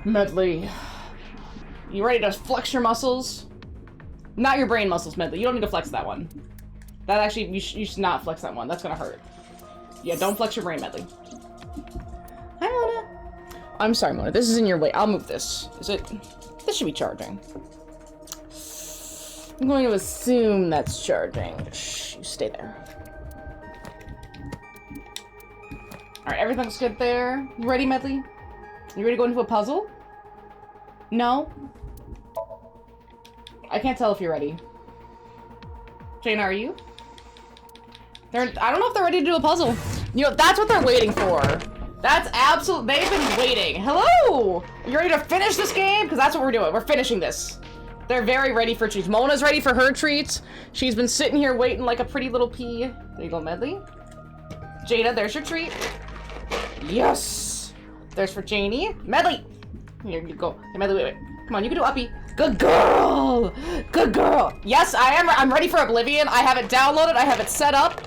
Medley. You ready to flex your muscles? Not your brain muscles, Medley. You don't need to flex that one. That actually, you should not flex that one. That's gonna hurt. Yeah, don't flex your brain, Medley. Hi, Mona. I'm sorry, Mona. This is in your way. I'll move this. Is it? This should be charging. I'm going to assume that's charging. Shh, you stay there. Alright, everything's good there. You ready, Medley? You ready to go into a puzzle? No? I can't tell if you're ready. Jane, are you? I don't know if they're ready to do a puzzle. You know, that's what they're waiting for. That's absolute. They've been waiting. Hello! You ready to finish this game? Because that's what we're doing. We're finishing this. They're very ready for treats. Mona's ready for her treats. She's been sitting here waiting like a pretty little pea. There you go, Medley. Jada, there's your treat. Yes! There's for Janie. Medley! Here you go. Hey, Medley, wait. Come on, you can do uppy. Good girl! Good girl! Yes, I'm ready for Oblivion. I have it downloaded. I have it set up.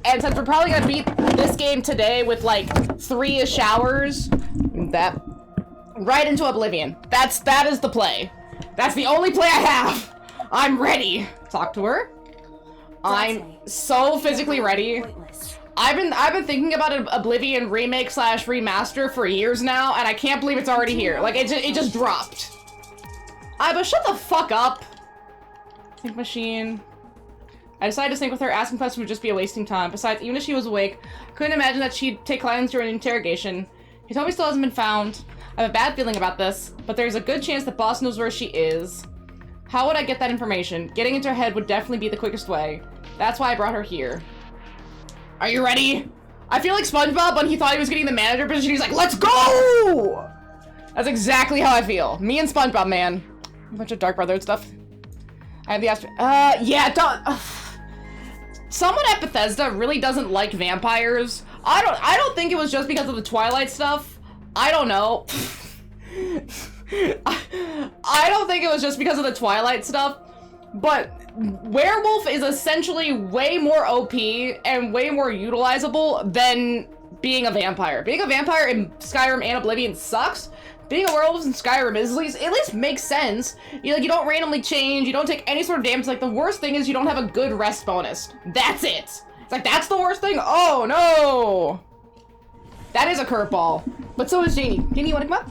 And since we're probably gonna beat this game today with like 3-ish hours, that right into Oblivion. That is the play. That's the only play I have. I'm ready. Talk to her. I'm so physically ready. I've been thinking about an Oblivion remake / remaster for years now, and I can't believe it's already here. Like it just dropped. But shut the fuck up. Think machine. I decided to sync with her. Asking questions would just be a wasting time. Besides, even if she was awake, I couldn't imagine that she'd take clients during an interrogation. He told me still hasn't been found. I have a bad feeling about this, but there's a good chance that boss knows where she is. How would I get that information? Getting into her head would definitely be the quickest way. That's why I brought her here. Are you ready? I feel like SpongeBob when he thought he was getting the manager position. He's like, let's go! That's exactly how I feel. Me and SpongeBob, man. A bunch of Dark Brotherhood stuff. I have the yeah, don't. Someone at Bethesda really doesn't like vampires. I don't think it was just because of the Twilight stuff. I don't know. I don't think it was just because of the Twilight stuff, but werewolf is essentially way more OP and way more utilizable than being a vampire. Being a vampire in Skyrim and Oblivion sucks. Being a werewolf in Skyrim is at least makes sense. You don't randomly change, you don't take any sort of damage. Like, the worst thing is you don't have a good rest bonus. That's it. It's like, that's the worst thing? Oh, no. That is a curveball. But so is Janie. Janie, you wanna come up?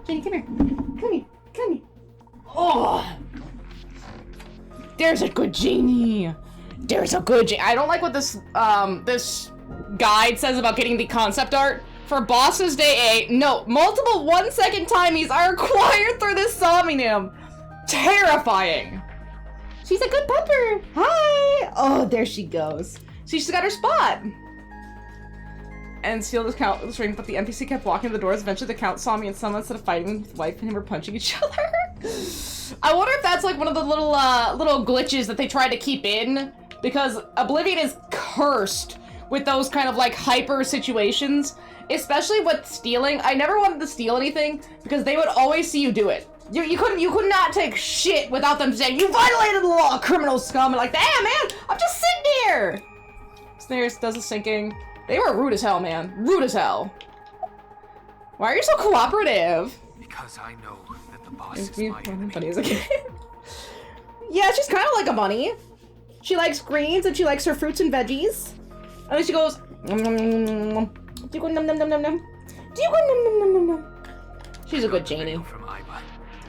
Janie, come here. Come here. Come here. Oh. There's a good Janie. There's a good Janie. I don't like what this guide says about getting the concept art. For bosses day 8, no, multiple 1-second timies are required through this Somnium. Terrifying. She's a good pepper. Hi. Oh, there she goes. She's got her spot. And sealed his count with the string, but the NPC kept walking to the doors. Eventually the count saw me and someone instead of fighting with wife and him were punching each other. I wonder if that's like one of the little glitches that they tried to keep in, because Oblivion is cursed with those kind of like hyper situations. Especially with stealing. I never wanted to steal anything because they would always see you do it. You could not take shit without them saying, you violated the law, criminal scum. And like, damn, man, I'm just sitting here. Snares does the sinking. They were rude as hell, man. Rude as hell. Why are you so cooperative? Because I know that the boss is my enemy. Funny as a kid. Yeah, she's kind of like a bunny. She likes greens and she likes her fruits and veggies. And then she goes, nom, nom, nom, nom, nom. Do you go num num num num num? Do you go num num num num num? She's a good Janie.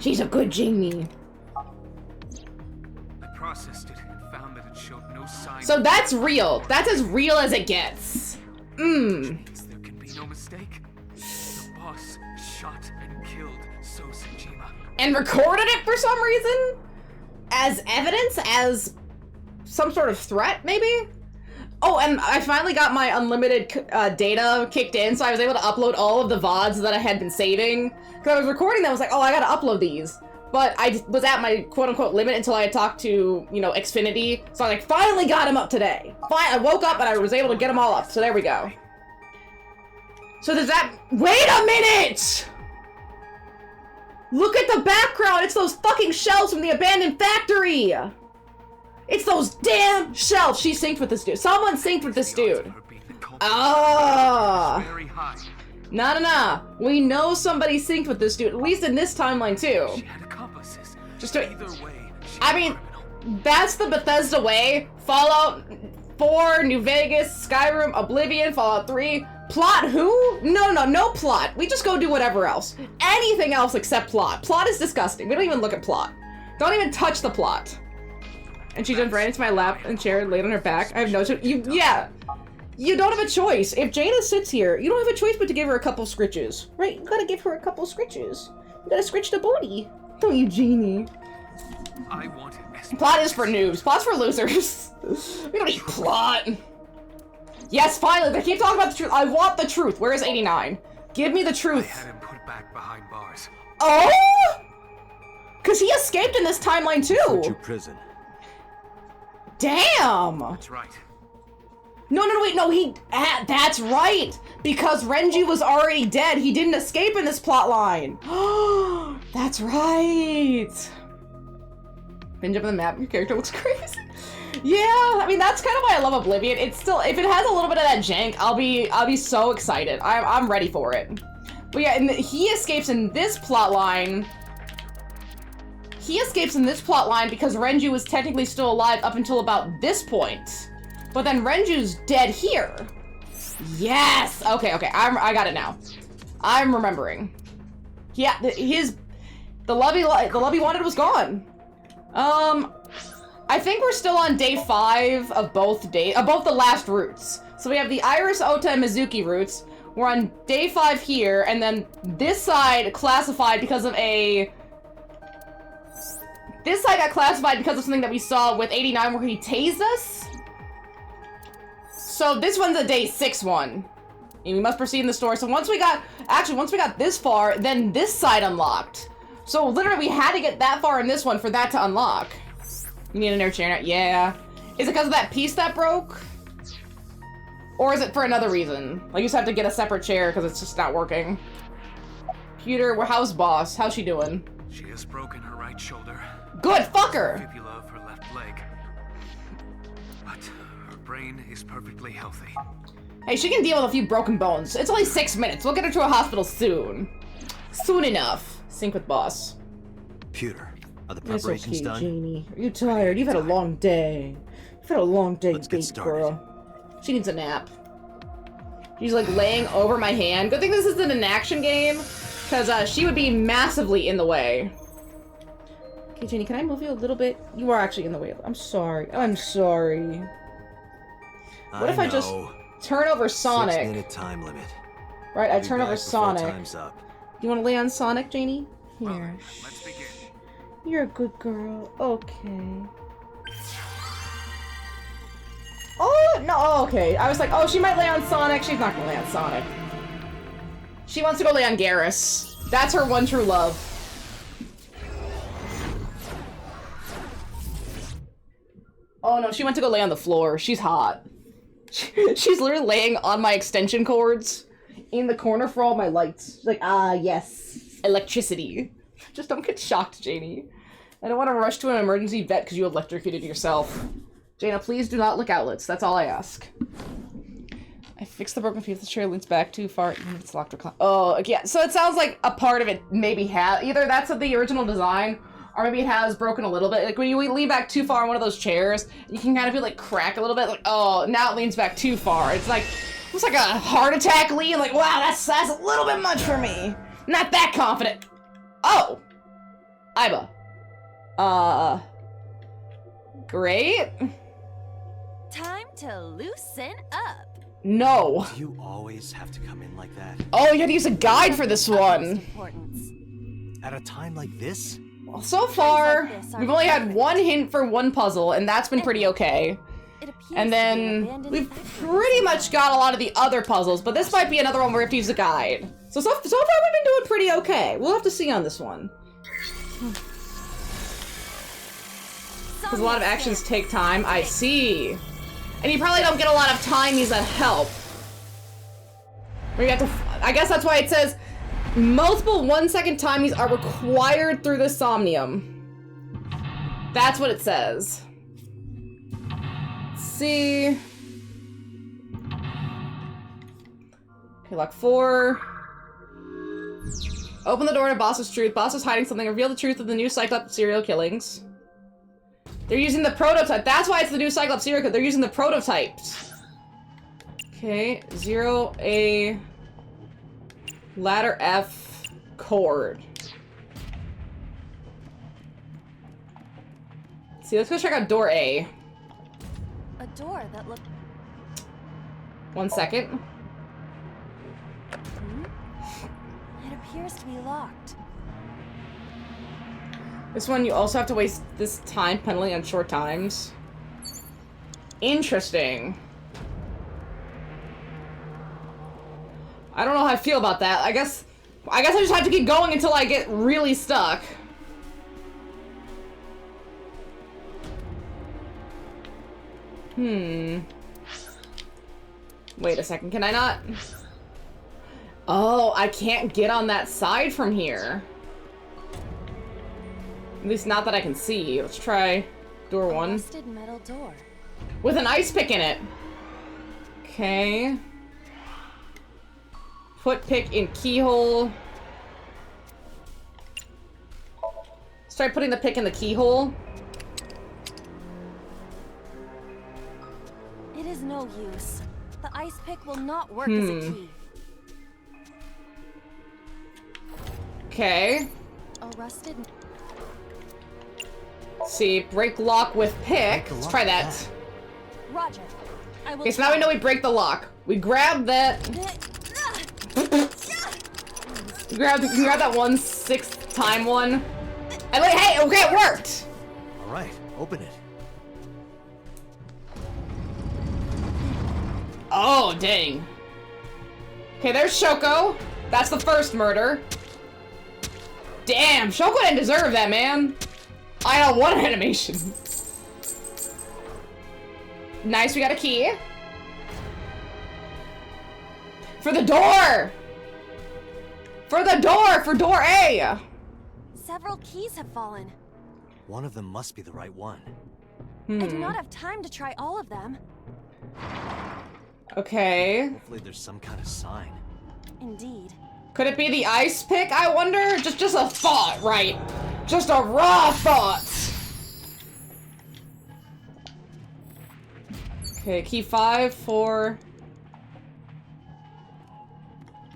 She's a good Janie. I processed it and found that it showed no signs. So that's real. That's as real as it gets. There can be no mistake. The boss shot and killed Sosajima. And recorded it for some reason? As evidence? As some sort of threat, maybe? Oh, and I finally got my unlimited data kicked in, so I was able to upload all of the VODs that I had been saving. Because I was recording them, I was like, oh, I gotta upload these. But I was at my quote-unquote limit until I had talked to, Xfinity. So I finally got them up today. I woke up and I was able to get them all up, so there we go. So does that... Wait a minute! Look at the background! It's those fucking shells from the abandoned factory! It's those damn shells! She synced with this dude. Someone synced with this dude. Ah! Nah. We know somebody synced with this dude, at least in this timeline too. She had accomplices. Just to, Either way, she's I mean, criminal. that's the Bethesda way. Fallout 4, New Vegas, Skyrim, Oblivion, Fallout 3. Plot who? No plot. We just go do whatever else. Anything else except plot. Plot is disgusting. We don't even look at plot. Don't even touch the plot. And she jumped right into my lap and chair and laid on her back. I have no choice. Yeah. You don't have a choice. If Jaina sits here, you don't have a choice but to give her a couple scritches. Right? You gotta give her a couple scritches. You gotta scritch the booty. Don't you, Genie? I want it. Plot is for noobs. Plot's for losers. We don't need plot. Yes, finally. They keep talking about the truth. I want the truth. Where is 89? Give me the I truth. had him put back behind bars. Oh? Because he escaped in this timeline To too. prison. Damn. That's right. No, wait, no, that's right! Because Renji was already dead, he didn't escape in this plot line! That's right! Binge up on the map, your character looks crazy. Yeah, I mean, that's kind of why I love Oblivion. It's still, if it has a little bit of that jank, I'll be so excited. I'm ready for it. But yeah, and he escapes in this plot line. He escapes in this plot line because Renji was technically still alive up until about this point. But then Renju's dead here. Yes! Okay, I got it now. I'm remembering. Yeah, the love he wanted was gone. I think we're still on day 5 of both the last routes. So we have the Iris, Ota, and Mizuki routes. We're on day 5 here, and then this side classified because of a... This side got classified because of something that we saw with 89 where he tased us. So this one's a day 6 one. And we must proceed in the story. So once we got this far, then this side unlocked. So literally we had to get that far in this one for that to unlock. You need an air chair now? Yeah. Is it because of that piece that broke? Or is it for another reason? Like you just have to get a separate chair because it's just not working. Peter, how's boss? How's she doing? She has broken her right shoulder. Good, fuck her! Fibula of her left leg. But her brain is perfectly healthy. Hey, she can deal with a few broken bones. It's only 6 minutes. We'll get her to a hospital soon. Soon enough. Sync with boss. Pewter, are the It's preparations okay, done? Jeannie. Are you tired? You've had a long day. You've had a long day, Let's get big started. girl. She needs a nap. She's like laying over my hand. Good thing this isn't an action game, because she would be massively in the way. Okay, Jeannie, can I move you a little bit? You are actually in the way. I'm sorry. I'm sorry. What if I just turn over Sonic? 6-minute time limit. Right, I I'll be turn over back before Sonic. Time's up. You want to lay on Sonic, Janie? Well, Here. then, let's begin. You're a good girl. Okay. Oh, no, oh, okay. I was like, oh, she might lay on Sonic. She's not gonna lay on Sonic. She wants to go lay on Garrus. That's her one true love. Oh no, she went to go lay on the floor. She's hot. She's literally laying on my extension cords in the corner for all my lights. She's like, ah, yes. Electricity. Just don't get shocked, Janie. I don't want to rush to an emergency vet because you electrocuted yourself. Jaina, please do not lick outlets. That's all I ask. I fixed the broken piece. The chair leans back too far. It's locked or clogged. Oh, yeah. So it sounds like a part of it maybe has... Either that's of the original design, or maybe it has broken a little bit. Like when you lean back too far on one of those chairs, you can kind of feel like crack a little bit. Like, oh, now it leans back too far. It's like a heart attack lean. Like, wow, that's a little bit much for me. Not that confident. Oh. Iba. Great. Time to loosen up. No. Do you always have to come in like that? Oh, you had to use a guide for this one. At a time like this? Well, so far, we've only had one hint for one puzzle, and that's been pretty okay. And then we've pretty much got a lot of the other puzzles, but this might be another one where we have to use a guide. So far we've been doing pretty okay. We'll have to see on this one. Because a lot of actions take time. I see. And you probably don't get a lot of timies that help. Where you have to... I guess that's why it says multiple 1-second timies are required through the Somnium. That's what it says. Let's see. Okay, lock 4. Open the door to Boss's truth. Boss is hiding something. Reveal the truth of the new Cyclops serial killings. They're using the prototype. That's why it's the new Cyclops serial kill. They're using the prototypes. Okay, 0A ladder F cord. See, let's go check out door A. A door that looked... 1 second. It appears to be locked. This one, you also have to waste this time penalty on short times. Interesting. I don't know how I feel about that. I guess I just have to keep going until I get really stuck. Wait a second, can I not? Oh, I can't get on that side from here. At least not that I can see. Let's try door 1. Rusted metal door. With an ice pick in it. Okay. Foot pick in keyhole. Let's try putting the pick in the keyhole. It is no use. The ice pick will not work as a key. Okay. A rusted... Let's see, break lock with pick. Let's try that. Roger. I will... Okay, so now we know we break the lock. We grab that. You grab that 1/6 time one. And like, hey, okay, it worked. All right, open it. Oh, dang. Okay, there's Shoko. That's the first murder. Damn, Shoko didn't deserve that, man. I know, one animation. Nice, we got a key. For the door! For the door! For door A! Several keys have fallen. One of them must be the right one. I do not have time to try all of them. Okay. Hopefully there's some kind of sign. Indeed. Could it be the ice pick, I wonder? Just a thought, right? Just a raw thought. Okay, key 5, 4,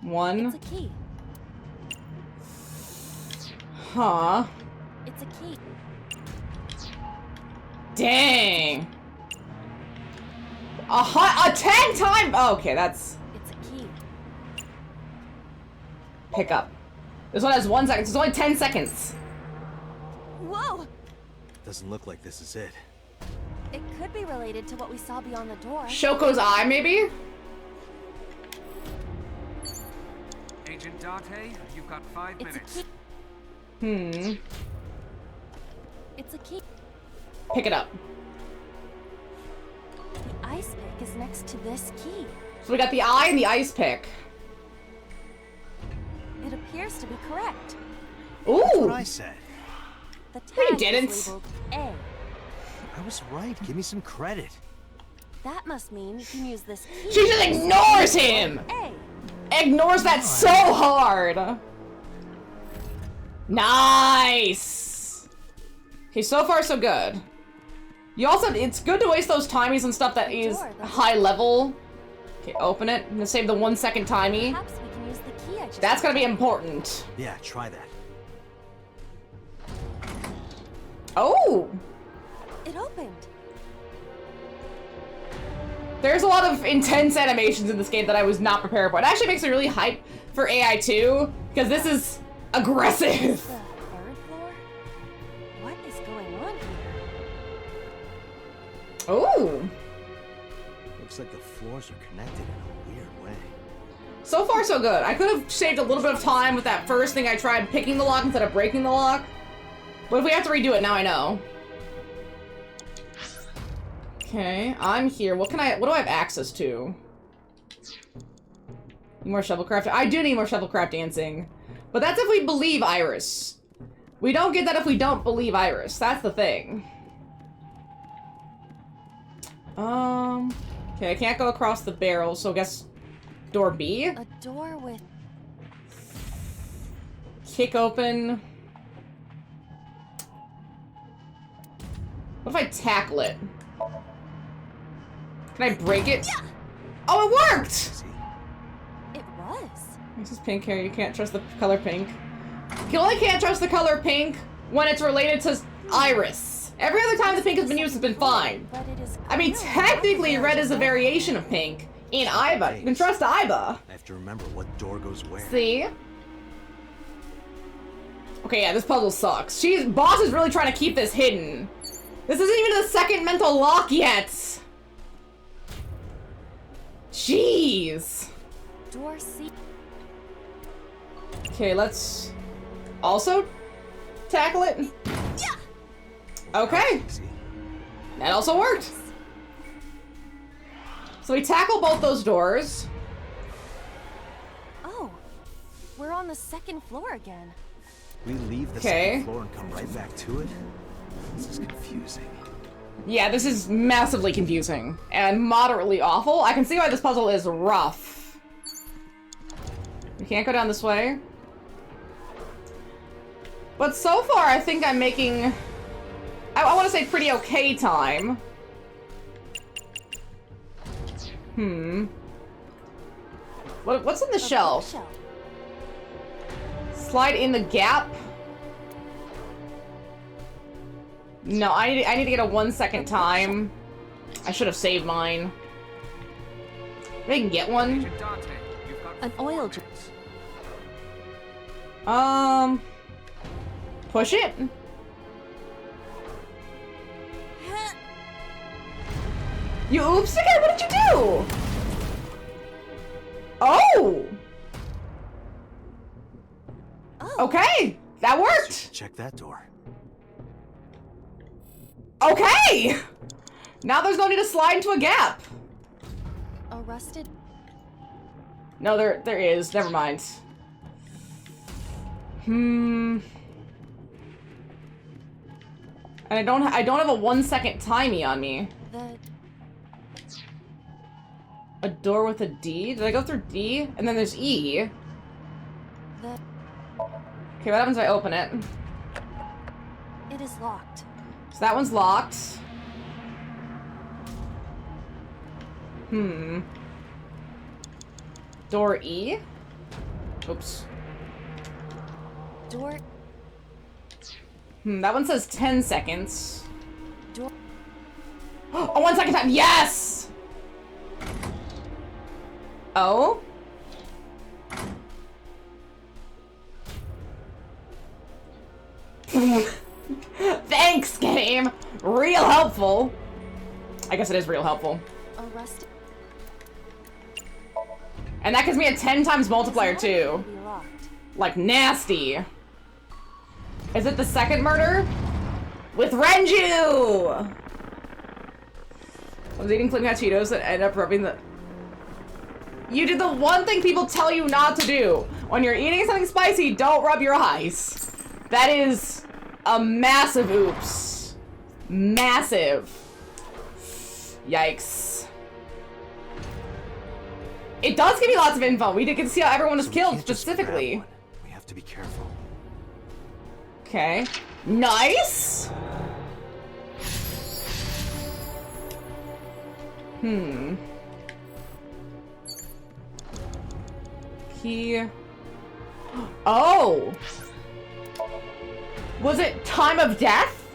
1. It's a key. Huh. It's a key. Dang. A 10 time. Oh, okay, that's It's a key. pick up. This one has 1 second. It's only 10 seconds. Whoa! Doesn't look like this is it. It could be related to what we saw beyond the door. Shoko's eye, maybe? Agent Date, you've got 5 It's a minutes. key. It's a key. Pick it up. The ice pick is next to this key. So we got the eye and the ice pick. It appears to be correct. That's Ooh. what I said. The No, you tag didn't. is labeled A. I was right. Give me some credit. That must mean you can use this key. She just ignores him. A. Ignores that so hard. Nice. Okay, so far so good. You also, it's good to waste those timies and stuff that is high level. Okay, open it. I'm gonna save the 1 second timey. Perhaps we can use the key I just... That's gonna be important. Yeah, try that. Oh! It opened. There's a lot of intense animations in this game that I was not prepared for. It actually makes me really hype for AI2, because this is aggressive. The 3rd floor? What is going on here? Ooh. Looks like the floors are connected in a weird way. So far so good. I could have saved a little bit of time with that first thing I tried, picking the lock instead of breaking the lock. But if we have to redo it, now I know. Okay, I'm here. What do I have access to? Need more shovelcraft? I do need more shovelcraft dancing. But that's if we believe Iris. We don't get that if we don't believe Iris. That's the thing. Okay, I can't go across the barrel, so I guess door B? A door with... Kick open. What if I tackle it? Can I break it? Yeah. Oh, it worked! See? It was. This is pink hair. You can't trust the color pink. You only can't trust the color pink when it's related to Iris. Every other time the pink has been used has been fine. But it is I mean, clearly technically not red is a there. variation of pink in Iba. You can trust Iba. I have to remember what door goes where. See? Okay, yeah, this puzzle sucks. Boss is really trying to keep this hidden. This isn't even the second mental lock yet. Jeez. Door C. Okay, let's also tackle it. Yeah. Okay, See? that also worked. So we tackle both those doors. Oh, we're on the second floor again. We leave the Okay. second floor and come right back to it? This is confusing. Yeah, this is massively confusing and moderately awful. I can see why this puzzle is rough. We can't go down this way. But so far, I think I'm making... I want to say pretty okay time. What's in the A shelf? bookshelf. Slide in the gap? No, I need to get a 1 second time. I should have saved mine. Maybe I can get one. Agent Dante, you've got An 4 oil minutes. Push it? You oops again? What did you do? Oh! Oh. Okay, that worked. Check that door. Okay! Now there's no need to slide into a gap. A rusted. No, there is. Never mind. And I don't have a 1 second timey on me. The. A door with a D? Did I go through D? And then there's E. The. Okay, what happens if I open it? It is locked. So that one's locked. Door E? Oops. Door. That one says 10 seconds. Door. Oh, 1 second time. Yes! Oh? Thanks, game! Real helpful. I guess it is real helpful. A rusted. And that gives me a 10 times multiplier too. Be locked. Like nasty. Is it the second murder? With Renju! I was eating Flaming Hot Cheetos and ended up rubbing the... You did the one thing people tell you not to do. When you're eating something spicy, don't rub your eyes. That is a massive oops. Massive. Yikes. It does give me lots of info. We can see how everyone was killed Can't just grab specifically. one. We have to be careful. Okay. Nice! Key. Oh! Was it time of death?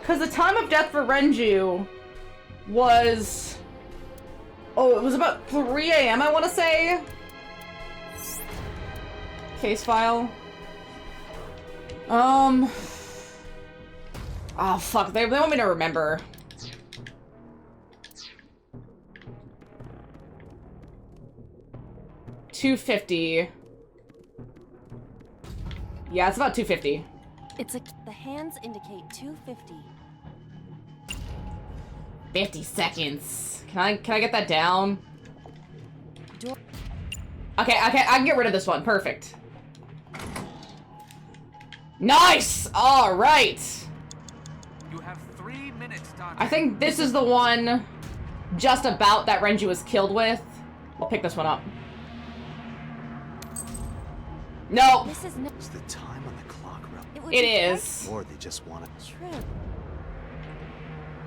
Because the time of death for Renju was... Oh, it was about 3 a.m. I want to say? Case file. Oh, fuck. They want me to remember. $250. Yeah, it's about 250. It's a. The hands indicate 250. 50 seconds. Can I get that down? Door. Okay, I can get rid of this one. Perfect. Nice! Alright. You have 3 minutes, Dante. I think this is the one just about that Renju was killed with. I'll pick this one up. No, This is no. It's the time on the clock, Rel. It, would it be is. Or they just want to.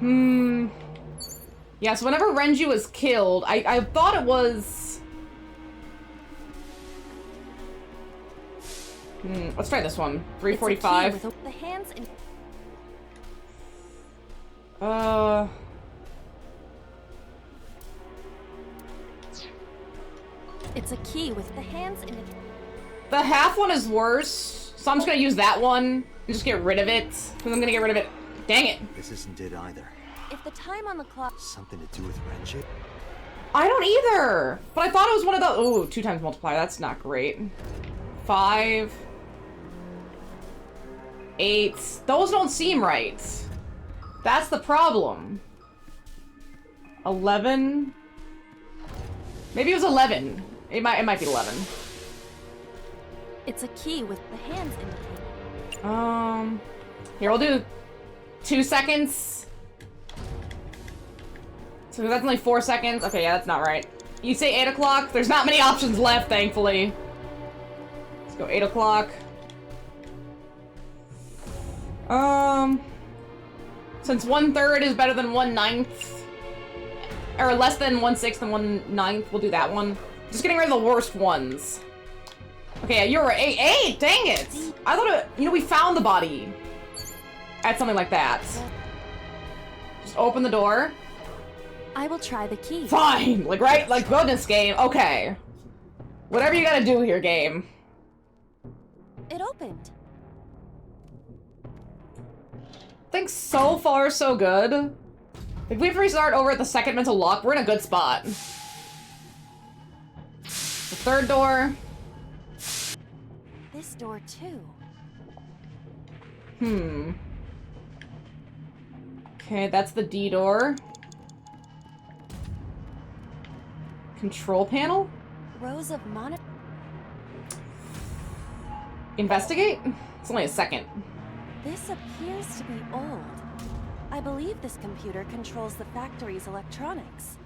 True. Yeah, so whenever Renju is killed, I thought it was... let's try this one. 345. It's a key with the hands in. It's a key with the hands in it. The half one is worse, so I'm just gonna use that one and just get rid of it. Because I'm gonna get rid of it. Dang it. This isn't it either. If the time on the clock. Something to do with Renji? I don't either. But I thought it was one of the... Ooh, 2 times multiplier. That's not great. 5. 8. Those don't seem right. That's the problem. 11. Maybe it was 11. It might be 11. It's a key with the hands in it. Here, we'll do 2 seconds. So that's only 4 seconds. Okay, yeah, that's not right. You say 8 o'clock? There's not many options left, thankfully. Let's go 8 o'clock. Since 1/3 is better than 1/9, or less than 1/6 and 1/9, we'll do that one. Just getting rid of the worst ones. Okay, you're right. 8, dang it! I thought it, we found the body at something like that. Just open the door. I will try the key. Fine! Like goodness, game. Okay. Whatever you gotta do here, game. It opened. I think so far, so good. If we restart over at the second mental lock, we're in a good spot. The third door. This door too. Okay, that's the D door. Control panel? Rows of monitor. Investigate? It's only a second. This appears to be old. I believe this computer controls the factory's electronics.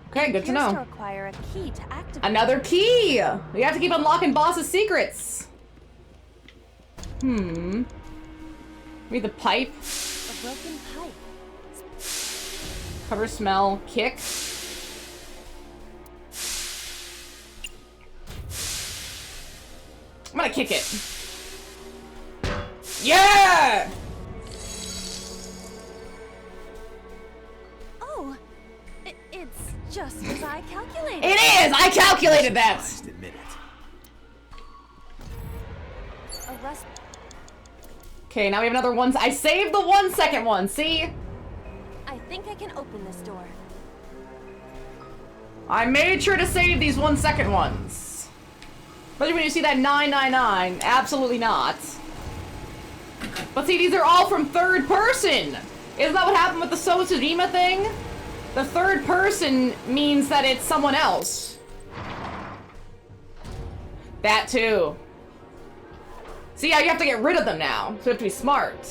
Okay, good to Appears to know. require a key to activate. Another key! We have to keep unlocking boss's secrets. Read the pipe. A broken pipe. Cover smell. Kick. I'm gonna kick it. Yeah! Oh, it's just as I calculated. It is! I calculated that! Just admit it. A rust. Okay, now we have another one. I saved the 1 second one, see? I think I can open this door. I made sure to save these 1 second ones. Especially when you see that 999. Absolutely not. But see, these are all from third person. Isn't that what happened with the Sojima thing? The third person means that it's someone else. That too. See how you have to get rid of them now, so you have to be smart.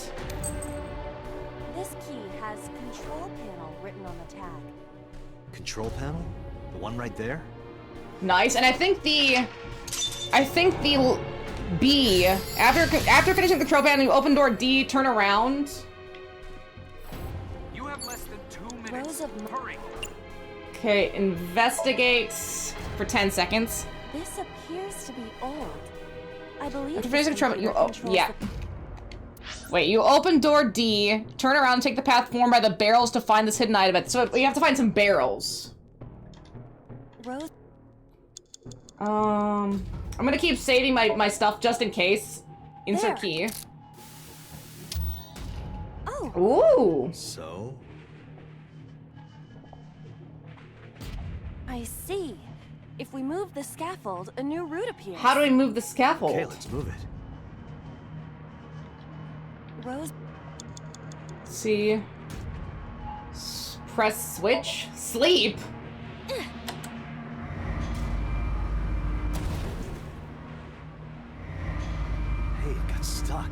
This key has control panel written on the tag. Control panel? The one right there? Nice, and I think the B, after finishing the control panel, you open door D, turn around. You have less than 2 minutes. Rows of Hurry. Okay, investigate for 10 seconds. This appears to be old. I believe After this finishing control, computer controls yeah. the- Wait, you open door D, turn around and take the path formed by the barrels to find this hidden item. So you have to find some barrels. Rows. I'm gonna keep saving my stuff just in case. Insert There. key. Oh, Ooh. So? I see. If we move the scaffold, a new route appears. How do we move the scaffold? Okay, let's move it. Rose. See. Press switch. Sleep. Hey, it got stuck.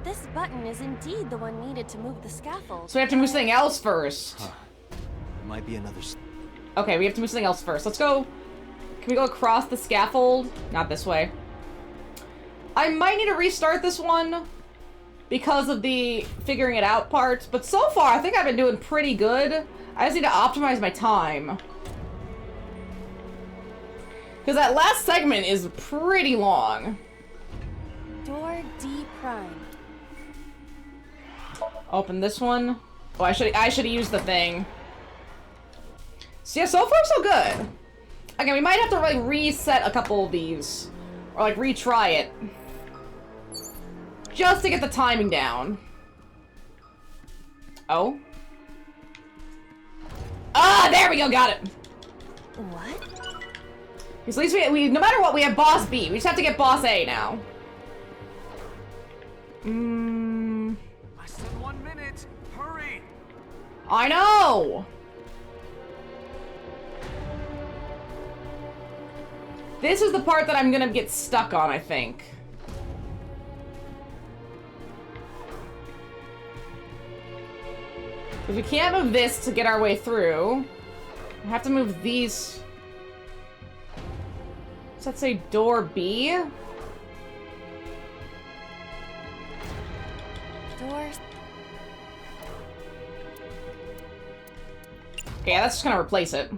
This button is indeed the one needed to move the scaffold. So we have to move something else first. Huh. There might be another. Okay, we have to move something else first. Let's go. Can we go across the scaffold? Not this way. I might need to restart this one because of the figuring it out part, but so far I think I've been doing pretty good. I just need to optimize my time. Because that last segment is pretty long. Door D prime. Open this one. Oh, I should have used the thing. So yeah, so far so good. Okay, we might have to like reset a couple of these. Or like retry it. Just to get the timing down. Oh. Ah, there we go, got it. What? Because at least we, no matter what, we have boss B. We just have to get boss A now. Less than 1 minute. Hurry. I know! This is the part that I'm gonna get stuck on, I think. Because we can't move this to get our way through. We have to move these. Does that say door B? Doors. Okay, that's just gonna replace it.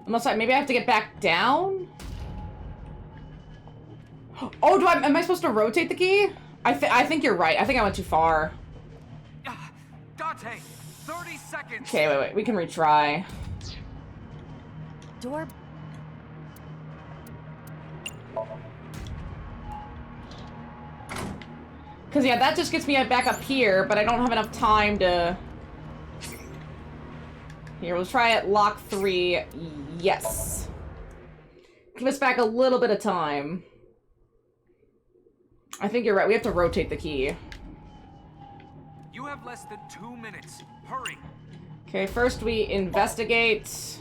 Unless maybe I have to get back down? Oh, am I supposed to rotate the key? I think you're right. I think I went too far. Dante, 30 seconds. Okay, wait. We can retry. Door. Because, yeah, that just gets me back up here, but I don't have enough time to... Here, we'll try it. Lock 3. Yes. Give us back a little bit of time. I think you're right. We have to rotate the key. You have less than 2 minutes. Hurry. Okay, first we investigate.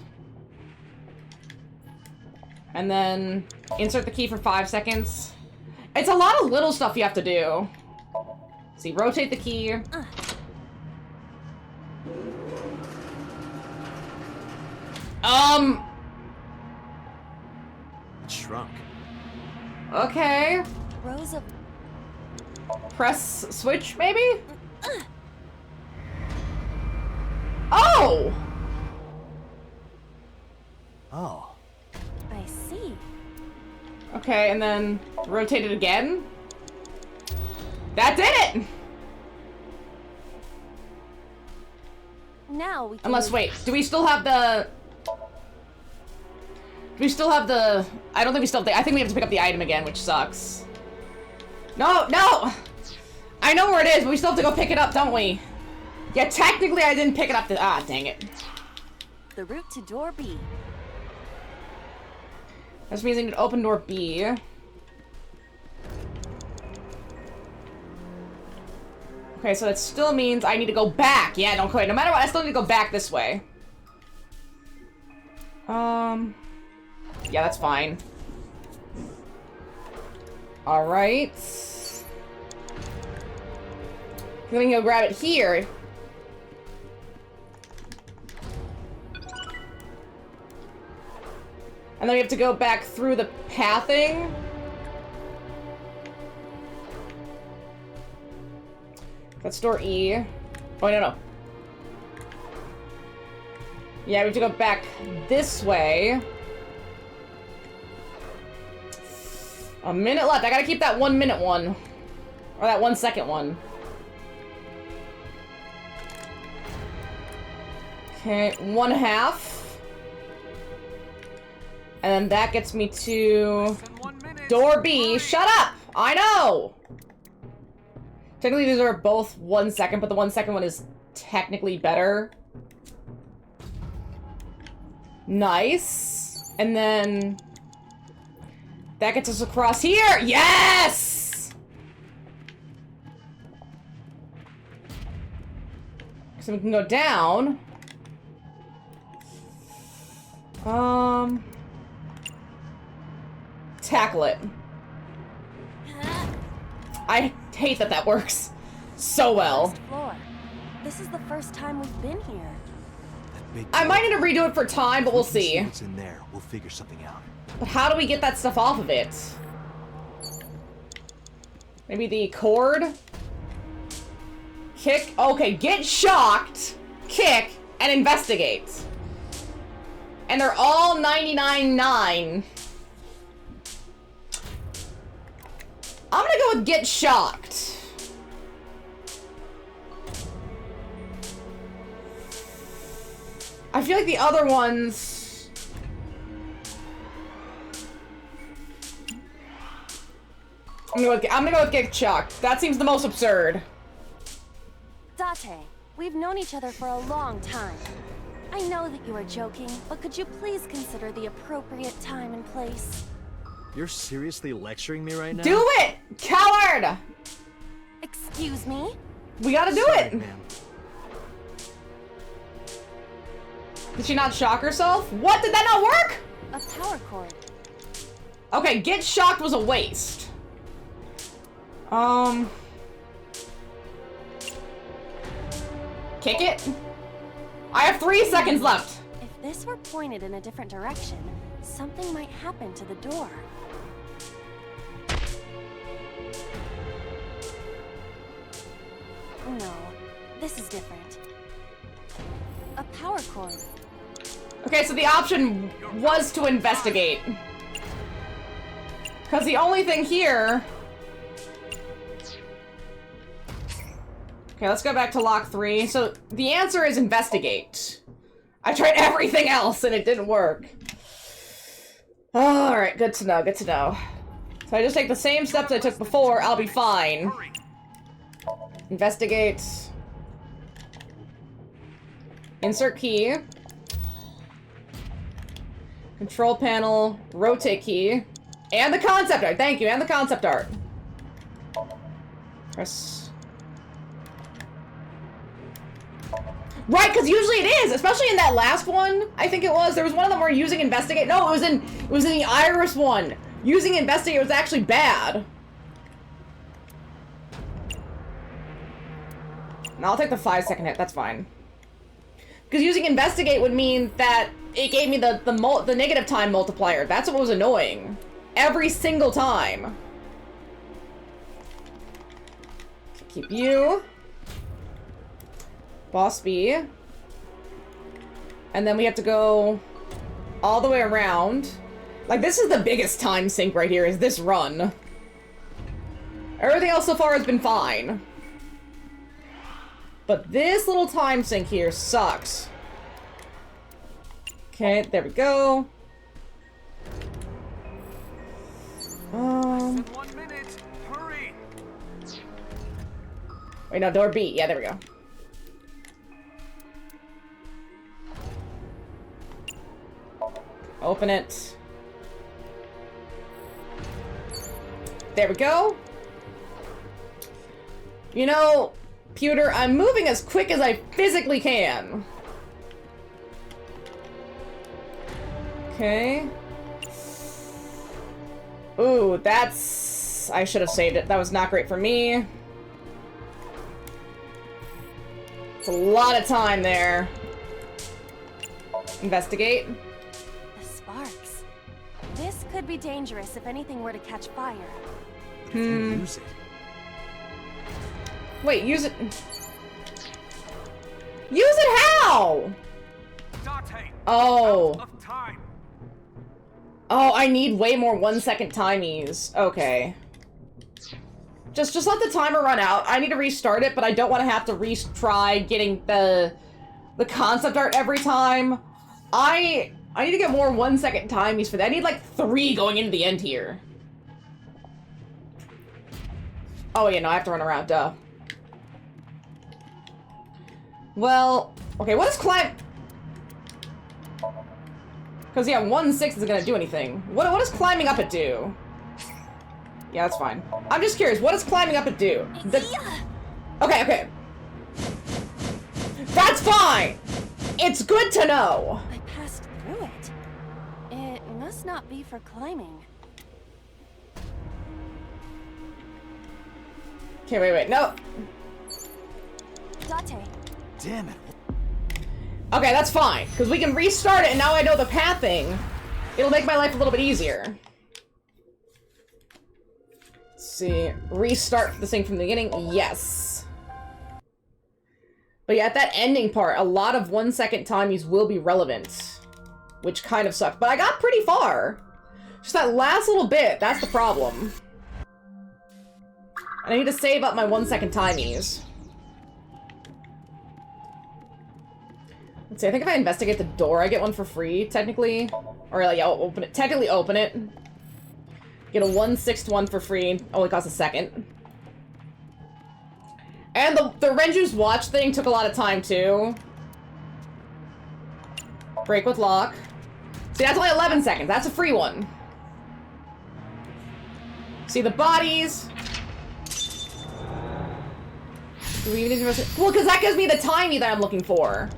And then insert the key for 5 seconds. It's a lot of little stuff you have to do. See, rotate the key. Shrunk. Okay. Rows of. Press switch, maybe? Oh! Oh. I see. Okay, and then rotate it again. That did it! Now we can. Unless, wait, do we still have the... Do we still have the... I don't think we still have the... I think we have to pick up the item again, which sucks. No! I know where it is, but we still have to go pick it up, don't we? Yeah, technically I didn't pick it up the... Ah, dang it. The route to door B. That means I need to open door B. Okay, so that still means I need to go back. Yeah, don't quit. No matter what, I still need to go back this way. Yeah, that's fine. Alright. Then we can go grab it here. And then we have to go back through the pathing. That's door E. Oh, no. Yeah, we have to go back this way. A minute left. I gotta keep that 1 minute one. Or that 1 second one. Okay, 1/2. And then that gets me to door B. Shut up! I know! Technically, these are both 1 second, but the 1 second one is technically better. Nice. And then... that gets us across here! Yes! So we can go down. Tackle it. I hate that that works so well. First floor. This is the first time we've been here. That big I might door. need to redo it for time, but we'll If we can see. What's in there? We'll figure something out. But how do we get that stuff off of it? Maybe the cord? Kick? Okay, get shocked, kick, and investigate. And they're all 99.9. I'm gonna go with get shocked. I feel like the other ones... I'm gonna go with get shocked. That seems the most absurd. Date, we've known each other for a long time. I know that you are joking, but could you please consider the appropriate time and place? You're seriously lecturing me right now? Do it! Coward! Excuse me? We gotta do Sorry, it! ma'am. Did she not shock herself? What? Did that not work? A power cord. Okay, get shocked was a waste. Kick it? I have 3 seconds left. If this were pointed in a different direction, something might happen to the door. No, this is different. A power cord. Okay, so the option was to investigate. Because the only thing here... Okay, let's go back to lock 3. So the answer is investigate. I tried everything else and it didn't work. Alright, good to know, good to know. So I just take the same steps I took before, I'll be fine. Hurry. Investigate. Insert key. Control panel, rotate key. And the concept art, thank you, and the concept art. Press... Right, because usually it is, especially in that last one. I think it was. There was one of them where using investigate. No, it was in the Iris one. Using investigate was actually bad. No, I'll take the 5-second hit. That's fine. Because using investigate would mean that it gave me the negative time multiplier. That's what was annoying. Every single time. Keep you. Boss B. And then we have to go all the way around. Like, this is the biggest time sink right here, is this run. Everything else so far has been fine. But this little time sink here sucks. Okay, there we go. In 1 minute. Hurry. Wait, no, door B. Yeah, there we go. Open it. There we go. You know, Pewter, I'm moving as quick as I physically can. Okay. Ooh, that's... I should have saved it. That was not great for me. It's a lot of time there. Investigate. The sparks. This could be dangerous if anything were to catch fire. If you use it. Wait, use it... Use it how? Date. Oh. Out of time. Oh, I need way more 1-second timies. Okay. Just let the timer run out. I need to restart it, but I don't want to have to retry getting the concept art every time. I need to get more 1-second timies for that. I need like 3 going into the end here. Oh, yeah, no, I have to run around, duh. Well, okay, what is climb... Because, yeah, 1-6 isn't gonna do anything. What does climbing up it do? Yeah, that's fine. I'm just curious, what does climbing up it do? Okay, okay. That's fine! It's good to know! I passed through it. It must not be for climbing. Okay, wait, no. Date. Damn it. Okay, that's fine, because we can restart it, and now I know the pathing. It'll make my life a little bit easier. Let's see. Restart this thing from the beginning. Yes. But yeah, at that ending part, a lot of 1 second timies will be relevant. Which kind of sucks. But I got pretty far. Just that last little bit, that's the problem. And I need to save up my 1 second timies. Let's see, I think if I investigate the door, I get one for free, technically. Or, like, I'll open it. Technically open it. Get a 1/6 one for free. Only costs a second. And the Renju's watch thing took a lot of time, too. Break with lock. See, that's only 11 seconds. That's a free one. See the bodies. Do we even need to... Well, because that gives me the timey that I'm looking for.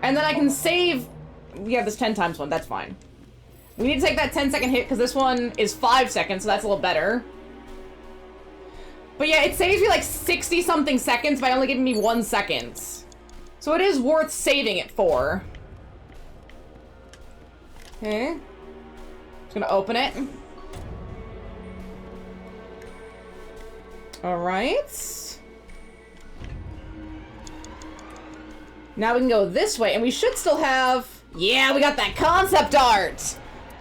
And then I can save... We have this 10 times one. That's fine. We need to take that 10-second hit, because this one is 5 seconds, so that's a little better. But yeah, it saves me like 60-something seconds by only giving me 1 second. So it is worth saving it for. Okay. Just gonna open it. Alright. Now we can go this way, and we should still have... Yeah, we got that concept art!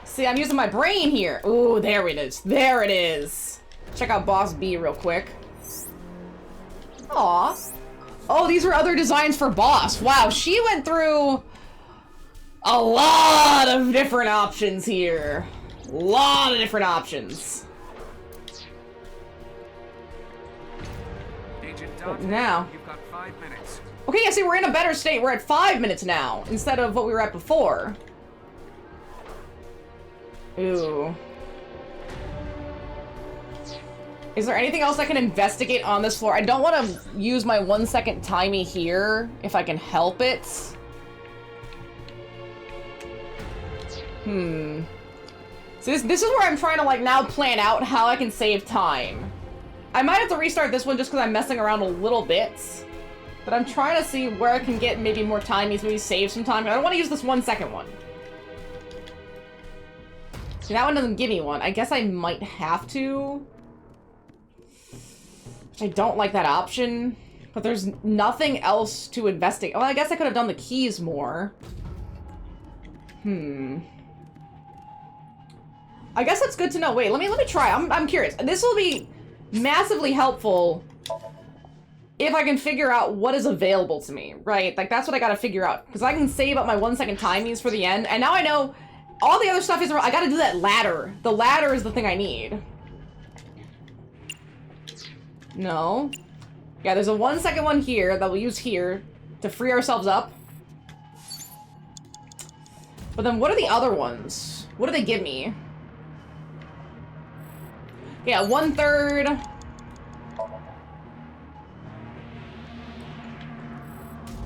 See, I'm using my brain here. Ooh, there it is. There it is. Check out Boss B real quick. Aw. Oh, these were other designs for Boss. Wow, she went through a lot of different options here. A lot of different options. Agent But Dante, now... you've got 5 minutes. Okay, yeah, see, we're in a better state. We're at 5 minutes now, instead of what we were at before. Ooh. Is there anything else I can investigate on this floor? I don't want to use my 1 second timey here, if I can help it. See, this is where I'm trying to, like, now plan out how I can save time. I might have to restart this one just because I'm messing around a little bit. But I'm trying to see where I can get maybe more timies, maybe save some time. I don't want to use this 1 second one. See, that one doesn't give me one. I guess I might have to. Which I don't like that option. But there's nothing else to investigate. Well, I guess I could have done the keys more. I guess that's good to know. Wait, let me try. I'm curious. This will be massively helpful if I can figure out what is available to me, right? Like, that's what I gotta figure out. Because I can save up my 1 second timies for the end. And now I know all the other stuff is... I gotta do that ladder. The ladder is the thing I need. No. Yeah, there's a 1 second one here that we'll use here to free ourselves up. But then what are the other ones? What do they give me? Yeah, 1/3.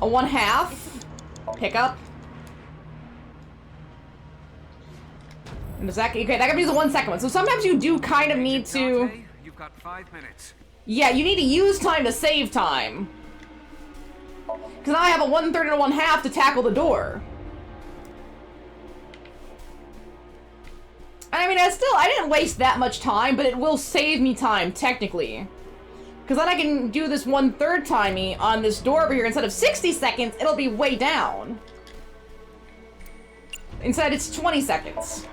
A 1/2. Pickup. And does that... Okay, that could be the 1 second one. So sometimes you do kind of need to... Dante, you've got 5 minutes. Yeah, you need to use time to save time. Because now I have a 1/3 and a 1/2 to tackle the door. I mean, I didn't waste that much time, but it will save me time, technically. Because then I can do this 1/3 timey on this door over here. Instead of 60 seconds, it'll be way down. Instead, it's 20 seconds.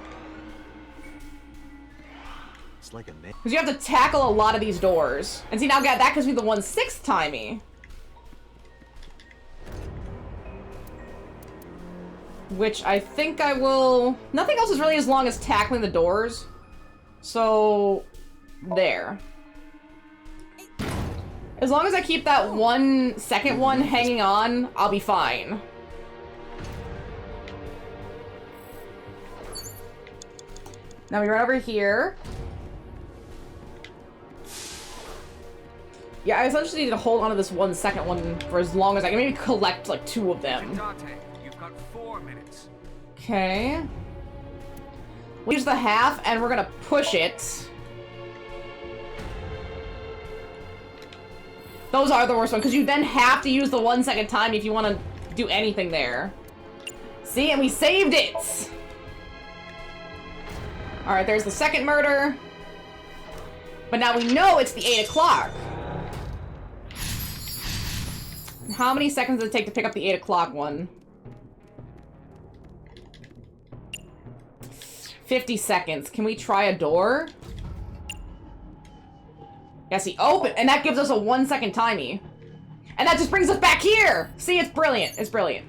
It's like a man. Because you have to tackle a lot of these doors. And see, now that gives me the 1/6 timey. Which I think I will... Nothing else is really as long as tackling the doors. So... There. As long as I keep that 1 second one hanging on, I'll be fine. Now we run over here. Yeah, I essentially need to hold onto this 1 second one for as long as I can. Maybe collect like 2 of them. Dante, you've got 4 minutes. Okay. We'll use the 1/2 and we're gonna push it. Those are the worst ones, because you then have to use the 1 second time if you want to do anything there. See, and we saved it! Alright, there's the second murder. But now we know it's the 8 o'clock. How many seconds does it take to pick up the 8 o'clock one? 50 seconds. Can we try a door? Yes, he opened, and that gives us a 1 second timey. And that just brings us back here! See, it's brilliant. It's brilliant.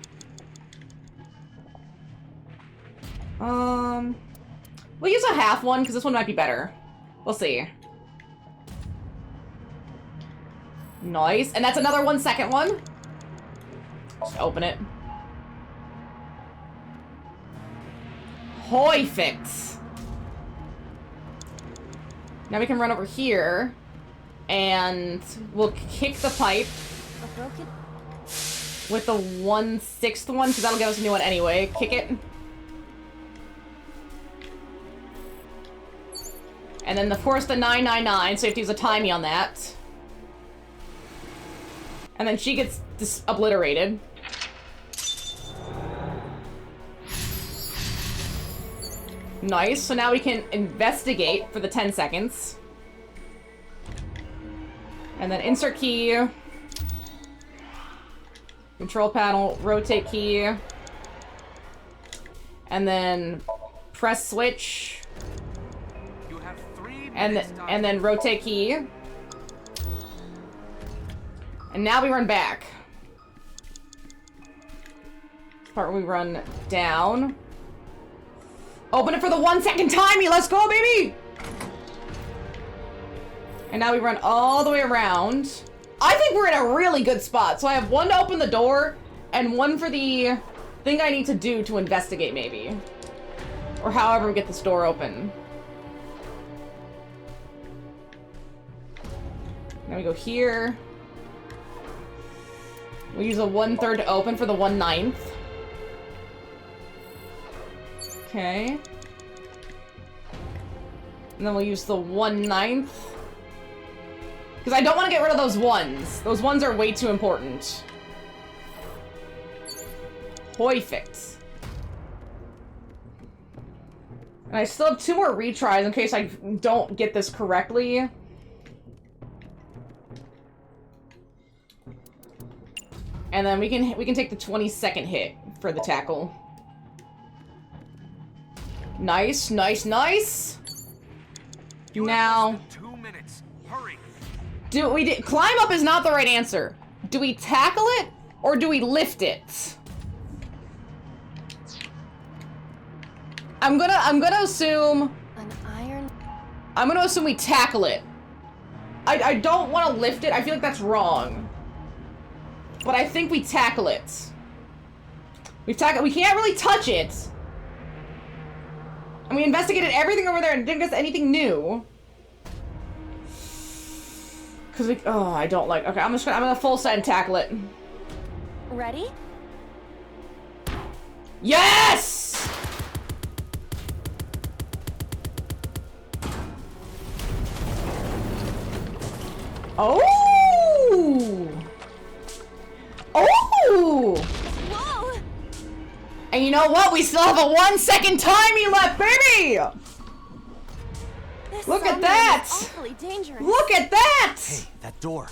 We'll use a half one, because this one might be better. We'll see. Nice. And that's another 1 second one. Just open it. Perfect. Now we can run over here. And we'll kick the pipe. With the 1/6 one, because that'll give us a new one anyway. Kick it. And then, of course, the 999, so you have to use a timey on that. And then she gets obliterated. Nice, so now we can investigate for the 10 seconds. And then insert key. Control panel, rotate key. And then press switch. And then rotate key. And now we run back. Part where we run down. Open it for the 1 second timey! Let's go, baby! And now we run all the way around. I think we're in a really good spot. So I have one to open the door, and one for the thing I need to do to investigate, maybe. Or however we get this door open. Now we go here. We use a 1/3 to open for the 1/9. Okay. And then we'll use the 1/9. Because I don't want to get rid of those ones. Those ones are way too important. Perfect. And I still have 2 more retries in case I don't get this correctly. And then we can take the 20-second hit for the tackle. Nice, nice, nice. Now, 2 minutes. Hurry. Climb up is not the right answer. Do we tackle it or do we lift it? I'm gonna assume. An iron. I'm gonna assume we tackle it. I don't want to lift it. I feel like that's wrong. But I think we tackle it. We can't really touch it. And we investigated everything over there and didn't get anything new. Cause I don't like. Okay, I'm gonna full set and tackle it. Ready? Yes! Oh! Oh! Whoa! And you know what? We still have a 1 second timey left, baby! This Look at Somnium that! is awfully dangerous. Look at that! Hey, that door.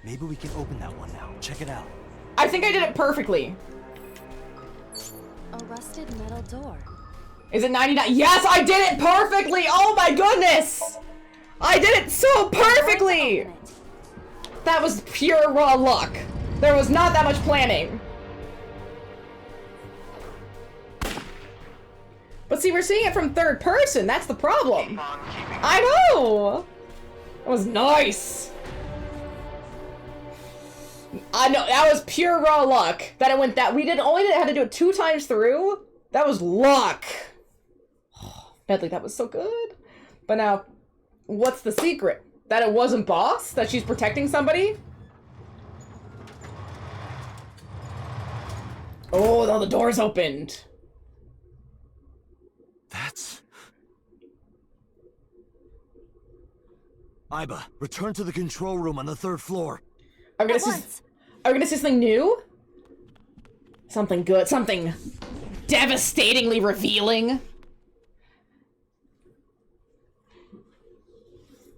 Maybe we can open that one now. Check it out. I think I did it perfectly. A rusted metal door. Is it 99? Yes, I did it perfectly! Oh my goodness! I did it so perfectly! Open it. That was pure raw luck. There was not that much planning. But see, we're seeing it from third person. That's the problem. I know! That was nice. I know, that was pure raw luck that it went that. We only had to do it 2 times through. That was luck. Oh, Bedley, that was so good. But now, what's the secret? That it wasn't Boss? That she's protecting somebody? Oh, now the door's opened. That's... Iba, return to the control room on the 3rd floor. Are we gonna see something new? Something good, something devastatingly revealing.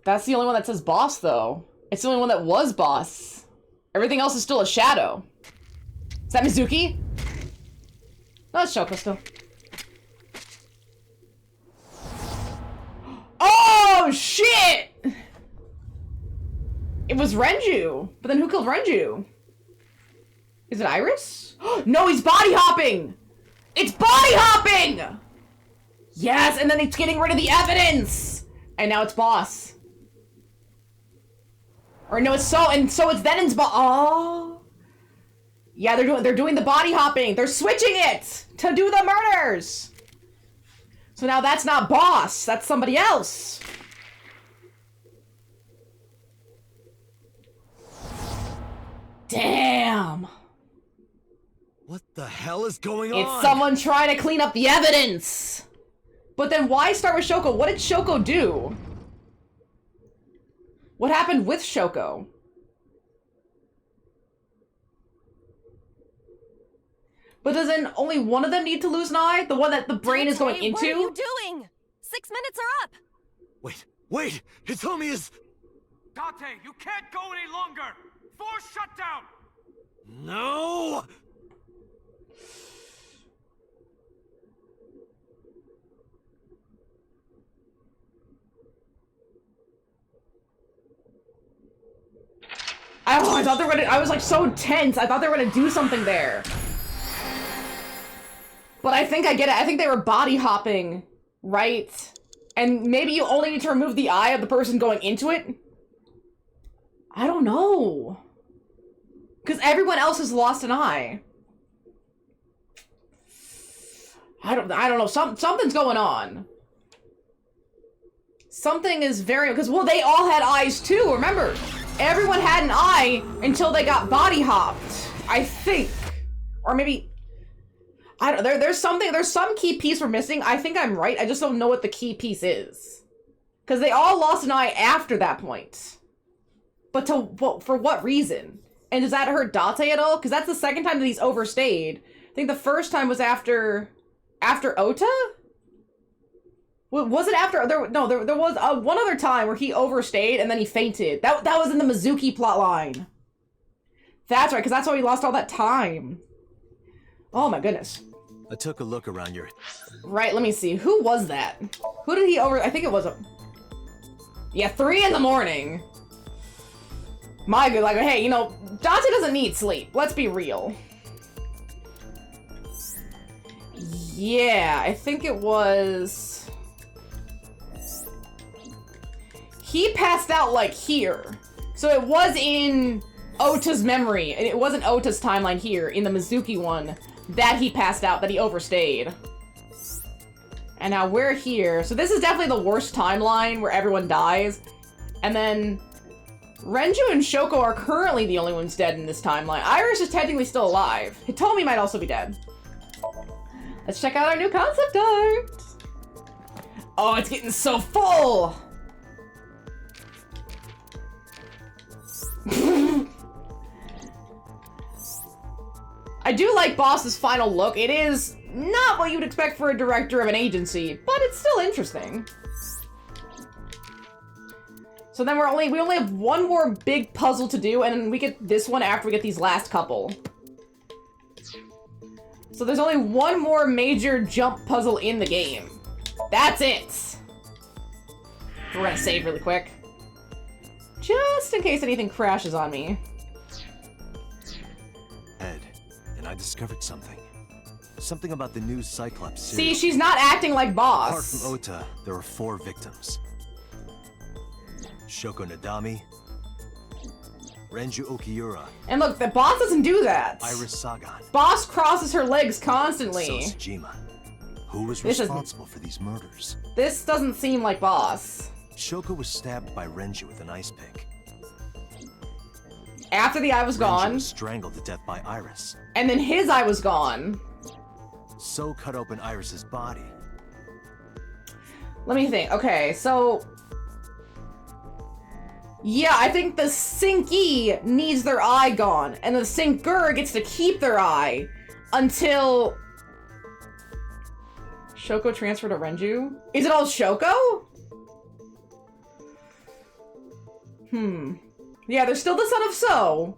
That's the only one that says boss, though. It's the only one that was boss. Everything else is still a shadow. Is that Mizuki? No, it's Shoko still. Oh, shit! It was Renju. But then who killed Renju? Is it Iris? No, he's body hopping! It's body hopping! Yes, and then it's getting rid of the evidence! And now it's boss. Or no, it's so it's Zenon's boss. Oh. Yeah, they're doing the body hopping. They're switching it to do the murders. So now that's not boss, that's somebody else. Damn. What the hell is going on? It's someone trying to clean up the evidence. But then why start with Shoko? What did Shoko do? What happened with Shoko? But doesn't only one of them need to lose an eye? The one that the brain is going into? What are you doing? 6 minutes are up. Wait! Hitomi is... Date, you can't go any longer! Force shutdown! No! I thought they were gonna, I was like so tense. I thought they were gonna do something there. But I think I get it. I think they were body hopping, right? And maybe you only need to remove the eye of the person going into it? I don't know. Because everyone else has lost an eye. I don't know. Something's going on. Something is very... Because, well, they all had eyes too, remember? Everyone had an eye until they got body hopped, I think. Or maybe... I don't... There's some key piece we're missing. I think I'm right. I just don't know what the key piece is. Because they all lost an eye after that point. But for what reason? And does that hurt Date at all? Because that's the second time that he's overstayed. I think the first time was after Ota? Was it after? There was one other time where he overstayed and then he fainted. That was in the Mizuki plotline. That's right, because that's why he lost all that time. Oh my goodness. I took a look around your... Right, let me see. Who was that? Who did he I think it was Yeah, 3 in the morning. My good, like, hey, you know, Date doesn't need sleep. Let's be real. Yeah, I think it was... He passed out, like, here. So it was in Ota's memory, and it wasn't Ota's timeline here, in the Mizuki one, that he passed out, that he overstayed. And now we're here. So this is definitely the worst timeline where everyone dies. And then Renju and Shoko are currently the only ones dead in this timeline. Iris is technically still alive. Hitomi might also be dead. Let's check out our new concept art. Oh, it's getting so full. I do like Boss's final look. It is not what you'd expect for a director of an agency, but it's still interesting. So then we only have one more big puzzle to do, and then we get this one after we get these last couple. So there's only one more major jump puzzle in the game. That's it. We're gonna save really quick. Just in case anything crashes on me. Ed, and I discovered something. Something about the new Cyclops See, serial. she's not acting like boss. Apart from Ota, there are 4 victims. Shoko Nadami, Renju Okiura, And look, the boss doesn't do that. Iris Sagan, Boss crosses her legs constantly. Sosajima. Who was This is- responsible for these murders? This doesn't seem like boss. Shoko was stabbed by Renju with an ice pick. After the eye was Renju gone, was strangled to death by Iris. and then his eye was gone. So cut open Iris's body. Let me think. Okay, so... Yeah, I think the Sinky needs their eye gone, and the Sinker gets to keep their eye until Shoko transferred to Renju? Is it all Shoko? Yeah, there's still the son of So.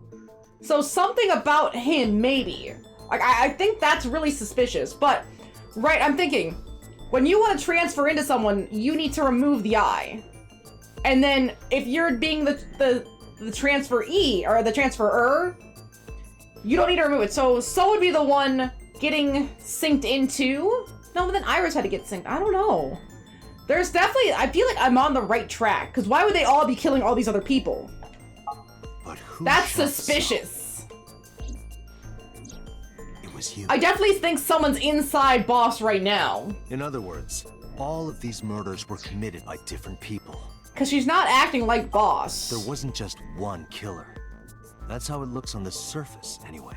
So something about him, maybe. Like, I think that's really suspicious, but, right, I'm thinking, when you want to transfer into someone, you need to remove the eye. And then, if you're being the transferee, or the transferer, you don't need to remove it. So would be the one getting synced into? No, but then Iris had to get synced. I don't know. There's definitely, I feel like I'm on the right track, because why would they all be killing all these other people? But who That's shot suspicious. It was you. I definitely think someone's inside Boss right now. In other words, all of these murders were committed by different people. Because she's not acting like Boss. There wasn't just one killer. That's how it looks on the surface, anyway.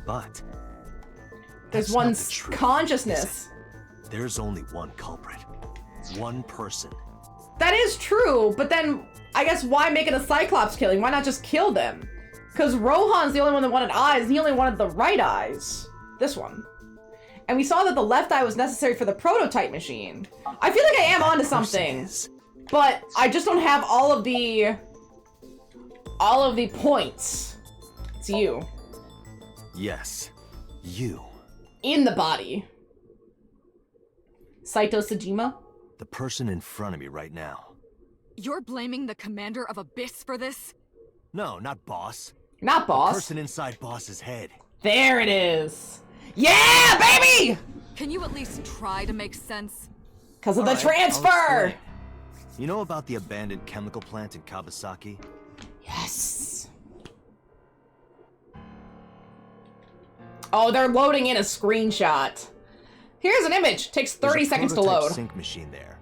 But There's that's one not the truth, consciousness. is it? There's only one culprit. One person. That is true, but then I guess why make it a Cyclops killing? Why not just kill them? Because Rohan's the only one that wanted eyes, and he only wanted the right eyes. This one. And we saw that the left eye was necessary for the prototype machine. I feel like I am onto something. But I just don't have all of the points. It's you. Yes. You. In the body. Saito Sajima? The person in front of me right now. You're blaming the commander of Abyss for this? No, not Boss. Not Boss. The person inside Boss's head. There it is. Yeah, baby! Can you at least try to make sense? Because of the All right, I'll transfer! explain. You know about the abandoned chemical plant in Kawasaki? Yes. Oh, they're loading in a screenshot. Here's an image. Takes 30 seconds to load. Sync machine there.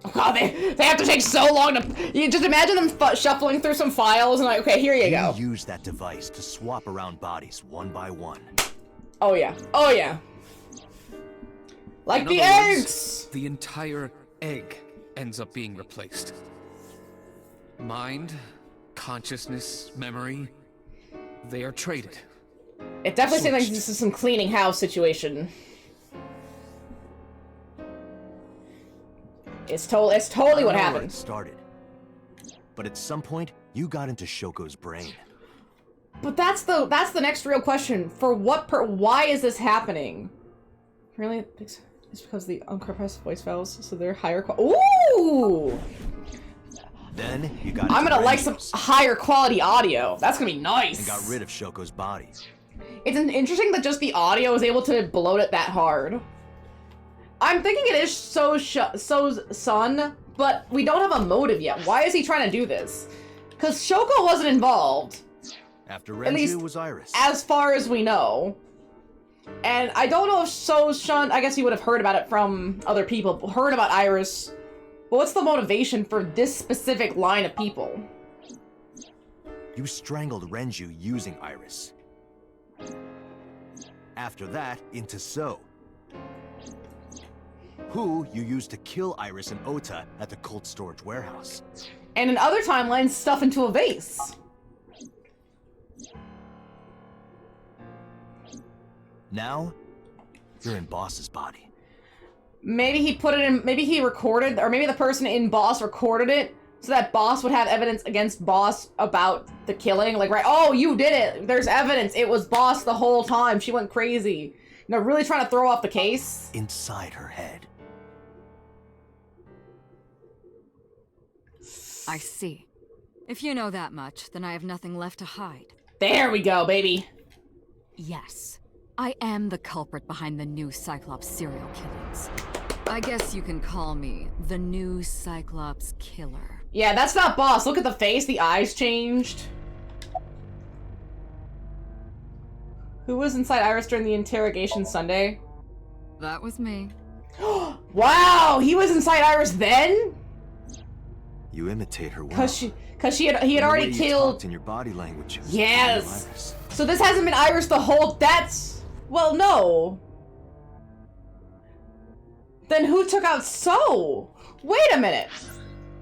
Oh god, they have to take so long to... You just imagine them shuffling through some files and like, okay, here you go. Use that device to swap around bodies one by one. Oh yeah. Oh yeah. Like In the other words, eggs! the entire egg ends up being replaced. Mind, consciousness, memory, they are traded. It definitely seems like Switched. this is some cleaning house situation. It's totally what I don't know where happened. it started. But at some point, you got into Shoko's brain. But that's the next real question. For what why is this happening? Really? It's because the uncompressed voice files, so they're higher Ooh! Then you got I'm into gonna like some Renju's higher quality audio. That's gonna be nice. and got rid of Shoko's body. It's interesting that just the audio is able to bloat it that hard. I'm thinking it is So's son, but we don't have a motive yet. Why is he trying to do this? Because Shoko wasn't involved, After At least Renju was Iris. as far as we know. And I don't know if So's son, I guess he would have heard about it from other people, heard about Iris. But what's the motivation for this specific line of people? You strangled Renju using Iris. After that, into So, who you used to kill Iris and Ota at the cold storage warehouse. And in other timelines, stuff into a vase. Now, you're in Boss's body. Maybe he put it in, maybe he recorded, or maybe the person in Boss recorded it so that Boss would have evidence against Boss about the killing. Like, right, oh, you did it. There's evidence. It was Boss the whole time. She went crazy. You know, really trying to throw off the case. Inside her head. I see. If you know that much, then I have nothing left to hide. There we go, baby. Yes, I am the culprit behind the new Cyclops serial killings. I guess you can call me the new Cyclops killer. Yeah, that's not Boss. Look at the face. The eyes changed. Who was inside Iris during the interrogation Sunday? That was me. Wow, he was inside Iris then? You imitate her well. Cause he had And the already way you killed. talked in your body language. is Yes. Iris. So this hasn't been Iris the whole. That's well, no. Then who took out So? Wait a minute.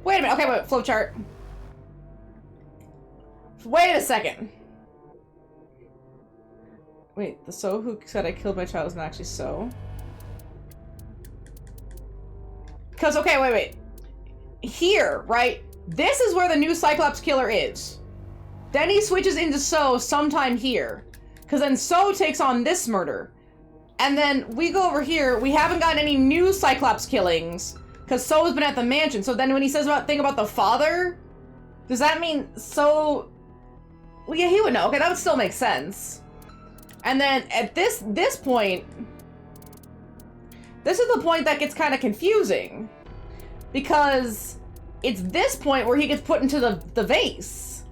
Wait a minute. Okay, wait. Flowchart. Wait a second. Wait, the So who said I killed my child is not actually So. Because, okay, wait. Here, right? This is where the new Cyclops killer is. Then he switches into So sometime here. Because then So takes on this murder. And then we go over here. We haven't gotten any new Cyclops killings. Because So's been at the mansion. So then when he says thing about the father, does that mean So... Well, yeah, he would know. Okay, that would still make sense. And then at this point, this is the point that gets kind of confusing. Because it's this point where he gets put into the vase.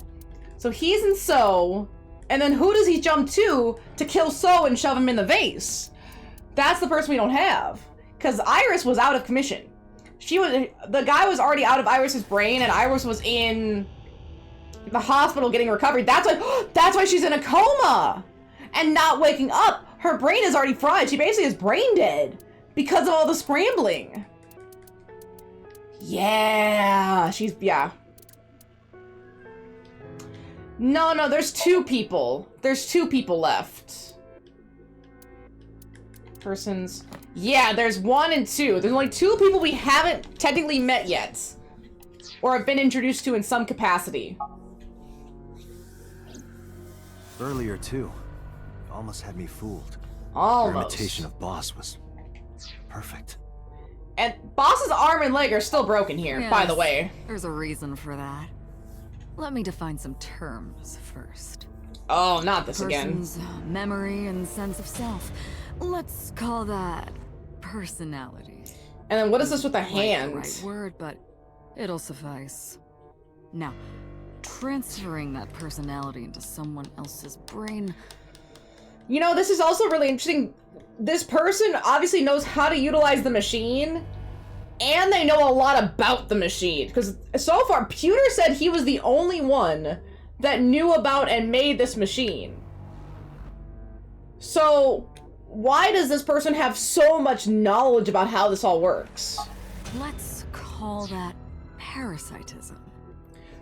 So he's in So, and then who does he jump to kill So and shove him in the vase? That's the person we don't have. Because Iris was out of commission. The guy was already out of Iris's brain, and Iris was in the hospital getting recovered. That's why she's in a coma and not waking up. Her brain is already fried. She basically is brain dead because of all the scrambling. Yeah, yeah. No, there's two people. There's two people left. Persons. Yeah, there's 1 and 2. There's only 2 people we haven't technically met yet. Or have been introduced to in some capacity. Earlier, too. You almost had me fooled. Almost. Your imitation of Boss was perfect. And Boss's arm and leg are still broken here, Yes, by the way. There's a reason for that. Let me define some terms first. Oh, not this again. Person's memory and sense of self. Let's call that personality. And then what is this with the Quite hand? the right word, but it'll suffice. Now, transferring that personality into someone else's brain. You know, this is also really interesting. This person obviously knows how to utilize the machine, and they know a lot about the machine. Because so far, Pewter said he was the only one that knew about and made this machine. So, why does this person have so much knowledge about how this all works? Let's call that parasitism.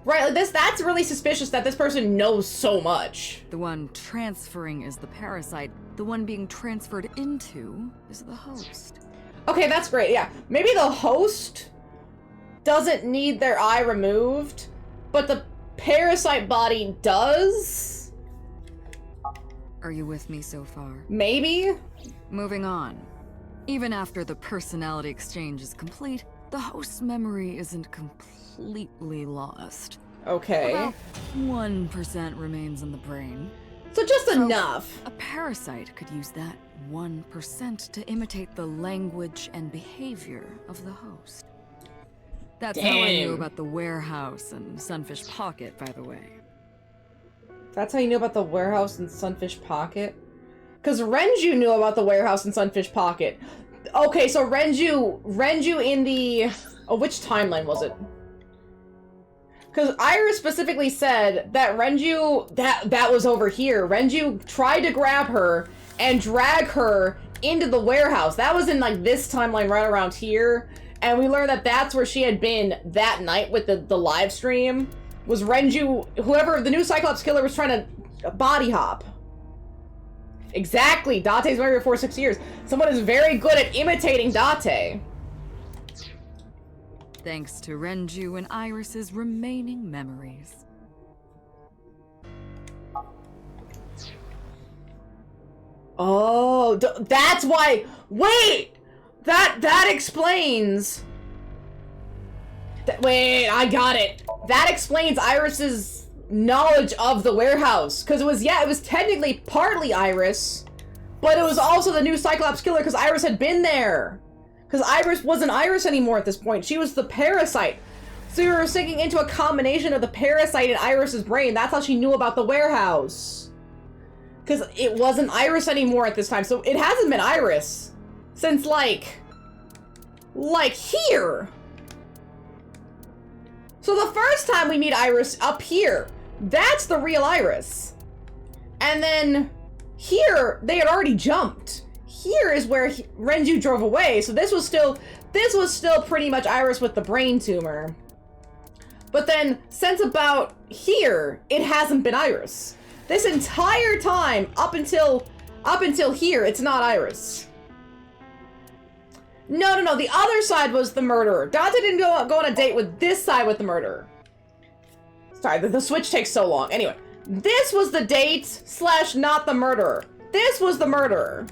Right, like that's really suspicious that this person knows so much. The one transferring is the parasite. The one being transferred into is the host. Okay, that's great, yeah. Maybe the host doesn't need their eye removed, but the parasite body does? Are you with me so far? Maybe? Moving on. Even after the personality exchange is complete, the host's memory isn't completely lost. Okay. About 1% remains in the brain. So just enough. A parasite could use that 1% to imitate the language and behavior of the host. That's how I knew Damn. about the warehouse and Sunfish Pocket, by the way. That's how you knew about the warehouse and Sunfish Pocket? Because Renju knew about the warehouse and Sunfish Pocket. Okay, so Renju in the... Oh, which timeline was it? Because Iris specifically said that Renju... That was over here. Renju tried to grab her and drag her into the warehouse. That was in, like, this timeline right around here. And we learned that that's where she had been that night with the live stream. Was Renju... Whoever... The new Cyclops killer was trying to body hop. Exactly. Date's memory for 6 years. Someone is very good at imitating Date. Thanks to Renju and Iris's remaining memories. Oh, that's why... Wait! That explains... Wait, I got it. That explains Iris's knowledge of the warehouse. Because it was technically partly Iris, but it was also the new Cyclops killer because Iris had been there. Because Iris wasn't Iris anymore at this point. She was the parasite. So we were sinking into a combination of the parasite in Iris's brain. That's how she knew about the warehouse. Because it wasn't Iris anymore at this time. So it hasn't been Iris since, like here. So the first time we meet Iris up here, that's the real Iris. And then here, they had already jumped. Here is where Renju drove away. So this was still pretty much Iris with the brain tumor. But then, since about here, it hasn't been Iris. This entire time, up until here, it's not Iris. No, the other side was the murderer. Dante didn't go on a date with this side with the murderer. Sorry, the switch takes so long. Anyway, this was the date / not the murderer. This was the murderer.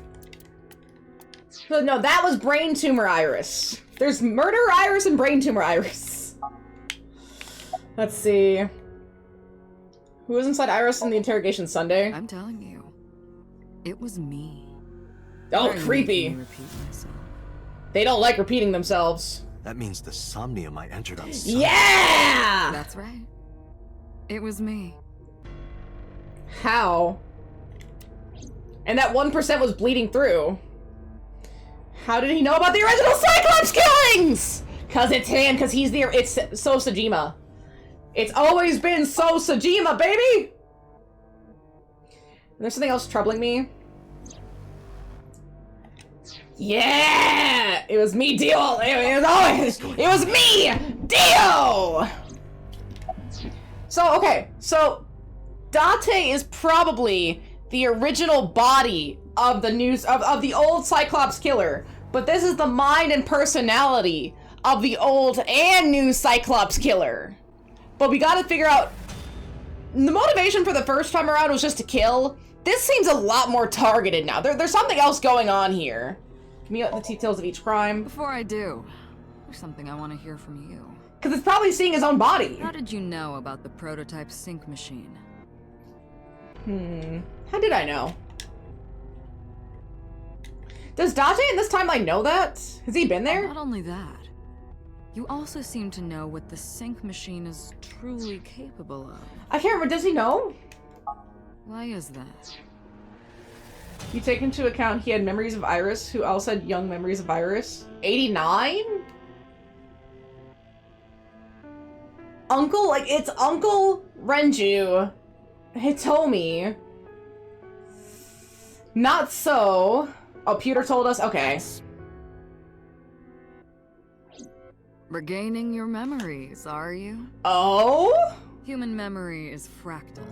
So no, that was brain tumor Iris. There's murderer Iris and brain tumor Iris. Let's see. Who was inside Iris in the interrogation Sunday? I'm telling you, it was me. Oh, Why are you creepy. making me repeat myself? They don't like repeating themselves. That means the Somnium I entered on Sunday. Yeah! That's right. It was me. How? And that 1% was bleeding through. How did he know about the original Cyclops killings? Cause it's him, cause it's So Sajima. It's always been So Sajima, baby! And there's something else troubling me. Yeah! It was me, Dio! It was me, Dio! So, okay, so Date is probably the original body of the old Cyclops killer, but this is the mind and personality of the old and new Cyclops killer. But we gotta figure out, the motivation for the first time around was just to kill. This seems a lot more targeted now. There's something else going on here. Give me the details of each crime. Before I do, there's something I want to hear from you. Because it's probably seeing his own body. How did you know about the prototype sync machine? How did I know? Does Date in this timeline know that? Has he been there? Not only that, you also seem to know what the sync machine is truly capable of. I can't remember. Does he know? Why is that? You take into account he had memories of Iris, who also had young memories of Iris. 89? Uncle? Like, it's Uncle Renju. Hitomi. Not so. Oh, Pewter told us? Okay. Regaining your memories, are you? Oh? Human memory is fractal.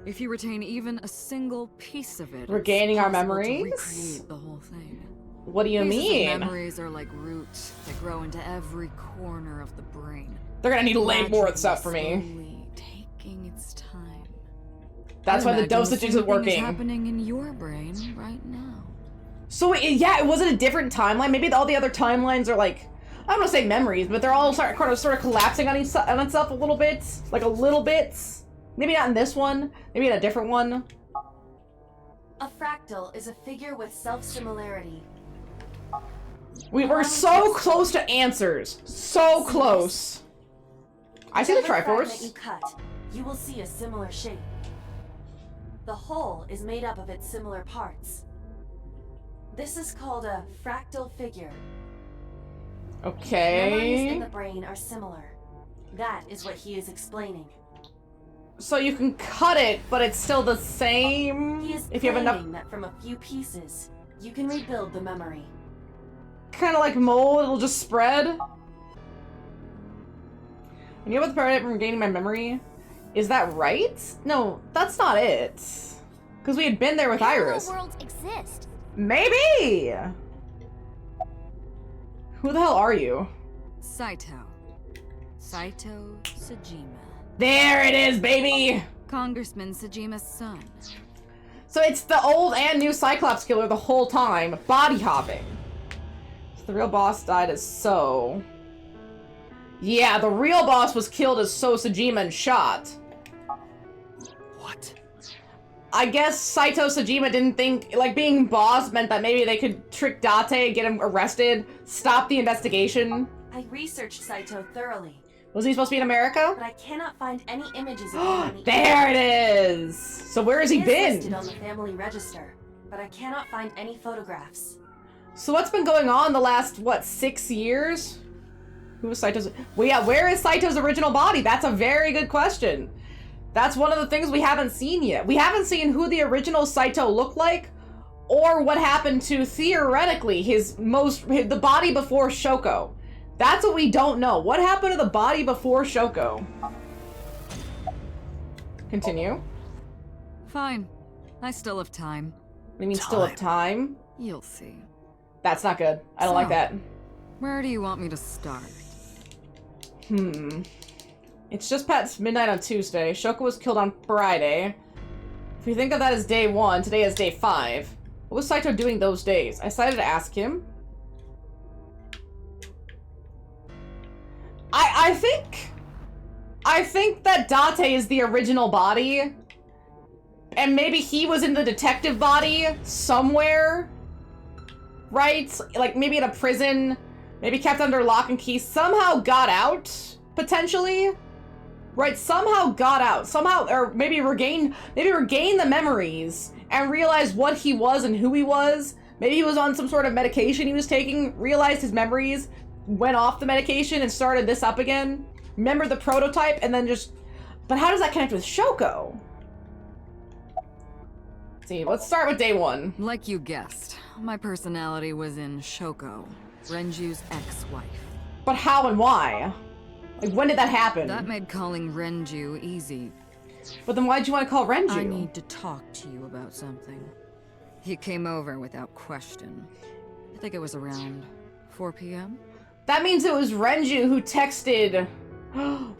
If you retain even a single piece of it, Regaining it's our possible to memories? recreate the whole thing. What do you Pieces of mean? memories are like roots that grow into every corner of the brain. They're gonna need to lay more stuff for me. Slowly taking its time. That's why the Imagine dosage same isn't thing is working. happening in your brain right now. So, yeah, was it a different timeline? Maybe all the other timelines are like, I don't want to say memories, but they're all sort of collapsing on itself a little bit. Like a little bit. Maybe not in this one. Maybe in a different one. A fractal is a figure with self-similarity. We're so close to answers. So close. I see the Whichever fragment Triforce. you cut, you will see a similar shape. The whole is made up of its similar parts. This is called a fractal figure. Memories in Okay. the brain are similar. That is what he is explaining. So you can cut it, but it's still the same. He is If you have enough, claiming that from a few pieces, you can rebuild the memory. kind of like mold, it'll just spread. And you know what the part from gaining my memory? Is that right? No, that's not it. Because we had been there with Iris. Parallel worlds exist. Maybe! Who the hell are you? Saito. Saito Sajima. There it is, baby! Congressman Sajima's son. So it's the old and new Cyclops killer the whole time, body hopping. So the real boss died as So. Yeah, the real boss was killed as So Sajima and shot. What? I guess Saito Sajima didn't think, like, being boss meant that maybe they could trick Date, get him arrested, stop the investigation. I researched Saito thoroughly, Was he supposed to be in America? but I cannot find any images of him on the There it is! So where has he He is listed been? on the family register, but I cannot find any photographs. So what's been going on the last, what, 6 years? Who was Saito's... Well, yeah, where is Saito's original body? That's a very good question. That's one of the things we haven't seen yet. We haven't seen who the original Saito looked like, or what happened to, theoretically, the body before Shoko. That's what we don't know. What happened to the body before Shoko? Continue. Fine. I still have time. What do you mean still have time? You'll see. That's not good. I don't like that. Where do you want me to start? It's just past midnight on Tuesday. Shoko was killed on Friday. If you think of that as day 1, today is day 5. What was Saito doing those days? I decided to ask him. I think that Date is the original body. And maybe he was in the detective body somewhere. Right? Like maybe in a prison. Maybe kept under lock and key. Somehow got out, potentially. Right? Somehow got out. Somehow, or maybe regained the memories and realized what he was and who he was. Maybe he was on some sort of medication he was taking, realized his memories, went off the medication and started this up again. Remembered the prototype and then just... But how does that connect with Shoko? Let's see, let's start with day 1. Like you guessed, my personality was in Shoko, Renju's ex-wife. But how and why? Like, when did that happen? That made calling Renju easy. But then why'd you want to call Renju? I need to talk to you about something. He came over without question. I think it was around 4 p.m. That means it was Renju who texted...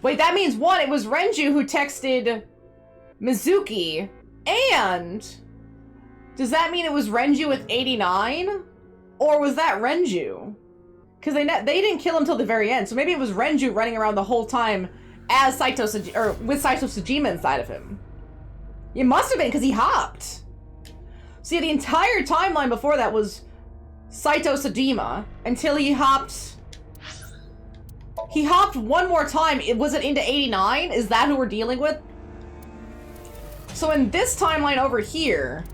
Wait, that means one, it was Renju who texted Mizuki. And... Does that mean it was Renju with 89? Or was that Renju? Because they didn't kill him till the very end, so maybe it was Renju running around the whole time as Saito or with Saito Sejima inside of him. It must have been because he hopped. See, the entire timeline before that was Saito Sejima until he hopped. He hopped one more time. Was it into 89? Is that who we're dealing with? So in this timeline over here,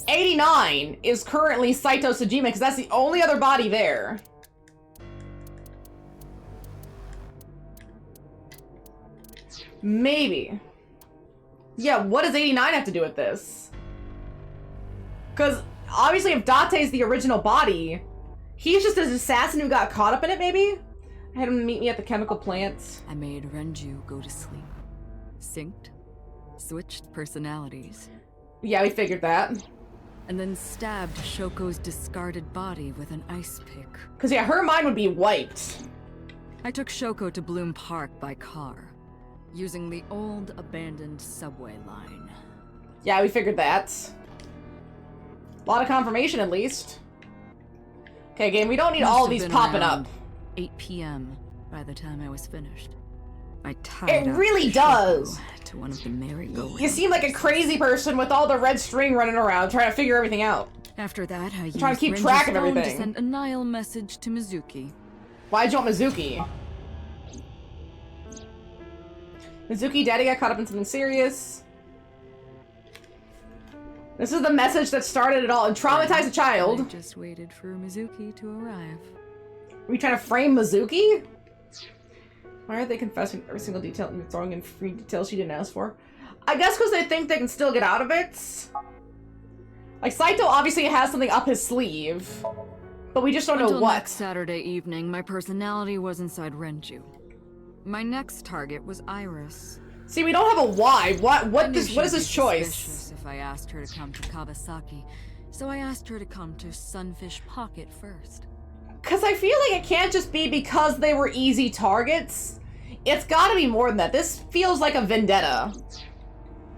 89 is currently Saito Sejima because that's the only other body there. Maybe. Yeah, what does 89 have to do with this? Because obviously if Date is the original body, he's just an assassin who got caught up in it, maybe? I had him meet me at the chemical plants. I made Renju go to sleep. Synced. Switched personalities. Yeah, we figured that. And then stabbed Shoko's discarded body with an ice pick. Because, yeah, her mind would be wiped. I took Shoko to Bloom Park by car, using the old abandoned subway line. Yeah, we figured that. A lot of confirmation, at least. Okay, game, we don't need all of these popping up. 8 p.m. by the time I was finished. I tied It up really Shoko does. to one of the merry-go-rounds. You seem like a crazy person with all the red string running around trying to figure everything out. After that, I used trying to keep Renju's track of phone everything. to send a Nile message to Mizuki. Why'd you want Mizuki? Mizuki, Daddy got caught up in something serious. This is the message that started it all and traumatized a I child. just waited for Mizuki to arrive. Are we trying to frame Mizuki? Why are they confessing every single detail and throwing in free details she didn't ask for? I guess because they think they can still get out of it. Like, Saito obviously has something up his sleeve, but we just don't know Until what. next Saturday evening, my personality was inside Renju. My next target was Iris. See, we don't have a why. What I knew is she'd be his choice? suspicious if I asked her to come to Kawasaki, so I asked her to come to Sunfish Pocket first. Because I feel like it can't just be because they were easy targets. It's gotta be more than that. This feels like a vendetta.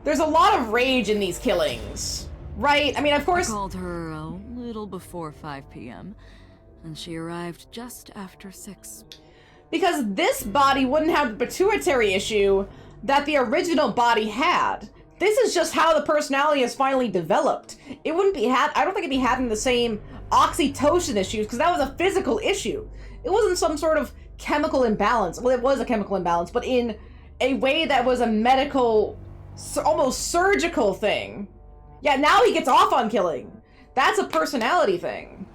There's a lot of rage in these killings, right? I mean, of course... I called her a little before 5 p.m., and she arrived just after 6. Because this body wouldn't have the pituitary issue that the original body had. This is just how the personality has finally developed. It wouldn't be I don't think it'd be having the same oxytocin issues, because that was a physical issue. It wasn't some sort of chemical imbalance. Well, it was a chemical imbalance, but in a way that was a medical, almost surgical thing. Yeah, now he gets off on killing. That's a personality thing.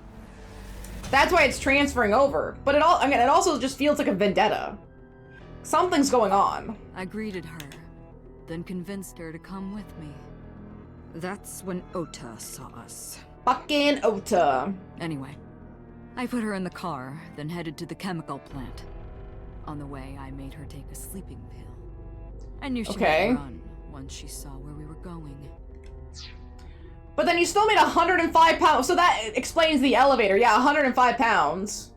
That's why it's transferring over. But it also just feels like a vendetta. Something's going on. I greeted her, then convinced her to come with me. That's when Ota saw us. Fucking Ota. Anyway, I put her in the car, then headed to the chemical plant. On the way, I made her take a sleeping pill. I knew she would run once she saw where we were going. But then you still made 105 pounds, so that explains the elevator. Yeah, 105 pounds.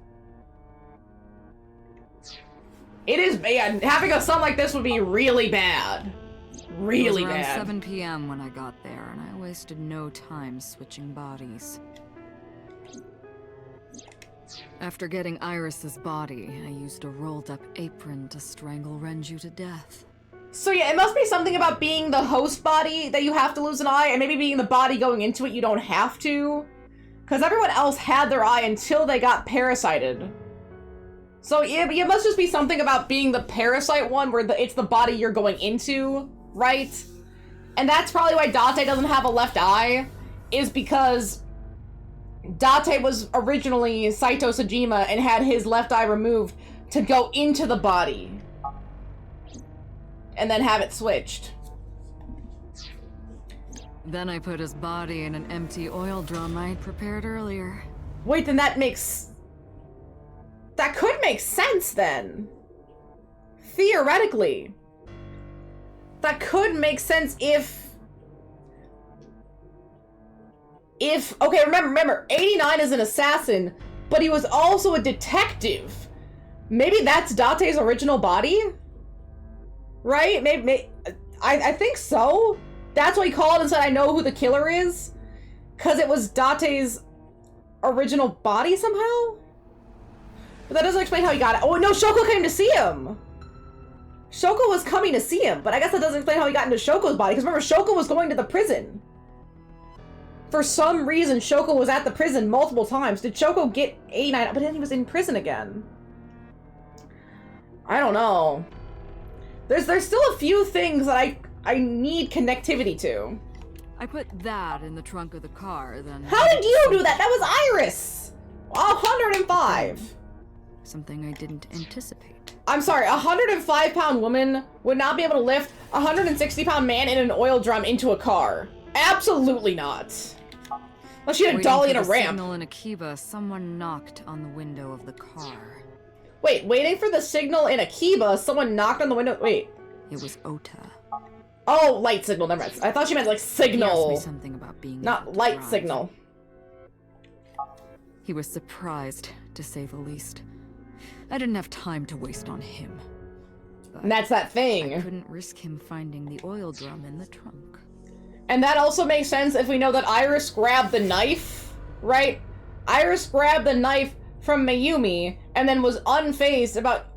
It is bad. Having a son like this would be really bad. Really bad. It was around 7 p.m. when I got there, and I wasted no time switching bodies. After getting Iris's body, I used a rolled-up apron to strangle Renju to death. So yeah, it must be something about being the host body that you have to lose an eye, and maybe being the body going into it you don't have to. Because everyone else had their eye until they got parasited. So yeah, it must just be something about being the parasite one where it's the body you're going into, right? And that's probably why Date doesn't have a left eye, is because Date was originally Saito Sejima and had his left eye removed to go into the body. And then have it switched. Then I put his body in an empty oil drum I'd prepared earlier. Wait, then that could make sense then. Theoretically. That could make sense if, okay, remember, 89 is an assassin, but he was also a detective. Maybe that's Date's original body? Right? Maybe I think so. That's what he called and said, I know who the killer is. Because it was Date's original body somehow? But that doesn't explain how he got it. Oh, no, Shoko came to see him. Shoko was coming to see him, but I guess that doesn't explain how he got into Shoko's body. Because remember, Shoko was going to the prison. For some reason, Shoko was at the prison multiple times. Did Shoko get 89? But then he was in prison again. I don't know. There's still a few things that I need connectivity to. I put that in the trunk of the car, then... How did you do that? That was Iris! 105! Something I didn't anticipate. I'm sorry, a 105-pound woman would not be able to lift a 160-pound man in an oil drum into a car. Absolutely not. Unless she had a dolly and a ramp. Signal in Akiba, someone knocked on the window of the car. Wait, waiting for the signal in Akiba, someone knocked on the window. Wait. It was Ota. Oh, light signal. Never mind. I thought she meant like signal. He asked me something about being not light signal. He was surprised, to say the least. I didn't have time to waste on him. And that's that thing. I couldn't risk him finding the oil drum in the trunk. And that also makes sense if we know that Iris grabbed the knife, right? Iris grabbed the knife from Mayumi and then was unfazed about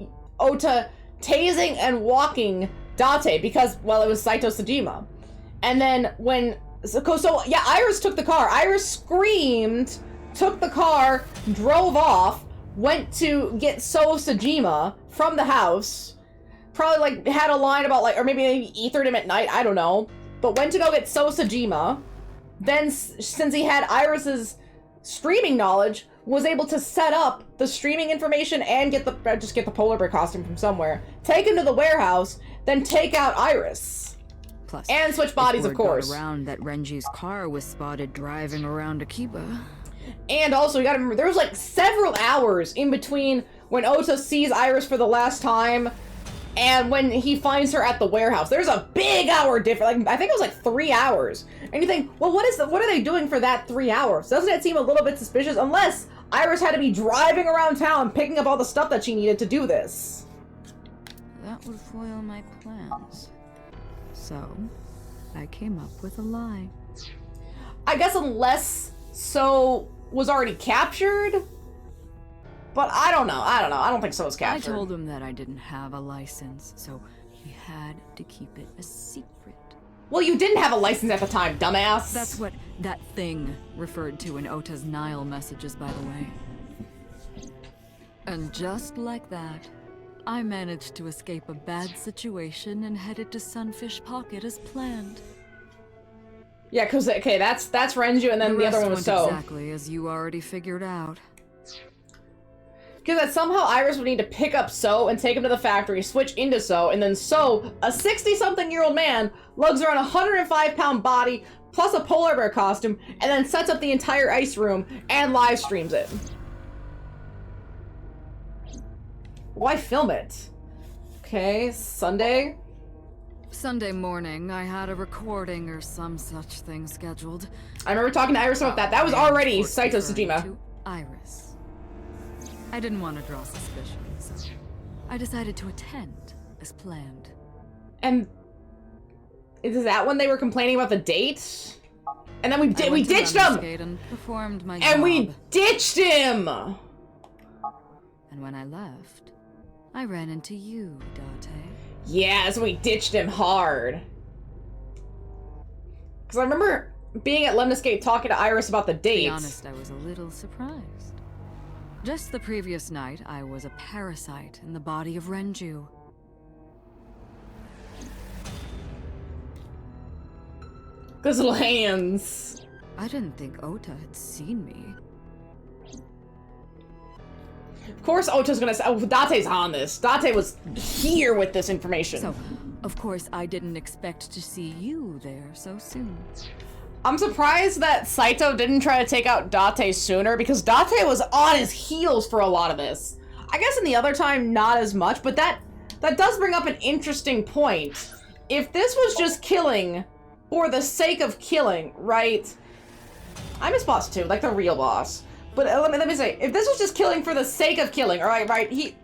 Ota tasing and walking Date because, well, it was Saito Sejima. And then when... So yeah, Iris took the car. Iris screamed, took the car, drove off, went to get So Sejima from the house. Probably, like, had a line about, like, or maybe they ethered him at night, I don't know. But went to go get So Sejima. Then, since he had Iris's streaming knowledge, was able to set up the streaming information and get the just get the polar bear costume from somewhere. Take him to the warehouse, then take out Iris. Plus, and switch bodies, of course. Got around that Renji's car was spotted driving around Akiba. And also, you gotta remember, there was like several hours in between when Ota sees Iris for the last time and when he finds her at the warehouse. There's a big hour difference. Like, I think it was like 3 hours. And you think, well, what are they doing for that 3 hours? Doesn't it seem a little bit suspicious? Unless Iris had to be driving around town picking up all the stuff that she needed to do this. That would foil my plans. So, I came up with a lie. I guess unless So was already captured? But I don't know. I don't think So was captured. I told him that I didn't have a license, so he had to keep it a secret. Well, you didn't have a license at the time, dumbass. That's what that thing referred to in Ota's Nile messages, by the way. And just like that, I managed to escape a bad situation and headed to Sunfish Pocket as planned. Yeah, because, okay, that's Renju, and then the other one was So. Exactly as you already figured out. Because that somehow Iris would need to pick up So and take him to the factory, switch into So, and then So, a 60-something-year-old man, lugs around a 105-pound body, plus a polar bear costume, and then sets up the entire ice room and live streams it. Why film it? Okay, Sunday. Sunday morning, I had a recording or some such thing scheduled. I remember talking to Iris about that. That was already Saito Sejima. To Iris. I didn't want to draw suspicion, so I decided to attend as planned. And is that when they were complaining about the date? And then we ditched him. And performed my and job. we ditched him. And when I left, I ran into you, Date. Yeah, so we ditched him hard. Because I remember being at Lemniscate talking to Iris about the To dates. be honest, I was a little surprised. Just the previous night, I was a parasite in the body of Renju. Those little hands. I didn't think Ota had seen me. Of course Ota's gonna say, oh, Date's on this. Date was here with this information. So, of course, I didn't expect to see you there so soon. I'm surprised that Saito didn't try to take out Date sooner, because Date was on his heels for a lot of this. I guess in the other time, not as much, but that does bring up an interesting point. If this was just killing for the sake of killing, right? I'm his boss too, like the real boss. But let me say, if this was just killing for the sake of killing, alright, right, he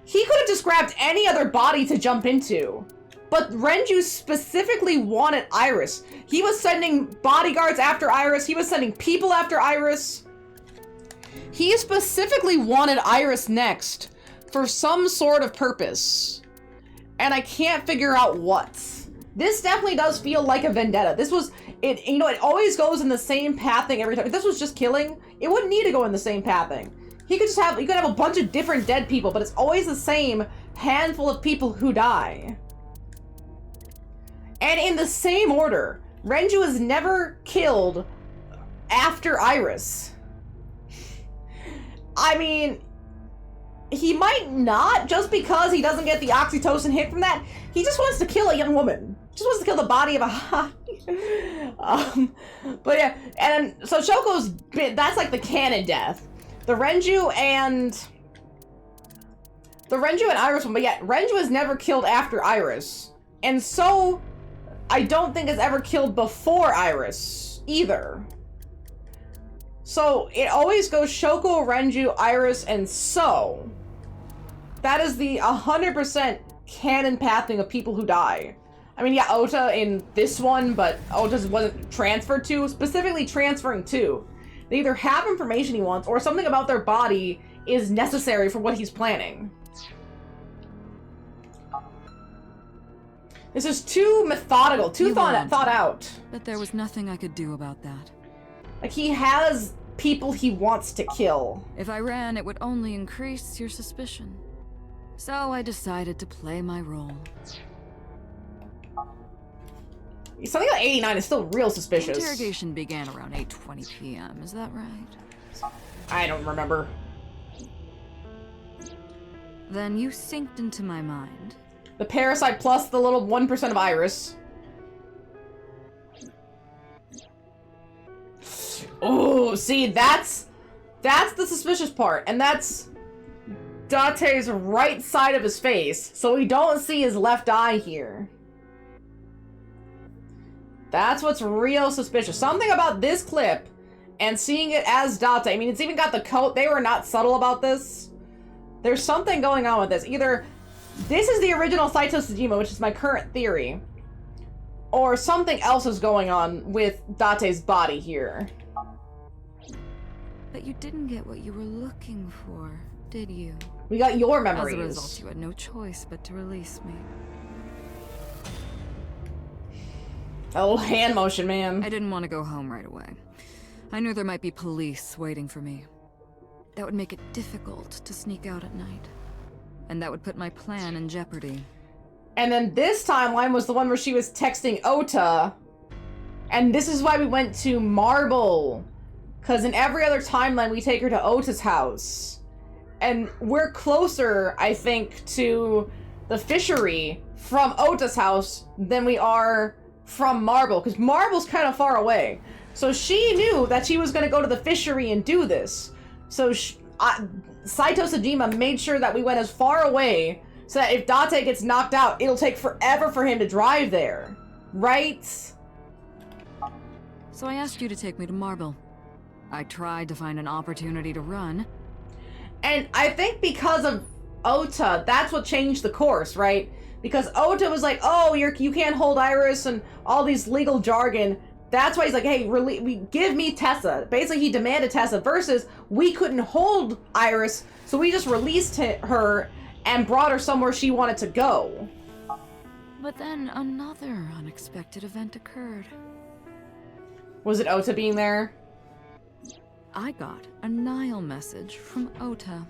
could have just grabbed any other body to jump into. But Renju specifically wanted Iris. He was sending bodyguards after Iris. He was sending people after Iris. He specifically wanted Iris next for some sort of purpose. And I can't figure out what. This definitely does feel like a vendetta. This was, it always goes in the same pathing every time. If this was just killing, it wouldn't need to go in the same pathing. He could have a bunch of different dead people, but it's always the same handful of people who die. And in the same order. Renju is never killed after Iris. I mean, he might not, just because he doesn't get the oxytocin hit from that. He just wants to kill a young woman. Just wants to kill the body of a but yeah, and so Shoko's that's like the canon death. The Renju and Iris one, but yeah, Renju is never killed after Iris. And so I don't think it's ever killed before Iris either. So it always goes Shoko, Renju, Iris, and So. That is the 100% canon pathing of people who die. I mean, yeah, Ota in this one, but Ota wasn't transferred to, specifically transferring to. They either have information he wants, or something about their body is necessary for what he's planning. This is too methodical, too thought out. But there was nothing I could do about that. Like, he has people he wants to kill. If I ran, it would only increase your suspicion. So I decided to play my role. Something like 89 is still real suspicious. Interrogation began around 8:20 p.m., is that right? I don't remember. Then you synced into my mind. The parasite plus the little 1% of Iris. Oh, see, that's the suspicious part, and that's Date's right side of his face, so we don't see his left eye here. That's what's real suspicious. Something about this clip and seeing it as Date. I mean, it's even got the coat. They were not subtle about this. There's something going on with this. Either this is the original Saito Sejima, which is my current theory, or something else is going on with Date's body here. But you didn't get what you were looking for, did you? We got your memories. As a result, you had no choice but to release me. A little hand motion, man. I didn't want to go home right away. I knew there might be police waiting for me. That would make it difficult to sneak out at night. And that would put my plan in jeopardy. And then this timeline was the one where she was texting Ota. And this is why we went to Marble. Because in every other timeline, we take her to Ota's house. And we're closer, I think, to the fishery from Ota's house than we are from Marble. Because Marble's kind of far away. So she knew that she was going to go to the fishery and do this. So Saito Sejima made sure that we went as far away so that if Date gets knocked out, it'll take forever for him to drive there. Right? So I asked you to take me to Marble. I tried to find an opportunity to run. And I think because of Ota, that's what changed the course, right? Because Ota was like, oh, you can't hold Iris and all these legal jargon. That's why he's like, hey, give me Tessa. Basically, he demanded Tessa versus we couldn't hold Iris, so we just released her and brought her somewhere she wanted to go. But then another unexpected event occurred. Was it Ota being there? I got a Nile message from Ota.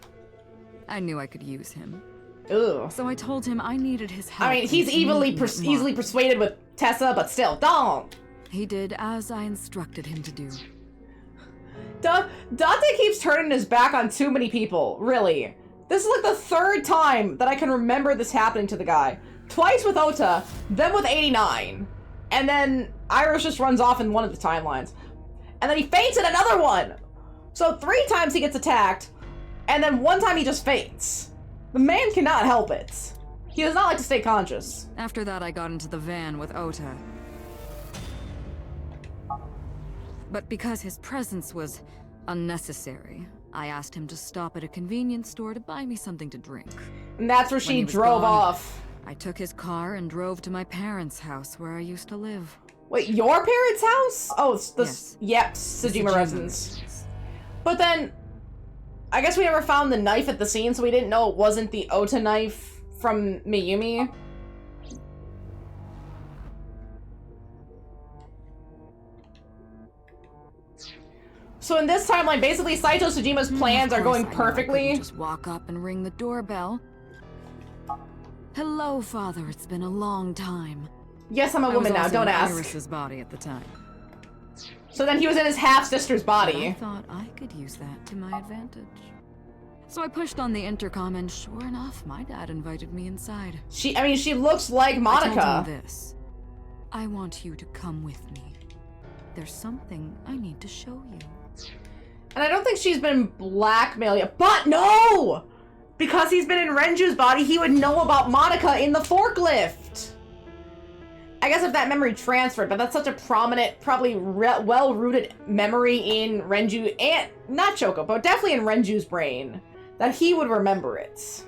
I knew I could use him. Ugh. So I told him I needed his help. I mean, he's easily persuaded with Tessa, but still, don't. He did as I instructed him to do. Dante keeps turning his back on too many people, really. This is like the third time that I can remember this happening to the guy. Twice with Ota, then with 89. And then Iris just runs off in one of the timelines. And then he faints in another one! So 3 times he gets attacked, and then 1 time he just faints. The man cannot help it. He does not like to stay conscious. After that, I got into the van with Ota. But because his presence was unnecessary, I asked him to stop at a convenience store to buy me something to drink. And that's where she drove off. I took his car and drove to my parents' house where I used to live. Wait, your parents' house? Oh, it's the... Yes. Yep, Sejima residence. But then, I guess we never found the knife at the scene, so we didn't know it wasn't the Ota knife from Miyumi. So in this timeline, basically Saito Sejima's plans are going perfectly. I just walk up and ring the doorbell. Hello, Father. It's been a long time. Yes, I'm a woman now. Don't ask. Iris's body at the time. So then he was in his half-sister's body. I thought I could use that to my advantage. So I pushed on the intercom, and sure enough, my dad invited me inside. She looks like Monica. I told him this. I want you to come with me. There's something I need to show you. And I don't think she's been blackmailed yet. But no! Because he's been in Renju's body, he would know about Monica in the forklift. I guess if that memory transferred, but that's such a prominent, probably well-rooted memory in Renju, and not Choco, but definitely in Renju's brain, that he would remember it.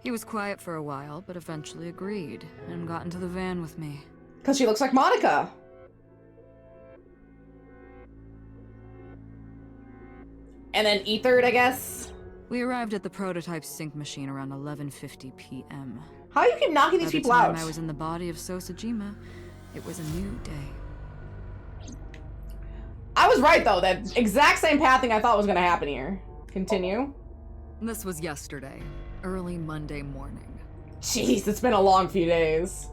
He was quiet for a while, but eventually agreed, and got into the van with me. Because she looks like Monica. And then Ethered, I guess. We arrived at the prototype sync machine around 11:50 p.m. How you keep knocking these people out? By the time I was in the body of Sosejima, it was a new day. I was right, though. That exact same pathing I thought was going to happen here. Continue. This was yesterday, early Monday morning. Jeez, it's been a long few days.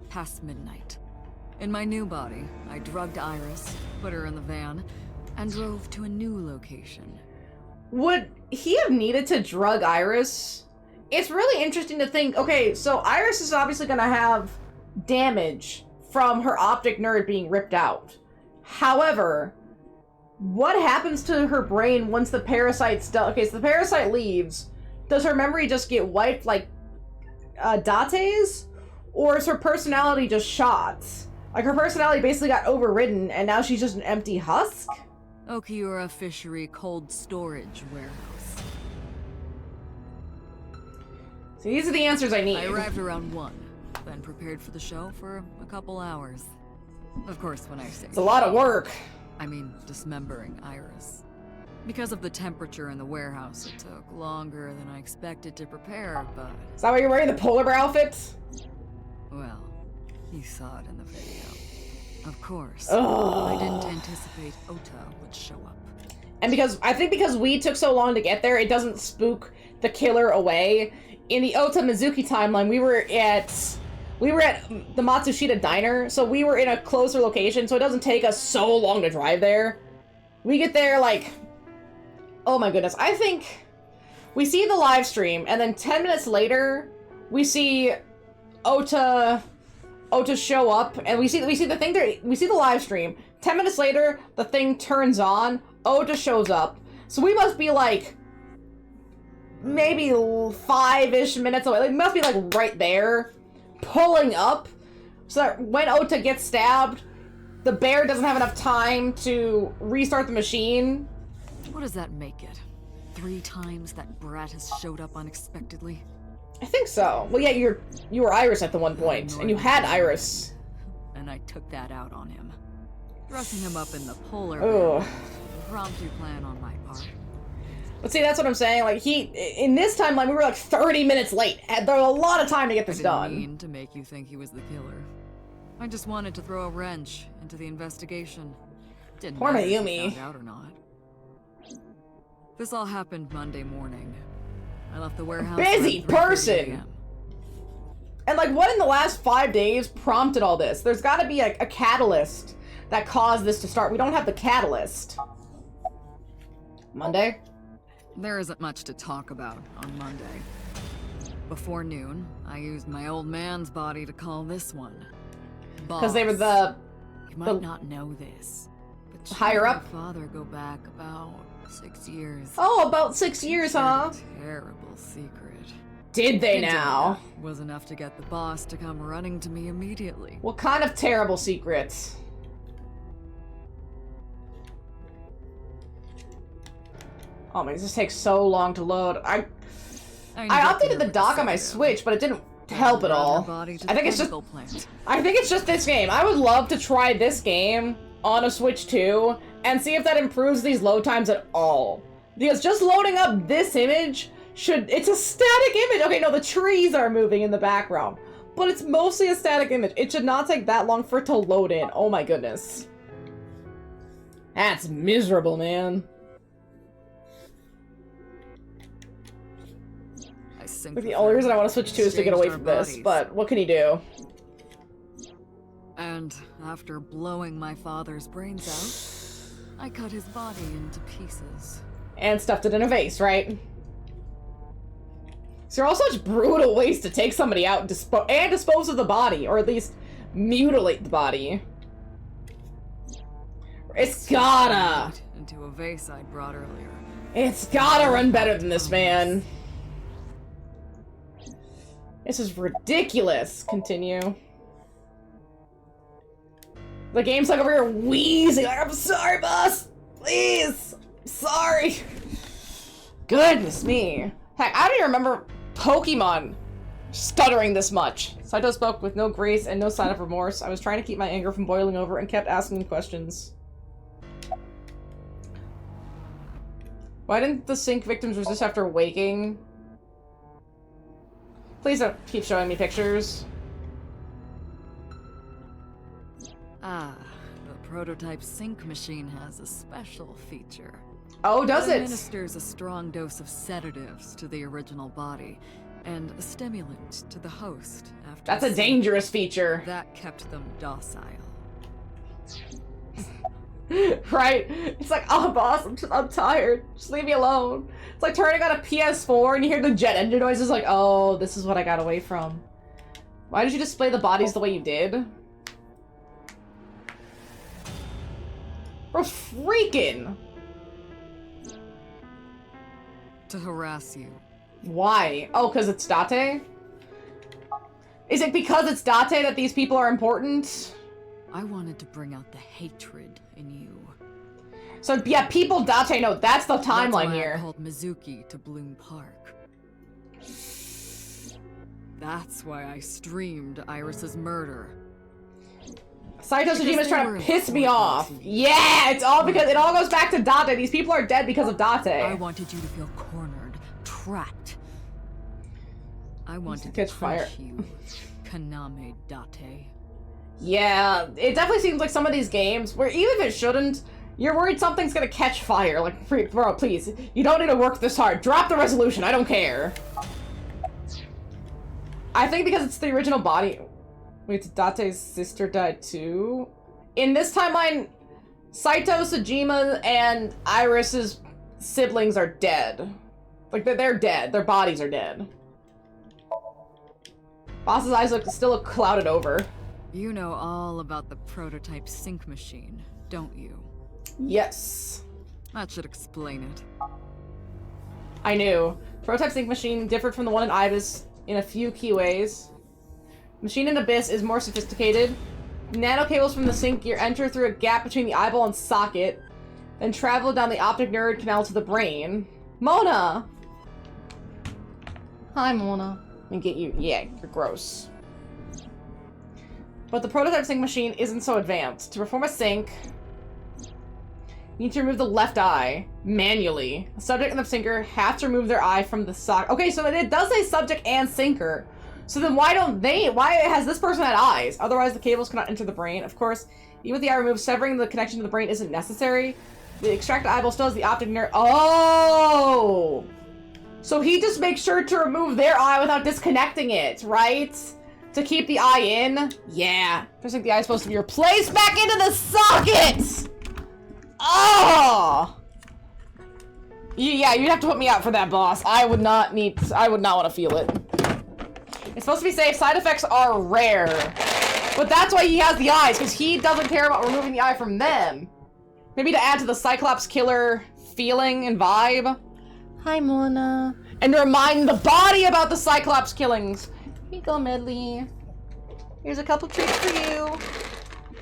Past midnight. In my new body, I drugged Iris, put her in the van, and drove to a new location. Would he have needed to drug Iris? It's really interesting to think, okay, so Iris is obviously going to have damage from her optic nerve being ripped out. However, what happens to her brain once the parasite's done? Okay, so the parasite leaves. Does her memory just get wiped like Date's? Or is her personality just shot? Like, her personality basically got overridden, and now she's just an empty husk? Okiura Fishery Cold Storage Warehouse. So these are the answers I need. I arrived around 1, then prepared for the show for a couple hours. Of course, when I say it's a lot of work. I mean dismembering Iris. Because of the temperature in the warehouse, it took longer than I expected to prepare, but... Is that why you're wearing the polar bear outfit? Well, you saw it in the video. Of course. Ugh. I didn't anticipate Ota would show up. And because we took so long to get there, it doesn't spook the killer away. In the Ota Mizuki timeline, we were at the Matsushita diner, so we were in a closer location, so it doesn't take us so long to drive there. We get there like, oh my goodness, I think we see the live stream, and then 10 minutes later, we see Ota show up, and we see the thing there. We see the live stream. 10 minutes later, the thing turns on. Ota shows up. So we must be like maybe 5-ish minutes away. Like, must be like right there, pulling up, so that when Ota gets stabbed, the bear doesn't have enough time to restart the machine. What does that make it? 3 times that brat has showed up unexpectedly? I think so. Well, yeah, you were Iris at the one point, and you had Iris. And I took that out on him. Dressing him up in the polar Oh. bear. Promptu plan on my part. But see, that's what I'm saying. Like, in this timeline, we were like 30 minutes late. There was a lot of time to get this I done. didn't mean to make you think he was the killer. I just wanted to throw a wrench into the investigation. Didn't Poor matter if you Mayumi. found out or not. This all happened Monday morning. I left the warehouse. Busy around 3:30 person! a.m. And like, what in the last 5 days prompted all this? There's got to be a catalyst that caused this to start. We don't have the catalyst. Monday? There isn't much to talk about on Monday. Before noon, I used my old man's body to call this one. Because they were Boss. the You might not know this, but she higher and up? my father go back about 6 years. Oh, about 6 years, huh? Terrible secret. Did they Hinting now? at was enough to get the boss to come running to me immediately. What kind of terrible secrets? Oh man, this takes so long to load. I updated the dock on my Switch, but it didn't help at all. I think it's just this game. I would love to try this game on a Switch too and see if that improves these load times at all. Because just loading up this image it's a static image. Okay, no, the trees are moving in the background, but it's mostly a static image. It should not take that long for it to load in. Oh my goodness. That's miserable, man. Like, the only reason I want to switch to is to get away from this, but what can you do? And after blowing my father's brains out, I cut his body into pieces. And stuffed it in a vase, right? So you're all such brutal ways to take somebody out and dispose of the body, or at least mutilate the body. It's gotta! Into a vase I brought earlier. It's gotta run better than this, man. This is ridiculous. Continue. The game's like over here wheezing, like, I'm sorry, boss! Please! I'm sorry! Goodness me. Heck, I don't even remember Pokemon stuttering this much. Saito spoke with no grace and no sign of remorse. I was trying to keep my anger from boiling over and kept asking questions. Why didn't the sink victims resist after waking? Please don't keep showing me pictures. Ah, the prototype sync machine has a special feature. Oh, does It it? administers a strong dose of sedatives to the original body, and a stimulant to the host after. That's a sync. dangerous feature. That kept them docile. Right? It's like, oh, boss, I'm tired. Just leave me alone. It's like turning on a PS4 and you hear the jet engine noises like, oh, this is what I got away from. Why did you display the bodies the way you did? Bro, freaking! To harass you. Why? Oh, because it's Date? Is it because it's Date that these people are important? I wanted to bring out the hatred in you. So, yeah, people Date know. That's the timeline That's why here. I called Mizuki to Bloom Park. That's why I streamed Iris's murder. Saito Because Tsujima's they trying were to piss me important off. to you. Yeah, it's all because it all goes back to Date. These people are dead because of I Date. wanted you to feel cornered, trapped. I wanted catch to fire. punish you, Kaname Date. Yeah, it definitely seems like some of these games where even if it shouldn't, you're worried something's gonna catch fire. Like, bro, please, you don't need to work this hard. Drop the resolution. I don't care. I think because it's the original body. Wait, Date's sister died too? In this timeline, Saito, Tsujima, and Iris's siblings are dead. Like, they're dead. Their bodies are dead. Boss's eyes still look clouded over. You know all about the prototype sync machine, don't you? Yes. That should explain it. I knew. Prototype sink machine differed from the one in Ibis in a few key ways. Machine in Abyss is more sophisticated. Nano cables from the sink gear enter through a gap between the eyeball and socket, then travel down the optic nerve canal to the brain. Mona! Hi, Mona. Let me get you. Yeah, you're gross. But the prototype sink machine isn't so advanced. To perform a sink, you need to remove the left eye manually. The subject and the sinker have to remove their eye from the socket. Okay, so it does say subject and sinker. So then why has this person had eyes? Otherwise the cables cannot enter the brain. Of course, even with the eye removed, severing the connection to the brain isn't necessary. The extracted eyeball still has the optic nerve. Oh! So he just makes sure to remove their eye without disconnecting it, right? To keep the eye in? Yeah. I think the eye is supposed to be replaced back into the socket! Oh! Yeah, you'd have to put me out for that, boss. I would not want to feel it. It's supposed to be safe. Side effects are rare. But that's why he has the eyes, because he doesn't care about removing the eye from them. Maybe to add to the Cyclops killer feeling and vibe. Hi, Mona. And to remind the body about the Cyclops killings. Here you go, Medley. Here's a couple treats for you.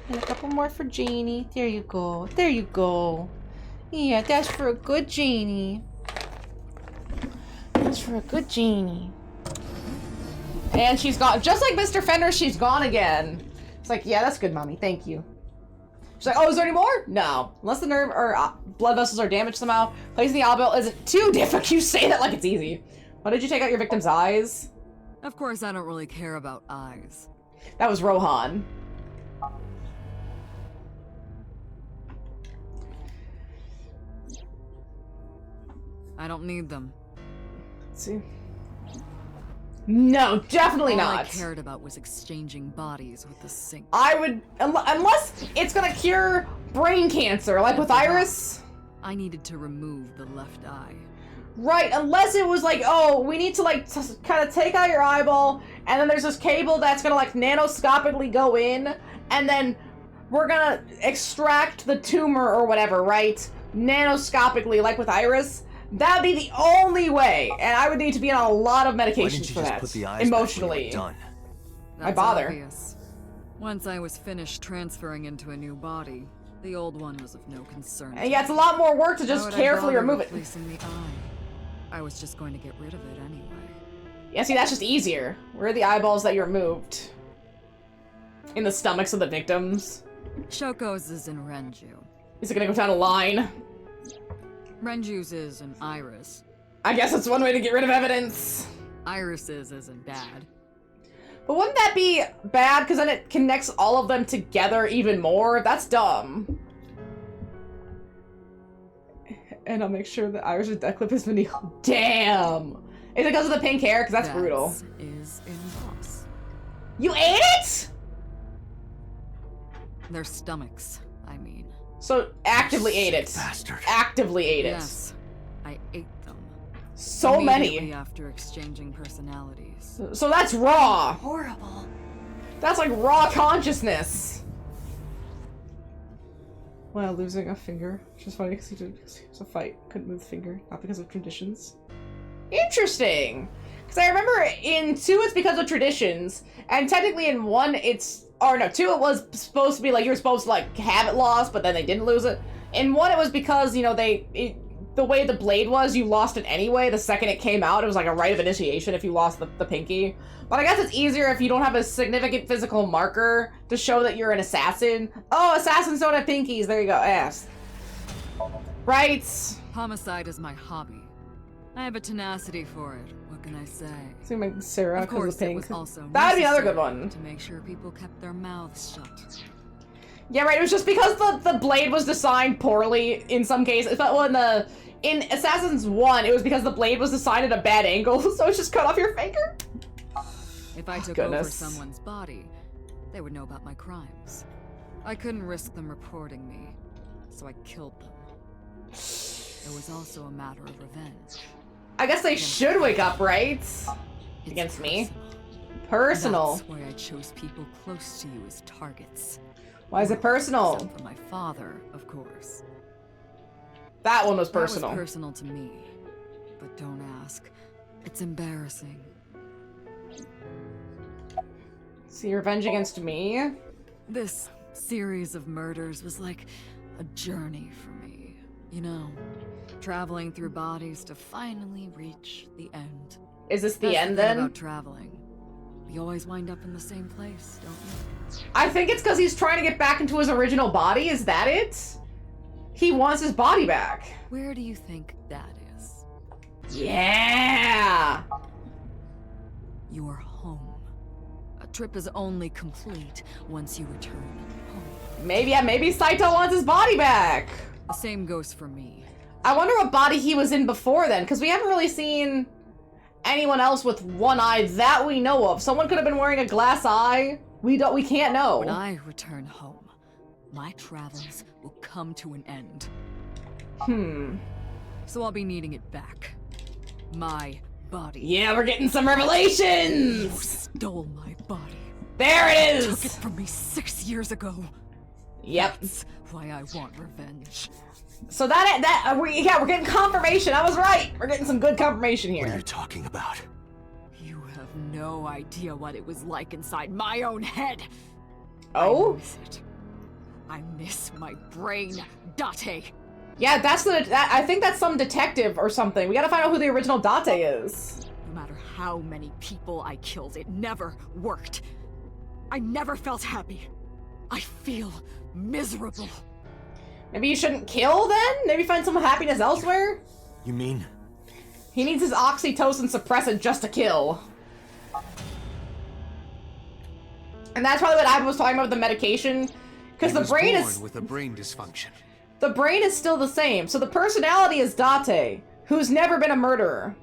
And a couple more for Janie. There you go. There you go. Yeah, that's for a good Janie. That's for a good Janie. And she's gone. Just like Mr. Fender, she's gone again. It's like, yeah, that's good, Mommy. Thank you. She's like, oh, is there any more? No. Unless the nerve or blood vessels are damaged somehow. Placing the eyeball isn't too difficult. You say that like it's easy. Why did you take out your victim's eyes? Of course, I don't really care about eyes. That was Rohan. I don't need them. Let's see. No, definitely All not. I cared about was exchanging bodies with the sink. I would, unless it's gonna cure brain cancer, like with Iris. I needed to remove the left eye. Right, unless it was like, oh, we need to like kind of take out your eyeball, and then there's this cable that's gonna like nanoscopically go in, and then we're gonna extract the tumor or whatever, right? Nanoscopically, like with Iris. That'd be the only way, and I would need to be on a lot of medications for that. Emotionally. Done? I bother. Obvious. Once I was finished transferring into a new body, the old one was of no concern. And yeah, it's a lot more work to just carefully remove it. Replacing the eye? I was just going to get rid of it anyway. Yeah, see, that's just easier. Where are the eyeballs that you removed? In the stomachs of the victims. Shoko's is in Renju. Is it gonna go down a line? Renju's is in Iris. I guess that's one way to get rid of evidence. Iris's isn't bad. But wouldn't that be bad? Because then it connects all of them together even more? That's dumb. And I'll make sure that Iris's death clip has been healed. Damn! Is it because of the pink hair? Because that's brutal. Is in boss. You ate it?! Their stomachs, I mean. So actively ate it. Bastard. Actively ate it. Yes, I ate them. So Immediately many. after exchanging personalities. So that's raw. Horrible. That's like raw consciousness. Well, losing a finger, which is funny because he was a fight, couldn't move the finger, not because of traditions. Interesting. Because I remember in 2 it's because of traditions, and technically in 1 it's, or no, 2 it was supposed to be like you were supposed to like have it lost, but then they didn't lose it. In 1 it was because, you know, the way the blade was, you lost it anyway. The second it came out, it was like a rite of initiation if you lost the pinky. But I guess it's easier if you don't have a significant physical marker to show that you're an assassin. Oh, assassins don't have pinkies. There you go. Ass. Right? Homicide is my hobby. I have a tenacity for it. What can I say? Assuming Sarah Of because course, of the it pink. was also That'd be another good necessary one. to make sure people kept their mouths shut. Yeah, right. It was just because the blade was designed poorly in some cases. But well, in Assassins 1, it was because the blade was designed at a bad angle, so it's just cut off your finger. If I took over someone's body, they would know about my crimes. I couldn't risk them reporting me, so I killed them. It was also a matter of revenge. I guess they should wake up, right? Against me. Personal. That's why I chose people close to you as targets. Why is it personal? Except for my father, of course. That one was personal. That was personal to me. but don't ask. It's embarrassing. See, revenge against me? This series of murders was like a journey for me. You know, traveling through bodies to finally reach the end. Is this the That's end the thing then? about traveling. You always wind up in the same place, don't you? I think it's because he's trying to get back into his original body. Is that it? He wants his body back. Where do you think that is? Yeah! Your home. A trip is only complete once you return home. Maybe, yeah, maybe Saito wants his body back. The same goes for me. I wonder what body he was in before then, because we haven't really seen anyone else with one eye that we know of. Someone could have been wearing a glass eye. We can't know. When I return home, my travels will come to an end. So I'll be needing it back. My body. Yeah, we're getting some You revelations! stole my body. There it Took it is! from me 6 years ago. Yep. That's why I want revenge. So we're getting confirmation. I was right. We're getting some good confirmation What are here. you talking about? You have no idea what it was like inside my own head. Oh? I miss it. I miss my brain, Date. Yeah, I think that's some detective or something. We gotta find out who the original Date is. No matter how many people I killed, it never worked. I never felt happy. I feel miserable. Maybe you shouldn't kill then? Maybe find some happiness elsewhere? You mean? He needs his oxytocin suppressant just to kill. And that's probably what I was talking about with the medication. Because the brain is... with a brain dysfunction. The brain is still the same. So the personality is Date, who's never been a murderer.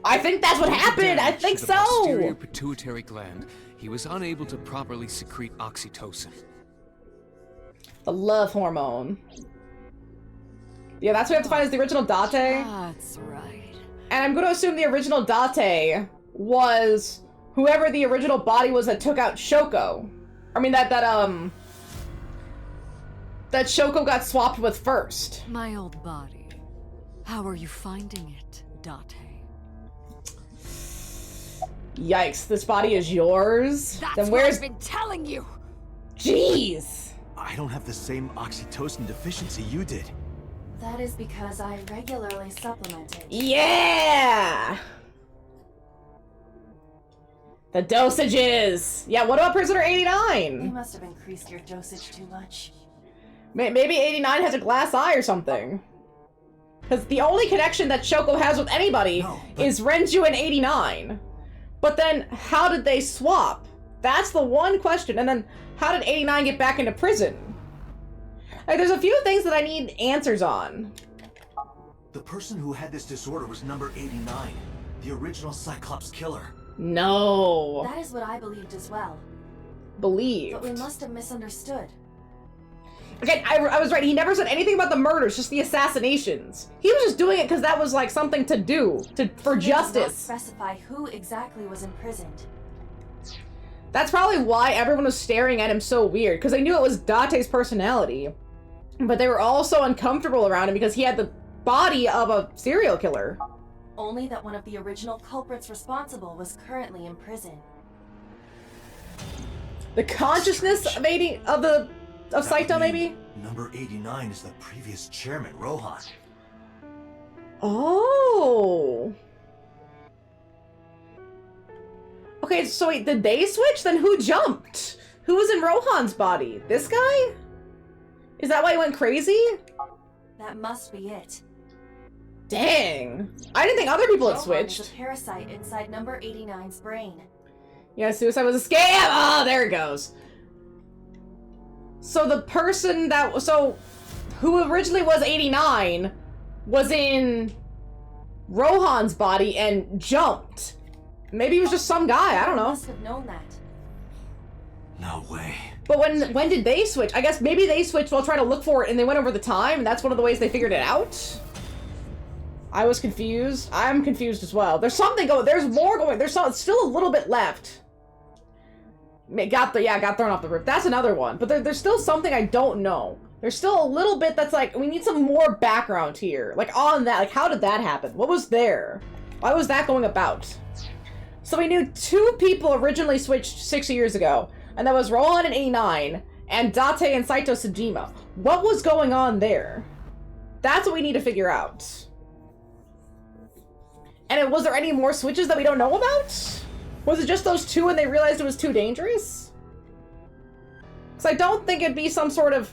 I think that's what happened. I think To the posterior so. pituitary gland, he was unable to properly secrete oxytocin. The love hormone. Yeah, that's what we have to find is the original Date. That's right. And I'm going to assume the original Date was whoever the original body was that took out Shoko. I mean, that Shoko got swapped with first. My old body. How are you finding it, Date? Yikes, this body is yours? That's Then what where's... I've been telling you! Jeez! I don't have the same oxytocin deficiency you did. That is because I regularly supplement it. Yeah! The dosages! Yeah, what about Prisoner You 89? must have increased your dosage too much. Maybe 89 has a glass eye or something. Because the only connection that Shoko has with anybody is Renju and 89. But then, how did they swap? That's the one question. And then, how did 89 get back into prison? Like, there's a few things that I need answers on. The person who had this disorder was number 89, the original Cyclops killer. No. That is what I believed as well. Believe. But we must have misunderstood. Again, I was right. He never said anything about the murders, just the assassinations. He was just doing it because that was like something to do, for He did not justice. specify who exactly was imprisoned. That's probably why everyone was staring at him so weird, because they knew it was Date's personality. But they were all so uncomfortable around him because he had the body of a serial killer. Only that one of the original culprits responsible was currently in prison. The consciousness of Saito, maybe? Number 89 is the previous chairman, Rohan. Oh. Okay, so wait, did they switch? Then who jumped? Who was in Rohan's body? This guy? Is that why he went crazy? That must be it. Dang. I didn't think other people had Rohan is switched. a parasite inside number 89's brain. Yeah, suicide was a scam! Oh, there it goes. So the person who originally was 89 was in Rohan's body and jumped. Maybe he was just some guy, I don't know. Must have known that. No way. But when did they switch? I guess maybe they switched while trying to look for it and they went over the time, and that's one of the ways they figured it out? I was confused. I'm confused as well. There's something going, there's more going, there's still a little bit left. Got thrown off the roof. That's another one. But there's still something I don't know. There's still a little bit that's like, we need some more background here. Like, on that. Like, how did that happen? What was there? Why was that going about? So we knew 2 people originally switched 6 years ago. And that was Rohan in 89 and Date and Saito Sejima. What was going on there? That's what we need to figure out. And was there any more switches that we don't know about? Was it just those 2 and they realized it was too dangerous? Because I don't think it'd be some sort of...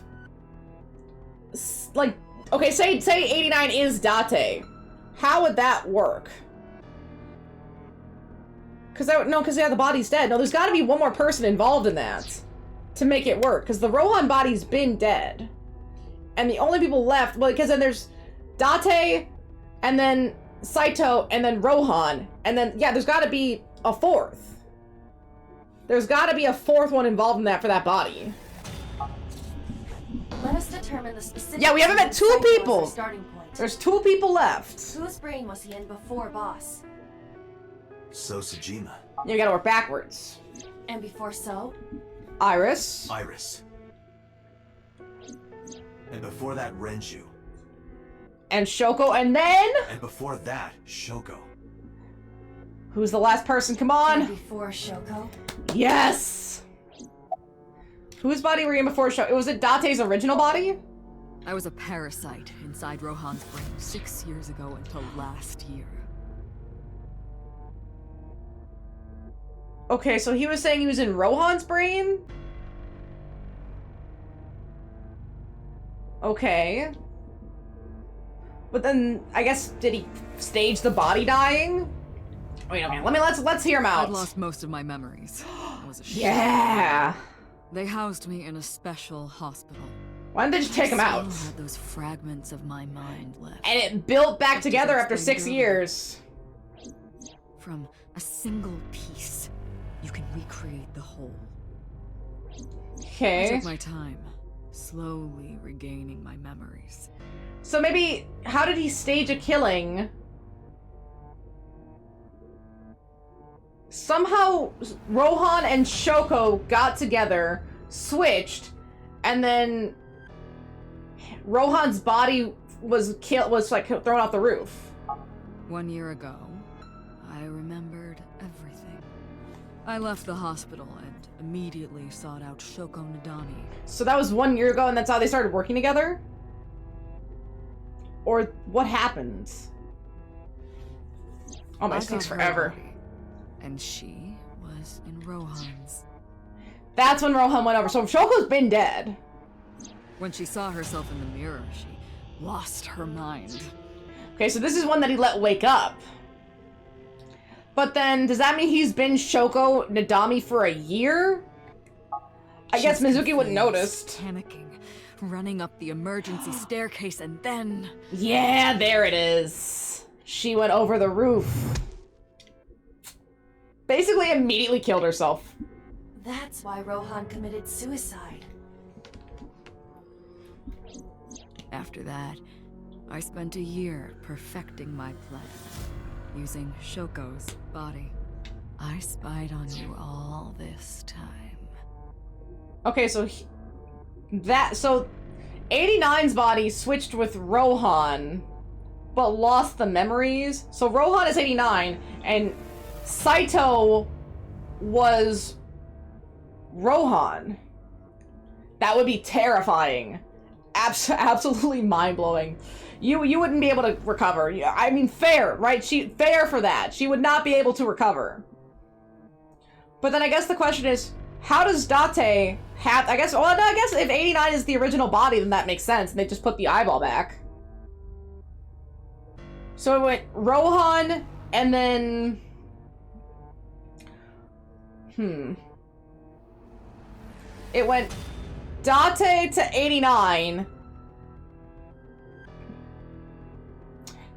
like, okay, say 89 is Date. How would that work? Because yeah, the body's dead. No, there's got to be one more person involved in that to make it work. Because the Rohan body's been dead. And the only people left... well, because then there's Date, and then Saito, and then Rohan. And then, yeah, there's got to be a 4th. There's got to be a 4th one involved in that for that body. Let us determine the specific... yeah, we haven't met 2 people! Starting point. There's 2 people left. Whose brain was he in before Boss? So Sejima. Yeah, we gotta work backwards. And before So? Iris. Iris. And before that, Renju. And Shoko, and then... And before that, Shoko. who's the last person? Come on! And before Shoko? Yes! Whose body were you in before Shoko? Was it Date's original body? I was a parasite inside Rohan's brain 6 years ago until last year. Okay, so he was saying he was in Rohan's brain? Okay. But then, I guess, did he stage the body dying? Wait, okay, let's hear him out. I'd lost most of my memories. It was a shame. Yeah! They housed me in a special hospital. Why didn't they just take him out? I still had those fragments of my mind left. And it built back together after 6 years. From a single piece, you can recreate the whole. Okay. I took my time, slowly regaining my memories. So maybe, how did he stage a killing? Somehow, Rohan and Shoko got together, switched, and then Rohan's body was like thrown off the roof. 1 year ago, I remembered everything. I left the hospital and immediately sought out Shoko Nadami. So that was 1 year ago, and that's how they started working together? Or what happened? Oh, my, I this takes got her forever. body, and she was in Rohan's. That's when Rohan went over. So Shoko's been dead. When she saw herself in the mirror, she lost her mind. Okay, so this is one that he let wake up. But then, does that mean he's been Shoko Nadami for a year? I guess Mizuki wouldn't notice. Panicking, running up the emergency staircase, and then... Yeah, there it is. She went over the roof. Basically, immediately killed herself. That's why Rohan committed suicide. After that, I spent a year perfecting my plan, using Shoko's body. I spied on you all this time. Okay, so so 89's body switched with Rohan, but lost the memories. So Rohan is 89, and Saito was Rohan. That would be terrifying. Absolutely mind-blowing. You wouldn't be able to recover. I mean, fair, right? Fair for that. She would not be able to recover. But then I guess the question is, how does Date have... I guess if 89 is the original body, then that makes sense, and they just put the eyeball back. So it went Rohan, and then... It went Date to 89.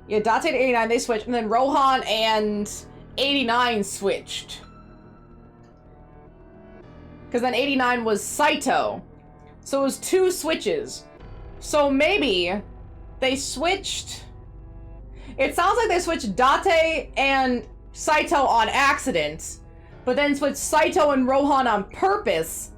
Yeah, Date to 89, they switched, and then Rohan and 89 switched. Because then 89 was Saito. So it was 2 switches. So maybe they switched... It sounds like they switched Date and Saito on accident, but then switched Saito and Rohan on purpose,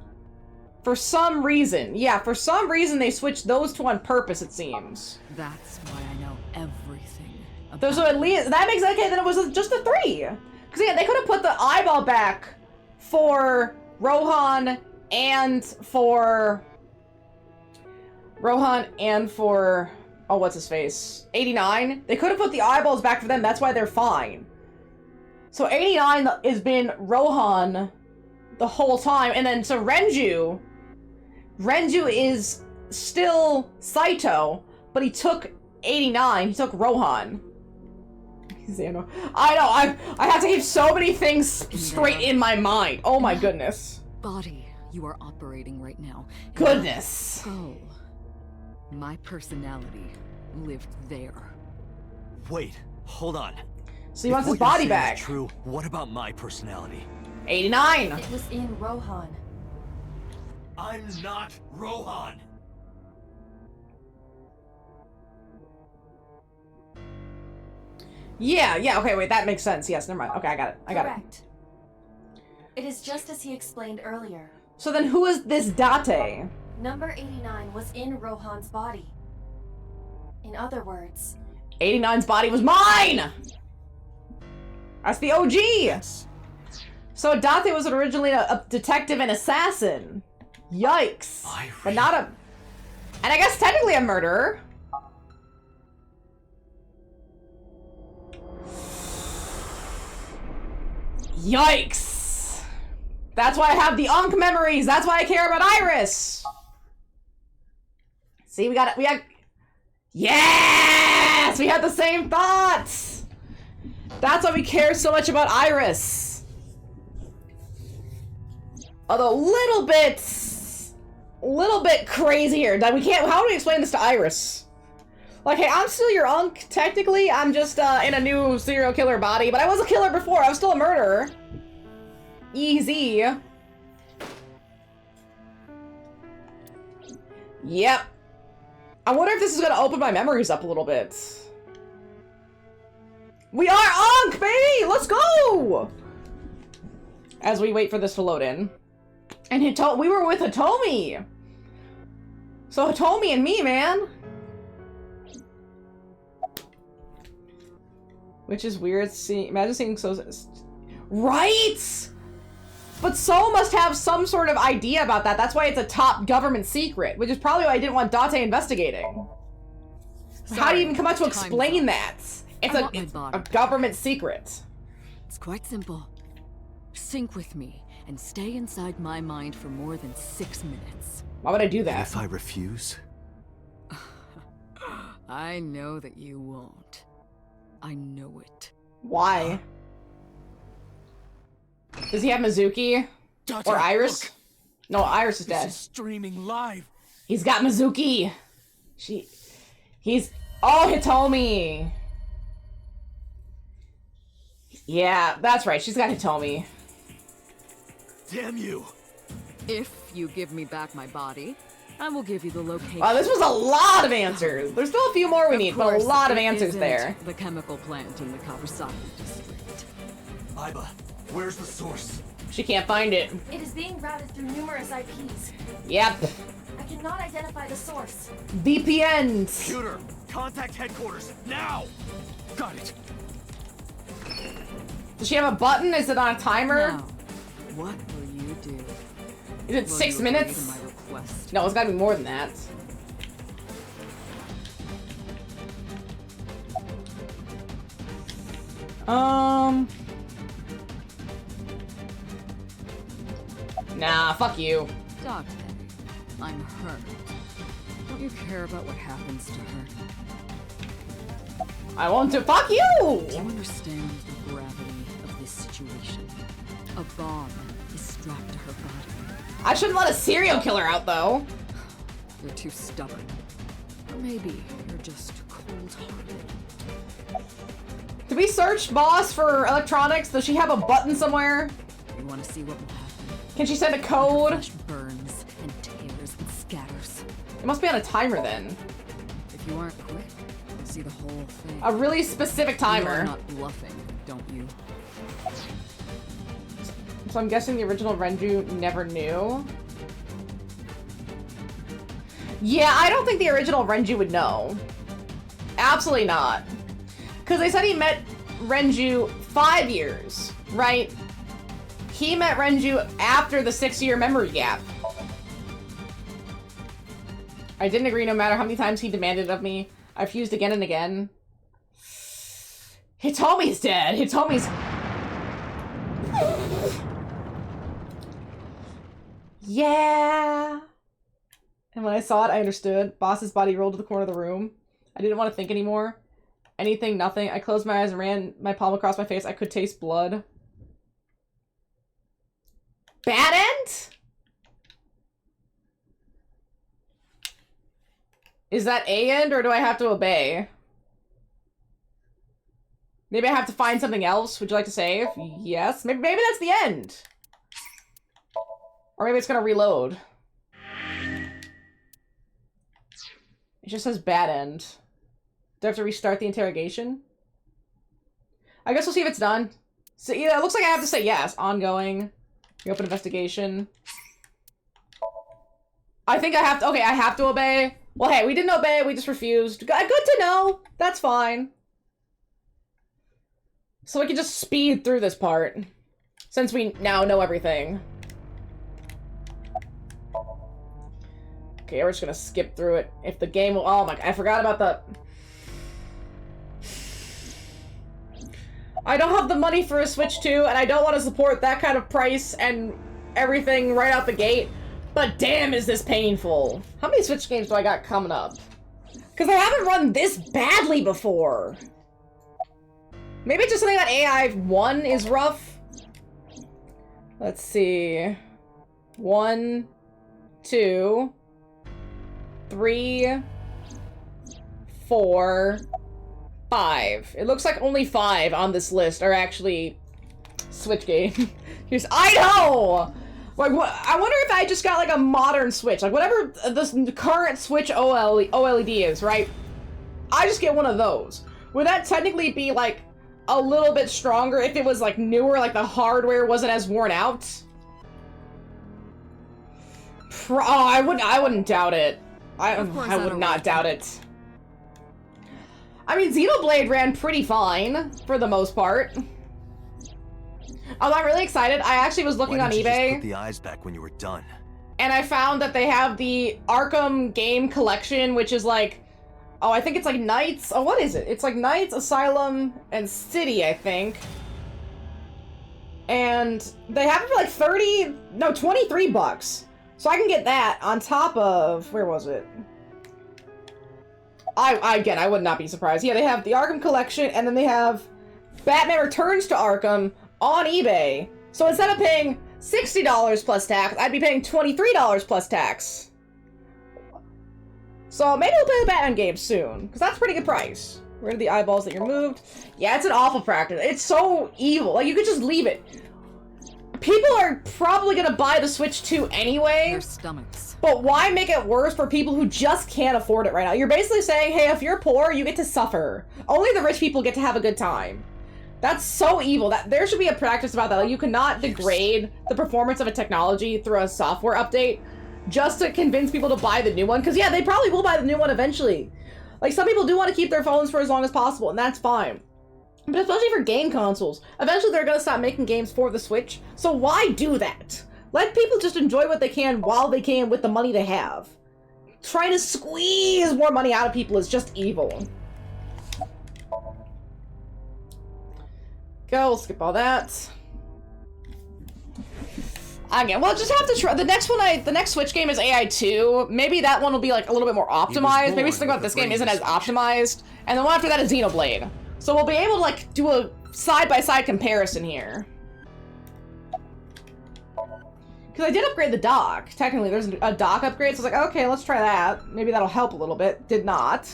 For some reason. Yeah, for some reason they switched those two on purpose, it seems. That's why I know everything So at least, that makes it okay, then it was just the 3. Because yeah, they could have put the eyeball back for Rohan and for... oh, what's his face? 89. They could have put the eyeballs back for them, that's why they're fine. So 89 has been Rohan the whole time, and then so Renju is still Saito, but he took 89, he took Rohan. I know, I have to keep so many things straight in my mind. Oh my goodness. Body you are operating right now. Goodness. Go. My personality lived there. Wait, hold on. So he wants his body back. True. What about my personality? 89. It was in Rohan. I'm not Rohan. Yeah, okay, wait, that makes sense. Yes, never mind. Okay, I got it. Correct. It is just as he explained earlier. So then who is this Date? Number 89 was in Rohan's body. In other words, 89's body was mine! That's the OG! Yes. So Date was originally a detective and assassin. Yikes. But not a... And I guess technically a murderer. Yikes! That's why I have the Ankh memories! That's why I care about Iris! See, we had... Yes! We had the same thoughts! That's why we care so much about Iris. Although a little bit crazier. That we can't... How do we explain this to Iris? Like, hey, I'm still your Ankh, technically. I'm just in a new serial killer body, but I was a killer before. I was still a murderer. Easy. Yep. I wonder if this is gonna open my memories up a little bit. We are Ankh, baby! Let's go! As we wait for this to load in. And we were with Hitomi! So Hitomi and me, man! Which is weird. Imagine seeing So... Right?! But So must have some sort of idea about that. That's why it's a top government secret. Which is probably why I didn't want Date investigating. Sorry, how do you even come out to explain that? It's a government secret. It's quite simple. Sync with me and stay inside my mind for more than 6 minutes. Why would I do that? And if I refuse? I know that you won't. I know it. Why? Does he have Mizuki? Date, or Iris? look. No, Iris is dead. This is streaming live. He's got Mizuki. Oh, Hitomi. Yeah, that's right. She's got Hitomi. Damn you! If you give me back my body, I will give you the location. Wow, this was a lot of answers. There's still a few more we need, but a lot of answers there. The chemical plant in the Kawasaki district. Aiba, where's the source? She can't find it. it is being routed through numerous IPs. Yep. I cannot identify the source. VPNs. Computer, contact headquarters, now! Got it. Does she have a button? Is it on a timer? Now, what will you do? Is it Will 6 you agree minutes? to my request? No, it's gotta be more than that. Nah, fuck you. Date, I'm hurt. Don't you care about what happens to her? I want to fuck you! Do you understand the gravity of this situation? A bomb is strapped to her body. I shouldn't let a serial killer out, though. You're too stubborn. Or maybe you're just cold-hearted. Did we search Boss for electronics? Does she have a button somewhere? You want to see what will happen? Can she send a Her code? flesh burns and tears and scatters. It must be on a timer then. If you aren't quick, you'll see the whole thing. A really specific You are timer. not bluffing, don't you? So I'm guessing the original Renju never knew. Yeah, I don't think the original Renju would know. Absolutely not. Because they said he met Renju 5 years, right? He met Renju after the 6-year memory gap. I didn't agree no matter how many times he demanded of me. I refused again and again. Hitomi's dead. Hitomi's... Yeah. And when I saw it, I understood. Boss's body rolled to the corner of the room. I didn't want to think anymore. Anything, nothing. I closed my eyes and ran my palm across my face. I could taste blood. Bad end? Is that a end, or do I have to obey? Maybe I have to find something else. Would you like to save? Yes. Maybe that's the end. Or maybe it's gonna reload. It just says bad end. Do I have to restart the interrogation? I guess we'll see if it's done. So, yeah, it looks like I have to say yes. Ongoing. Reopen investigation. I think I have to... Okay, I have to obey. Well, hey, we didn't obey. We just refused. Good to know. That's fine. So we can just speed through this part. Since we now know everything. Okay, we're just gonna skip through it. If the game will... Oh my... I forgot about the... I don't have the money for a Switch 2, and I don't want to support that kind of price and everything right out the gate. But damn, is this painful. How many Switch games do I got coming up? Because I haven't run this badly before. Maybe it's just something that AI 1 is rough. Let's see. 1, 2, 3, 4, 5. It looks like only 5 on this list are actually Switch games. Here's Idaho! Like, what? I wonder if I just got like a modern Switch, like whatever this current Switch OLED is, right? I just get one of those. Would that technically be like a little bit stronger if it was like newer, like the hardware wasn't as worn out? I wouldn't doubt it. I would not doubt it. I mean, Xenoblade ran pretty fine for the most part. I'm really excited. I actually was looking on eBay. Why didn't you just put the eyes back when you were done? And I found that they have the Arkham game collection, which is like, oh, I think it's like Knights. Oh, what is it? It's like Knights, Asylum, and City, I think. And they have it for like 23 bucks. So I can get that on top of, where was it? Again, I would not be surprised. Yeah, they have the Arkham collection, and then they have Batman Returns to Arkham on eBay. So instead of paying $60 plus tax, I'd be paying $23 plus tax. So maybe we'll play the Batman game soon, because that's a pretty good price. Where are the eyeballs that you removed? Yeah, it's an awful practice. It's so evil. Like, you could just leave it. People are probably gonna buy the Switch 2 anyway. Their stomachs. But why make it worse for people who just can't afford it right now? You're basically saying, hey, if you're poor, you get to suffer. Only the rich people get to have a good time. That's so evil. That there should be a practice about that. Like, you cannot degrade the performance of a technology through a software update just to convince people to buy the new one. Because, yeah, they probably will buy the new one eventually. Like, some people do want to keep their phones for as long as possible, and that's fine. But especially for game consoles, eventually they're going to stop making games for the Switch. So why do that? Let people just enjoy what they can while they can with the money they have. Trying to squeeze more money out of people is just evil. Go, we'll skip all that. Again, we'll just have to try. The next Switch game is AI2. Maybe that one will be like a little bit more optimized. Maybe something about this game isn't as optimized. And the one after that is Xenoblade. So we'll be able to like do a side-by-side comparison here. Because I did upgrade the dock. Technically, there's a dock upgrade, so I was like, okay, let's try that. Maybe that'll help a little bit. Did not.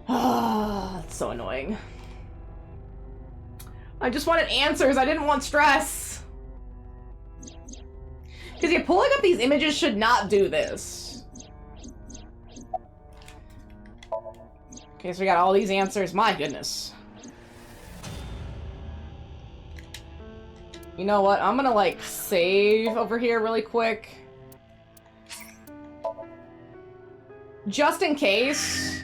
Ah, that's so annoying. I just wanted answers. I didn't want stress. Because yeah, pulling up these images should not do this. Okay, so we got all these answers. My goodness. You know what? I'm gonna, like, save over here really quick. Just in case.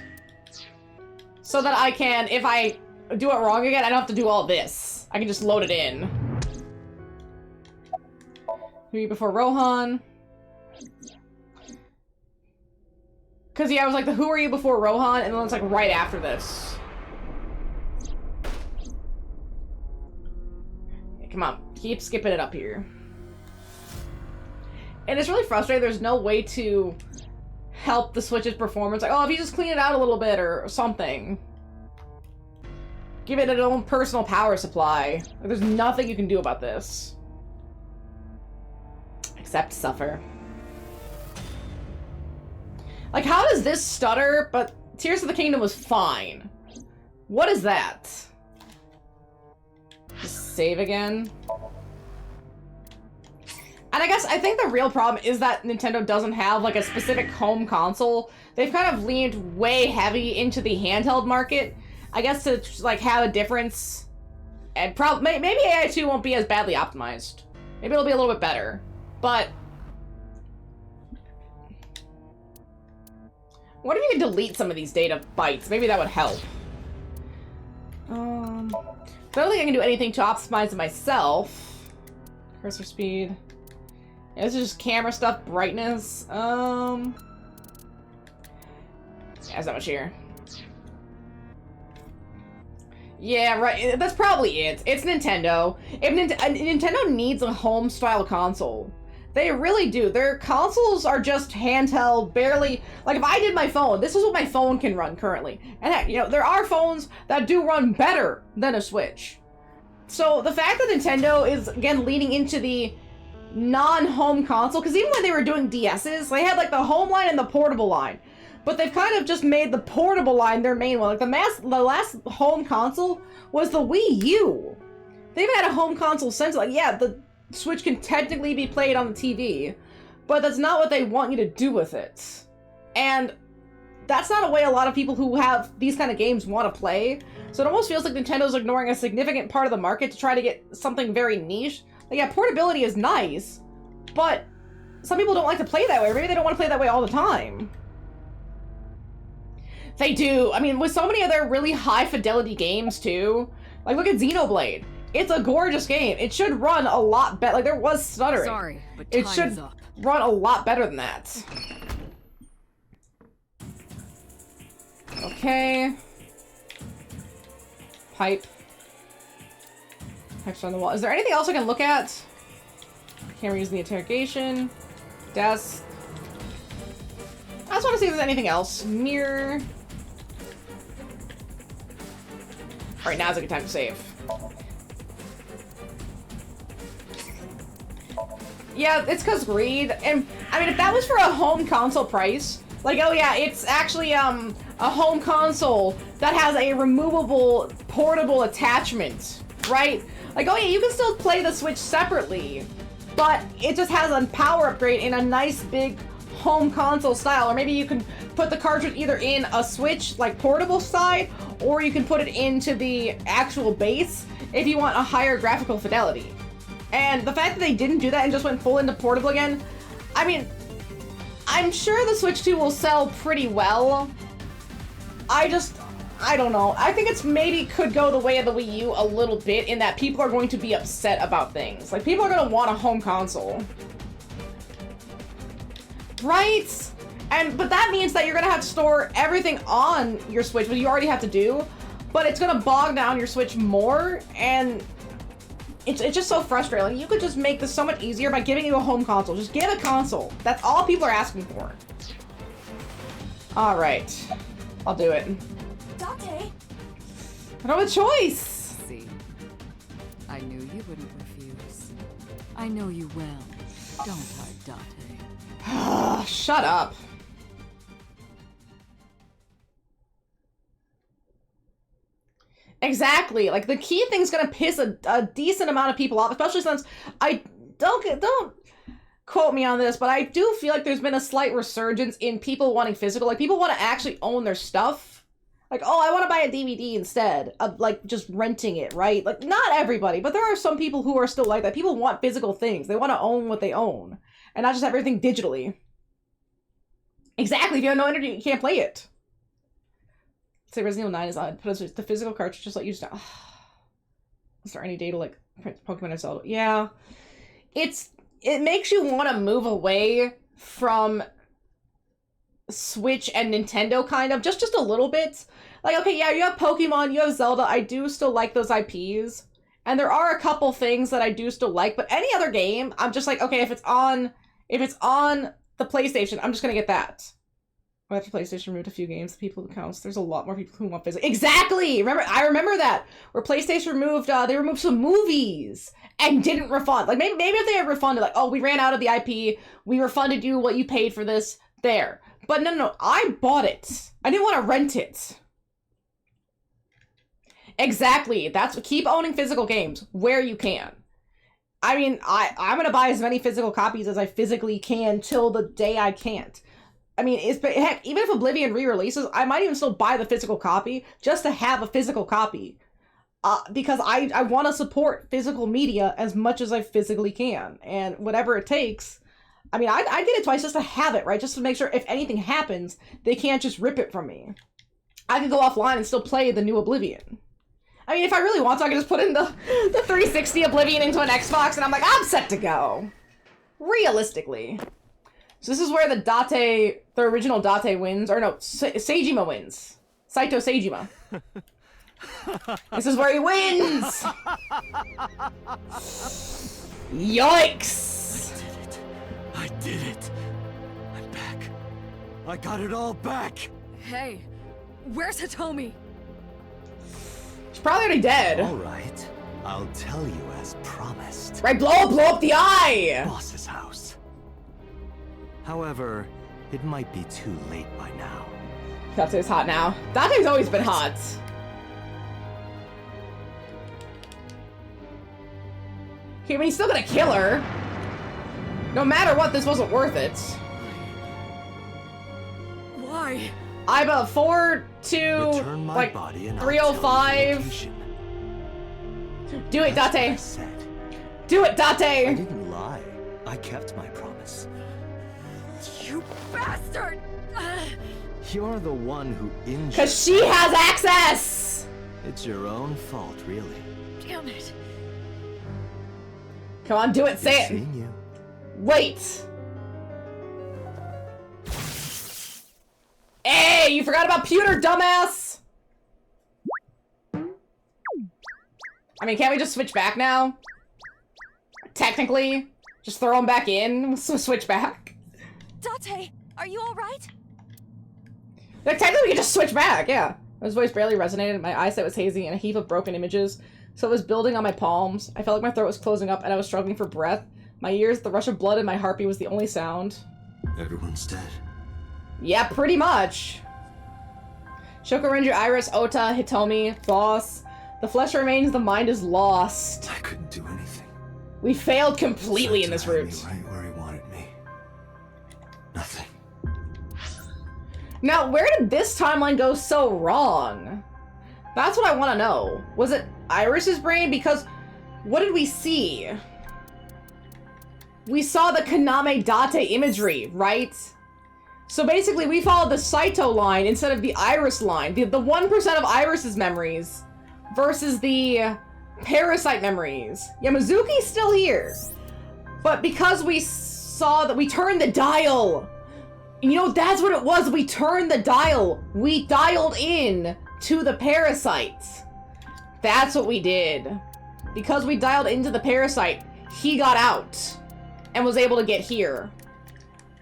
So that I can, if I do it wrong again, I don't have to do all this. I can just load it in. Maybe before Rohan. Because, yeah, I was like, the who are you before Rohan? And then it's like right after this. Yeah, come on. Keep skipping it up here. And it's really frustrating. There's no way to help the Switch's performance. Like, oh, if you just clean it out a little bit or something. Give it its own personal power supply. Like, there's nothing you can do about this. Except suffer. Like, how does this stutter, but Tears of the Kingdom was fine? What is that? Just save again. And I think the real problem is that Nintendo doesn't have, like, a specific home console. They've kind of leaned way heavy into the handheld market. I guess to, like, have a difference. And maybe AI2 won't be as badly optimized. Maybe it'll be a little bit better. But what if you could delete some of these data bytes? Maybe that would help. I don't think I can do anything to optimize it myself. Cursor speed. Yeah, this is just camera stuff, brightness. Yeah, there's not much here. Yeah, right. That's probably it. It's Nintendo. If Nintendo needs a home-style console. They really do. Their consoles are just handheld, barely... Like, if I did my phone, this is what my phone can run currently. And heck, you know, there are phones that do run better than a Switch. So, the fact that Nintendo is, again, leaning into the non-home console, because even when they were doing DSs, they had, like, the home line and the portable line. But they've kind of just made the portable line their main one. Like, the last home console was the Wii U. They've had a home console since, like, yeah, the Switch can technically be played on the TV, but that's not what they want you to do with it. And that's not a way a lot of people who have these kind of games want to play. So it almost feels like Nintendo's ignoring a significant part of the market to try to get something very niche. Like, yeah, portability is nice, but some people don't like to play that way, or maybe they don't want to play that way all the time. They do. I mean, with so many other really high-fidelity games, too. Like, look at Xenoblade. It's a gorgeous game. It should run a lot better. Like, there was stuttering. Sorry, but it should run a lot better than that. Okay. Pipe. Text on the wall. Is there anything else I can look at? Camera using the interrogation. Desk. I just want to see if there's anything else. Mirror. Alright, now's a good time to save. Yeah, it's because greed. And, I mean, if that was for a home console price, like, oh yeah, it's actually, a home console that has a removable, portable attachment, right? Like, oh yeah, you can still play the Switch separately, but it just has a power upgrade in a nice, big home console style. Or maybe you can put the cartridge either in a Switch, like, portable side, or you can put it into the actual base if you want a higher graphical fidelity. And the fact that they didn't do that and just went full into portable again, I mean, I'm sure the Switch 2 will sell pretty well. I don't know. I think it's maybe could go the way of the Wii U a little bit in that people are going to be upset about things. Like, people are going to want a home console. Right? But that means that you're going to have to store everything on your Switch, which you already have to do, but it's going to bog down your Switch more, and it's just so frustrating. Like, you could just make this so much easier by giving you a home console. Just give a console. That's all people are asking for. Alright. I'll do it. Dante! I don't have a choice! See, I knew you wouldn't refuse. I know you well, don't I, Dante? Shut up. Exactly. Like, the key thing's gonna piss a decent amount of people off, especially since I don't quote me on this, but I do feel like there's been a slight resurgence in people wanting physical. Like, people want to actually own their stuff. Like, oh, I want to buy a DVD instead of, like, just renting it, right? Like, not everybody, but there are some people who are still like that. People want physical things. They want to own what they own. And not just have everything digitally. Exactly, if you have no internet, you can't play it. Say Resident Evil 9 is on, but the physical cartridge just let you just... Is there any data like Pokemon and Zelda? Yeah. It makes you want to move away from Switch and Nintendo, kind of. Just a little bit. Like, okay, yeah, you have Pokemon, you have Zelda. I do still like those IPs. And there are a couple things that I do still like, but any other game, I'm just like, okay, if it's on the PlayStation, I'm just gonna get that. After PlayStation removed a few games, the people who counts, there's a lot more people who want physical. Exactly! I remember that. Where PlayStation removed, they removed some movies and didn't refund. Like, maybe if they had refunded, like, oh, we ran out of the IP, we refunded you what you paid for this, there. But no, I bought it. I didn't want to rent it. Exactly. That's what, keep owning physical games where you can. I mean, I'm gonna buy as many physical copies as I physically can till the day I can't. I mean, heck, even if Oblivion re-releases, I might even still buy the physical copy just to have a physical copy. Because I want to support physical media as much as I physically can. And whatever it takes, I mean, I'd get it twice just to have it, right? Just to make sure if anything happens, they can't just rip it from me. I could go offline and still play the new Oblivion. I mean, if I really want to, I can just put in the 360 Oblivion into an Xbox, and I'm like, I'm set to go. Realistically. So this is where the original Date wins, or no, Seijima wins. Saito Seijima. This is where he wins! Yikes! I did it. I'm back. I got it all back. Hey, where's Hitomi? She's probably already dead. All right. I'll tell you as promised. Right, blow up the eye! Boss's house. However, it might be too late by now. Date's hot now. Date's always been hot. Okay, but he's still gonna kill her. No matter what, this wasn't worth it. Why? I'm a 4, 2, like, 305. Do it, Date. Do it, I Date. didn't lie. I kept my promise. You bastard! You're the one who injured. Cause she has access. It's your own fault, really. Damn it. Come on, do it. Say it. Seeing you. Wait. Hey, you forgot about pewter, dumbass. I mean, can't we just switch back now? Technically, just throw him back in. Switch back. Date, are you alright? Like, technically, we could just switch back, yeah. His voice barely resonated, my eyesight was hazy, and a heap of broken images, so it was building on my palms. I felt like my throat was closing up, and I was struggling for breath. My ears, the rush of blood, and my heartbeat was the only sound. Everyone's dead. Yeah, pretty much. Shoko Ranger, Iris, Ota, Hitomi, Boss. The flesh remains, the mind is lost. I couldn't do anything. We failed completely in this route. Right where he wanted me. Nothing. Now, where did this timeline go so wrong? That's what I want to know. Was it Iris's brain? Because what did we see? We saw the Kaname Date imagery, right? So basically, we followed the Saito line instead of the Iris line. The 1% of Iris's memories versus the Parasite memories. Yamazuki's still here. But because we saw that we turned the dial, you know, that's what it was. We turned the dial. We dialed in to the parasites. That's what we did. Because we dialed into the parasite, he got out and was able to get here.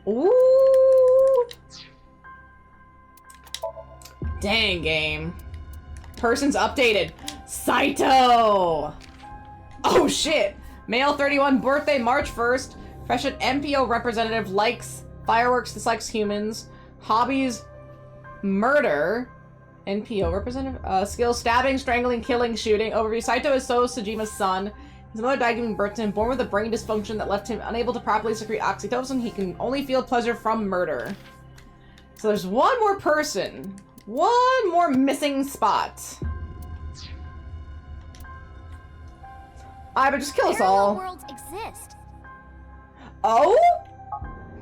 Ooh. Dang, game. Person's updated. Saito! Oh shit! Male 31, birthday March 1st. Profession MPO representative, likes fireworks, dislikes humans. Hobbies, murder. NPO representative. Skills, stabbing, strangling, killing, shooting. Overview, Saito is So Tsujima's son. His mother died giving birth to him, born with a brain dysfunction that left him unable to properly secrete oxytocin. He can only feel pleasure from murder. So there's one more person One more missing spot. But just kill us all. Parallel worlds exist. Oh?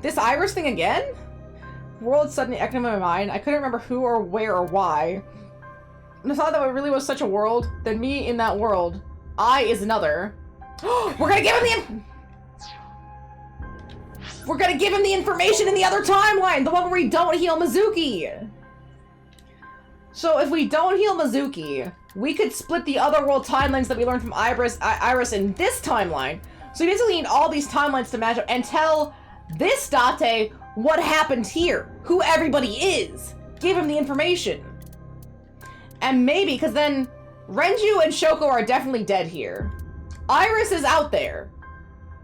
This Iris thing again? World suddenly echoed in my mind. I couldn't remember who or where or why. And I thought that it really was such a world. Then me in that world. I is another. We're gonna give him We're gonna give him the information in the other timeline! The one where we don't heal Mizuki! So if we don't heal Mizuki, we could split the other world timelines that we learned from Iris in this timeline. So we basically need all these timelines to match up and tell this Date what happened here, who everybody is. Give him the information. And maybe, because then Renju and Shoko are definitely dead here. Iris is out there.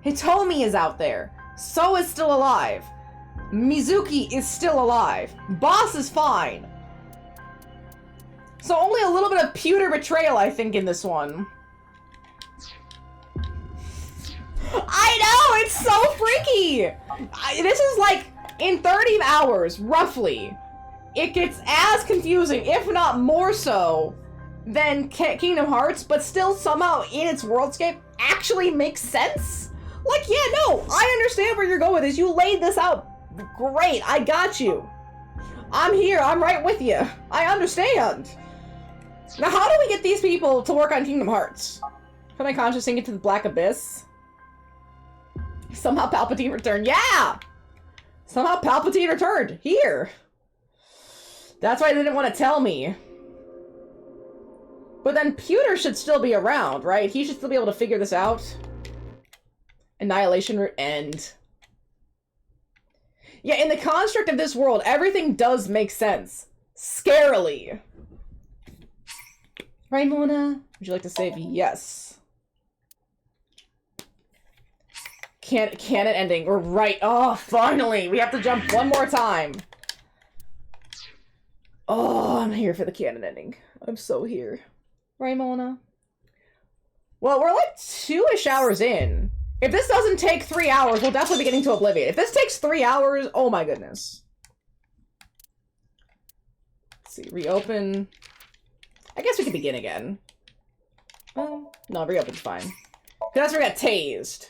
Hitomi is out there. So is still alive. Mizuki is still alive. Boss is fine. So only a little bit of pewter betrayal, I think, in this one. I know! It's so freaky! This is like, in 30 hours, roughly, it gets as confusing, if not more so, than Kingdom Hearts, but still somehow in its worldscape actually makes sense? Like, yeah, no, I understand where you're going with this. You laid this out great. I got you. I'm here. I'm right with you. I understand. Now, how do we get these people to work on Kingdom Hearts? Put my conscience sink into the black abyss? Somehow Palpatine returned. Yeah! Somehow Palpatine returned. Here. That's why they didn't want to tell me. But then Pewter should still be around, right? He should still be able to figure this out. Annihilation root end. Yeah, in the construct of this world, everything does make sense. Scarily. Right, Mona? Would you like to save? Yes. Canon ending. We're right. Oh, finally! We have to jump one more time. Oh, I'm here for the canon ending. I'm so here. Right, Mona? Well, we're like 2-ish hours in. If this doesn't take 3 hours, we'll definitely be getting to Oblivion. If this takes 3 hours, oh my goodness. Let's see, reopen. I guess we could begin again. No, reopen's fine. That's where we got tased.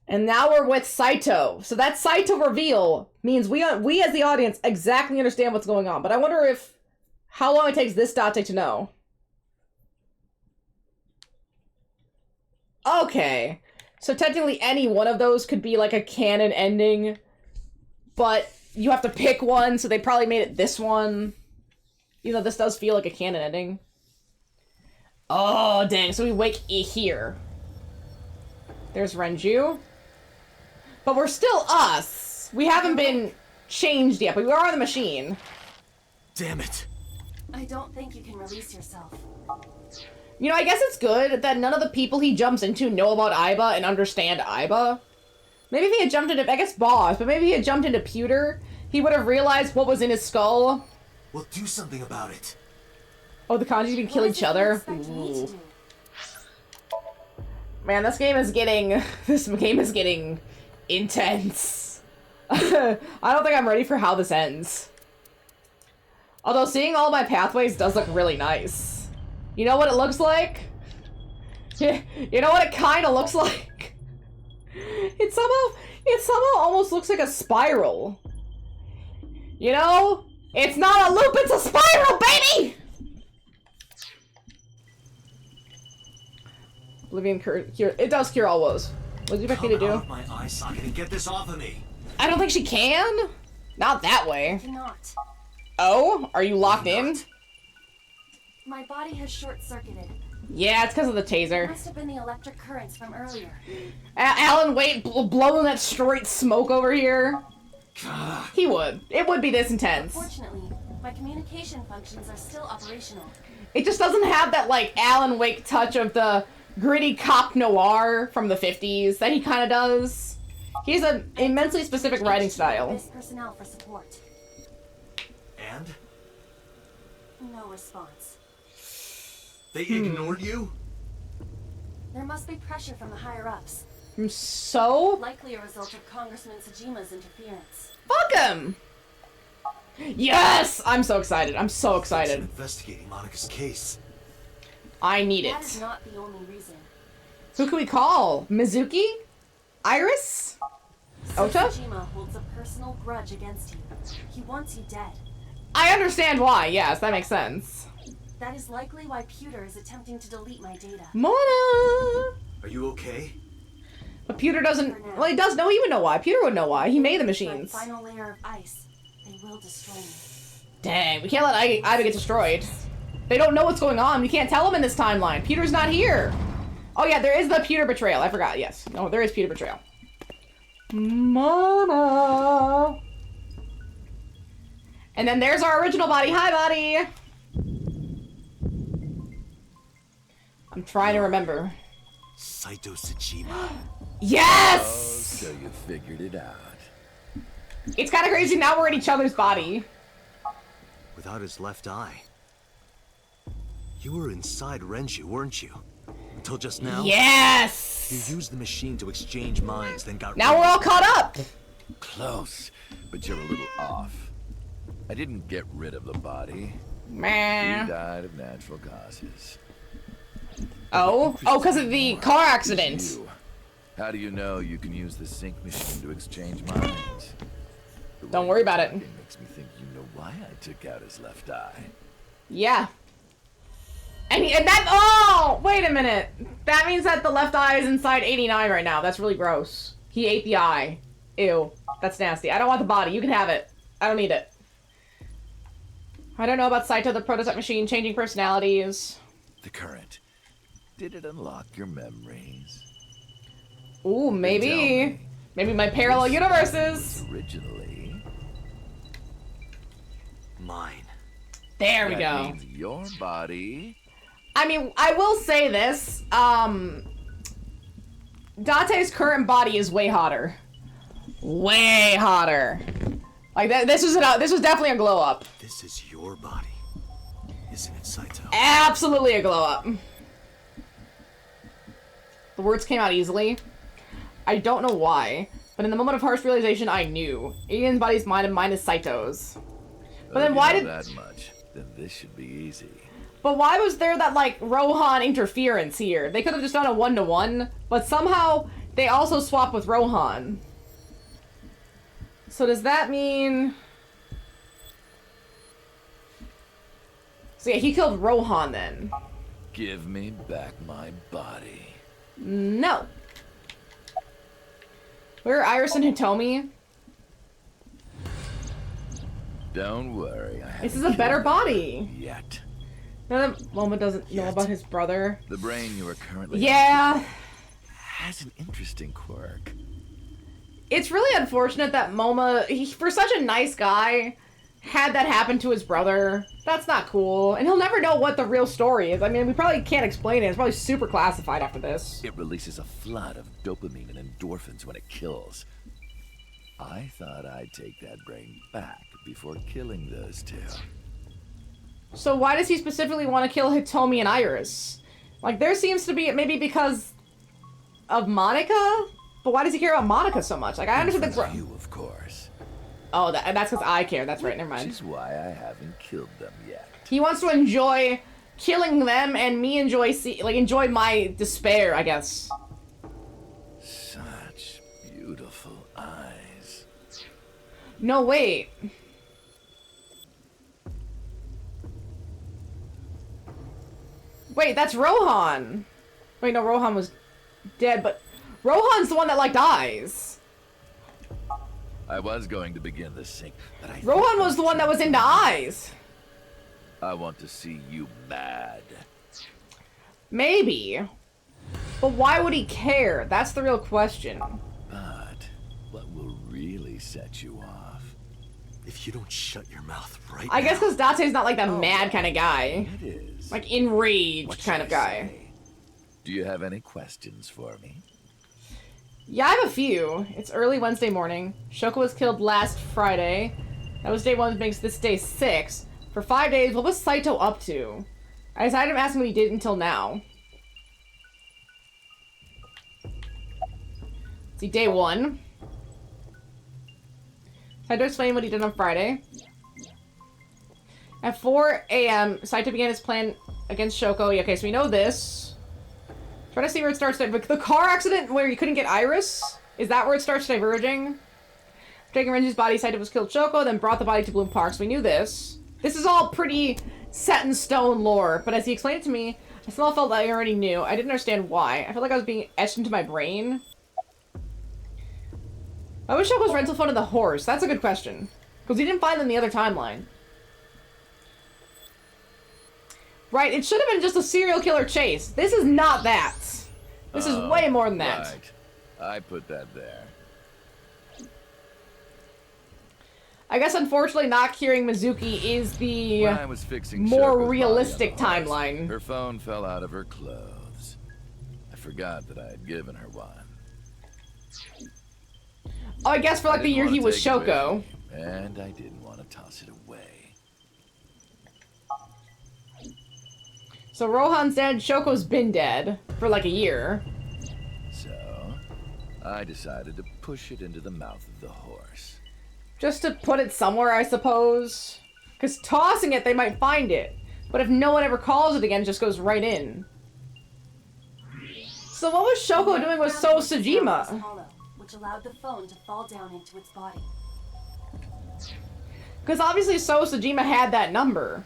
And now we're with Saito. So that Saito reveal means we as the audience exactly understand what's going on. But I wonder how long it takes this Date to know. Okay. So technically any one of those could be like a canon ending. But you have to pick one, so they probably made it this one. You know, this does feel like a canon ending. Oh, dang. So we wake here. There's Renju. But we're still us. We haven't been changed yet, but we are on the machine. Damn it. I don't think you can release yourself. You know, I guess it's good that none of the people he jumps into know about Aiba and understand Aiba. Maybe if he had jumped into, I guess Boss, but maybe if he had jumped into Pewter, he would have realized what was in his skull. We'll do something about it. Oh, the Kanji's can kill each other. Ooh. Man, this game is getting intense. I don't think I'm ready for how this ends. Although seeing all my pathways does look really nice. You know what it looks like? You know what it kind of looks like? It somehow almost looks like a spiral. You know? It's not a loop, it's a spiral, baby! Oblivion cure. It does cure all woes. What do you expect me to do? Out of my eye socket and get this off of me. I don't think she can. Not that way. Cannot. Oh? Are you locked in? My body has short-circuited. Yeah, it's because of the It taser. must have been the electric currents from earlier. Alan Wait blowing that straight smoke over here. He would. It would be this intense. Fortunately, my communication functions are still operational. It just doesn't have that, like, Alan Wake touch of the gritty cop noir from the 50s that he kind of does. He has an immensely specific writing style. This personnel for support. And? No response. They ignored you? There must be pressure from the higher-ups. So? Likely a result of Congressman Tsujima's interference. Fuck him! Yes! I'm so excited. I'm so excited. Investigating Monika's case. I need That is it. not the only reason. Who can we call? Mizuki? Iris? Ota? Tsujima holds a personal grudge against you. He wants you dead. I understand why. Yes, that makes sense. That is likely why Pewter is attempting to delete my data. Mona! Are you okay? But Pewter doesn't... Well, he does know. He would know why. Pewter would know why. He made the machines. My final layer of ice. They will destroy me. Dang, we can't let Ida get destroyed. They don't know what's going on. We can't tell them in this timeline. Pewter's not here. Oh yeah, there is the Pewter betrayal. I forgot. Yes. No, there is Pewter betrayal. Mona! And then there's our original body. Hi, body! I'm trying to remember. Saito Tsujima. Yes! So you figured it out. It's kind of crazy. Now we're in each other's body. Without his left eye. You were inside Renju, weren't you? Until just now? Yes! You used the machine to exchange minds, then got Now rid we're of all caught up! Close, but you're a little off. I didn't get rid of the body. He Man. died of natural causes. Oh? Oh, because of the car accident. You. How do you know you can use the sync machine to exchange minds? The Don't way worry you're about it. talking makes me think you know why I took out his left eye. Yeah. And that, oh, wait a minute. That means that the left eye is inside 89 right now. That's really gross. He ate the eye. Ew. That's nasty. I don't want the body. You can have it. I don't need it. I don't know about Saito, the prototype machine, changing personalities. The current. Did it unlock your memories? Ooh, Tell maybe. me. Maybe my parallel This universes. was originally. mine. There we That go. means your body. I mean, I will say this. Dante's current body is way hotter. Way hotter. Like this was definitely a glow up. This is your body, isn't it, Saito? Absolutely a glow up. The words came out easily. I don't know why, but in the moment of harsh realization, I knew. Ian's body's mine and mine is Saito's. But then If why you know did... that much? Then this should be easy. But why was there that, like, Rohan interference here? They could have just done a one-to-one, but somehow they also swap with Rohan. So does that mean... So yeah, he killed Rohan then. Give me back my body. No. Where are Iris and Hitomi? Don't worry, I This is haven't a better killed body. yet. Now that Moma doesn't know about his brother. The brain you are currently Yeah. has an interesting quirk. It's really unfortunate that Moma, for such a nice guy, had that happen to his brother. That's not cool. And he'll never know what the real story is. I mean, we probably can't explain it. It's probably super classified after this. It releases a flood of dopamine and endorphins when it kills. I thought I'd take that brain back before killing those two. So why does he specifically want to kill Hitomi and Iris? Like, there seems to be, maybe because of Monica? But why does he care about Monica so much? Like, I understand the... You, of course. Oh, that's because I care. That's right, never mind. Which is why I haven't killed them yet. He wants to enjoy killing them and me enjoy enjoy my despair, I guess. Such beautiful eyes. No, wait. Wait, that's Rohan. Wait, no, Rohan was dead, but Rohan's the one that, like, dies. I was going to begin the sync, but I... Rohan was the one that was into eyes. I want to see you mad. Maybe. But why would he care? That's the real question. But what will really set you off? If you don't shut your mouth right I guess now. because Date's not, like, that mad kind of guy. It is. Like, enraged What kind should of I guy. say? Do you have any questions for me? Yeah, I have a few. It's early Wednesday morning. Shoko was killed last Friday. That was day 1, which makes this day 6. For 5 days, what was Saito up to? I decided to ask him what he did until now. See, day 1. Saito explained what he did on Friday. At 4 a.m., Saito began his plan against Shoko. Yeah, okay, so we know this. Try to see where it starts. The car accident where you couldn't get Iris? Is that where it starts diverging? Taking Renji's body, Saito was killed Shoko, then brought the body to Bloom Park. So we knew this. This is all pretty set in stone lore, but as he explained it to me, I still felt that I already knew. I didn't understand why. I felt like I was being etched into my brain. Why was Shoko's rental phone in the horse? That's a good question. Because he didn't find them in the other timeline. Right, it should have been just a serial killer chase. This is not that. This is way more than that. Right. I put that there. I guess unfortunately not curing Mizuki is the When I was fixing more Shoko's realistic body on the horse, timeline. Her phone fell out of her clothes. I forgot that I had given her one. Oh, I guess for like the year he was Shoko. And I didn't want to toss it away. So Rohan's dead, Shoko's been dead for like a year. So, I decided to push it into the mouth of the horse. Just to put it somewhere, I suppose. Because tossing it, they might find it. But if no one ever calls it again, it just goes right in. So what was Shoko doing with So Sejima? Hollow, which allowed the phone to fall down into its body. Because obviously So Sejima had that number.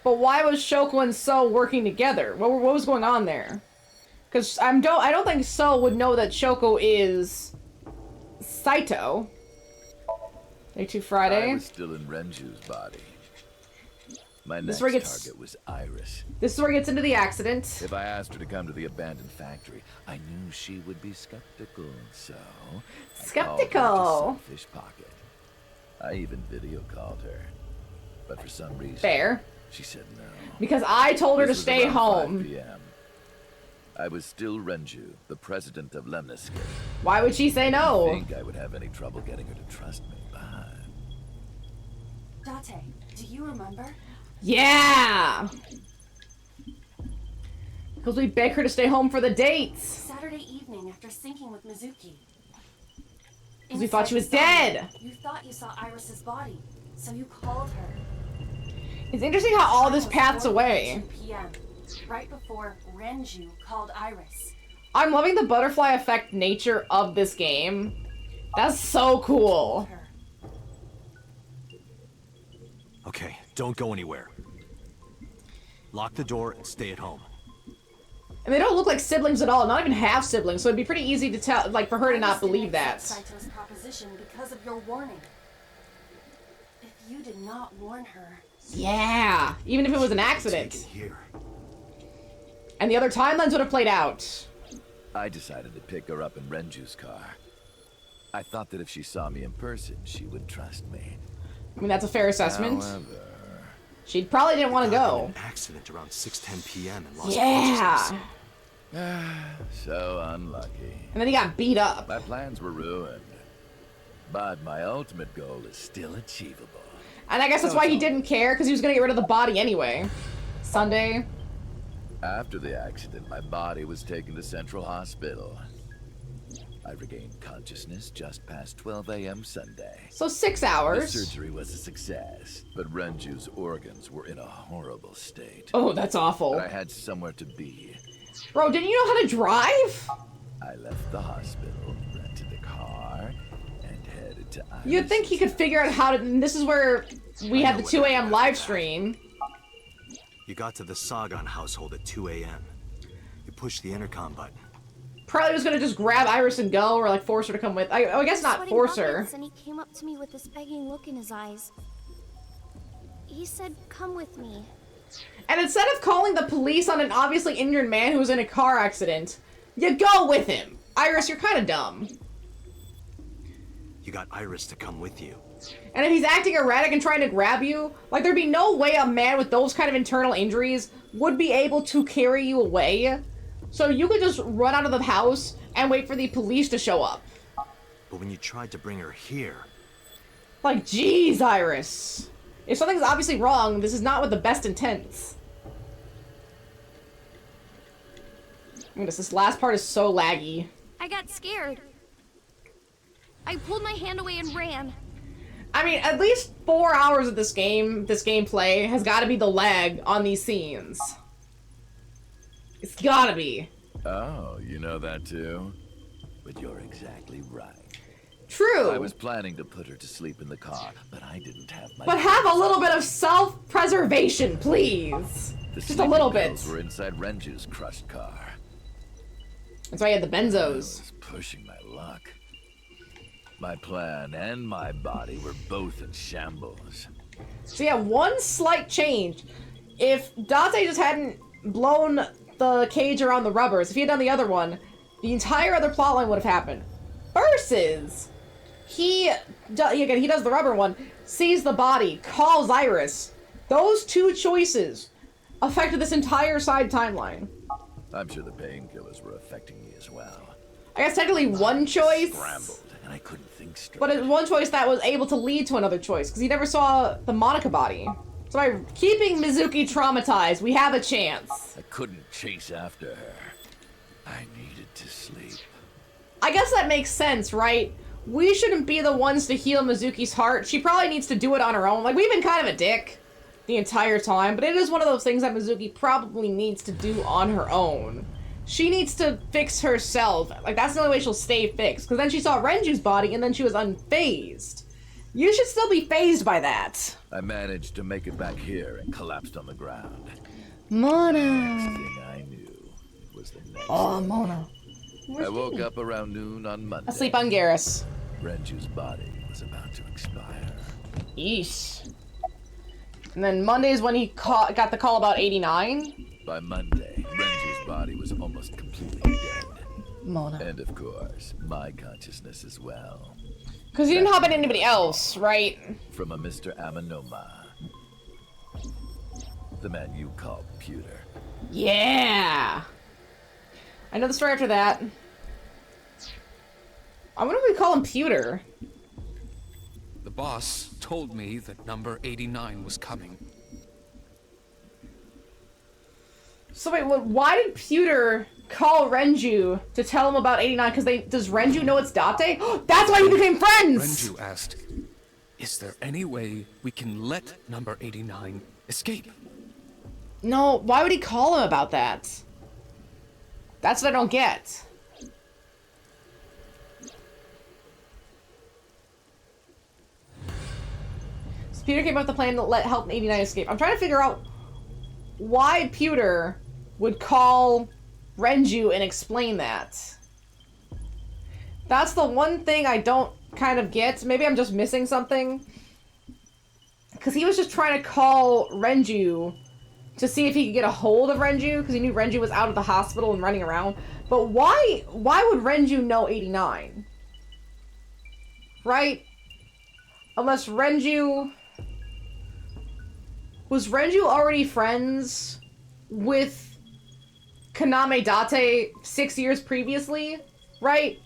But why was Shoko and So working together? What was going on there? Because I don't think So would know that Shoko is Saito. Day 2 Friday. I was still in Renju's body. My next target was Iris. This is where it gets into the accident. If I asked her to come to the abandoned factory, I knew she would be skeptical, so... Skeptical. Fish pocket. I even video called her. But for some reason... Fair. She said no. Because I told her to This was stay around home. 5 p.m. I was still Renju, the president of Lemniscate. Why would she say I no? didn't think I would have any trouble getting her to trust me, but... Date, do you remember? Yeah! Because we begged her to stay home for the dates. Saturday evening after syncing with Mizuki. Because we thought she was dead. You thought you saw Iris's body, so you called her. It's interesting how all this paths 4:02 away. PM, right before Renju called Iris. I'm loving the butterfly effect nature of this game. That's so cool. Her. Okay, don't go anywhere. Lock the door and stay at home. And they don't look like siblings at all, not even half siblings, so it'd be pretty easy to tell, like, for her to not believe that. Saito's proposition because of your warning. If you did not warn her. Yeah, even if it was an accident. Here. And the other timelines would have played out. I decided to pick her up in Renju's car. I thought that if she saw me in person, she would trust me. I mean, that's a fair assessment. However, She probably didn't want to go. An accident around 6:10 p.m. in Los Yeah. Angeles. so unlucky. And then he got beat up. My plans were ruined. But my ultimate goal is still achievable. And I guess that's why he didn't care, because he was going to get rid of the body anyway. Sunday. After the accident, my body was taken to Central Hospital. I regained consciousness just past 12 a.m. Sunday. So 6 The hours. surgery was a success, but Renju's organs were in a horrible state. Oh, that's awful. I had somewhere to be. Bro, didn't you know how to drive? I left the hospital, rented a car, and headed to Iris. You'd think he could figure out how to... And this is where we had the 2 a.m. live stream. You got to the Sagan household at 2 a.m. You pushed the intercom button. Probably was gonna just grab Iris and go, or like force her to come with. I guess not Sweating force her. buckets, and he came up to me with this begging look in his eyes. He said, "Come with me." And instead of calling the police on an obviously injured man who was in a car accident, you go with him. Iris, you're kind of dumb. You got Iris to come with you. And if he's acting erratic and trying to grab you, like there'd be no way a man with those kind of internal injuries would be able to carry you away. So you could just run out of the house and wait for the police to show up. But when you tried to bring her here... Like, geez, Iris. If something's obviously wrong, this is not with the best intents. This last part is so laggy. I got scared. I pulled my hand away and ran. I mean, at least 4 hours of this gameplay has got to be the lag on these scenes. It's gotta be. Oh, you know that too? But you're exactly right. True. I was planning to put her to sleep in the car, but I didn't have my... But have a little bit of self-preservation, please. Just a little bit. Were inside Renju's crushed car. That's why you had the benzos. I was pushing my luck. My plan and my body were both in shambles. So yeah, one slight change. If Date just hadn't blown the cage around the rubbers, if he had done the other one, the entire other plotline would have happened. Versus, he does the rubber one, sees the body, calls Iris. Those two choices affected this entire side timeline. I'm sure the painkillers were affecting me as well. I guess technically one choice. Scrambled, and I couldn't think straight. But it's one choice that was able to lead to another choice, because he never saw the Monica body. So by keeping Mizuki traumatized, we have a chance. I couldn't chase after her. I needed to sleep. I guess that makes sense, right? We shouldn't be the ones to heal Mizuki's heart. She probably needs to do it on her own. Like, we've been kind of a dick the entire time, but it is one of those things that Mizuki probably needs to do on her own. She needs to fix herself. Like, that's the only way she'll stay fixed. Because then she saw Renju's body, and then she was unfazed. You should still be fazed by that. I managed to make it back here and collapsed on the ground. Mona. Next thing I knew, it was the next. Oh, Mona. I woke up around noon on Monday. Asleep on Garrus. Renju's body was about to expire. Yeesh. And then Monday's when he got the call about 89. By Monday, Renju's body was almost completely dead. Mona. And of course, my consciousness as well. Because he didn't hop at anybody else, right? From a Mr. Amanoma. The man you call Pewter. Yeah! I know the story after that. I wonder if we call him Pewter. The boss told me that number 89 was coming. So wait, why did Pewter call Renju to tell him about 89? Because does Renju know it's Date? That's why he became friends! Renju asked, "Is there any way we can let number 89 escape?" No, why would he call him about that? That's what I don't get. So Pewter came up with the plan to help 89 escape. I'm trying to figure out why Pewter would call Renju and explain that. That's the one thing I don't kind of get. Maybe I'm just missing something. Because he was just trying to call Renju to see if he could get a hold of Renju, because he knew Renju was out of the hospital and running around. But why would Renju know 89? Right? Unless Renju... Was Renju already friends with Kaname Date 6 years previously? Right?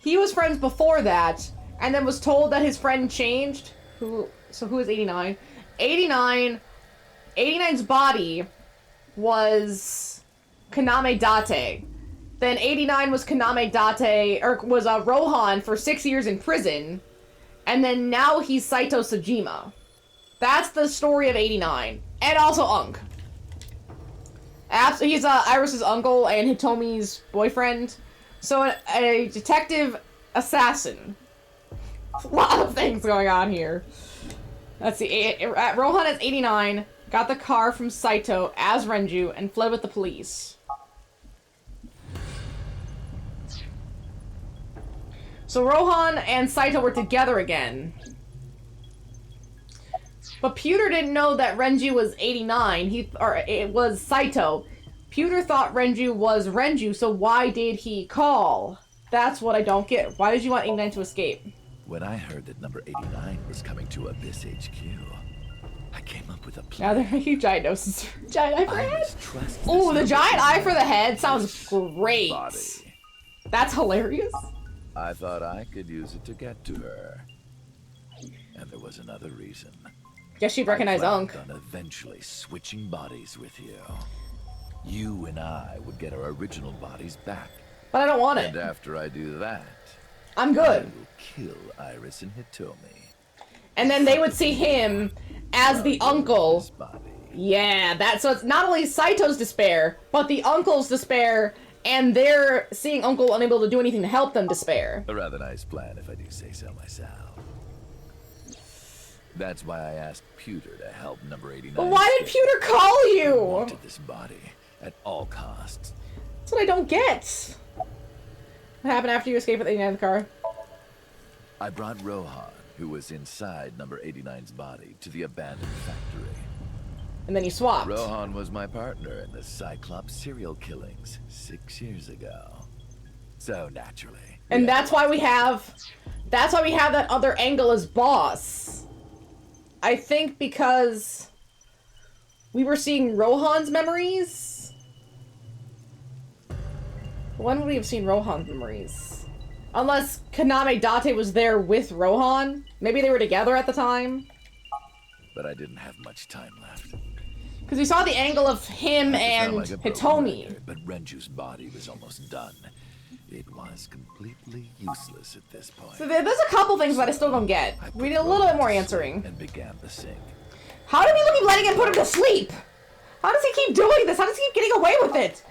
He was friends before that, and then was told that his friend changed. So who is 89? 89's body was Kaname Date. Then 89 was Kaname Date, or was Rohan for 6 years in prison. And then now he's Saito Sejima. That's the story of 89. And also Unk. He's Iris's uncle and Hitomi's boyfriend. So a detective assassin. A lot of things going on here. Let's see. Rohan is 89, got the car from Saito as Renju, and fled with the police. So Rohan and Saito were together again. But Pewter didn't know that Renju was 89. It was Saito. Pewter thought Renju was Renju, so why did he call? That's what I don't get. Why did you want 89 to escape? When I heard that number 89 was coming to Abyss HQ, I came up with a plan. Now they're making giant noses. Giant eye for the head? Oh, the giant eye for the head sounds great. Body. That's hilarious. I thought I could use it to get to her. And there was another reason. Guess she'd recognize I Unk. planned on eventually switching bodies with you. You and I would get our original bodies back. But I don't want it. And after I do that, I'm good. I will kill Iris and Hitomi. and then they would see him as the uncle. Yeah, so it's not only Saito's despair, but the uncle's despair, and they're seeing Uncle unable to do anything to help them despair. A rather nice plan, if I do say so myself. That's why I asked Pewter to help number 89. But why did Pewter call you? I wanted this body at all costs. That's what I don't get. What happened after you escaped with the 89th car? I brought Rohan, who was inside number 89's body, to the abandoned factory. And then you swapped. Rohan was my partner in the Cyclops serial killings 6 years ago. So naturally. And that's why we have that other angle as boss. I think because we were seeing Rohan's memories. When would we have seen Rohan's memories? Unless Kaname Date was there with Rohan. Maybe they were together at the time. But I didn't have much time left. Because we saw the angle of him and Hitomi. Record, but Renju's body was almost done. It was completely useless at this point. So there's a couple things that I still don't get. We need a little bit more answering. And began the sync. How do we keep letting him put him to sleep? How does he keep doing this? How does he keep getting away with it?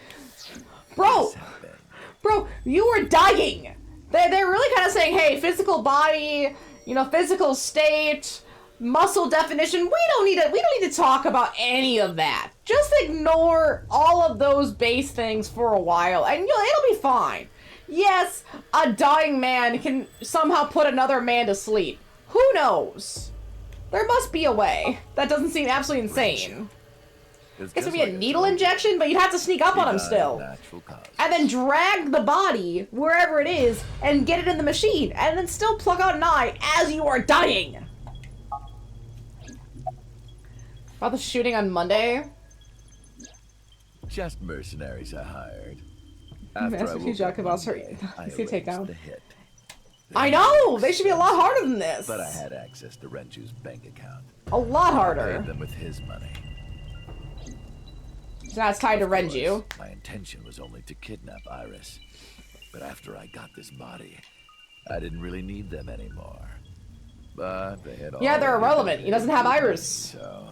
Bro, you were dying. They're really kind of saying, hey, physical body, you know, physical state, muscle definition. We don't need to talk about any of that. Just ignore all of those base things for a while, and it'll be fine. Yes, a dying man can somehow put another man to sleep. Who knows? There must be a way. That doesn't seem absolutely insane. Guess it'd be a needle injection, but you'd have to sneak up on him still. And then drag the body, wherever it is, and get it in the machine, and then still pluck out an eye as you are dying. About the shooting on Monday? Just mercenaries I hired. Master Fujak about her. He's gonna take down. Hit. I know! They should be a lot harder than this. But I had access to Renju's bank account. A lot harder. I paid them with his money. So that's tied to Renju. My intention was only to kidnap Iris. But after I got this body, I didn't really need them anymore. But they had all. Yeah, they're irrelevant. He doesn't have Iris. So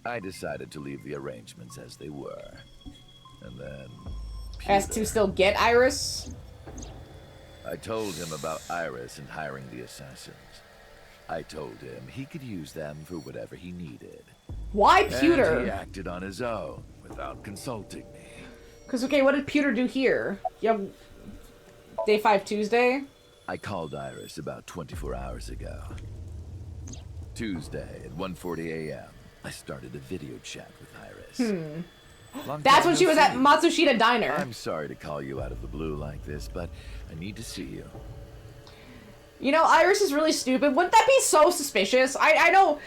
I decided to leave the arrangements as they were. And then As to still get Iris? I told him about Iris and hiring the assassins. I told him he could use them for whatever he needed. Why Pewter? And he acted on his own without consulting me. Because, okay, what did Pewter do here? You have Day 5 Tuesday? I called Iris about 24 hours ago. Tuesday at 1:40 a.m. I started a video chat with Iris. That's when she was at Matsushita Diner. I'm sorry to call you out of the blue like this, but I need to see you. You know, Iris is really stupid. Wouldn't that be so suspicious? I know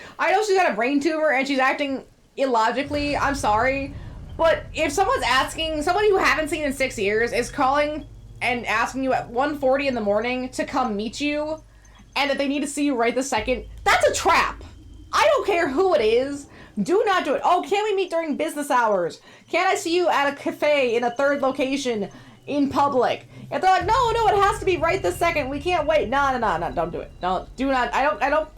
she's got a brain tumor and she's acting illogically. I'm sorry. But if someone's asking, someone you haven't seen in 6 years is calling and asking you at 1:40 in the morning to come meet you, and that they need to see you right this second, that's a trap. I don't care who it is. Do not do it. Oh, can't we meet during business hours? Can't I see you at a cafe in a third location in public? If they're like, no, it has to be right this second. We can't wait. No, don't do it. Do not.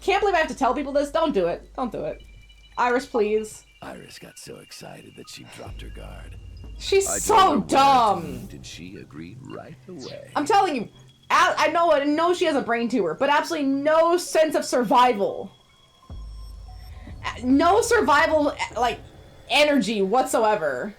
Can't believe I have to tell people this. Don't do it. Don't do it. Iris, please. Iris got so excited that she dropped her guard. She's so dumb. And she agreed right away. I'm telling you, I know she has a brain tumor, but absolutely no sense of survival. No survival, like, energy whatsoever.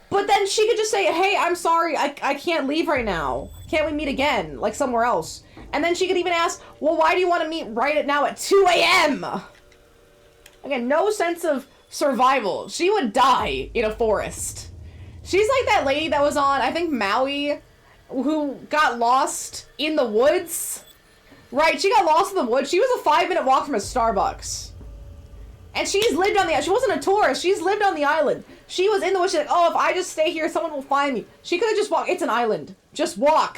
But then she could just say, hey, I'm sorry, I can't leave right now. Can't we meet again, like somewhere else? And then she could even ask, well, why do you want to meet right now at 2 a.m.? Again, no sense of survival. She would die in a forest. She's like that lady that was on, I think, Maui, who got lost in the woods. Right, she got lost in the woods. She was a 5-minute walk from a Starbucks. And she's lived on the... She wasn't a tourist. She's lived on the island. She was in the woods. She's like, oh, if I just stay here, someone will find me. She could have just walked. It's an island. Just walk.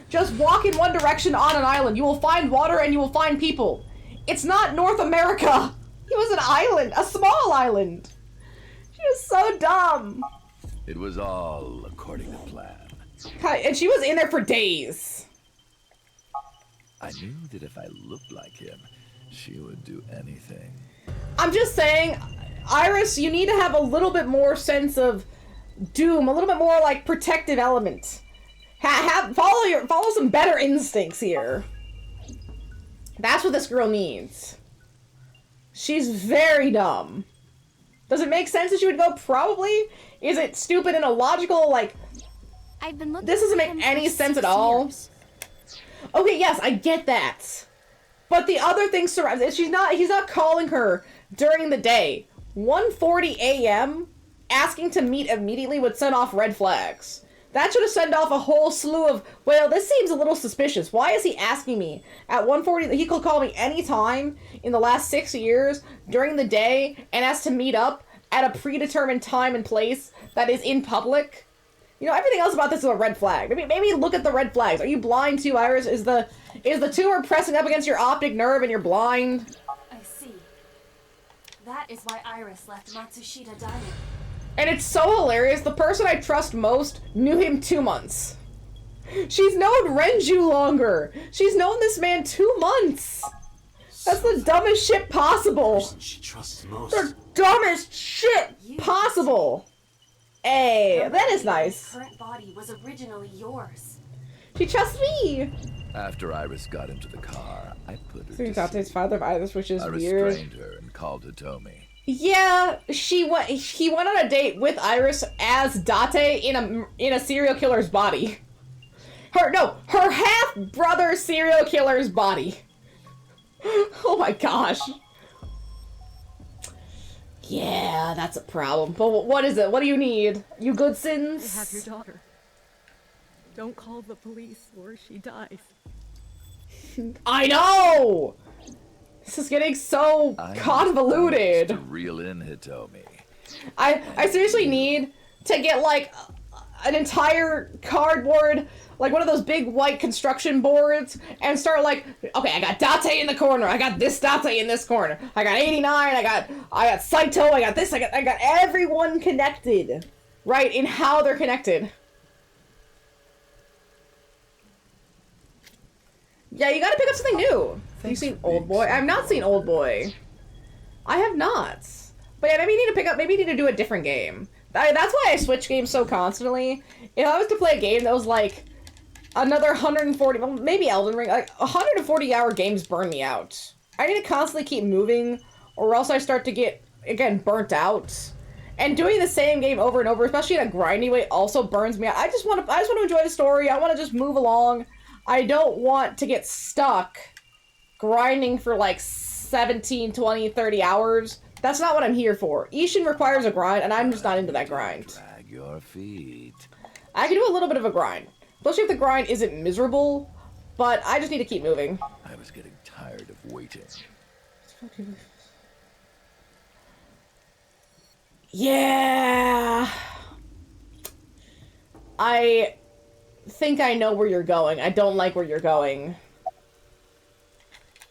Just walk in one direction on an island. You will find water and you will find people. It's not North America. It was an island. A small island. She was so dumb. It was all according to plan. And she was in there for days. I knew that if I looked like him, she would do anything. I'm just saying, Iris, you need to have a little bit more sense of doom, a little bit more like protective element. Follow some better instincts here. That's what this girl needs. She's very dumb. Does it make sense that she would go? Probably. Is it stupid and illogical? Like, I've been looking this doesn't for make him any for sense at 6 all. years. Okay, yes, I get that. But the other thing surrounds it. He's not calling her during the day. 1:40 a.m. asking to meet immediately would send off red flags. That should have sent off a whole slew of, well, this seems a little suspicious. Why is he asking me at 1:40? He could call me any time in the last 6 years during the day and ask to meet up at a predetermined time and place that is in public. You know, everything else about this is a red flag. Maybe look at the red flags. Are you blind too, Iris? Is the tumor pressing up against your optic nerve and you're blind? I see. That is why Iris left Matsushita dying. And it's so hilarious. The person I trust most knew him 2 months. She's known Renju longer. She's known this man 2 months. That's the dumbest shit possible. Person she trusts most. The dumbest shit possible. Hey, that is nice. Her current body was originally yours. She trusts me. After Iris got into the car, I put her So you to thought his sleep. father of Iris, which is I weird. restrained her and called Hitomi. Yeah, he went on a date with Iris as Date in a serial killer's body. Her half-brother serial killer's body. Oh my gosh. Yeah, that's a problem. But what is it? What do you need? You good sins? I have your daughter. Don't call the police or she dies. I know! This is getting so convoluted. To reel in Hitomi. I seriously need to get like an entire cardboard, like one of those big white construction boards, and start like, okay, I got Date in the corner, I got this Date in this corner, I got 89, I got Saito, I got this, I got everyone connected, right, in how they're connected. Yeah, you gotta pick up something new. Have you seen Old Boy? I've not seen Old Boy. I have not. But yeah, maybe you need to pick up, maybe you need to do a different game. That's why I switch games so constantly. If I was to play a game that was like another 140, well, maybe Elden Ring, like 140-hour games burn me out. I need to constantly keep moving, or else I start to get, again, burnt out. And doing the same game over and over, especially in a grindy way, also burns me out. I just want to enjoy the story. I want to just move along. I don't want to get stuck grinding for like 17, 20, 30 hours. That's not what I'm here for. Ishin requires a grind, and I'm just not into that grind. Drag your feet. I can do a little bit of a grind. Especially if the grind isn't miserable, but I just need to keep moving. I was getting tired of waiting. Yeah. I think I know where you're going. I don't like where you're going.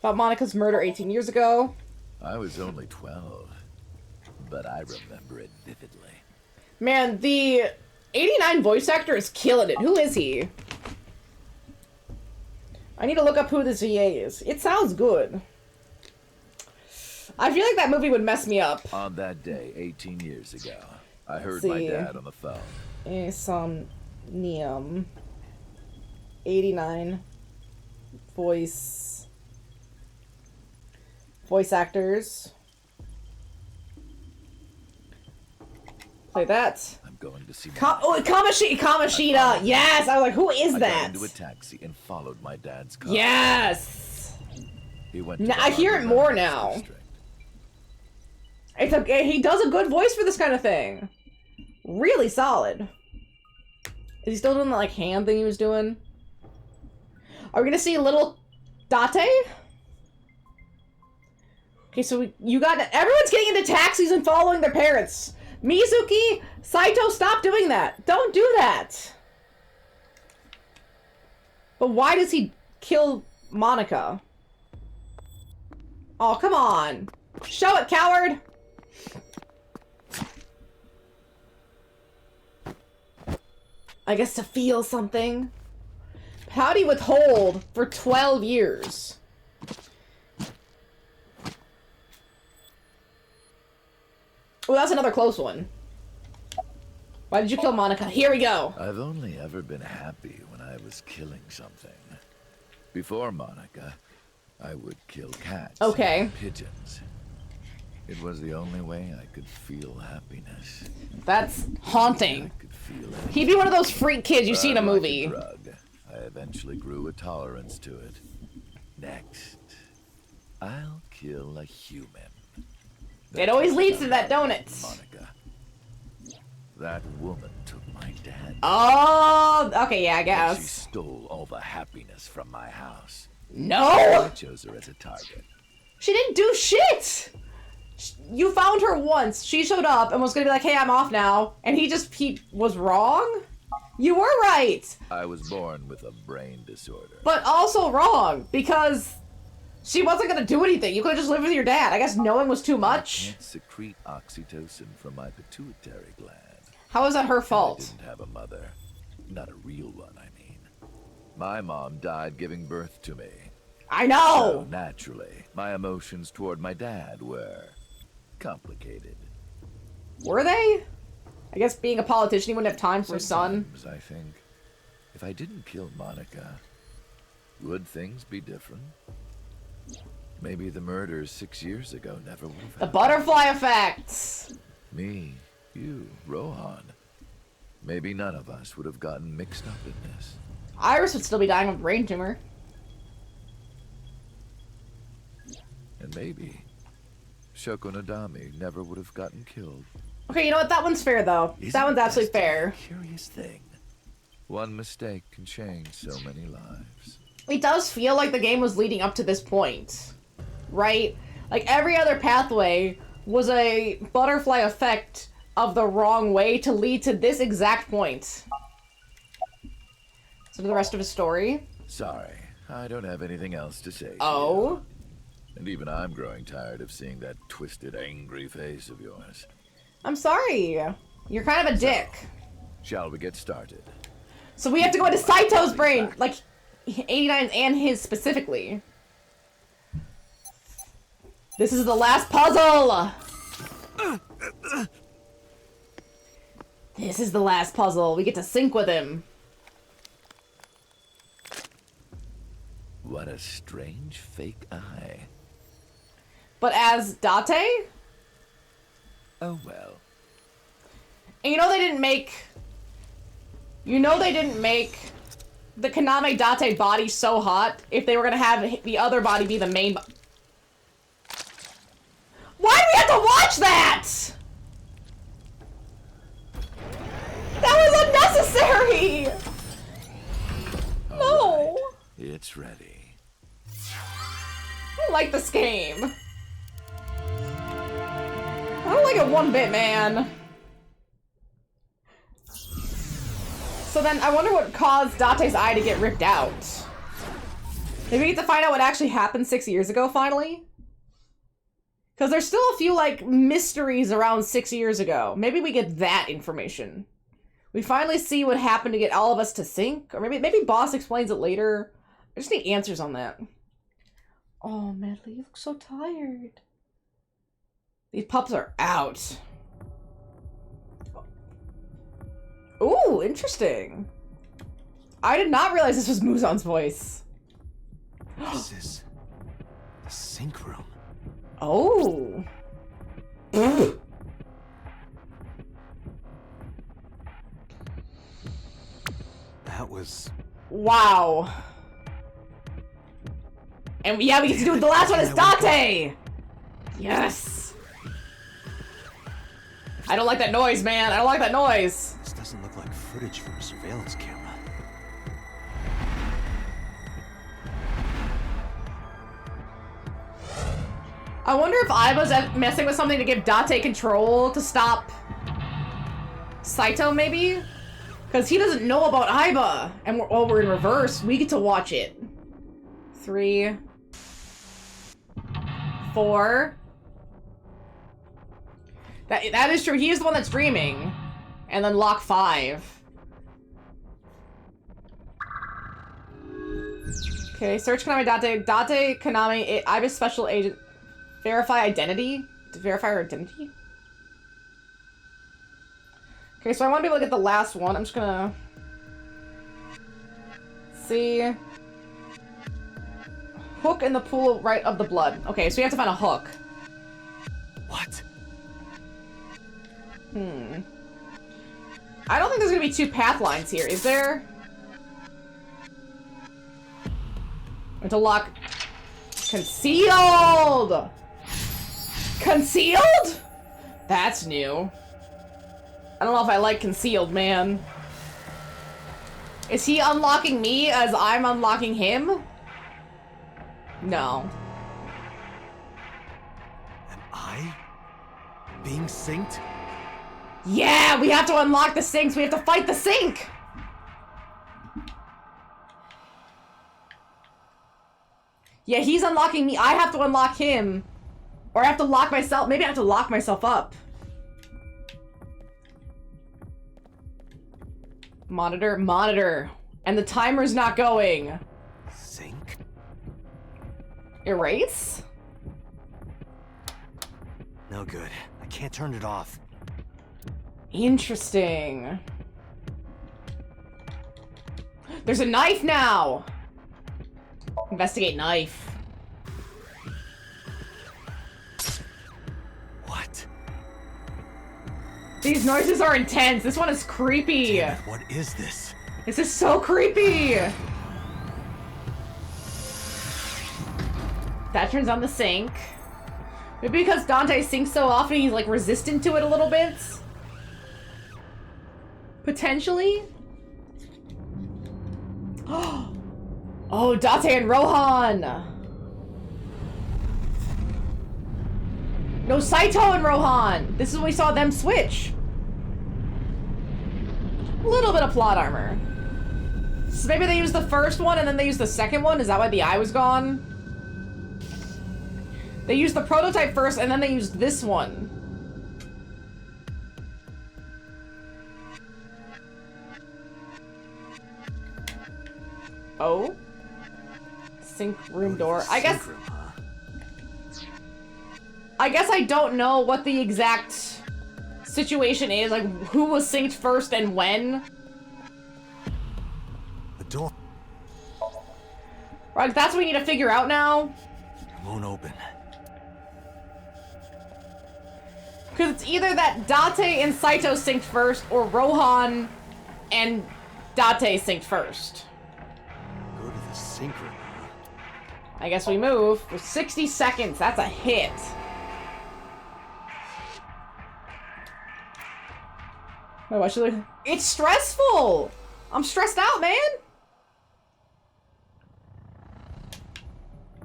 About Monica's murder 18 years ago. I was only 12, but I remember it vividly. Man, the 89 voice actor is killing it. Who is he? I need to look up who this VA is. It sounds good. I feel like that movie would mess me up. On that day, 18 years ago, I heard see. my dad on the phone. Somnium 89 voice actors. Play that. I'm going to see Kamoshida. Yes, I was like, who is I that? got into a taxi and followed my dad's car. Yes. He went. Now, I hear it more now. It's okay. He does a good voice for this kind of thing. Really solid. Is he still doing the like hand thing he was doing? Are we gonna see little Date? Okay, so you got everyone's getting into taxis and following their parents. Mizuki, Saito, stop doing that. Don't do that. But why does he kill Monica? Oh, come on. Show it, coward. I guess to feel something. How'd he withhold for 12 years? Oh, that's another close one. Why did you kill Monica? Here we go. I've only ever been happy when I was killing something. Before Monica, I would kill cats and pigeons. It was the only way I could feel happiness. That's haunting. I could feel He'd be one of those freak kids you see in a movie. Like a drug, I eventually grew a tolerance to it. Next, I'll kill a human. It always leads to that, don't it? Monica. That woman took my dad. Oh, okay, yeah, I guess. She stole all the happiness from my house. No! I chose her as a target. She didn't do shit! You found her once. She showed up and was gonna be like, hey, I'm off now. And he was wrong? You were right! I was born with a brain disorder. But also wrong, because she wasn't gonna do anything. You could've just lived with your dad. I guess knowing was too much. I can't secrete oxytocin from my pituitary gland. How is that her fault? I didn't have a mother. Not a real one, I mean. My mom died giving birth to me. I know! So, naturally, my emotions toward my dad were complicated. Were they? I guess being a politician, he wouldn't have time for his son. I think. If I didn't kill Monica, would things be different? Maybe the murders 6 years ago never would have happened. The butterfly effect! Me, you, Rohan. Maybe none of us would have gotten mixed up in this. Iris would still be dying of a brain tumor. And maybe Shoko Nadami never would have gotten killed. Okay, you know what? That one's fair, though. That one's absolutely fair. Curious thing. One mistake can change so many lives. It does feel like the game was leading up to this point, right? Like, every other pathway was a butterfly effect of the wrong way to lead to this exact point. So the rest of his story? Sorry, I don't have anything else to say. Oh? And even I'm growing tired of seeing that twisted, angry face of yours. I'm sorry. You're kind of a dick. Shall we get started? So we have to go into Saito's brain, like 89's and his specifically. This is the last puzzle! This is the last puzzle. We get to sync with him. What a strange fake eye. But as Date? Oh well. And you know they didn't make... You know they didn't make the Kaname Date body so hot if they were gonna have the other body be the main Why do we have to watch that?! That was unnecessary! No! Right. It's ready. I don't like this game. I don't like it one bit, man. So then, I wonder what caused Date's eye to get ripped out. Maybe we get to find out what actually happened 6 years ago, finally? Because there's still a few, like, mysteries around 6 years ago. Maybe we get that information. We finally see what happened to get all of us to sync? Or maybe Boss explains it later. I just need answers on that. Oh, Medley, you look so tired. These pups are out. Ooh, interesting. I did not realize this was Muzan's voice. This is the sync room. Oh. That was... Wow. And yeah, we get to do the last one is Date! Yes! I don't like that noise, man. I don't like that noise. This doesn't look like footage from a surveillance camera. I wonder if Aiba's messing with something to give Date control to stop Saito, maybe? Because he doesn't know about Aiba. And we're in reverse. We get to watch it. 3, 4. That is true. He is the one that's dreaming. And then lock 5. Okay, search Konami Date. Date Konami. I'm a special agent. Verify identity. To verify her identity. Okay, so I want to be able to get the last one. I'm just gonna see. Hook in the pool right of the blood. Okay, so we have to find a hook. What? I don't think there's gonna be two path lines here, is there? To lock. Concealed! Concealed? That's new. I don't know if I like concealed, man. Is he unlocking me as I'm unlocking him? No. Am I being synced? Yeah, we have to unlock the sinks. We have to fight the sink. Yeah, he's unlocking me. I have to unlock him. Or I have to lock myself. Maybe I have to lock myself up. Monitor, monitor. And the timer's not going. Sync? Erase? No good. I can't turn it off. Interesting. There's a knife now! Investigate knife. What? These noises are intense. This one is creepy. Damn it, what is this? This is so creepy. That turns on the sink. Maybe because Dante sinks so often, he's like resistant to it a little bit. Potentially. Oh, Dante and Rohan. No, Saito and Rohan. This is when we saw them switch. A little bit of plot armor. So maybe they used the first one and then they used the second one? Is that why the eye was gone? They used the prototype first and then they used this one. Oh? Sink room door. I guess I don't know what the exact situation is, like who was synced first and when. The door. Right, that's what we need to figure out now. It won't open. Because it's either that Date and Saito synced first, or Rohan and Date synced first. Go to the sink room, huh? I guess we move. For 60 seconds, that's a hit. Oh, I should look. It's stressful! I'm stressed out, man!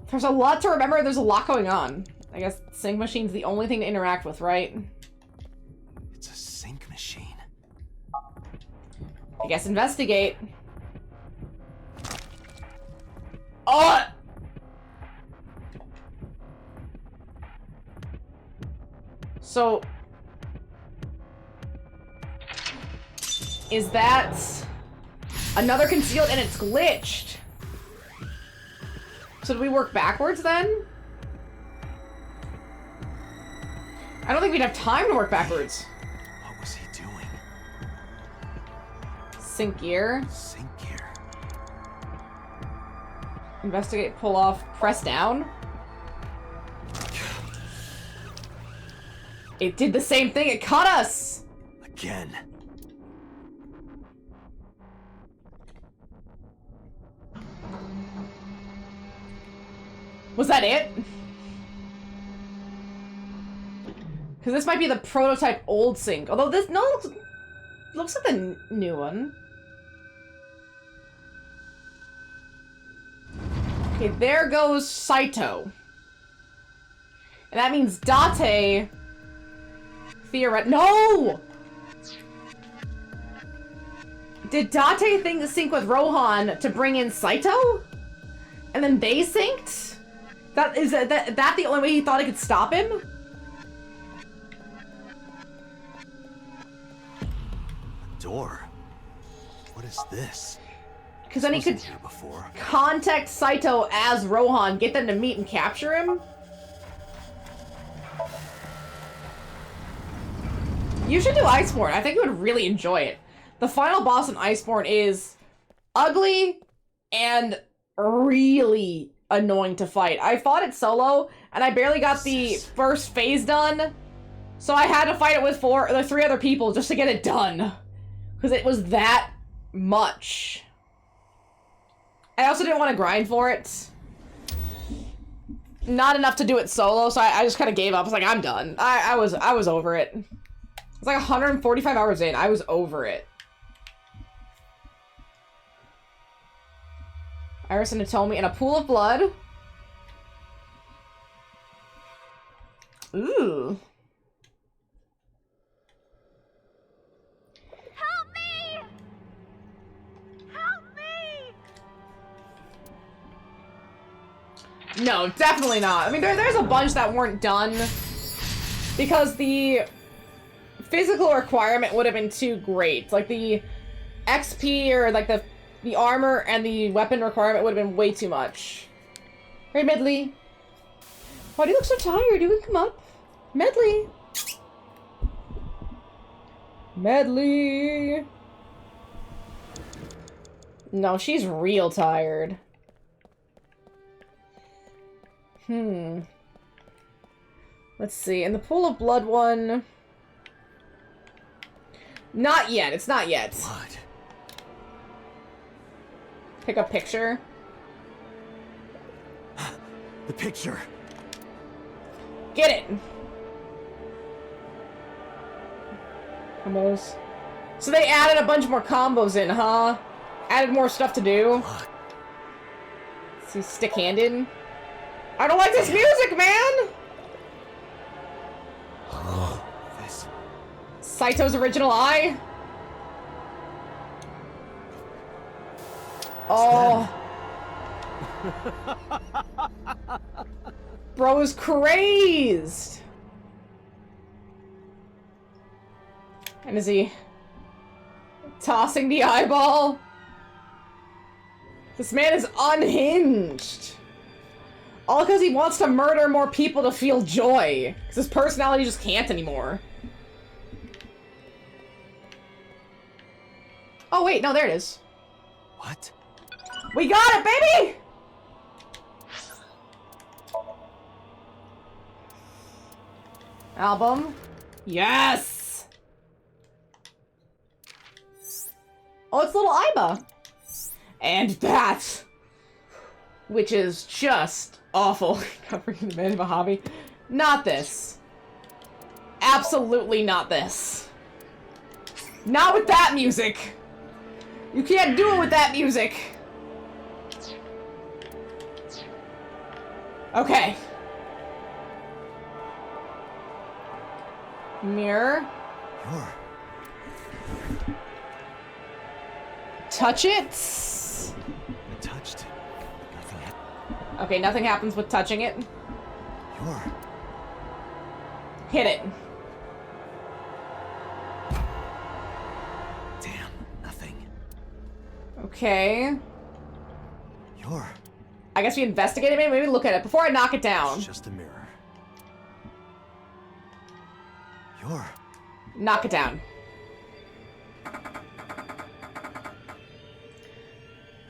There's a lot to remember, there's a lot going on. I guess sink machine's the only thing to interact with, right? It's a sink machine. I guess investigate. Oh! So... is that... another concealed and it's glitched? So do we work backwards then? I don't think we'd have time to work backwards. What was he doing? Sync gear. Sink gear. Investigate, pull off, press down. It did the same thing, it caught us! Again. Was that it? Because this might be the prototype old sync. Although this, no, looks like the new one. Okay, there goes Saito. And that means Date... No! Did Date think to sync with Rohan to bring in Saito? And then they synced? Is that the only way he thought it could stop him? Door. What is this? Because then he could contact Saito as Rohan, get them to meet and capture him. You should do Iceborne. I think you would really enjoy it. The final boss in Iceborne is ugly and really annoying to fight. I fought it solo, and I barely got the first phase done, so I had to fight it with 3 other people just to get it done. Because it was that much. I also didn't want to grind for it. Not enough to do it solo, so I just kind of gave up. I was like, I'm done. I was over it. It's like 145 hours in. I was over it. Iris and Atomi in a pool of blood. Ooh. Help me! Help me! No, definitely not. I mean, there's a bunch that weren't done because the physical requirement would have been too great. Like the XP or like the armor and the weapon requirement would have been way too much. Hey, Medley. Why do you look so tired? You can come up. Medley. Medley. No, she's real tired. Let's see. In the pool of blood one... Not yet. It's not yet. Blood. Pick a picture. The picture. Get it. Combos. So they added a bunch more combos in, huh? Added more stuff to do. Let's see, stick-handed. I don't like this music, man! Oh, this. Saito's original eye. Oh. Bro is crazed. And is he tossing the eyeball? This man is unhinged. All because he wants to murder more people to feel joy. Because his personality just can't anymore. Oh wait, no, there it is. What? We got it, baby! Album. Yes! Oh, it's little Iba. And that, which is just awful. Covering the man of a hobby. Not this. Absolutely not this. Not with that music. You can't do it with that music. Okay. Mirror. Sure. Touch it. I touched. Nothing happened. Okay, nothing happens with touching it. Sure. Hit it. Damn, nothing. Okay. Sure. I guess we investigate it. Maybe look at it before I knock it down. It's just a mirror. Sure. Knock it down. I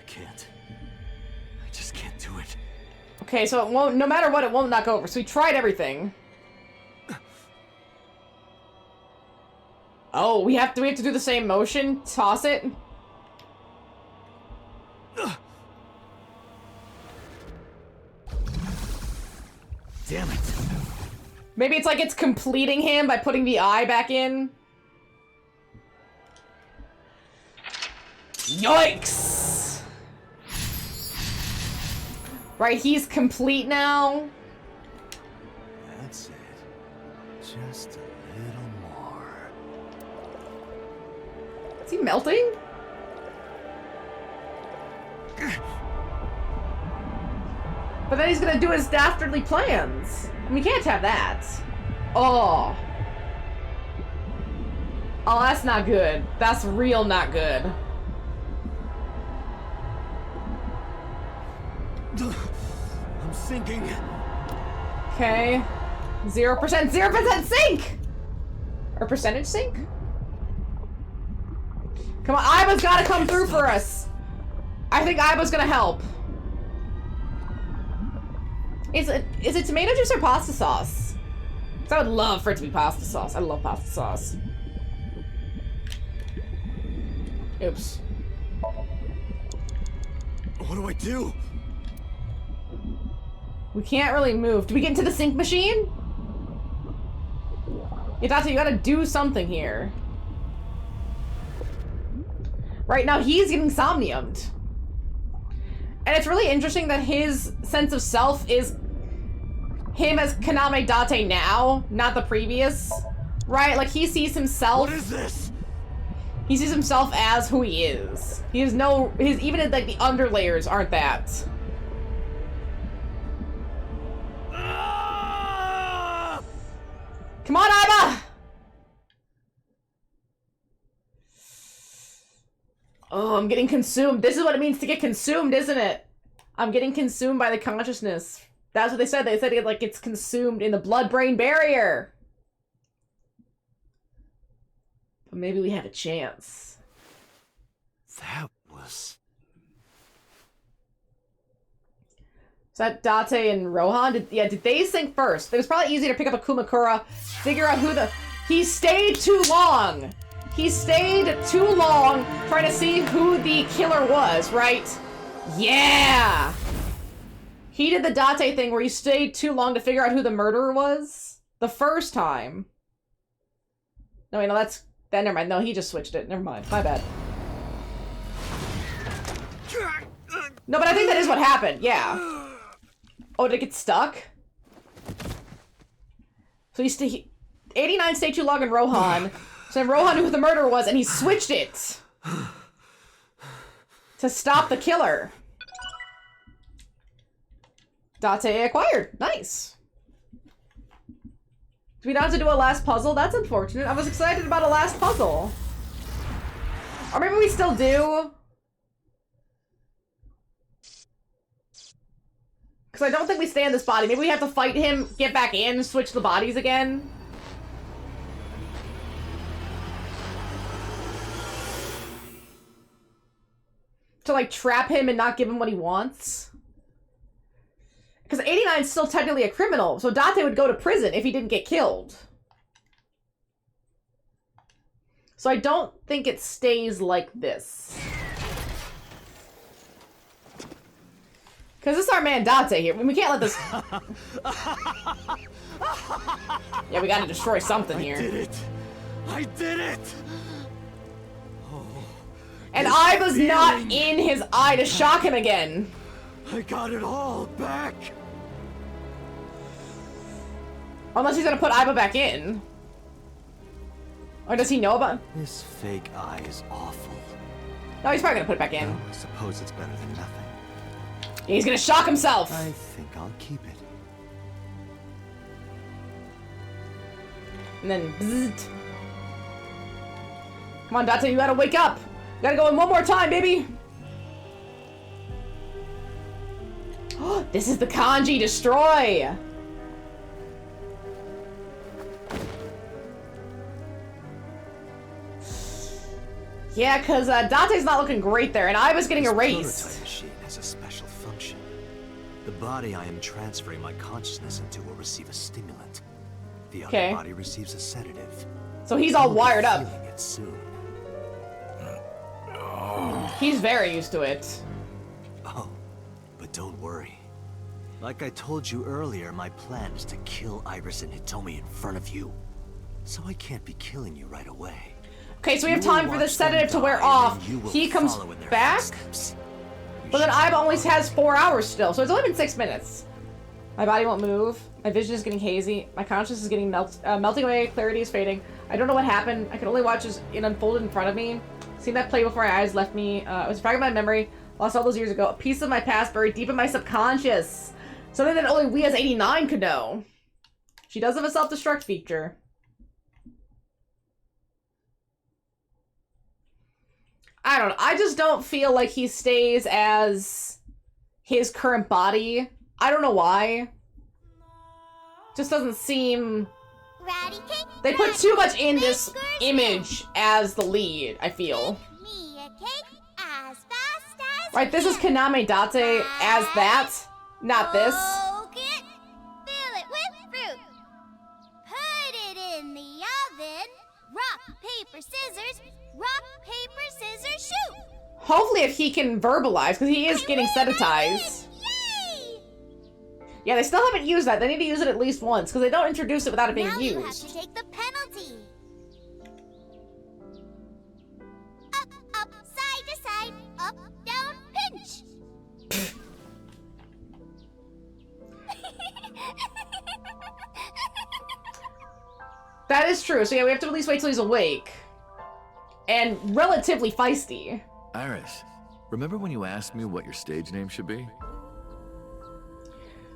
can't. I just can't do it. Okay, so it won't. No matter what, it won't knock over. So we tried everything. Oh, we have to do the same motion. Toss it. Damn it. Maybe it's like it's completing him by putting the eye back in. Yikes! Right, he's complete now. That's it. Just a little more. Is he melting? But then he's gonna do his dastardly plans. And we can't have that. Oh. Oh, that's not good. That's real not good. I'm sinking. Okay. 0% sink! Or percentage sink? Come on, Iva's gotta come through for us. I think Iva's gonna help. Is it tomato juice or pasta sauce? Because I would love for it to be pasta sauce. I love pasta sauce. Oops. What do I do? We can't really move. Do we get into the sink machine? Yeah, Dante, you gotta do something here. Right now, he's getting somniumed. And it's really interesting that his sense of self is him as Kaname Date now, not the previous. Right? Like, he sees himself... What is this? He sees himself as who he is. He has no... even, like, the underlayers aren't that. Come on, Iva! Oh, I'm getting consumed. This is what it means to get consumed, isn't it? I'm getting consumed by the consciousness. That's what they said. They said it like it's consumed in the blood-brain barrier. But maybe we have a chance. That was... Is that Date and Rohan? Did they sink first? It was probably easy to pick up a Kumakura, figure out who the... He stayed too long! He stayed too long trying to see who the killer was, right? Yeah! He did the Date thing where he stayed too long to figure out who the murderer was. The first time. No, wait, no, that's... Never mind. No, he just switched it. Never mind. My bad. No, but I think that is what happened. Yeah. Oh, did it get stuck? So he 89 stayed too long in Rohan. So then Rohan knew who the murderer was, and he switched it to stop the killer. Date acquired. Nice. Do we not have to do a last puzzle? That's unfortunate. I was excited about a last puzzle. Or maybe we still do. Because I don't think we stay in this body. Maybe we have to fight him, get back in, switch the bodies again. To, like, trap him and not give him what he wants. Because 89 is still technically a criminal, so Date would go to prison if he didn't get killed. So I don't think it stays like this. Because this is our man Date here. We can't let this... Yeah, we gotta destroy something here. I did it! I did it! Oh, and Iva's not in his eye to shock him again. I got it all back! Unless he's gonna put Iva back in. Or does he know about it? This fake eye is awful. No, he's probably gonna put it back in. Well, I suppose it's better than nothing. He's gonna shock himself! I think I'll keep it. And then bzzzt. Come on, Date, you gotta wake up! You gotta go in one more time, baby! This is the kanji destroy! Yeah, because Dante's not looking great there, and I was getting erased. This prototype machine has a special function. The body I am transferring my consciousness into will receive a stimulant. The other body receives a sedative. So he's all wired up. Feeling it soon. He's very used to it. Oh, but don't worry. Like I told you earlier, my plan is to kill Iris and Hitomi in front of you. So I can't be killing you right away. Okay, so we have time for the sedative to wear off. He comes back, but then Iva only has 4 hours still, so it's only been 6 minutes. My body won't move. My vision is getting hazy. My consciousness is getting melting away. Clarity is fading. I don't know what happened. I can only watch as it unfolded in front of me. Seeing that play before my eyes left me. I was a fragment of my memory, lost all those years ago. A piece of my past buried deep in my subconscious. Something that only we as 89 could know. She does have a self-destruct feature. I don't know. I just don't feel like he stays as his current body. I don't know why. Just doesn't seem... They put too much in this image as the lead, I feel. Right, this is Kaname Date as that, not this. Fill it with fruit. Put it in the oven. Rock, paper, scissors. Rock, paper, scissors, shoot. Hopefully if he can verbalize, because he is getting seditized. Yay! Yeah, they still haven't used that. They need to use it at least once, because they don't introduce it without it being now used. You have to take the penalty. Up, side to side, up, down, pinch. That is true. So yeah, we have to at least wait till he's awake. And relatively feisty. Iris, remember when you asked me what your stage name should be?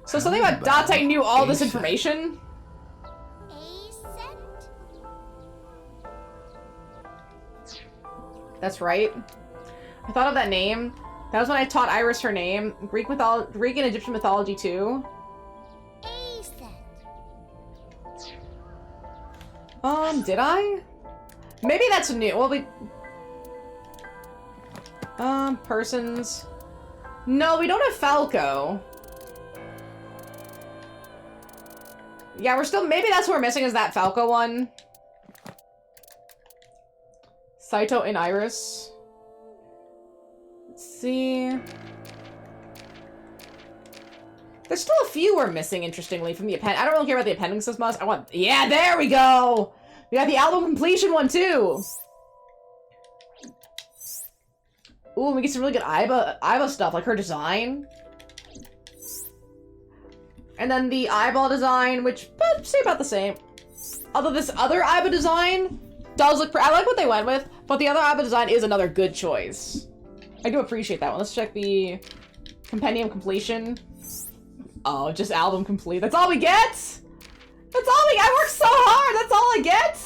So something about Date knew all this information? That's right. I thought of that name. That was when I taught Iris her name. Greek and Egyptian mythology too. Did I? Maybe that's new. Well, persons. No, we don't have Falco. Yeah, we're still, maybe that's what we're missing is that Falco one. Saito and Iris. Let's see. There's still a few we're missing, interestingly, from the appendix. I don't really care about the appendix as much. I want... Yeah, there we go! We got the album completion one, too! Ooh, we get some really good Aiba stuff, like her design. And then the eyeball design, which, say about the same. Although this other Aiba design does look I like what they went with, but the other Aiba design is another good choice. I do appreciate that one. Let's check the compendium completion. Oh, just album complete. That's all we get? That's all we get? I worked so hard! That's all I get?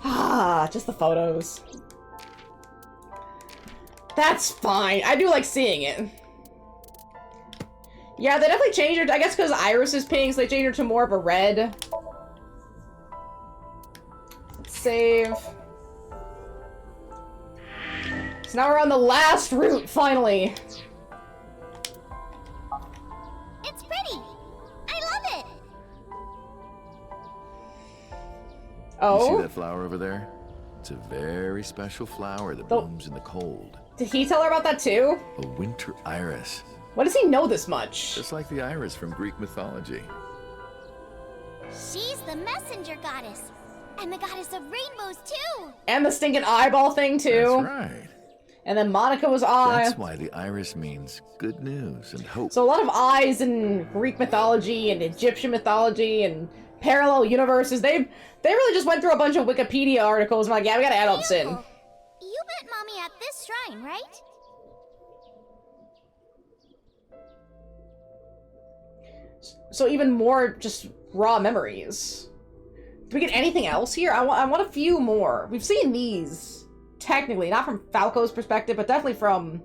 Ah, just the photos. That's fine. I do like seeing it. Yeah, they definitely changed her. I guess because Iris is pink, so they changed her to more of a red. Let's save. So now we're on the last route, finally. It's pretty. I love it. Oh? You see that flower over there? It's a very special flower that blooms in the cold. Did he tell her about that too? A winter iris. What does he know this much? Just like the iris from Greek mythology. She's the messenger goddess. And the goddess of rainbows too. And the stinking eyeball thing too. That's right. And then Monica was eye. That's why the iris means good news and hope. So a lot of eyes in Greek mythology and Egyptian mythology and parallel universes. They really just went through a bunch of Wikipedia articles and like, yeah, we gotta add all this in. You met Mommy at this shrine, right? So even more just raw memories. Do we get anything else here? I want a few more. We've seen these, technically, not from Falco's perspective, but definitely from,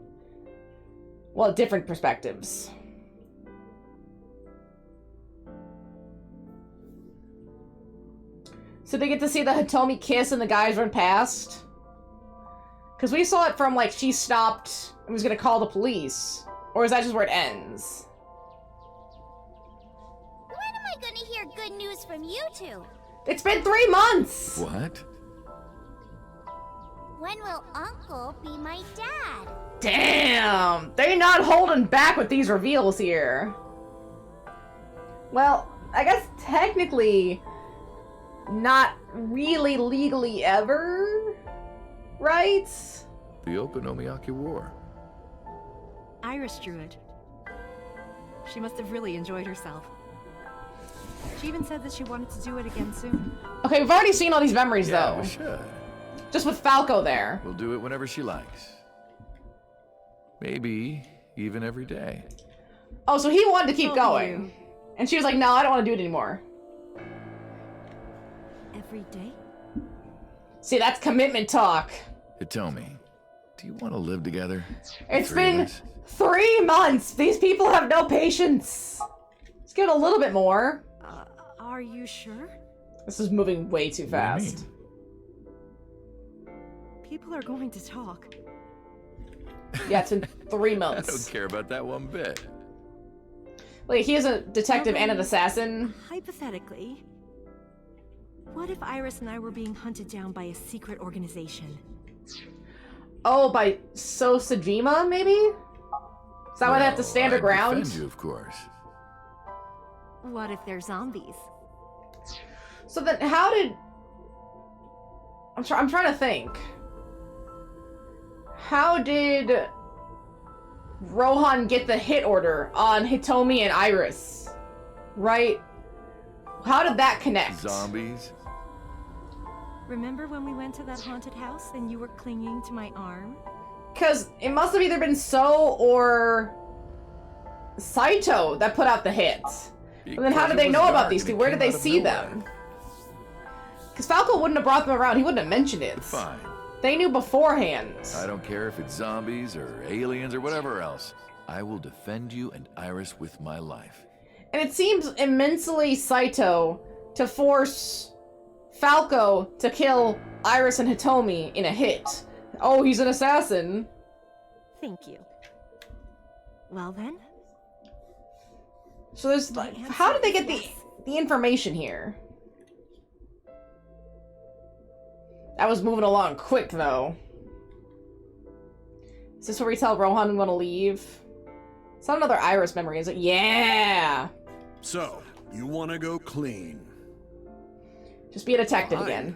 well, different perspectives. So they get to see the Hitomi kiss and the guys run past? Because we saw it from, like, she stopped and was gonna call the police. Or is that just where it ends? When am I gonna hear good news from you two? It's been 3 months! What? When will Uncle be my dad? Damn! They're not holding back with these reveals here. Well, I guess technically not really legally ever, right? The Okonomiyaki War. Iris drew it. She must have really enjoyed herself. She even said that she wanted to do it again soon. Okay, we've already seen all these memories, Yeah, though. we should. Just with Falco there. We'll do it whenever she likes. Maybe even every day. Oh, so he wanted to keep Oh, going. you. And she was like, no, I don't want to do it anymore. Every day? See, that's commitment talk. Hitomi, Do you want to live together? It's been 3 months! These people have no patience! Let's give it a little bit more. Are you sure? This is moving way too fast. People are going to talk. Yeah, it's been 3 months. I don't care about that one bit. Wait, he is a detective and an assassin? Hypothetically, what if Iris and I were being hunted down by a secret organization? Oh, by Sosajima, maybe? Is that why they have to stand their ground? Defend you, of course. What if they're zombies? So then, how did... I'm trying to think. How did Rohan get the hit order on Hitomi and Iris? Right? How did that connect? Zombies? Remember when we went to that haunted house and you were clinging to my arm? Because it must have either been So or Saito that put out the hit. And then how did they know about these two? Where did they see them? Because Falco wouldn't have brought them around. He wouldn't have mentioned it. Fine. They knew beforehand. I don't care if it's zombies or aliens or whatever else. I will defend you and Iris with my life. And it seems immensely Saito to force Falco to kill Iris and Hitomi in a hit. Oh, he's an assassin. Thank you. Well then. So there's like, how did they get the information here? That was moving along quick, though. Is this where we tell Rohan we want to leave? It's not another Iris memory, is it? Yeah! So, you want to go clean? Just be a detective again.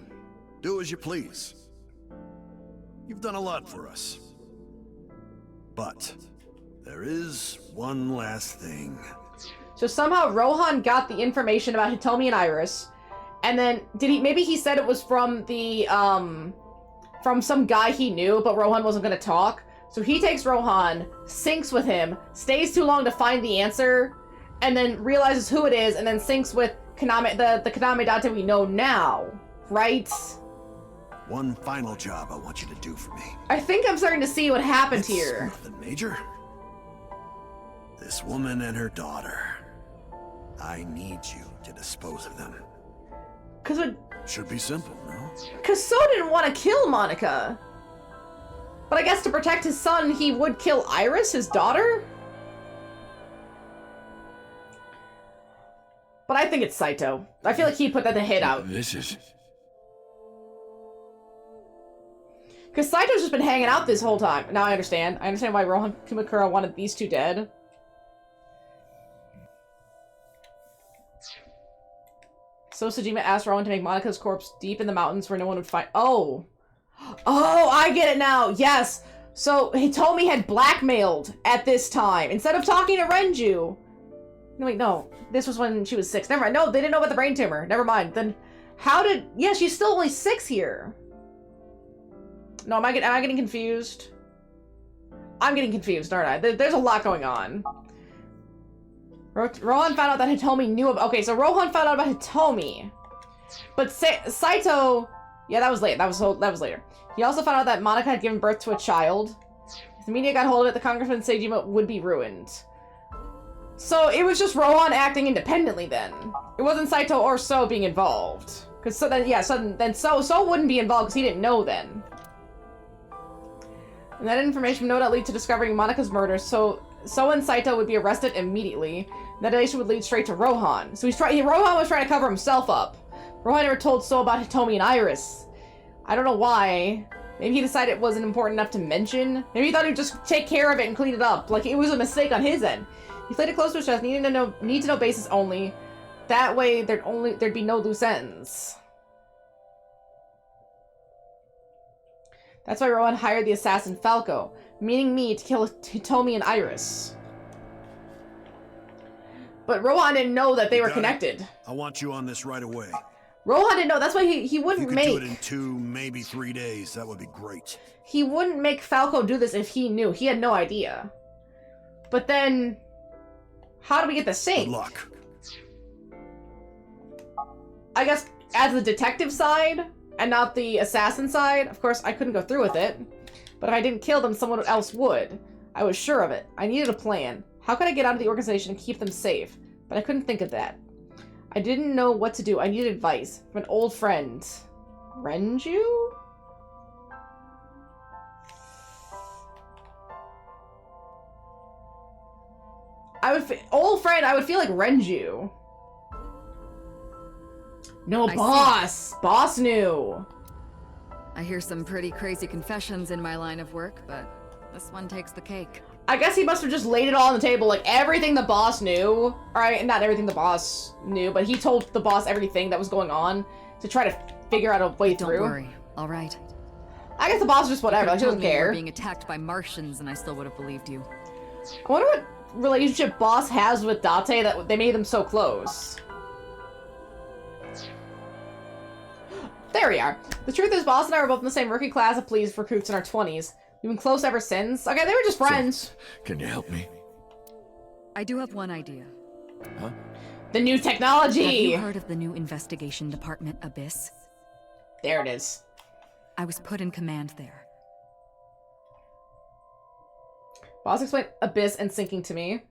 Do as you please. You've done a lot for us. But, there is one last thing. So somehow Rohan got the information about Hitomi and Iris, and then maybe he said it was from the, from some guy he knew, but Rohan wasn't gonna talk. So he takes Rohan, syncs with him, stays too long to find the answer, and then realizes who it is, and then syncs with Kaname, the Kaname Date we know now, right? One final job I want you to do for me. I think I'm starting to see what happened here. Nothing major. This woman and her daughter. I need you to dispose of them. Should be simple, no? Because So didn't want to kill Monica. But I guess to protect his son, he would kill Iris, his daughter? But I think it's Saito. I feel like he put the hit out. This is... Because Saito's just been hanging out this whole time. Now I understand. I understand why Rohan Kumakura wanted these two dead. So Sojima asked Rohan to make Monica's corpse deep in the mountains where no one would find- Oh! Oh, I get it now! Yes! So Hitomi had blackmailed at this time, instead of talking to Renju. No, wait, no. This was when she was 6. Never mind. No, they didn't know about the brain tumor. Never mind. Then how did... Yeah, she's still only 6 here. No, am I getting confused? I'm getting confused, aren't I? There's a lot going on. Rohan found out that Hitomi knew about... Okay, so Rohan found out about Hitomi. But Saito... Yeah, that was late. That was later. He also found out that Monica had given birth to a child. If the media got hold of it, the Congressman Seijima would be ruined. So it was just Rohan acting independently then. It wasn't Saito or So being involved. Because So wouldn't be involved because he didn't know then. And that information would no doubt lead to discovering Monica's murder, so and Saito would be arrested immediately. That relation would lead straight to Rohan. So Rohan was trying to cover himself up. Rohan never told So about Hitomi and Iris. I don't know why. Maybe he decided it wasn't important enough to mention. Maybe he thought he'd just take care of it and clean it up. Like it was a mistake on his end. He played it close to his chest, need to know basis only. That way there'd be no loose ends. That's why Rohan hired the assassin Falco, meaning me to kill Hitomi and Iris. But Rohan didn't know that they were connected. I want you on this right away. Rohan didn't know. That's why he wouldn't make... If you could do it in 2, maybe 3 days, that would be great. He wouldn't make Falco do this if he knew. He had no idea. But then... How do we get the sync? Good luck. I guess as the detective side, and not the assassin side. Of course, I couldn't go through with it. But if I didn't kill them, someone else would. I was sure of it. I needed a plan. How could I get out of the organization and keep them safe? But I couldn't think of that. I didn't know what to do. I needed advice from an old friend. Renju? Old friend, I would feel like Renju. No, boss! Boss knew! I hear some pretty crazy confessions in my line of work, but this one takes the cake. I guess he must have just laid it all on the table, like everything the boss knew. Alright, not everything the boss knew, but he told the boss everything that was going on to try to figure out a way through. Don't worry, alright. I guess the boss is just whatever, like, she doesn't care. You were being attacked by Martians and I still would have believed you. I wonder what relationship boss has with Date that they made them so close. There we are. The truth is, boss and I were both in the same rookie class of police recruits in our 20s. We've been close ever since. Okay, they were just friends. So, can you help me? I do have one idea. Huh? The new technology! Have you heard of the new investigation department, Abyss? There it is. I was put in command there. Boss explained Abyss and syncing to me.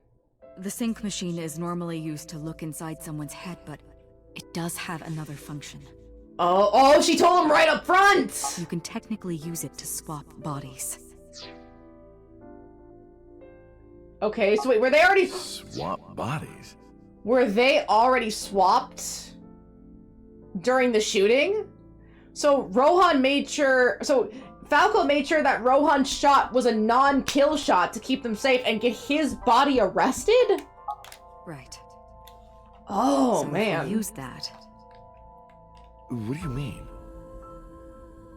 The sync machine is normally used to look inside someone's head, but it does have another function. Oh, she told him right up front! You can technically use it to swap bodies. Okay, so wait, were they already... Swap bodies? Were they already swapped during the shooting? So Rohan made sure... So Falco made sure that Rohan's shot was a non-kill shot to keep them safe and get his body arrested? Right. Oh, so man. If we use that... What do you mean?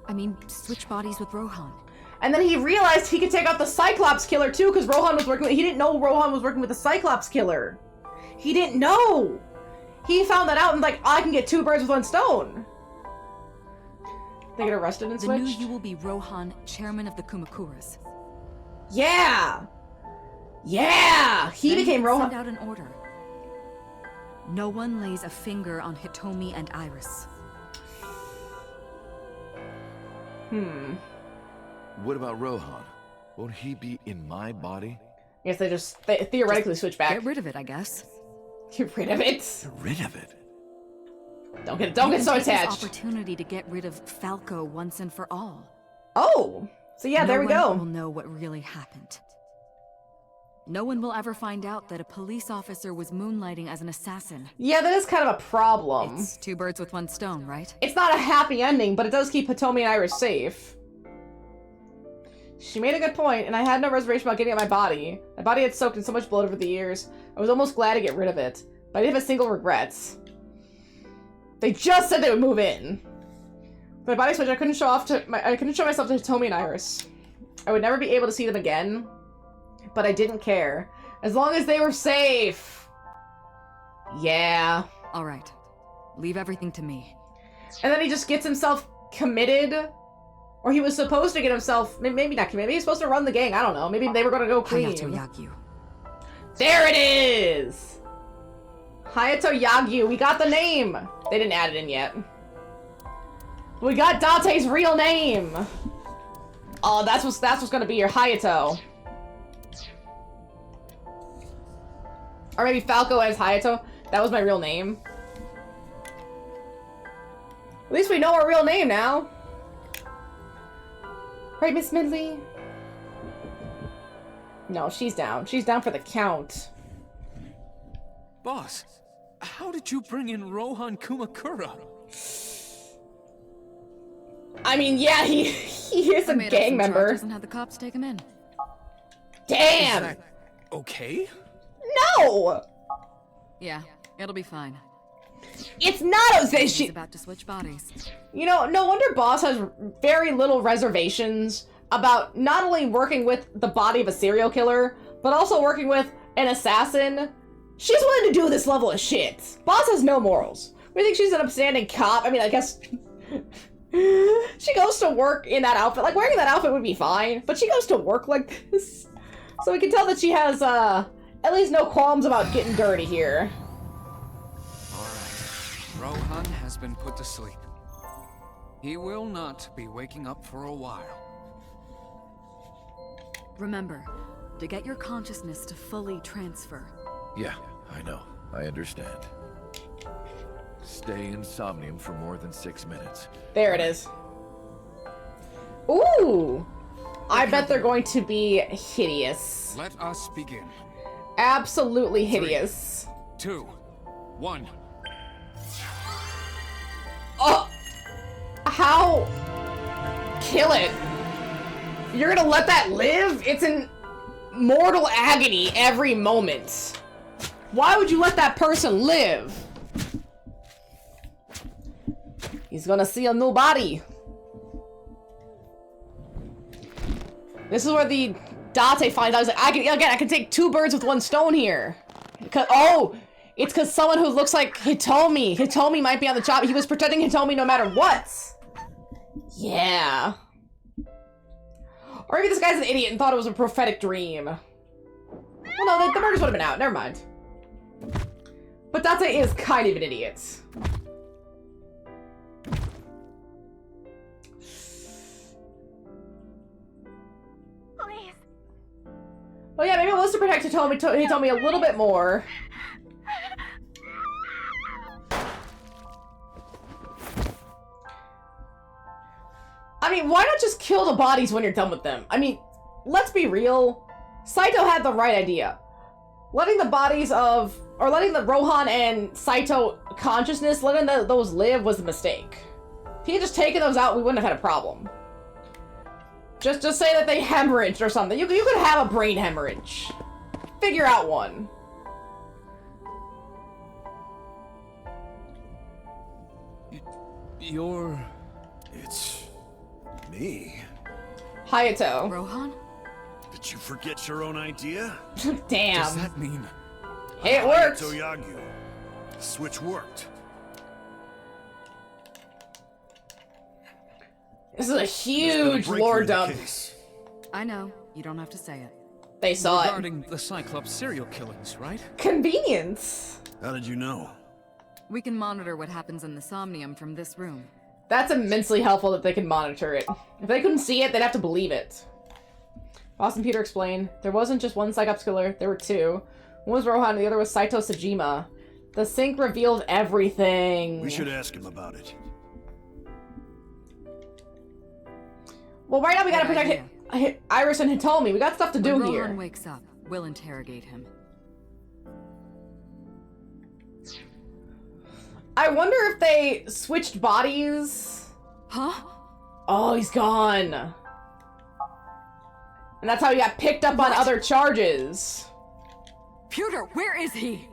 I mean, switch bodies with Rohan. And then he realized he could take out the Cyclops killer too, because Rohan was working with... He didn't know Rohan was working with the Cyclops killer. He didn't know! He found that out and like, I can get 2 birds with 1 stone. They get arrested and switched? The new you will be Rohan, chairman of the Kumakuras. Yeah! Yeah! He became Rohan. Send out an order. No one lays a finger on Hitomi and Iris. What about Rohan? Won't he be in my body? Yes, they theoretically switch back. Get rid of it, I guess. Get rid of it? Get rid of it? Don't get so attached. This opportunity to get rid of Falco once and for all. Oh! So yeah, there we go. No one will know what really happened. No one will ever find out that a police officer was moonlighting as an assassin. Yeah, that is kind of a problem. It's 2 birds with 1 stone, right? It's not a happy ending, but it does keep Hitomi and Iris safe. She made a good point, and I had no reservation about getting at my body. My body had soaked in so much blood over the years. I was almost glad to get rid of it, but I didn't have a single regrets. They just said they would move in. My body switch, I couldn't show myself to Hitomi and Iris. I would never be able to see them again, but I didn't care. As long as they were safe. Yeah. All right. Leave everything to me. And then he just gets himself committed. Or he was supposed to get himself, maybe not committed, maybe he's supposed to run the gang, I don't know. Maybe they were gonna go clean. Hayato Yagyu. There it is! Hayato Yagyu, we got the name! They didn't add it in yet. We got Date's real name! Oh, that's what's gonna be your Hayato. Or maybe Falco as Hayato. That was my real name. At least we know our real name now. Right, Miss Midley? No, she's down. She's down for the count. Boss, how did you bring in Rohan Kumakura? I mean, yeah, he is a gang member. And had the cops take him in. Damn! Is that okay? No! Yeah, it'll be fine. It's not a She's about to switch bodies. You know, no wonder Boss has very little reservations about not only working with the body of a serial killer, but also working with an assassin. She's willing to do this level of shit. Boss has no morals. We think she's an upstanding cop. I mean, I guess she goes to work in that outfit. Like, wearing that outfit would be fine, but she goes to work like this. So we can tell that she has, at least no qualms about getting dirty here. Rohan has been put to sleep. He will not be waking up for a while. Remember, to get your consciousness to fully transfer. Yeah, I know. I understand. Stay in Somnium for more than 6 minutes. There it is. Ooh! I bet they're going to be hideous. Let us begin. Absolutely hideous. 3, 2, 1. Oh! How? Kill it. You're gonna let that live? It's in mortal agony every moment. Why would you let that person live? He's gonna see a new body. This is where the Date finds out. He's like, I can take 2 birds with 1 stone here. It's because someone who looks like Hitomi. Hitomi might be on the job. He was protecting Hitomi no matter what. Yeah. Or maybe this guy's an idiot and thought it was a prophetic dream. Well, no, the murders would have been out. Never mind. But Date is kind of an idiot. Please. Well, yeah, maybe it was to protect Hitomi a little bit more. I mean, why not just kill the bodies when you're done with them? I mean, let's be real. Saito had the right idea. Letting the Rohan and Saito consciousness, letting those live was a mistake. If he had just taken those out, we wouldn't have had a problem. Just say that they hemorrhaged or something. You could have a brain hemorrhage. Figure out one. It's me. Hayato. Rohan? Did you forget your own idea? Damn. Does that mean... It worked. Hayato Yagyu. The switch worked. This is a huge lore dump. I know. You don't have to say it. They saw Regarding the Cyclops serial killings, right? Convenience. How did you know? We can monitor what happens in the Somnium from this room. That's immensely helpful that they can monitor it. If they couldn't see it, they'd have to believe it. Boston Peter explained, there wasn't just one Cyclops killer, there were 2. One was Rohan, the other was Saito Sajima. The sync revealed everything. We should ask him about it. Well, right now we gotta protect Iris and Hitomi. We got stuff to do when here. Rohan wakes up, we'll interrogate him. I wonder if they switched bodies. Huh? Oh, he's gone. And that's how he got picked up on other charges. Pewter, where is he?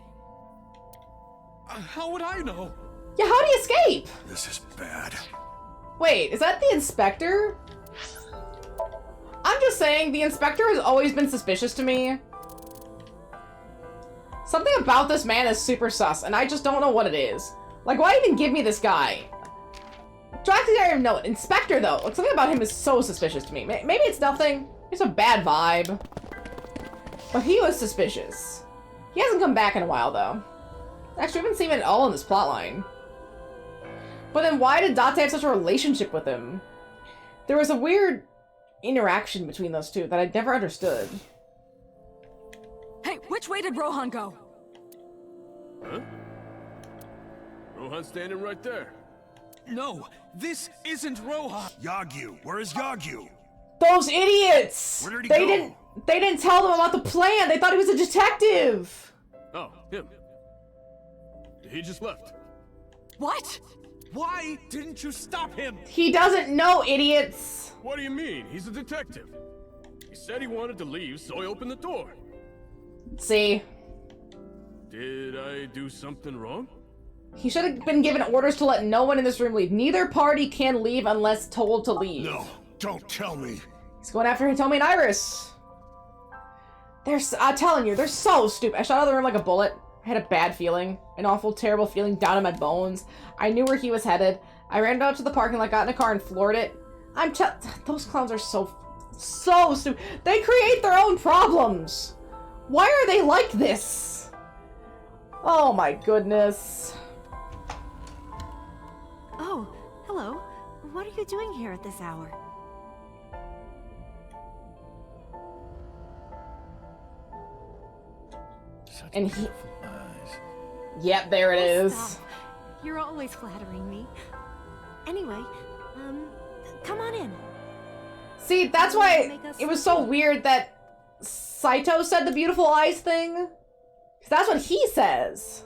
How would I know? Yeah, how'd he escape? This is bad. Wait, is that the inspector? I'm just saying, the inspector has always been suspicious to me. Something about this man is super sus, and I just don't know what it is. Like, why even give me this guy? Actually, I don't even know it. Inspector, though. Like, something about him is so suspicious to me. Maybe it's nothing. It's a bad vibe. But he was suspicious. He hasn't come back in a while, though. Actually, we haven't seen him at all in this plotline. But then why did Date have such a relationship with him? There was a weird interaction between those two that I never understood. Hey, which way did Rohan go? Huh? Rohan's standing right there. No, this isn't Rohan. Yagyu, where is Yagyu? Those idiots! Where did he go? They didn't tell them about the plan. They thought he was a detective. Oh, him. He just left. What? Why didn't you stop him? He doesn't know, idiots. What do you mean? He's a detective. He said he wanted to leave, so I opened the door. See? Did I do something wrong? He should have been given orders to let no one in this room leave. Neither party can leave unless told to leave. No, don't tell me. He's going after Hitomi and Iris. I'm telling you, they're so stupid. I shot out of the room like a bullet. I had a bad feeling. An awful, terrible feeling down in my bones. I knew where he was headed. I ran out to the parking lot, got in a car, and floored it. Those clowns are so stupid. They create their own problems. Why are they like this? Oh my goodness. Oh, hello. What are you doing here at this hour? such And beautiful eyes. Yep, there it is. Stop. You're always flattering me. Anyway, come on in. See, that's why it was so weird that Saito said the beautiful eyes thing. 'Cause that's what he says.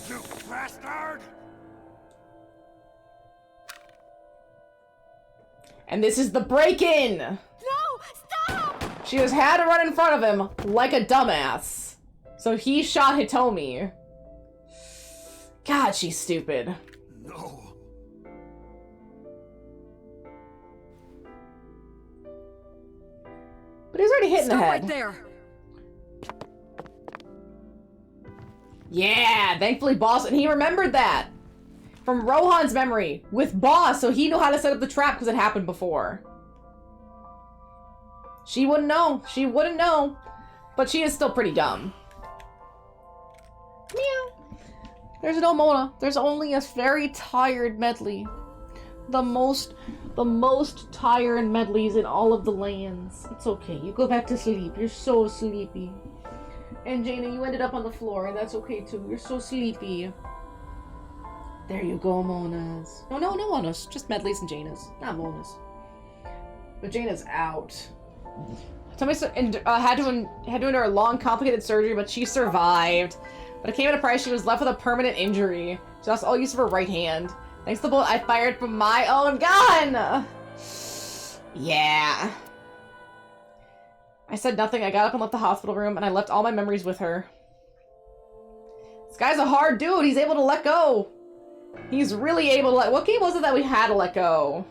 You bastard! And this is the break-in! No! Stop! She just had to run in front of him like a dumbass. So he shot Hitomi. God, she's stupid. No. But he's already hit in the Stop head. right there. Yeah, thankfully Boss, and he remembered that from Rohan's memory with Boss, so he knew how to set up the trap because it happened before. She wouldn't know. She wouldn't know. But she is still pretty dumb. Meow. There's no Mona. There's only a very tired Medley. The most tired Medleys in all of the lands. It's okay. You go back to sleep. You're so sleepy. And Jaina, you ended up on the floor, and that's okay too. You're so sleepy. There you go, Monas. No Monas. Just Medleys and Jainas. Not Monas. But Jaina's out. Somebody had to endure a long, complicated surgery, but she survived. But it came at a price. She was left with a permanent injury. She lost all use of her right hand. Thanks to the bullet I fired from my own gun! Yeah. I said nothing. I got up and left the hospital room, and I left all my memories with her. This guy's a hard dude. He's able to let go. He's really able to let... What game was it that we had to let go?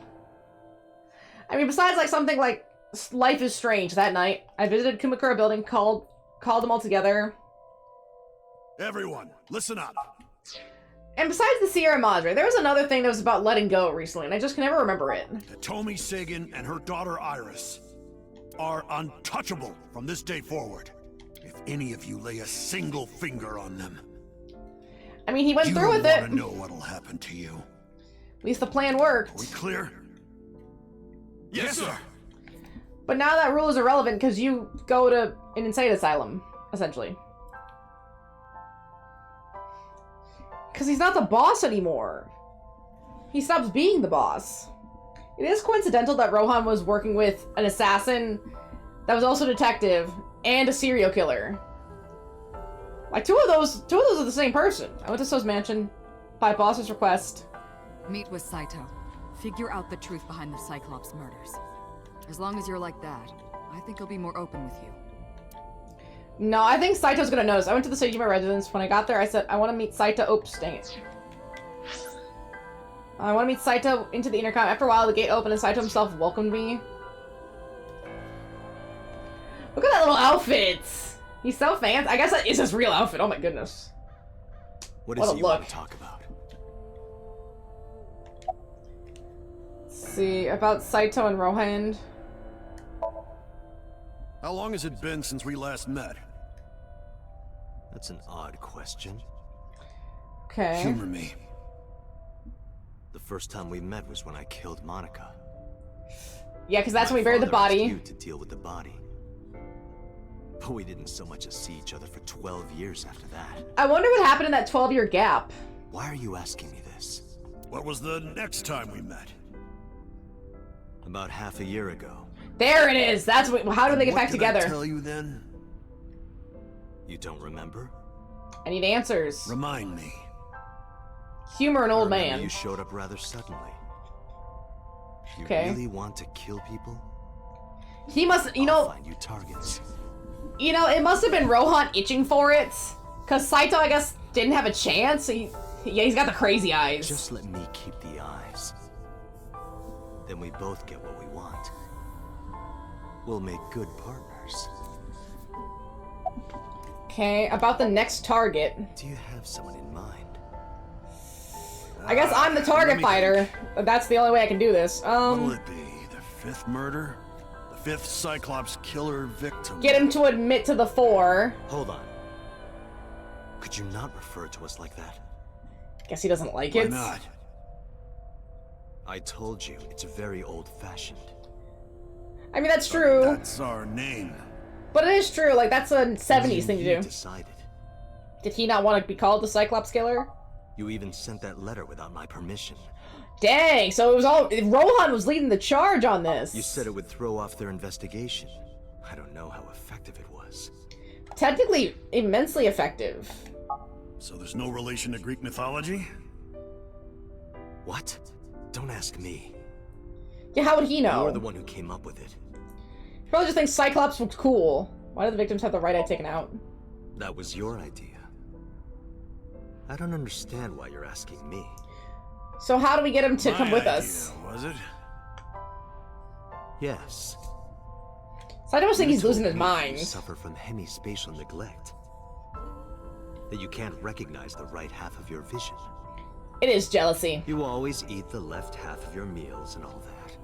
I mean, besides like something like Life is Strange that night, I visited Kumakura building, called them all together. Everyone, listen up. And besides the Sierra Madre, there was another thing that was about letting go recently, and I just can never remember it. Hitomi Sagan and her daughter Iris are untouchable from this day forward. If any of you lay a single finger on them, I mean, he went through with it. You want to know what'll happen to you. At least the plan worked. Are we clear? Yes, sir. But now that rule is irrelevant because you go to an insane asylum, essentially. Because he's not the boss anymore. He stops being the boss. It is coincidental that Rohan was working with an assassin that was also a detective and a serial killer. Like, two of those are the same person. I went to So's mansion by boss's request. Meet with Saito. Figure out the truth behind the Cyclops murders. As long as you're like that, I think he'll be more open with you. No, I think Saito's gonna notice. I went to the Sejima residence. When I got there, I said, I want to meet Saito. Oops, dang it. I want to meet Saito into the intercom. After a while, the gate opened and Saito himself welcomed me. Look at that little outfit! He's so fancy. I guess that is his real outfit. Oh my goodness. What is it you want to talk about? Let's see, about Saito and Rohan. How long has it been since we last met? That's an odd question. Okay. Humor me. The first time we met was when I killed Monica. Yeah, because that's when we buried the body. You to deal with the body. But we didn't so much as see each other for 12 years after that. I wonder what happened in that 12-year gap. Why are you asking me this? What was the next time we met? About half a year ago. There it is! That's what, how do they get back together? What did I tell you then? You don't remember? I need answers. Remind me. Humor an old man. You showed up rather suddenly. You Okay. really want to kill people? He must, you I'll know... find you targets. You know, it must have been Rohan itching for it. Because Saito, I guess, didn't have a chance. Yeah, he's got the crazy eyes. Just let me keep the eyes. Then we both get what we want. We'll make good partners. Okay, about the next target. Do you have someone in mind? I guess I'm the target fighter. But that's the only way I can do this. What'll it be? The fifth murder? The fifth Cyclops killer victim? Get him to admit to the 4. Hold on. Could you not refer to us like that? Guess he doesn't like Why it. not? I told you, it's very old-fashioned. I mean, that's true. That's our name. But it is true, like, that's a 70s thing to do. Decided. Did he not want to be called the Cyclops Killer? You even sent that letter without my permission. Dang, so it was all... Rohan was leading the charge on this. You said it would throw off their investigation. I don't know how effective it was. Technically, immensely effective. So there's no relation to Greek mythology? What? Don't ask me. Yeah, how would he know? You're the one who came up with it. He probably just thinks Cyclops looks cool. Why do the victims have the right eye taken out? That was your idea. I don't understand why you're asking me. So how do we get him to come with us? Was it? Yes. So I don't think he's losing his mind. You suffer from hemispatial neglect. That you can't recognize the right half of your vision. It is jealousy. You always eat the left half of your meals and all that.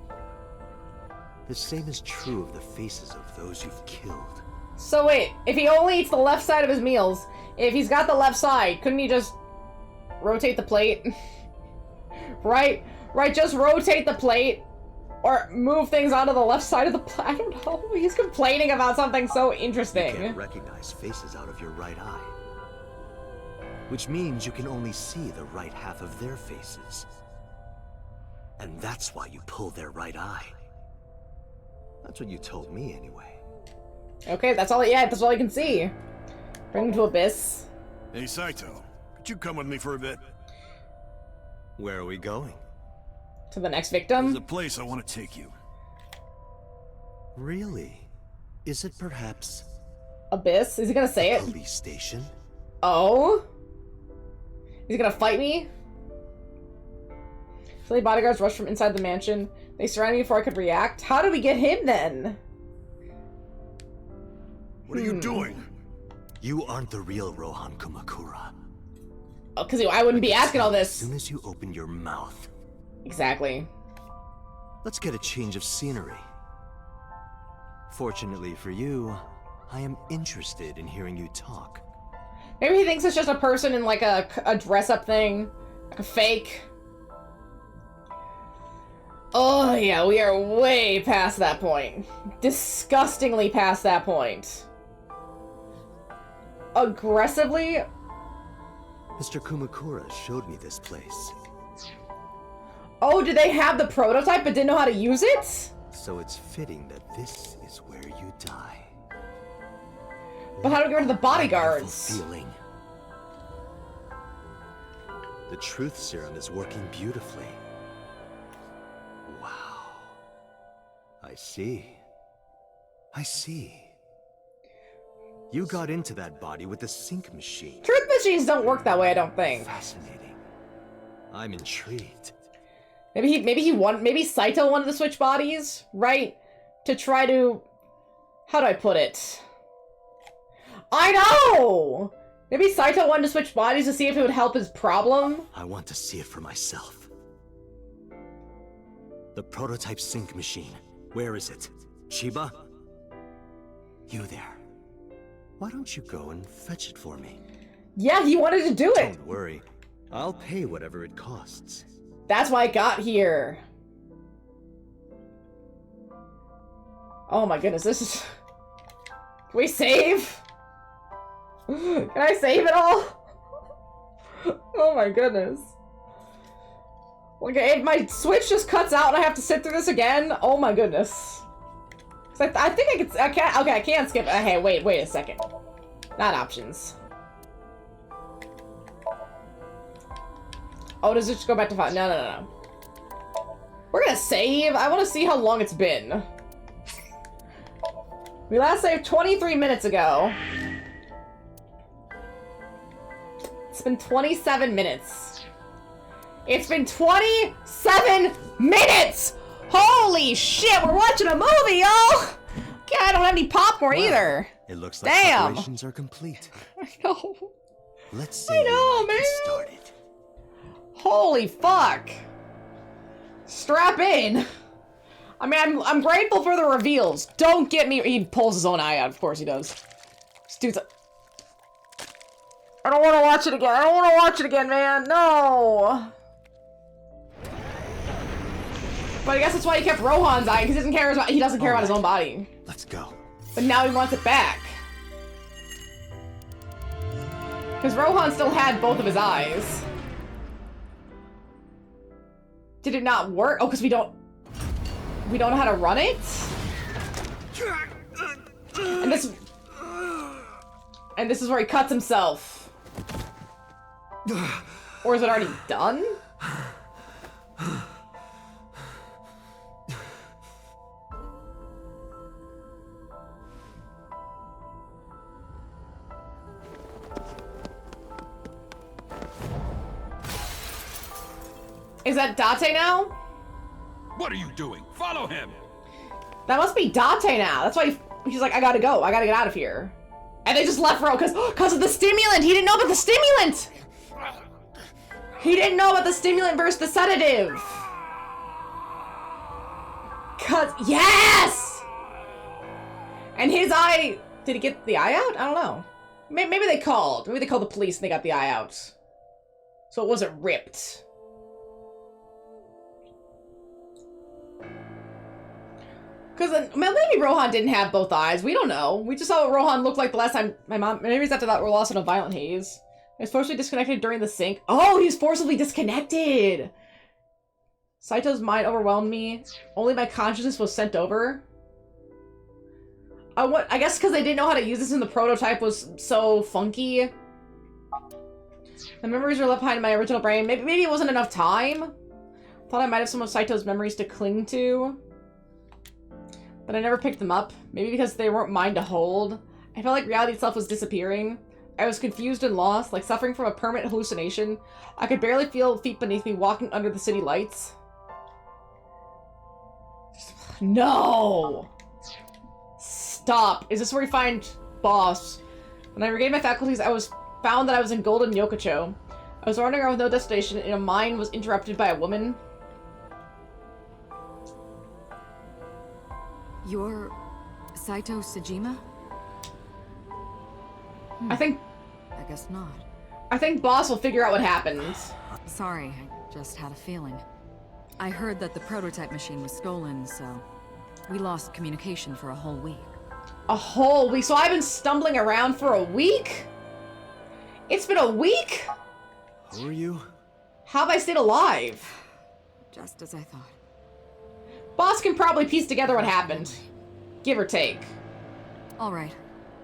The same is true of the faces of those you've killed. So wait, if he only eats the left side of his meals, if he's got the left side, couldn't he just rotate the plate? Right, just rotate the plate. Or move things onto the left side of the plate. I don't know. He's complaining about something so interesting. You can't recognize faces out of your right eye. Which means you can only see the right half of their faces. And that's why you pull their right eye. That's what you told me anyway. Okay, that's all you can see. Bring him to Abyss. Hey, Saito. Could you come with me for a bit? Where are we going? To the next victim? There's a place I want to take you. Really? Is it perhaps... Abyss? Is he gonna say it? Police station? Oh? He's gonna fight me? Silly bodyguards rushed from inside the mansion. They surrounded me before I could react. How do we get him then? What are you doing? You aren't the real Rohan Kumakura. Oh, because I wouldn't be asking all this. As soon as you open your mouth. Exactly. Let's get a change of scenery. Fortunately for you, I am interested in hearing you talk. Maybe he thinks it's just a person in like a dress-up thing. Like a fake. Oh yeah, we are way past that point. Disgustingly past that point. Aggressively? Mr. Kumakura showed me this place. Oh, did they have the prototype but didn't know how to use it? So it's fitting that this is where you die. But how do we get rid of the bodyguards? Feeling. The truth serum is working beautifully. Wow. I see. You got into that body with the sync machine. Truth machines don't work that way, I don't think. Fascinating. I'm intrigued. Maybe Saito wanted to switch bodies, right? To try to... How do I put it? I know! Maybe Saito wanted to switch bodies to see if it would help his problem? I want to see it for myself. The prototype sync machine. Where is it? Chiba? You there. Why don't you go and fetch it for me? Yeah, he wanted to do it! Don't worry. I'll pay whatever it costs. That's why I got here. Oh my goodness, this is... Can we save? Can I save it all? Oh my goodness. Okay, if my Switch just cuts out and I have to sit through this again, oh my goodness. I think I can't, okay, I can't skip it. Hey, wait a second. Not options. Oh, does it just go back to 5? No. We're gonna save. I want to see how long it's been. We last saved 23 minutes ago. It's been 27 minutes. It's been 27 minutes! Holy shit, we're watching a movie, y'all! Okay, I don't have any popcorn either. It looks like preparations are complete. I know. Let's see. I know, man. Started. Holy fuck. Strap in. I mean, I'm grateful for the reveals. Don't get me. He pulls his own eye out. Of course he does. This dude's I don't want to watch it again. I don't want to watch it again, man. No. But I guess that's why he kept Rohan's eye, because he doesn't care about his own body. Let's go. But now he wants it back. Because Rohan still had both of his eyes. Did it not work? Oh, because we don't know how to run it? And this is where he cuts himself. Or is it already done? Is that Date now? What are you doing? Follow him! That must be Date now. That's why he's like, I gotta go. I gotta get out of here. And they just left Ro because of the stimulant. He didn't know about the stimulant. He didn't know about the stimulant versus the sedative. Yes! And his eye, did he get the eye out? I don't know. Maybe they called. Maybe they called the police and they got the eye out. So it wasn't ripped. Because maybe Rohan didn't have both eyes. We don't know. We just saw what Rohan looked like the last time my mom... Maybe it's after that we're lost in a violent haze. He was forcibly disconnected during the sync. Oh, he was forcibly disconnected! Saito's mind overwhelmed me. Only my consciousness was sent over. I guess because they didn't know how to use this and the prototype was so funky. The memories were left behind in my original brain. Maybe it wasn't enough time. Thought I might have some of Saito's memories to cling to. But I never picked them up. Maybe because they weren't mine to hold. I felt like reality itself was disappearing. I was confused and lost, like suffering from a permanent hallucination. I could barely feel feet beneath me walking under the city lights. No! Stop. Is this where we find Boss? When I regained my faculties, I found that I was in Golden Yokocho. I was wandering around with no destination, and my mind was interrupted by a woman. You're Saito Sejima? I guess not. I think Boss will figure out what happens. Sorry, I just had a feeling. I heard that the prototype machine was stolen, so we lost communication for a whole week. A whole week? So I've been stumbling around for a week? It's been a week? Who are you? How have I stayed alive? Just as I thought. Boss can probably piece together what happened. Give or take. Alright.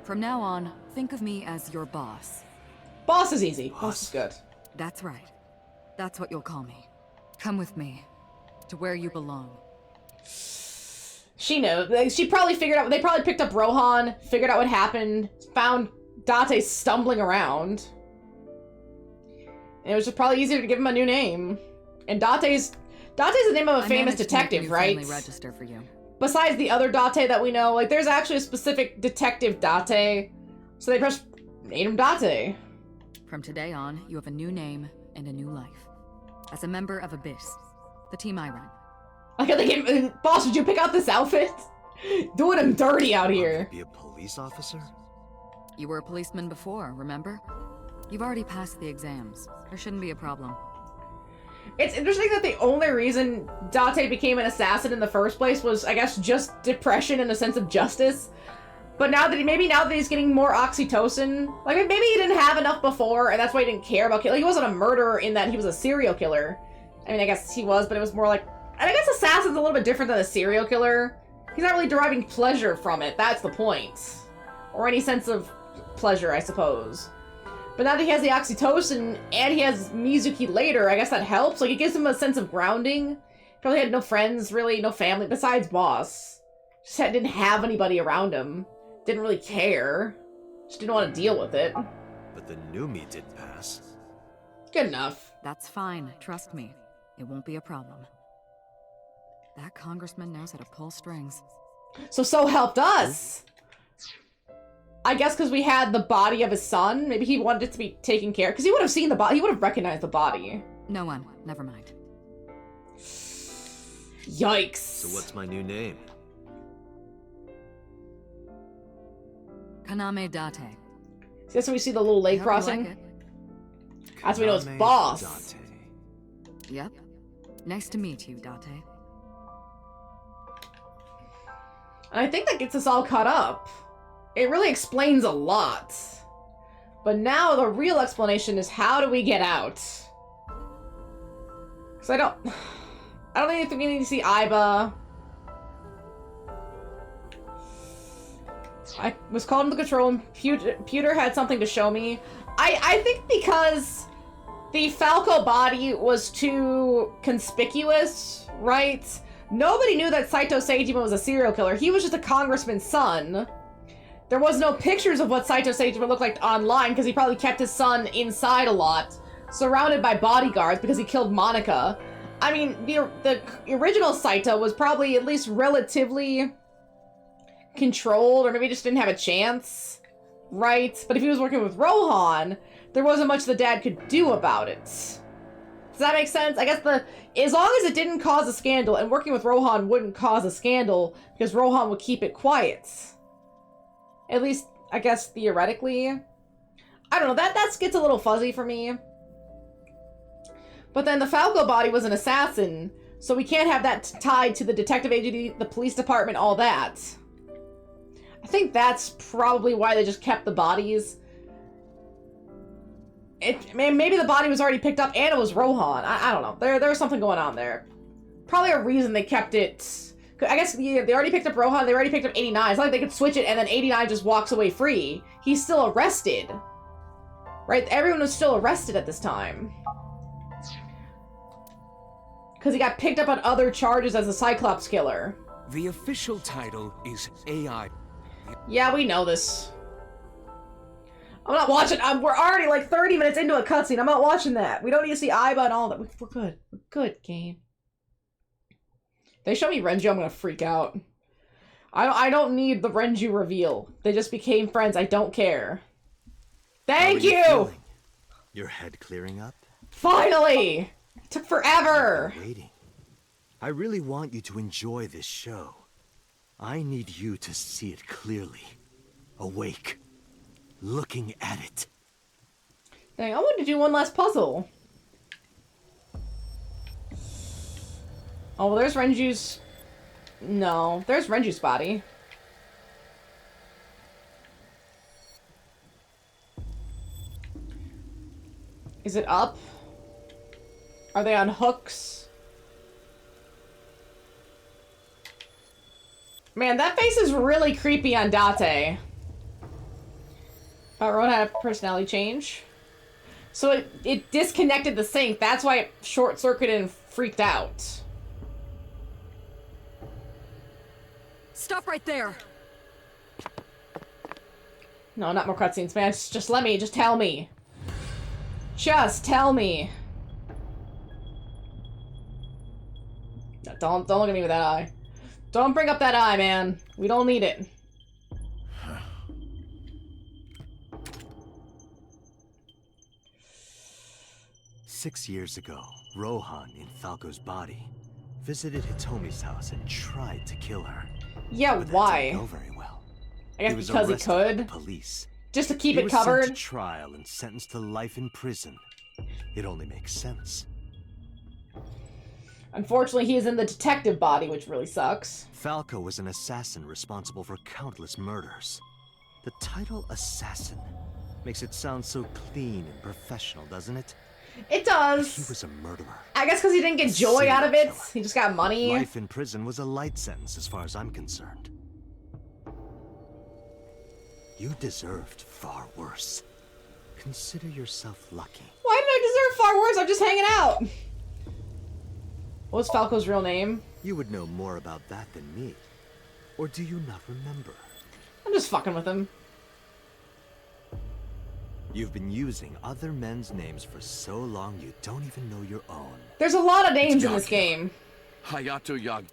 From now on, think of me as your boss. Boss is easy. Boss is good. That's right. That's what you'll call me. Come with me. To where you belong. She knows. She probably figured out... They probably picked up Rohan, figured out what happened, found Date stumbling around. And it was just probably easier to give him a new name. And Date's the name of a famous detective, right? Register for you. Besides the other Date that we know, like, there's actually a specific detective Date. So they just made him Date. From today on, you have a new name and a new life. As a member of Abyss, the team I run. Like, they gave, Boss, did you pick out this outfit? Doing him dirty out here. Be a police officer? You were a policeman before, remember? You've already passed the exams. There shouldn't be a problem. It's interesting that the only reason Date became an assassin in the first place was, I guess, just depression and a sense of justice. But now that he's getting more oxytocin, like maybe he didn't have enough before, and that's why he didn't care about killing. Like, he wasn't a murderer in that he was a serial killer. I mean, I guess he was, but it was more like, and I guess assassin's a little bit different than a serial killer. He's not really deriving pleasure from it. That's the point, or any sense of pleasure, I suppose. But now that he has the oxytocin, and he has Mizuki later, I guess that helps. Like, it gives him a sense of grounding. Probably had no friends, really, no family, besides Boss. Just didn't have anybody around him. Didn't really care. Just didn't want to deal with it. But the new me didn't pass. Good enough. That's fine, trust me. It won't be a problem. That congressman knows how to pull strings. So helped us! I guess because we had the body of his son, maybe he wanted it to be taken care of. Because he would have seen the body, he would have recognized the body. No one, never mind. Yikes. So what's my new name? Kaname Date. See, that's when we see the little lake crossing. Like that's when we know it's Boss. Date. Yep. Nice to meet you, Date. And I think that gets us all caught up. It really explains a lot. But now the real explanation is how do we get out? Because I don't think we need to see Iba. I was called into the control room. Pewter had something to show me. I think because the Falco body was too conspicuous, right? Nobody knew that Saito Seijima was a serial killer. He was just a congressman's son. There was no pictures of what Saito Seijima looked like online because he probably kept his son inside a lot, surrounded by bodyguards because he killed Monica. I mean, the original Saito was probably at least relatively controlled, or maybe just didn't have a chance, right? But if he was working with Rohan, there wasn't much the dad could do about it. Does that make sense? I guess as long as it didn't cause a scandal, and working with Rohan wouldn't cause a scandal because Rohan would keep it quiet. At least, I guess, theoretically. I don't know, that gets a little fuzzy for me. But then the Falco body was an assassin, so we can't have that tied to the detective agency, the police department, all that. I think that's probably why they just kept the bodies. Maybe the body was already picked up and it was Rohan. I don't know. There was something going on there. Probably a reason they kept it. I guess they already picked up Rohan, they already picked up 89. It's not like they could switch it and then 89 just walks away free. He's still arrested. Right? Everyone was still arrested at this time. Because he got picked up on other charges as a Cyclops killer. The official title is AI. Yeah, we know this. I'm not watching. We're already like 30 minutes into a cutscene. I'm not watching that. We don't need to see Iba and all that. We're good. We're good, game. They show me Renju, I'm gonna freak out. I don't need the Renju reveal. They just became friends. I don't care. Thank you! Feeling? Your head clearing up? Finally! It took forever! I've been waiting. I really want you to enjoy this show. I need you to see it clearly. Awake. Looking at it. Dang, I wanted to do one last puzzle. Oh, well, there's Renju's... No, there's Renju's body. Is it up? Are they on hooks? Man, that face is really creepy on Date. Rohan had a personality change. So it disconnected the sync. That's why it short-circuited and freaked out. Stop right there! No, not more cutscenes, man. Just let me. Just tell me. Just tell me. No, don't look at me with that eye. Don't bring up that eye, man. We don't need it. "6 years ago, Rohan, in Falco's body, visited Hitomi's house and tried to kill her. Yeah, but why? That didn't go very well. I guess was because he arrested by could? the police. Just to keep He it was covered? sent to trial and sentenced to life in prison. It only makes sense. Unfortunately, he is in the detective body, which really sucks. Falco was an assassin responsible for countless murders. The title assassin makes it sound so clean and professional, doesn't it? It does. But he was a murderer. I guess because he didn't get joy out of it. He just got money. Life in prison was a light sentence as far as I'm concerned. You deserved far worse. Consider yourself lucky. Why did I deserve far worse? I'm just hanging out. What's Falco's real name? You would know more about that than me. Or do you not remember? I'm just fucking with him. You've been using other men's names for so long you don't even know your own. There's a lot of names in this game. Hayato Yagi.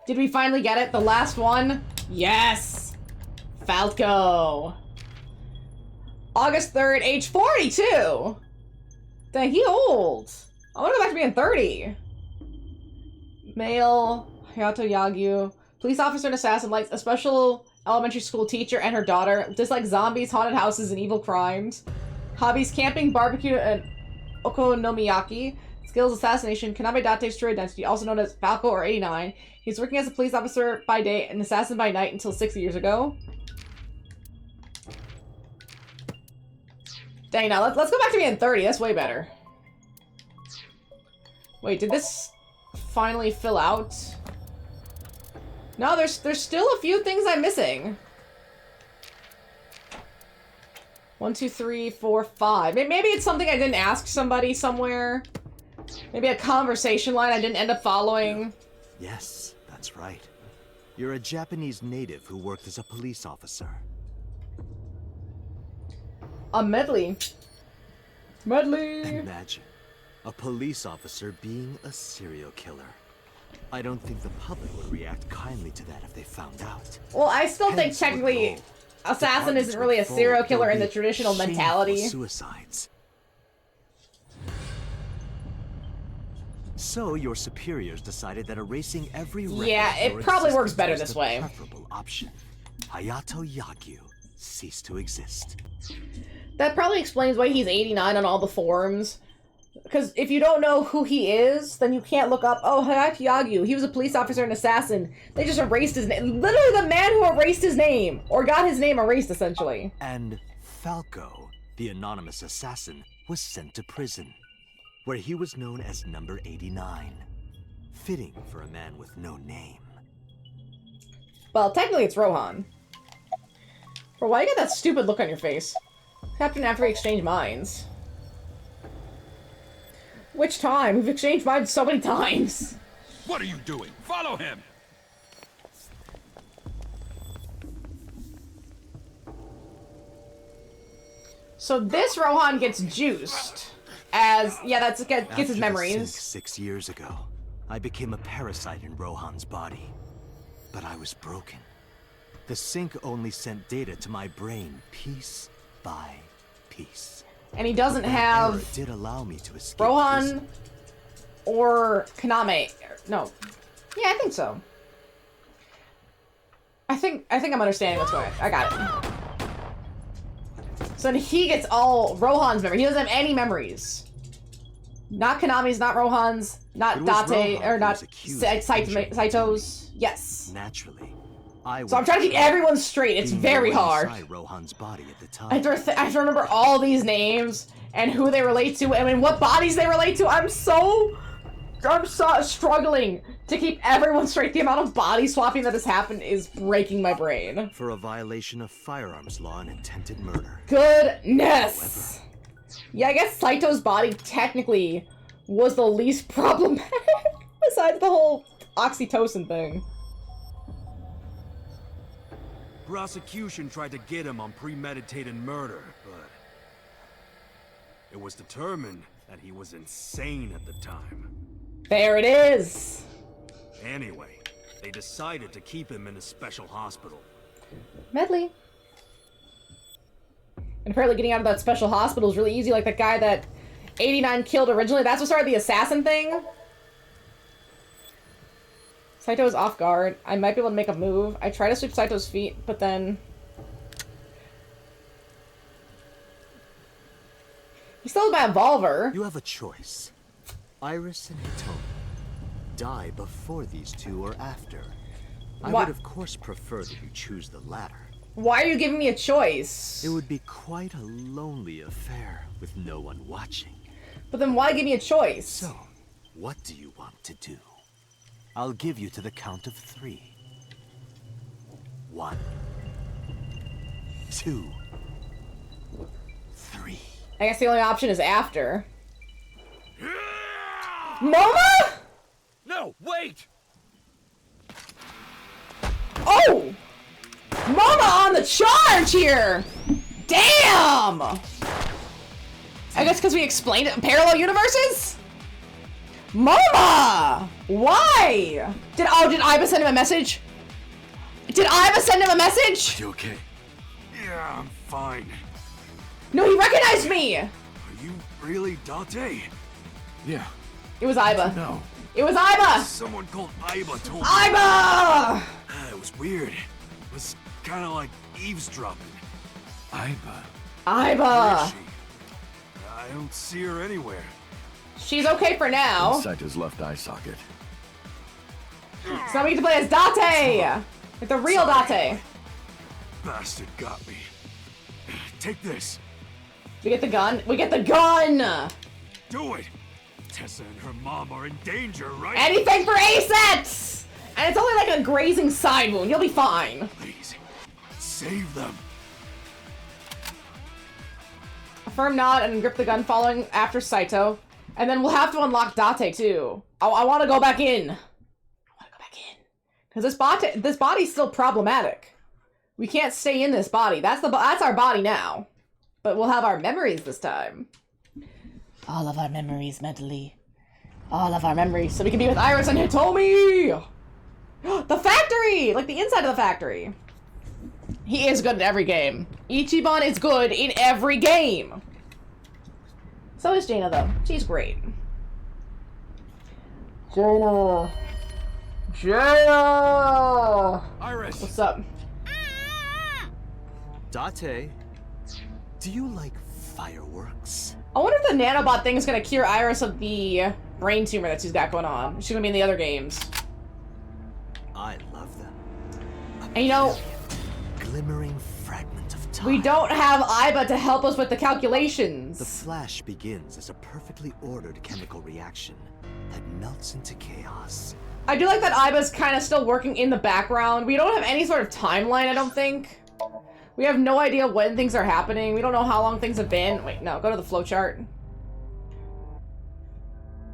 Did we finally get it? The last one? Yes! Falco. August 3rd, age 42! Dang, he old. I want to go back to being 30. Male, Hayato Yagyu. Police officer and assassin, likes a special elementary school teacher and her daughter. Dislike zombies, haunted houses, and evil crimes. Hobbies, camping, barbecue, and okonomiyaki. skills assassination. Kaname Date's true identity, also known as Falco or 89. He's working as a police officer by day and assassin by night until 6 years ago. Dang, now let's go back to being 30. That's way better. Wait, did this finally fill out? No, there's still a few things I'm missing. 1, 2, 3, 4, 5. Maybe it's something I didn't ask somebody somewhere. Maybe a conversation line I didn't end up following. Yes, that's right. You're a Japanese native who worked as a police officer. A medley. Medley! Imagine a police officer being a serial killer. I don't think the public would react kindly to that if they found out. Well, I still think technically assassin isn't really a serial killer in the traditional mentality. Suicides. So your superiors decided that erasing every record it probably works better this way. Preferable option. Hayato Yagyu ceased to exist. That probably explains why he's 89 on all the forums. Because if you don't know who he is, then you can't look up, oh, Hayato Yagyu, he was a police officer and assassin. They just erased his name. Literally the man who erased his name. Or got his name erased, essentially. And Falco, the anonymous assassin, was sent to prison, where he was known as Number 89. Fitting for a man with no name. Well, technically it's Rohan. Bro, why you got that stupid look on your face? Captain after we exchange minds. Which time? We've exchanged minds so many times. What are you doing? Follow him! So this Rohan gets juiced. As, yeah, that's gets his memories. 6 years ago, I became a parasite in Rohan's body. But I was broken. The sink only sent data to my brain piece by piece. And he doesn't have it did allow me to escape Rohan prison. or Kaname. No. Yeah, I think so. I think I'm understanding what's going on. I got it. So then he gets all Rohan's memories. He doesn't have any memories. Not Kaname's, not Rohan's, not Date, or not Saito's. Yes. Naturally. So I'm trying to keep everyone straight. It's very hard. Rohan's body at the time. I have to remember all these names and who they relate to and in what bodies they relate to. I'm so struggling to keep everyone straight. The amount of body swapping that has happened is breaking my brain. For a violation of firearms law and intended murder. Goodness. Yeah, I guess Saito's body technically was the least problematic besides the whole oxytocin thing. Prosecution tried to get him on premeditated murder, but it was determined that he was insane at the time. There it is! Anyway, they decided to keep him in a special hospital. Medley. And apparently getting out of that special hospital is really easy, like that guy that 89 killed originally. That's what started the assassin thing. Saito's off guard. I might be able to make a move. I try to sweep Saito's feet, but then... He still has my revolver. You have a choice. Iris and Hitomi. Die before these two or after. I would of course prefer that you choose the latter. Why are you giving me a choice? It would be quite a lonely affair with no one watching. But then why give me a choice? So, what do you want to do? I'll give you to the count of 3. 1, 2, 3. I guess the only option is after. Mama? No, wait! Oh! Mama on the charge here! Damn! I guess because we explained it in parallel universes? Mama! Why? Did Iba send him a message? Did Iba send him a message? You okay? Yeah, I'm fine. No, he recognized me! Are you really Date? Yeah. It was Iba. No. It was Iba! Someone called Iba told me. Iba! It was weird. It was kind of like eavesdropping. Iba. Iba! Where is she? I don't see her anywhere. She's okay for now. Inside his left eye socket. So we get to play as Date! Like the real Date. Bastard got me. Take this. We get the gun. We get the gun! Do it! Tessa and her mom are in danger, right? Anything for assets! And it's only like a grazing side wound. You'll be fine. Please, save them. A firm nod and grip the gun following after Saito. And then we'll have to unlock Date too. I want to go back in. Because this body's still problematic. We can't stay in this body. That's our body now. But we'll have our memories this time. All of our memories mentally. All of our memories. So we can be with Iris and Hitomi! The factory! Like the inside of the factory. He is good in every game. Ichiban is good in every game. So is Jaina though. She's great. Jaina. Jaina! Iris! What's up? Date, do you like fireworks? I wonder if the nanobot thing is gonna cure Iris of the brain tumor that she's got going on. She's gonna be in the other games. I love them. And you know, glimmering fragment of time. We don't have Aiba to help us with the calculations. The flash begins as a perfectly ordered chemical reaction that melts into chaos. I do like that Aiba's kind of still working in the background. We don't have any sort of timeline, I don't think. We have no idea when things are happening. We don't know how long things have been. Wait, no, go to the flowchart.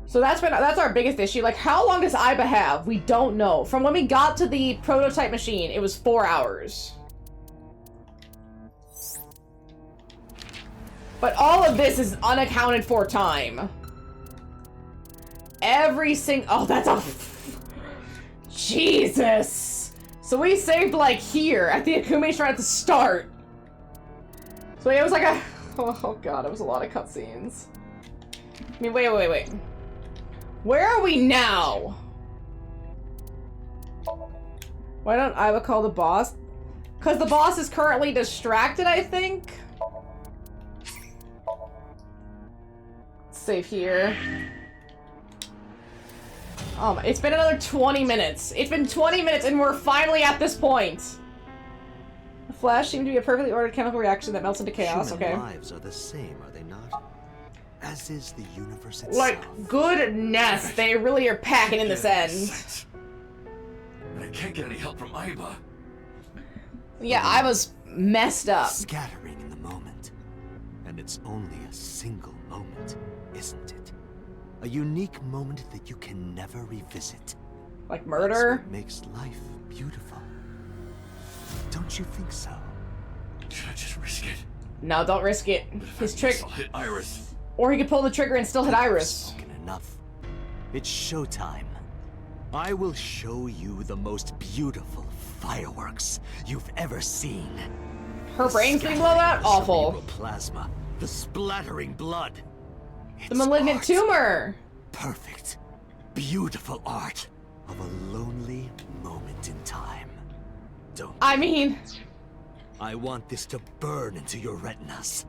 So that's our biggest issue. Like, how long does Aiba have? We don't know. From when we got to the prototype machine, it was 4 hours. But all of this is unaccounted for time. Every single... Oh, that's a... Jesus! So we saved, like, here, at the Akume Shrine at the start. So it was like a... Oh god, it was a lot of cutscenes. I mean, wait. Where are we now? Why don't Aiba call the boss? Because the boss is currently distracted, I think? Save here. Oh my, it's been another 20 minutes. It's been 20 minutes and we're finally at this point. The flash seemed to be a perfectly ordered chemical reaction that melts into chaos. Human Okay. lives are the same, are they not? As is the universe itself. Like, goodness, they really are packing in this end. I can't get any help from Aiba. Yeah, I was messed up. Scattering in the moment. And it's only a single moment, isn't it? A unique moment that you can never revisit. Like murder? That's what makes life beautiful. Don't you think so? Should I just risk it? No, don't risk it. His trick. I'll hit Iris. Or he could pull the trigger and still hit Iris. Spoken enough. It's showtime. I will show you the most beautiful fireworks you've ever seen. Her brain's being blown out? Awful. Plasma, the splattering blood. The malignant tumor. Perfect, beautiful art of a lonely moment in time. Don't. I mean, I want this to burn into your retinas.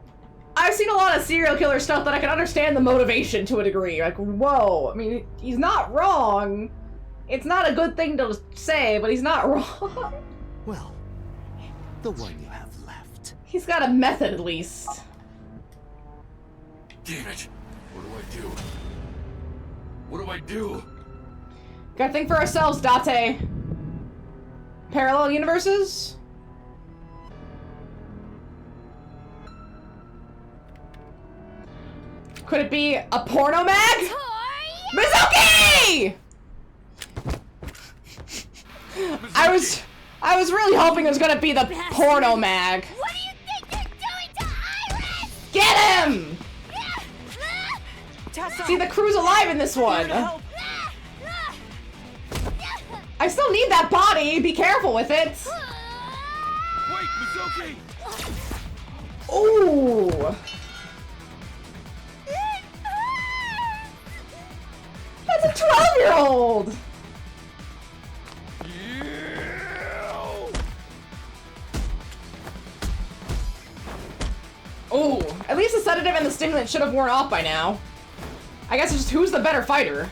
I've seen a lot of serial killer stuff that I can understand the motivation to a degree. Like, whoa. I mean, he's not wrong. It's not a good thing to say, but he's not wrong. Well, the one you have left. He's got a method, at least. Damn it. What do I do? What do I do? Gotta think for ourselves, Date. Parallel universes? Could it be a porno mag? Mizuki! I was really hoping it was gonna be the porno mag. What do you think you're doing to Iris? Get him! Tessa, See, the crew's alive in this one. I still need that body. Be careful with it. Wait, Mizuki! Ooh. That's a 12-year-old. Ooh. At least the sedative and the stimulant should have worn off by now. I guess it's just who's the better fighter.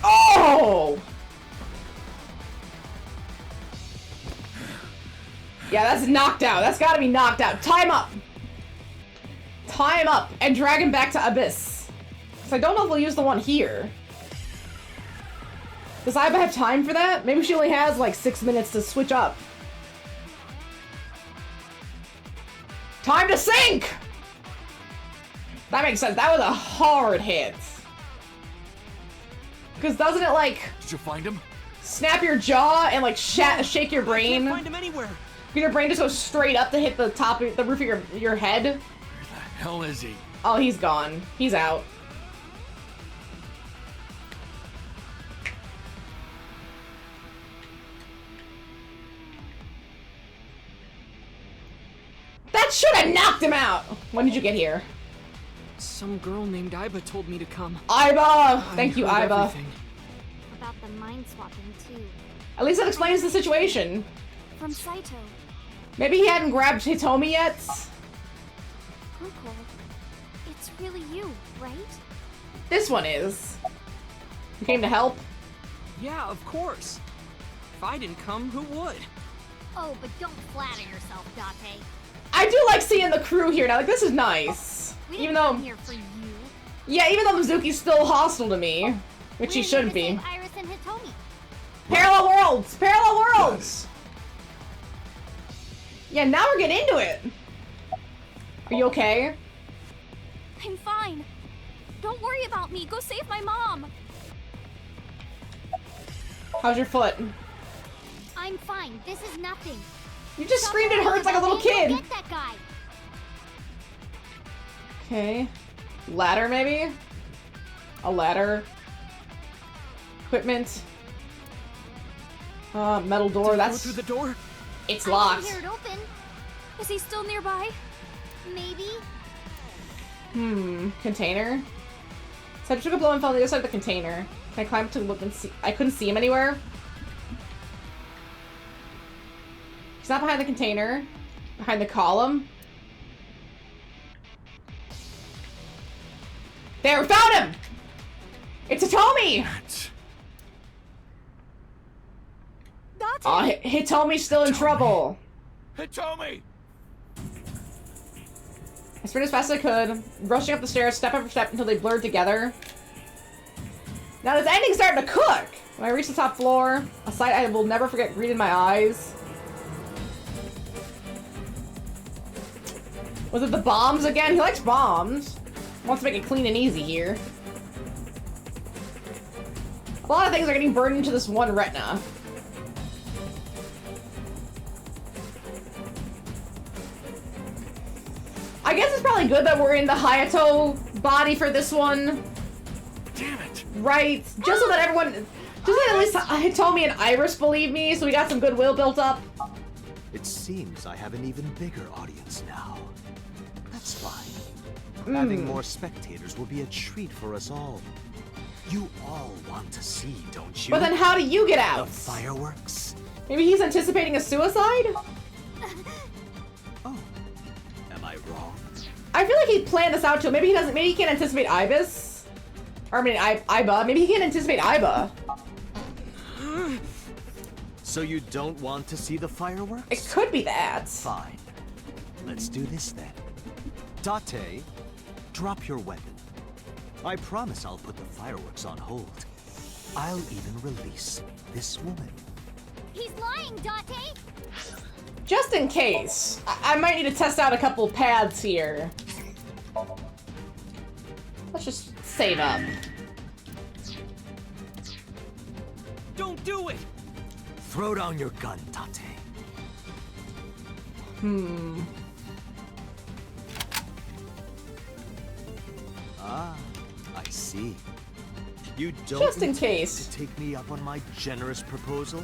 Oh! Yeah, that's knocked out. That's gotta be knocked out. Time up! Time up and drag him back to Abyss. So I don't know if we'll use the one here. Does Iba have time for that? Maybe she only has like 6 minutes to switch up. Time to sink! That makes sense. That was a hard hit. Because doesn't it like... Did you find him? Snap your jaw and like shake your brain? I can't find him anywhere. Your brain just goes straight up to hit the top of the roof of your head? Where the hell is he? Oh, he's gone. He's out. That should have knocked him out! When did you get here? Some girl named Iba told me to come. Iba! Thank you, heard Iba. everything. About the mind swapping too. At least that explains the situation. From Saito. Maybe he hadn't grabbed Hitomi yet? Uncle, it's really you, right? This one is. You came to help? Yeah, of course. If I didn't come, who would? Oh, but don't flatter yourself, Date. I do like seeing the crew here now. Like, this is nice. We Even didn't though... come here for you. Yeah, even though Mizuki's still hostile to me. Which he shouldn't be. Iris and Hitomi. Parallel worlds! Parallel worlds! Yeah, now we're getting into it. Are you okay? I'm fine. Don't worry about me. Go save my mom. How's your foot? I'm fine. This is nothing. You just screamed it hurts like a little kid. Get that guy. Okay. Ladder, maybe? A ladder. Equipment. Metal door. Did he That's... go through the door? It's I locked. didn't hear it open. Is he still nearby? Maybe. Container? So I took a blow and fell on the other side of the container. Can I climb up to look and see? I couldn't see him anywhere. He's not behind the container. Behind the column. There, we found him! It's Hitomi! Oh, Hitomi's still in trouble. Hitomi! I sprinted as fast as I could, rushing up the stairs step after step until they blurred together. Now this ending's starting to cook! When I reached the top floor, a sight I will never forget greeted my eyes. Was it the bombs again? He likes bombs. Wants to make it clean and easy here. A lot of things are getting burned into this one retina. I guess it's probably good that we're in the Hayato body for this one. Damn it! Right? Just so that everyone... Just so that at least Hitomi and Iris believe me, so we got some goodwill built up. It seems I have an even bigger audience now. That's fine. Having more spectators will be a treat for us all. You all want to see, don't you? But then how do you get out? The fireworks? Maybe he's anticipating a suicide? Oh, am I wrong? I feel like he planned this out too. Maybe he doesn't. Maybe he can't anticipate Ibis. Or I mean, Iba. Maybe he can't anticipate Iba. So you don't want to see the fireworks? It could be that. Fine. Let's do this then. Date, drop your weapon. I promise I'll put the fireworks on hold. I'll even release this woman. He's lying, Date. Just in case. I might need to test out a couple paths here. Let's just save up. Don't do it! Throw down your gun, Date. Ah, I see. You don't Just in intend case. to take me up on my generous proposal?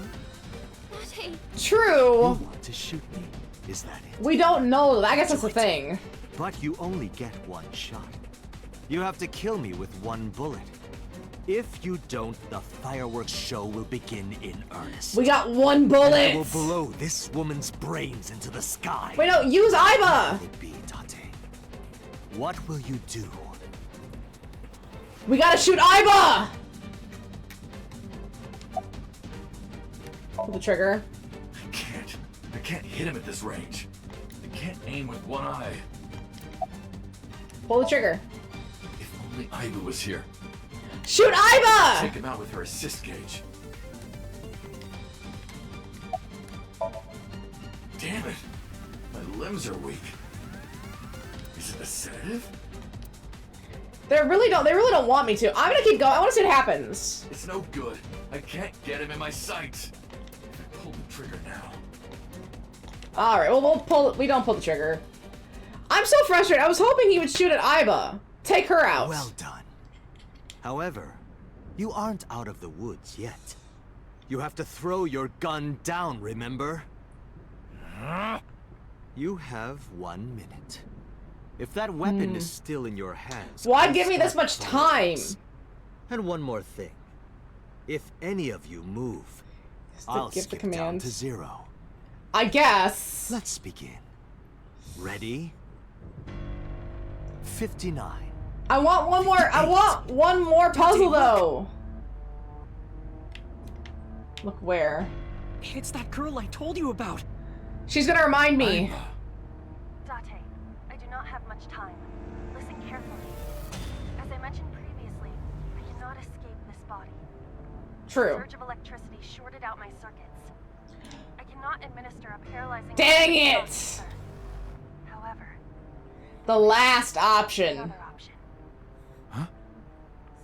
Date. True. You want to shoot me? Is that it? We don't know. I guess that's the thing. But you only get one shot. You have to kill me with one bullet. If you don't, the fireworks show will begin in earnest. We got one bullet. And I will blow this woman's brains into the sky. Wait, no, use Iba. Will it be, Date? What will you do? We gotta shoot Iba! Pull the trigger. I can't hit him at this range. I can't aim with one eye. Pull the trigger. If only Iba was here. Shoot Iba! Take him out with her assist gauge. Damn it! My limbs are weak. Is it a sedative? They really don't want me to. I'm gonna keep going. I wanna see what happens. It's no good. I can't get him in my sights. If I pull the trigger now. Alright, well we don't pull the trigger. I'm so frustrated. I was hoping he would shoot at Iba. Take her out. Well done. However, you aren't out of the woods yet. You have to throw your gun down, remember? You have 1 minute. If that weapon is still in your hands... Why give me this much time? And one more thing. If any of you move, I'll skip down to 0. I guess. Let's begin. Ready? 59. I want one more. I want one more puzzle though. Look where. It's that girl I told you about. She's gonna remind me. Date, I do not have much time. Listen carefully. As I mentioned previously, I cannot escape this body. True. The surge of electricity shorted out my circuits. I cannot administer a paralyzing... Dang it! However, the last option. Another option. Huh?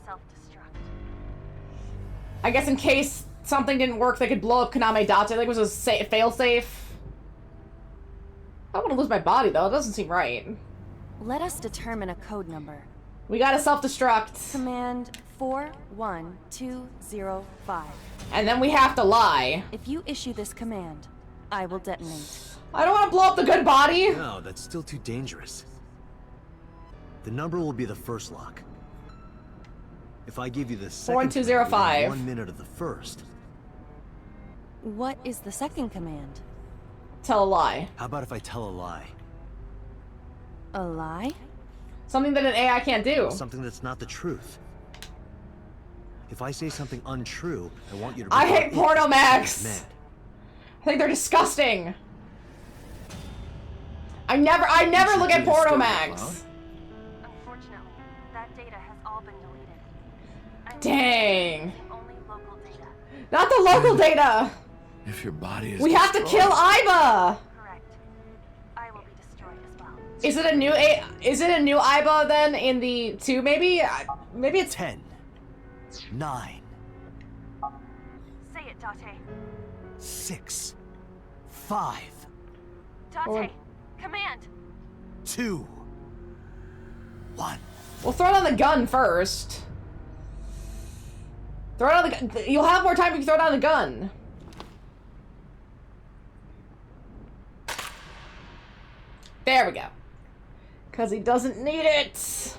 Self-destruct. I guess in case something didn't work, they could blow up Kaname Date. Like it was a fail-safe. I don't want to lose my body though. It doesn't seem right. Let us determine a code number. We gotta self-destruct. Command 41205. And then we have to lie. If you issue this command, I will detonate. I don't want to blow up the good body. No, that's still too dangerous. The number will be the first lock. If I give you the second 41205. 1 minute of the first. What is the second command? Tell a lie. How about if I tell a lie? A lie? Something that an AI can't do. Something that's not the truth. If I say something untrue, I want you to... I hate porno mags. I think they're disgusting. I never look at porno mags. Unfortunately, that data has all been deleted. Dang. Only local data. Not the local data. If your body is We have to kill Iba. Correct. I will be destroyed as well. Is it a new Iba then in the 2 maybe? Maybe it's 10. 9. Say it, Date. 6. 5. Date, command. 2. 1. We'll throw it on the gun first. Throw it on the gun. You'll have more time if you throw it on the gun. There we go. Because he doesn't need it.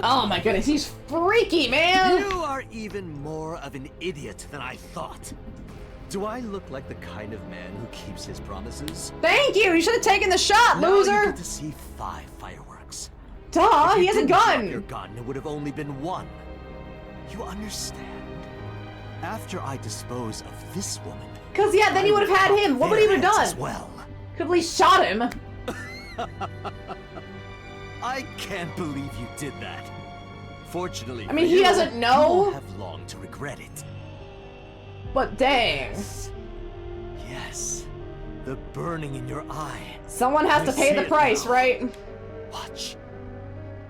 Oh my goodness, he's freaky, man! You are even more of an idiot than I thought. Do I look like the kind of man who keeps his promises? Thank you! You should have taken the shot, now loser! You get to see 5 fireworks. Duh, he has a gun! Your gun, it would have only been 1. You understand? After I dispose of this woman... Cause yeah, then you would have had him. What would he have done? As well. Could have at least shot him. I can't believe you did that. Fortunately, I mean, he doesn't know. You won't have long to regret it. But dang. Yes. The burning in your eye. Someone has to pay the price, right? Watch.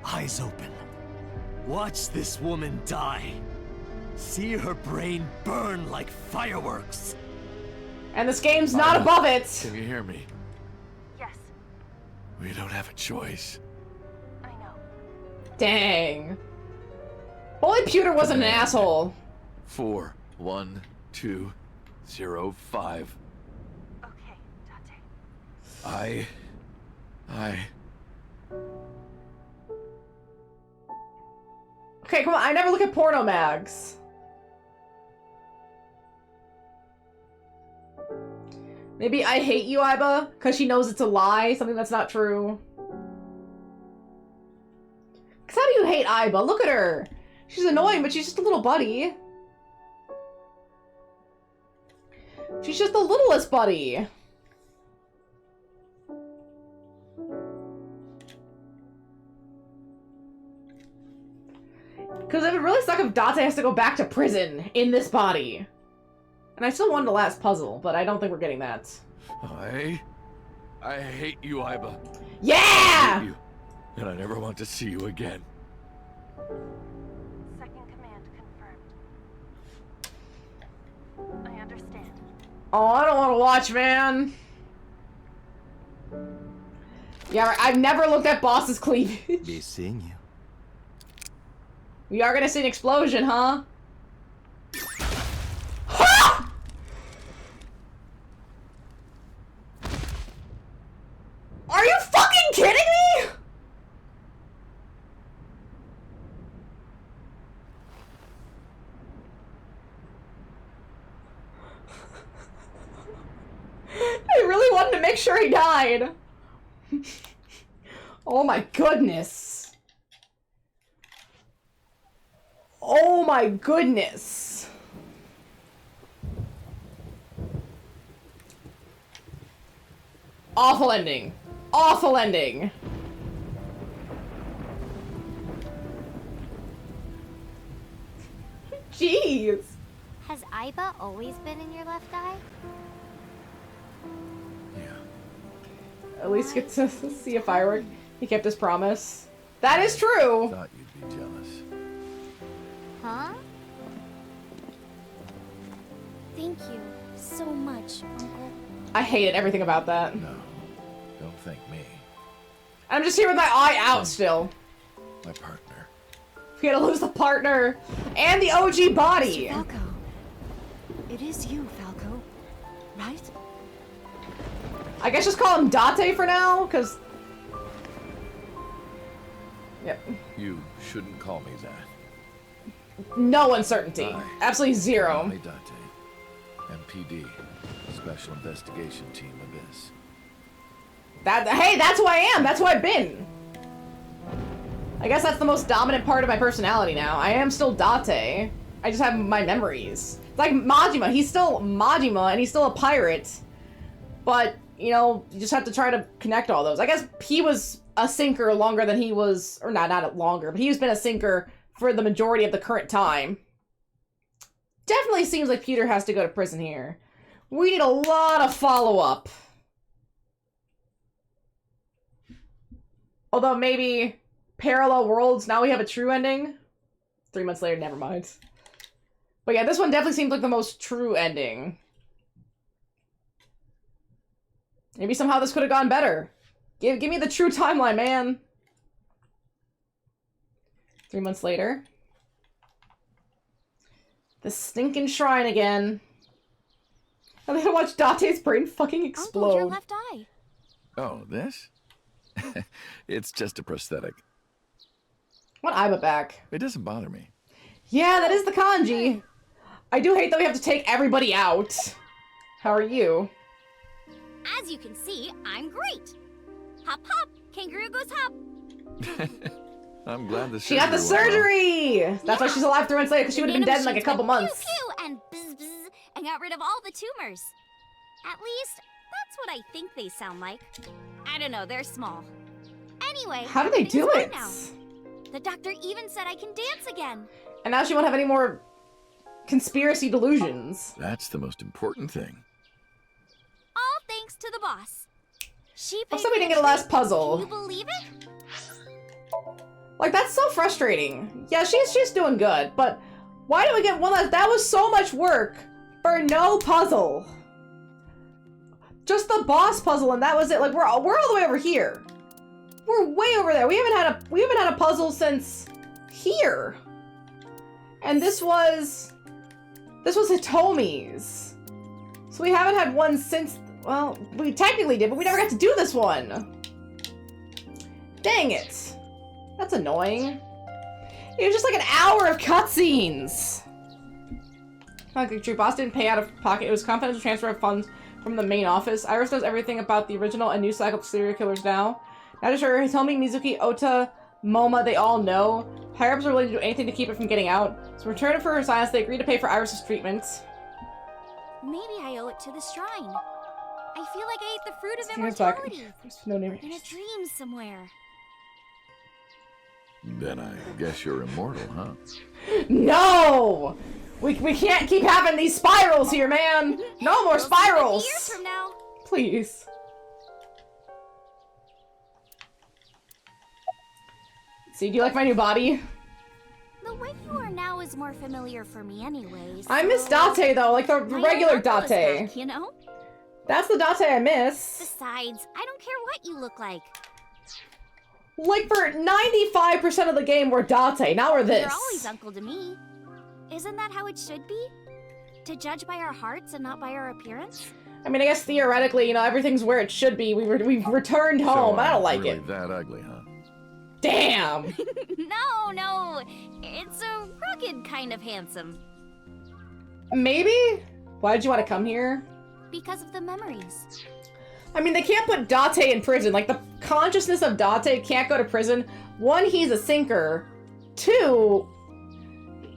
Eyes open. Watch this woman die. See her brain burn like fireworks. And this game's not above it. Can you hear me? Yes. We don't have a choice. I know. Dang. Holy Pewter wasn't an asshole. 41205. Okay, Date. I... Okay, come on. I never look at porno mags. Maybe I hate you, Iba, because she knows it's a lie, something that's not true. Because how do you hate Iba? Look at her. She's annoying, but she's just a little buddy. She's just the littlest buddy. Because it would really suck if Date has to go back to prison in this body. And I still wanted the last puzzle, but I don't think we're getting that. I hate you, Iba. Yeah! I hate you, and I never want to see you again. Second command confirmed. I understand. Oh, I don't want to watch, man. Yeah, I've never looked at boss's cleavage. Be seeing you. We are gonna see an explosion, huh? Ha! Are you fucking kidding me? I really wanted to make sure he died. Oh my goodness. Oh my goodness. Awful ending. Awful ending. Jeez. Has Iba always been in your left eye? Yeah. At least get to see a firework. He kept his promise. That is true. Thought you'd be jealous. Huh? Thank you so much, Uncle. I hated everything about that. No, don't thank me. I'm just here with my eye out still. My partner. We gotta lose the partner and the OG body. Mr. Falco. It is you, Falco. Right? I guess just call him Date for now, because... Yep. You shouldn't call me that. No uncertainty. Absolutely zero. Only Date. MPD. Special Investigation Team Abyss. Hey, that's who I am! That's who I've been! I guess that's the most dominant part of my personality now. I am still Date. I just have my memories. It's like Majima. He's still Majima, and he's still a pirate. But, you know, you just have to try to connect all those. I guess he was a sinker longer than he was... Or not longer, but he's been a sinker for the majority of the current time. Definitely seems like Peter has to go to prison here. We need a lot of follow-up. Although maybe parallel worlds, now we have a true ending. 3 months later, never mind. But yeah, this one definitely seems like the most true ending. Maybe somehow this could have gone better. Give me the true timeline, man. 3 months later. The stinking shrine again. I'm gonna watch Date's brain fucking explode. Uncle, your left eye. Oh, this? It's just a prosthetic. Want Iba back. It doesn't bother me. Yeah, that is the kanji. I do hate that we have to take everybody out. How are you? As you can see, I'm great. Hop hop, kangaroo goes hop. I'm glad she got the surgery! That's why she's alive 3 months later, because she would have been dead in like a couple months. Pew pew and bzz bzz and got rid of all the tumors. At least, that's what I think they sound like. I don't know, they're small. Anyway, how do they do it? Now. The doctor even said I can dance again. And now she won't have any more conspiracy delusions. That's the most important thing. All thanks to the boss. She paid we didn't get a last puzzle. Can you believe it? Like, that's so frustrating. Yeah, she's doing good, but why did we get one last? That was so much work for no puzzle. Just the boss puzzle, and that was it. Like, we're all the way over here. We're way over there. We haven't had a puzzle since here. And this was Hitomi's. So we haven't had one since, well, we technically did, but we never got to do this one. Dang it. That's annoying. It was just like an hour of cutscenes. Like the true boss didn't pay out of pocket. It was confidential transfer of funds from the main office. Iris knows everything about the original and new cycle of serial killers now. Not sure, Hitomi, Mizuki, Ota, Moma, they all know. Higher-ups are willing to do anything to keep it from getting out. So in return for her silence, they agree to pay for Iris's treatment. Maybe I owe it to the shrine. I feel like I ate the fruit of immortality. No in a dream somewhere. Then I guess you're immortal, huh? No! We can't keep having these spirals here, man! No more spirals! Years from now. Please. See, do you like my new body? The way you are now is more familiar for me anyways. I miss Date though, like the regular Date. Back, you know? That's the Date I miss. Besides, I don't care what you look like. Like for 95% of the game we're Date, now we're this. You're always uncle to me. Isn't that how it should be? To judge by our hearts and not by our appearance? I mean, I guess theoretically, you know, everything's where it should be. We've returned home. So I don't like really it. That ugly, huh? Damn! No. It's a rugged kind of handsome. Maybe? Why did you want to come here? Because of the memories. I mean, they can't put Date in prison. Like, the consciousness of Date can't go to prison. One, he's a sinker. Two,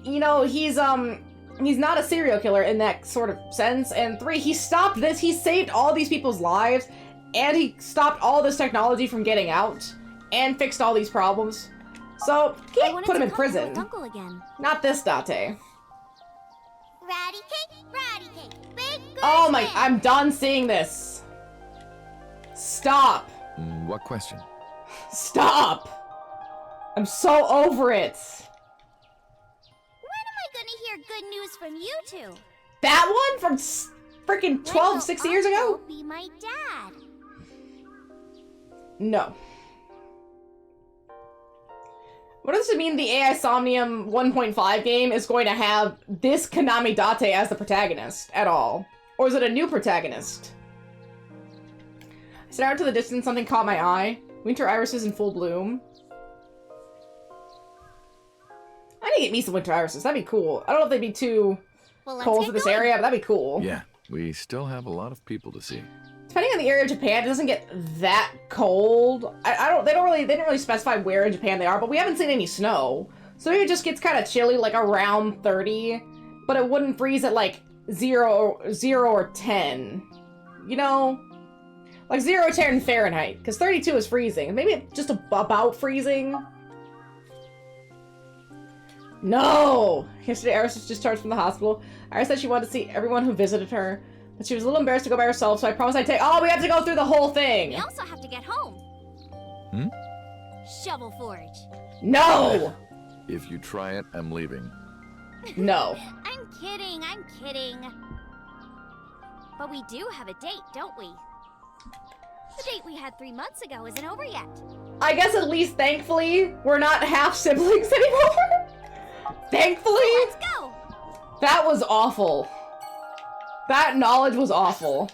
you know, he's not a serial killer in that sort of sense. And three, he stopped this. He saved all these people's lives. And he stopped all this technology from getting out. And fixed all these problems. So, can't put him in prison. Uncle again. Not this Date. Ratty cake, big good Oh my, thing. I'm done seeing this. Stop. What question? Stop. I'm so over it. When am I gonna hear good news from you two? That one from freaking 12, 6 years ago? Be my dad. No. What does it mean the AI Somnium 1.5 game is going to have this Konami Date as the protagonist at all? Or is it a new protagonist? I stared out to the distance, something caught my eye. Winter irises in full bloom. I need to get me some winter irises, that'd be cool. I don't know if they'd be too cold for this area, but that'd be cool. Yeah, we still have a lot of people to see. Depending on the area of Japan, it doesn't get that cold. They didn't really specify where in Japan they are, but we haven't seen any snow. So maybe it just gets kind of chilly, like around 30, but it wouldn't freeze at like 0 or 10. You know? Like 0 or 10 Fahrenheit, because 32 is freezing. Maybe it's just about freezing. No! Yesterday, Iris was discharged from the hospital. Iris said she wanted to see everyone who visited her. But she was a little embarrassed to go by herself, so I promised I'd take- Oh, we have to go through the whole thing! We also have to get home. Shovel Forge. No! If you try it, I'm leaving. No. I'm kidding. But we do have a date, don't we? The date we had 3 months ago isn't over yet. I guess at least, thankfully, we're not half-siblings anymore. Thankfully! So let's go! That was awful. That knowledge was awful.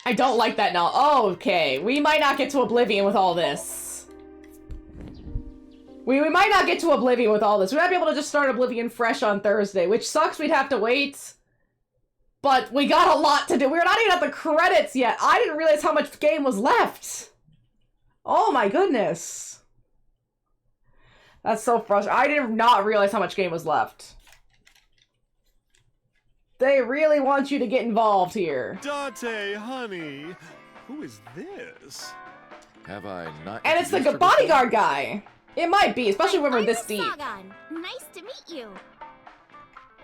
I don't like that knowledge. Oh, okay. We might not get to Oblivion with all this. We might not get to Oblivion with all this. We might be able to just start Oblivion fresh on Thursday, which sucks we'd have to wait. But we got a lot to do. We're not even at the credits yet. I didn't realize how much game was left. Oh my goodness. That's so frustrating. I did not realize how much game was left. They really want you to get involved here. Date, honey. Who is this? Have I not? And it's the bodyguard guy. It might be, especially when we're this deep. Sagan. Nice to meet you.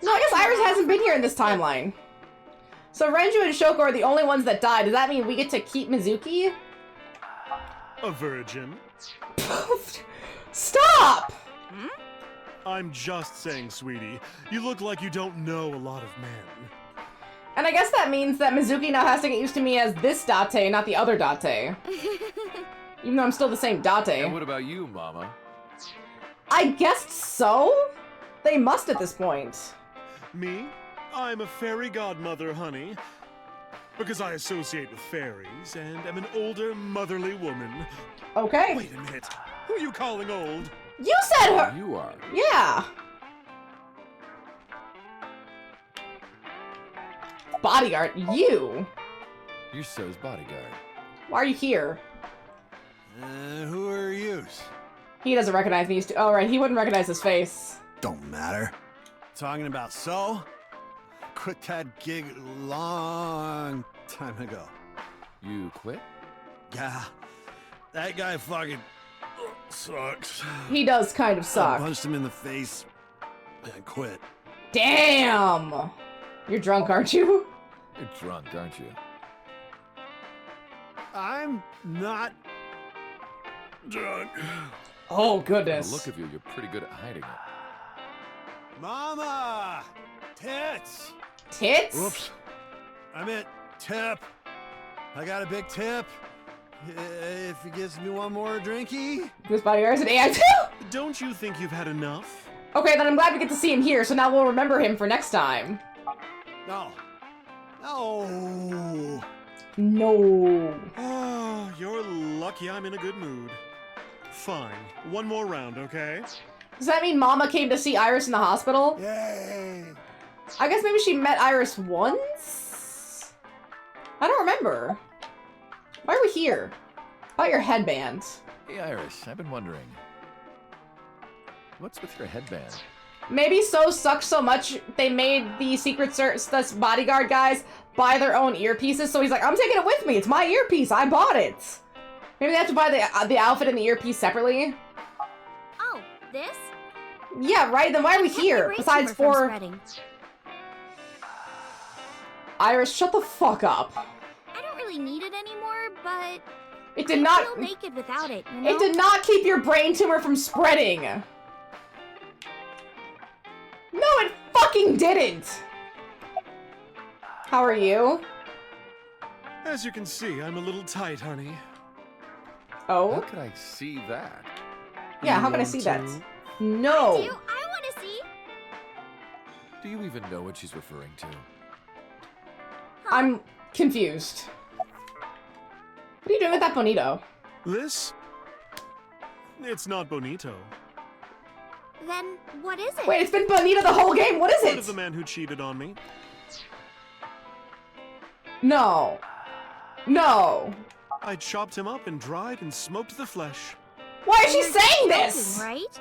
No, I guess Iris hasn't been here in this timeline. So Renju and Shoko are the only ones that died. Does that mean we get to keep Mizuki? A virgin. Stop! I'm just saying, sweetie. You look like you don't know a lot of men. And I guess that means that Mizuki now has to get used to me as this Date, not the other Date. Even though I'm still the same Date. And what about you, Mama? I guess so? They must at this point. Me? I'm a fairy godmother, honey. Because I associate with fairies and am an older, motherly woman. Okay. Wait a minute. Who are you calling old? You said her! You are. Yeah. bodyguard? You? You're So's bodyguard. Why are you here? Who are you? He doesn't recognize me. Oh, right, he wouldn't recognize his face. Don't matter. Talking about So? Quit that gig long time ago. You quit? Yeah. That guy fucking sucks. He does kind of suck. I punched him in the face and quit. Damn! You're drunk, aren't you? You're drunk, aren't you? I'm not drunk. Oh, goodness. By the look of you, you're pretty good at hiding it. Mama! Tits! Tits? Whoops. I meant tip. I got a big tip. If he gives me one more drinky. This bodyguard's an AI too? Don't you think you've had enough? Okay, then I'm glad we get to see him here, so now we'll remember him for next time. No. No. No. Oh, you're lucky I'm in a good mood. Fine. One more round, okay? Does that mean Mama came to see Iris in the hospital? Yay. I guess maybe she met Iris once? I don't remember. Why are we here? About your headband. Hey, Iris, I've been wondering. What's with your headband? Maybe So sucked so much they made the Secret Service bodyguard guys buy their own earpieces, so he's like, I'm taking it with me. It's my earpiece. I bought it. Maybe they have to buy the outfit and the earpiece separately. Oh, this? Yeah, right? Then why are we here? Besides for... Iris, shut the fuck up. I don't really need it anymore, but... It did not... I feel naked without it, you know? It did not keep your brain tumor from spreading. No, it fucking didn't. How are you? As you can see, I'm a little tight, honey. Oh? How could I see that? Yeah, how can I see that? No. I do. I want to see. Do you even know what she's referring to? I'm confused. What are you doing with that bonito? This? It's not bonito. Then what is it? Wait, it's been bonito the whole game. What is Part it? of the man who cheated on me. No. No. I chopped him up and dried and smoked the flesh. Why is she saying this? Right?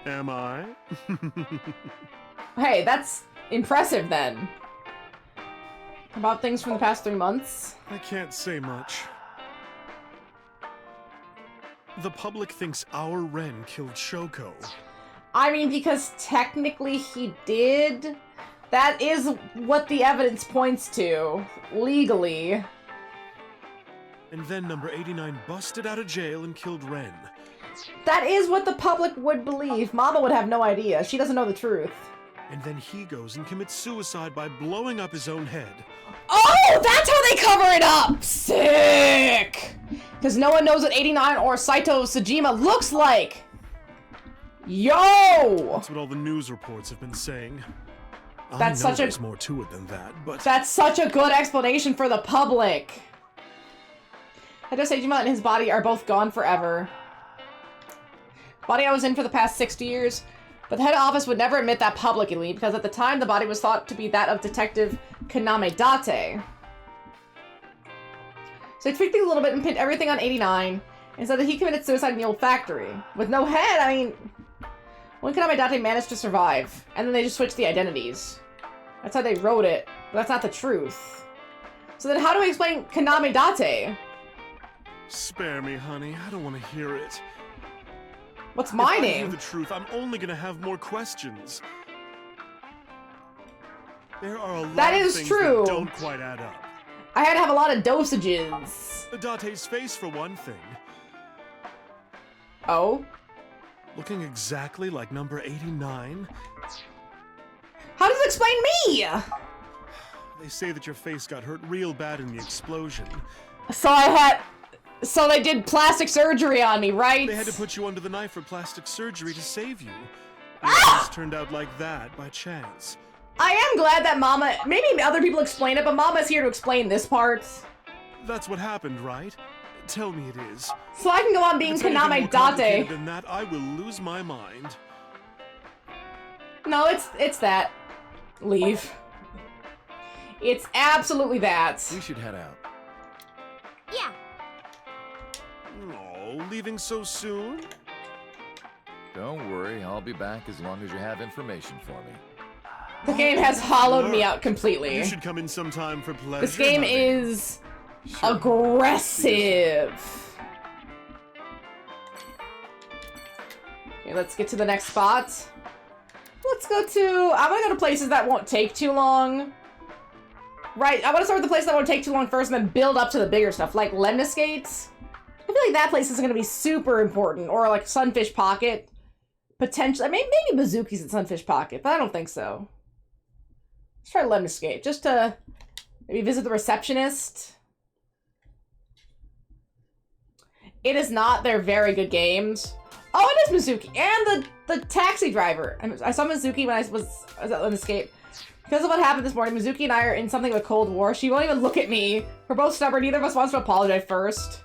Am I? Hey, that's impressive then. About things from the past 3 months? I can't say much. The public thinks our Ren killed Shoko. I mean, because technically he did. That is what the evidence points to, legally. And then number 89 busted out of jail and killed Ren. That is what the public would believe. Mama would have no idea. She doesn't know the truth. And then he goes and commits suicide by blowing up his own head. Oh, that's how they cover it up! Sick! Because no one knows what 89 or Saito Sejima looks like! Yo! That's what all the news reports have been saying. That's I know such a... there's more to it than that, but... That's such a good explanation for the public! Saito Sejima and his body are both gone forever. Body I was in for the past 60 years. But the head office would never admit that publicly, because at the time the body was thought to be that of Detective Kaname-date. So he tweaked things a little bit and pinned everything on 89, and said that he committed suicide in the old factory. With no head, I mean... When Kaname-date managed to survive, and then they just switched the identities. That's how they wrote it, but that's not the truth. So then how do we explain Kaname-date? Spare me, honey. I don't want to hear it. What's my if I name? hear the truth, I'm only gonna have more questions. There are a lot That of is things true. that don't quite add up. I had to have a lot of dosages. Date's face, for one thing. Oh? Looking exactly like number 89. How does it explain me? They say that your face got hurt real bad in the explosion. So they did plastic surgery on me, right? They had to put you under the knife for plastic surgery to save you. Your face turned out like that by chance. I am glad that Mama... Maybe other people explain it, but Mama's here to explain this part. That's what happened, right? Tell me it is. So I can go on being If it's anything more Kaname-date. complicated than that, I will lose my mind. No, it's that. Leave. It's absolutely that. We should head out. Yeah. Oh, leaving so soon? Don't worry, I'll be back as long as you have information for me. The game has hollowed me out completely. You should come in sometime for pleasure. This game is aggressive. Okay, let's get to the next spot. Let's go to... I'm gonna go to places that won't take too long. Right, I want to start with the place that won't take too long first and then build up to the bigger stuff, like Lemniscate. I feel like that place is going to be super important. Or like Sunfish Pocket. Potentially, maybe Bazooki's at Sunfish Pocket, but I don't think so. Let's try Lemniscate, just to maybe visit the receptionist. It is not. They're very good games. Oh, it is Mizuki and the taxi driver. I saw Mizuki when I was at Lemniscate. Because of what happened this morning, Mizuki and I are in something of a Cold War. She won't even look at me. We're both stubborn. Neither of us wants to apologize first.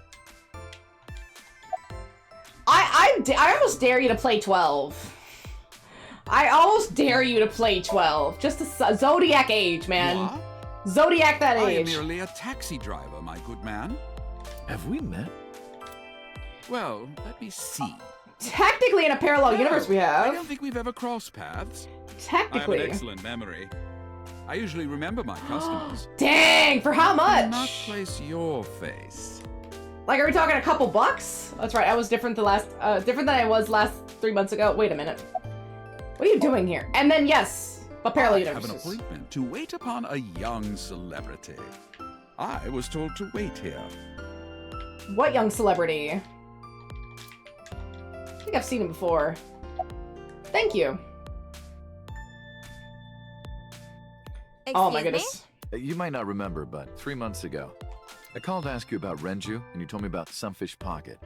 I almost dare you to play 12. I almost dare you to play 12. Just a Zodiac age, man. What? Zodiac that age. I am merely a taxi driver, my good man. Have we met? Well, let me see. Technically, in a parallel universe, we have. I don't think we've ever crossed paths. Technically. I have an excellent memory. I usually remember my customers. Dang, for how much? I cannot place your face. Like, are we talking a couple bucks? That's right, I was different than I was last 3 months ago. Wait a minute. What are you doing here? And then, yes, but parallel universes. I have an appointment to wait upon a young celebrity. I was told to wait here. What young celebrity? I think I've seen him before. Thank you. Oh my goodness. You might not remember, but 3 months ago, I called to ask you about Renju, and you told me about Sunfish Pocket.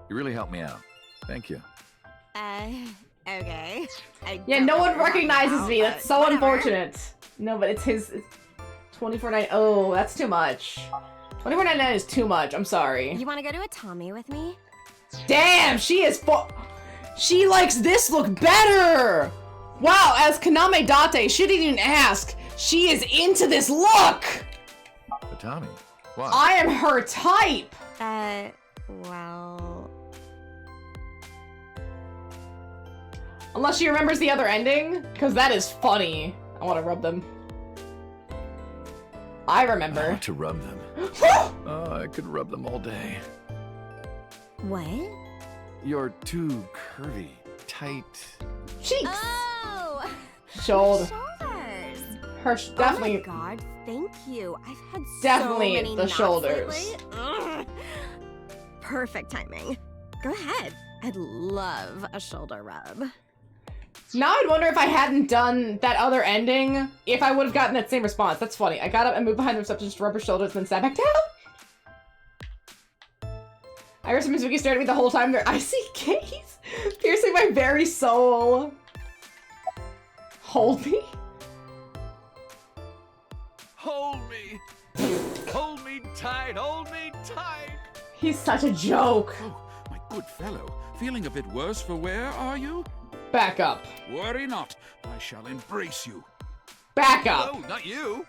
You really helped me out. Thank you. Okay. Yeah, no one recognizes me. That's so unfortunate. No, but it's his... $24.99. Oh, that's too much. $24.99 is too much. I'm sorry. You want to go to a Tommy with me? Damn, she is she likes this look better! Wow, as Kaname Date, she didn't even ask. She is into this look! Tommy, why? I am her type! Well... Unless she remembers the other ending, because that is funny. I want to rub them. I remember. I want to rub them. Oh, I could rub them all day. What? You're too curvy, tight. Cheeks! Oh! Shoulder. Shoulders! Definitely. Oh my god, thank you. I've had definitely so many the naps shoulders. lately. Ugh. Perfect timing. Go ahead. I'd love a shoulder rub. Now I'd wonder if I hadn't done that other ending, if I would have gotten that same response. That's funny. I got up and moved behind the receptionist to rub her shoulders and then sat back down. Iris and Mizuki stared at me the whole time, their icy gaze piercing my very soul. Hold me? Hold me! Hold me tight! Hold me tight! He's such a joke. Oh, my good fellow. Feeling a bit worse for wear, are you? Back up. Worry not. I shall embrace you. Back up. No, not you.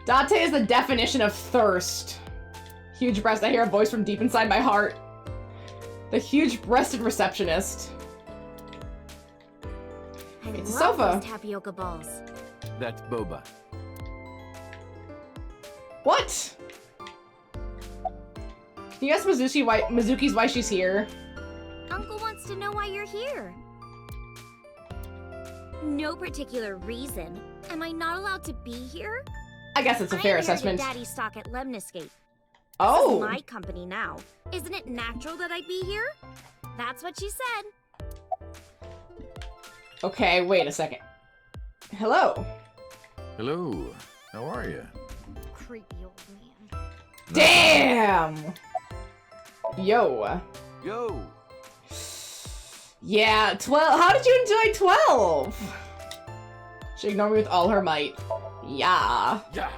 Date is the definition of thirst. Huge breast. I hear a voice from deep inside my heart. The huge-breasted receptionist. It's a sofa. Those tapioca balls. That's boba. What? Can you ask Mizuki's why she's here? Uncle wants to know why you're here. No particular reason. Am I not allowed to be here? I guess it's a fair assessment. I'm Daddy's stock at Lemniscate. Oh. This is my company now. Isn't it natural that I be here? That's what she said. Okay, wait a second. Hello. Hello. How are you? Creepy old man. Damn! Yo. Yo. Yeah, 12. How did you enjoy 12? She ignored me with all her might. Yeah. Yeah.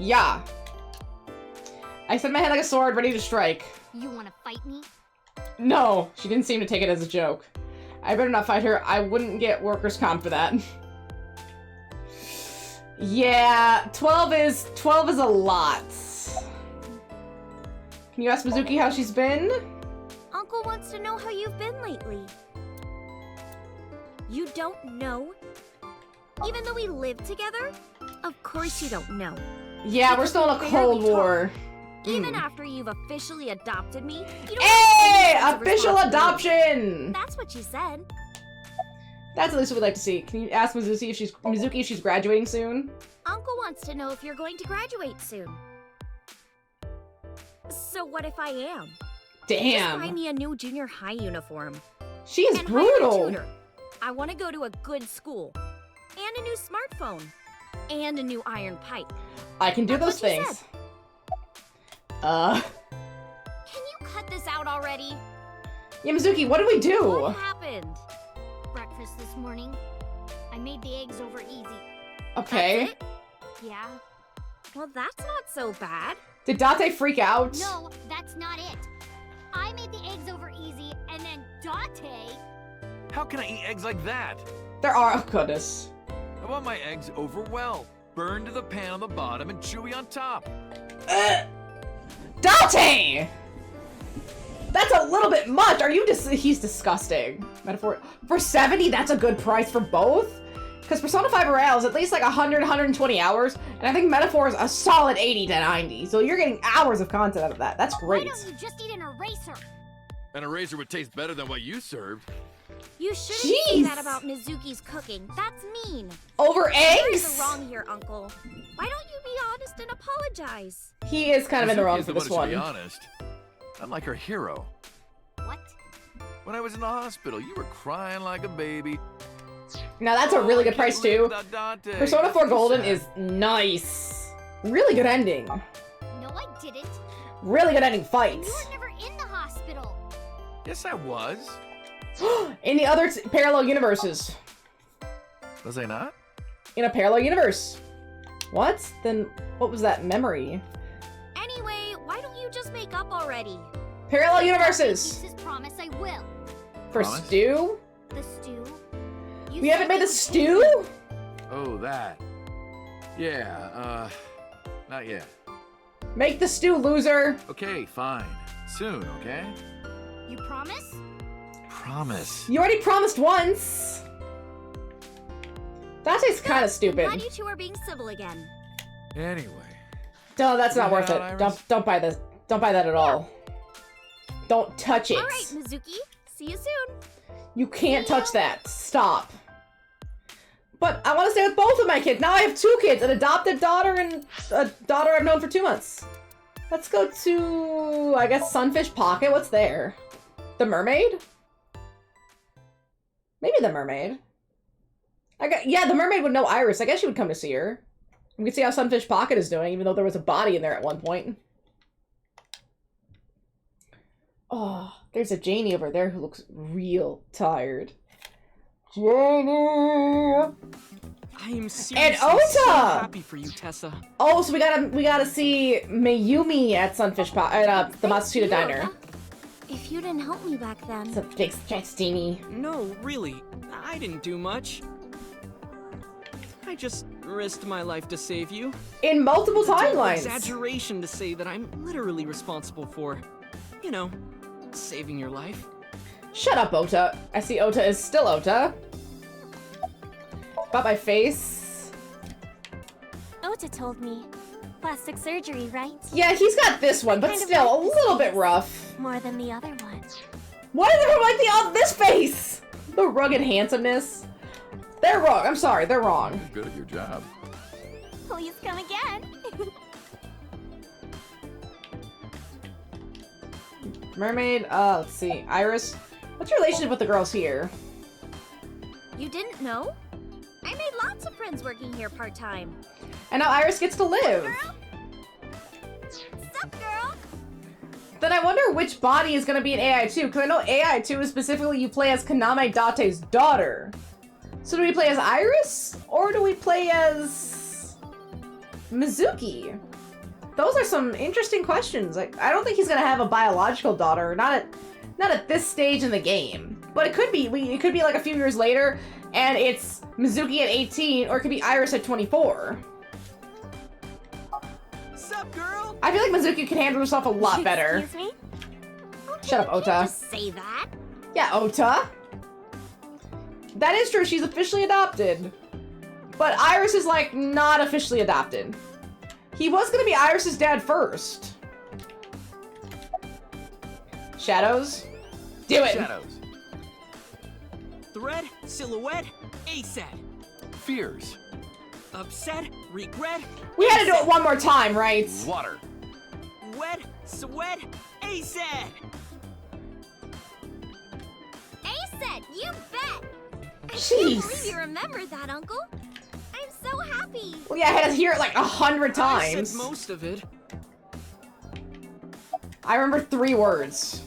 Yeah. I set my head like a sword, ready to strike. You want to fight me? No, she didn't seem to take it as a joke. I better not fight her. I wouldn't get workers' comp for that. Yeah, 12 is a lot. Can you ask Mizuki how she's been? Uncle wants to know how you've been lately. You don't know? Even though we live together? Of course you don't know. Yeah, we're still in a Cold War. Even after you've officially adopted me, you don't Hey! Official adoption! That's what you said. That's at least what we'd like to see. Can you ask Mizuki if she's graduating soon? Uncle wants to know if you're going to graduate soon. So what if I am? Damn. Just buy me a new junior high uniform. She is and brutal. Hire a tutor. I want to go to a good school. And a new smartphone. And a new iron pipe. I can do those things. Can you cut this out already? Yeah, Mizuki, what did we do? What happened? Breakfast this morning. I made the eggs over easy. Okay. That's it? Yeah. Well, that's not so bad. Did Date freak out? No, that's not it. I made the eggs over easy, and then Date... How can I eat eggs like that? There are... Oh, goodness. I want my eggs over well. Burned to the pan on the bottom and chewy on top. Date! That's a little bit much. Are you he's disgusting. Metaphor for 70, that's a good price for both. Because Persona 5 Royale is at least like 100, 120 hours, and I think Metaphor is a solid 80 to 90. So you're getting hours of content out of that. That's great. Why don't you just eat an eraser? An eraser would taste better than what you served. You shouldn't say that about Mizuki's cooking. That's mean. Over eggs? You're in the wrong here, Uncle. Why don't you be honest and apologize? He is kind of in the wrong for this one. To be honest, I'm like her hero. What? When I was in the hospital, you were crying like a baby. Now that's a really good price too. Persona 4 Golden is nice. Really good ending. No, I didn't. Really good ending fights. You were never in the hospital. Yes, I was. In the other parallel universes. Was I not? In a parallel universe. What? Then what was that memory? Anyway, why don't you just make up already? Parallel universes. This is promise I will. For Promise? stew? The stew? We haven't made the stew? Oh, that. Yeah, not yet. Make the stew, loser. Okay, fine. Soon, okay? You promise? Promise. You already promised once. That tastes kind of stupid. I'm glad you two are being civil again. Anyway. No, that's not worth it. Iris? Don't buy this. Don't buy that at all. Don't touch it. All right, Mizuki. See you soon. You can't touch that. Stop. But I want to stay with both of my kids. Now I have two kids, an adopted daughter and a daughter I've known for 2 months. Let's go to, I guess, Sunfish Pocket. What's there? The mermaid? Maybe the mermaid. Yeah, the mermaid would know Iris. I guess she would come to see her. We can see how Sunfish Pocket is doing, even though there was a body in there at one point. Oh, there's a Janie over there who looks real tired. Janie! I'm seriously And Ota! so happy for you, Tessa. Oh, so we gotta see Mayumi at Sunfish Pocket at the Matsushita Diner. If you didn't help me back then. It's a big Justini. No, really. I didn't do much. I just risked my life to save you. In multiple It's a total timelines. exaggeration to say that I'm literally responsible for, you know, saving your life. Shut up, Ota. I see Ota is still Ota. About my face. Ota told me. Plastic surgery, right? Yeah, he's got this one, but Kind of still a like little bit rough. More than the other one. Why is everyone like this face? The rugged handsomeness. They're wrong. I'm sorry, they're wrong. You're good at your job. Please come again. Mermaid, let's see. Iris, what's your relationship with the girls here? You didn't know? I made lots of friends working here part-time. And now Iris gets to live. Sup, girl? Then I wonder which body is going to be in AI2, because I know AI2 is specifically you play as Kaname Date's daughter. So do we play as Iris? Or do we play as Mizuki? Those are some interesting questions. Like, I don't think he's going to have a biological daughter, not at this stage in the game. but it could be. It could be like a few years later, and it's Mizuki at 18, or it could be Iris at 24. Sup, girl? I feel like Mizuki can handle herself a lot better. Excuse me? Shut up, Ota. Just say that. Yeah, Ota. That is true. She's officially adopted. But Iris is, like, not officially adopted. He was gonna be Iris's dad first. Shadows? Do it! Shadows. Thread, silhouette, ASAP. Fears. Upset, regret. We had to do it one more time, right? Water. Wet, sweat, ASAP. ASAP, you bet. I can't Jeez. believe you remember that, Uncle. I'm so happy. Well, yeah, I had to hear it like 100 I times. said most of it. I remember 3 words.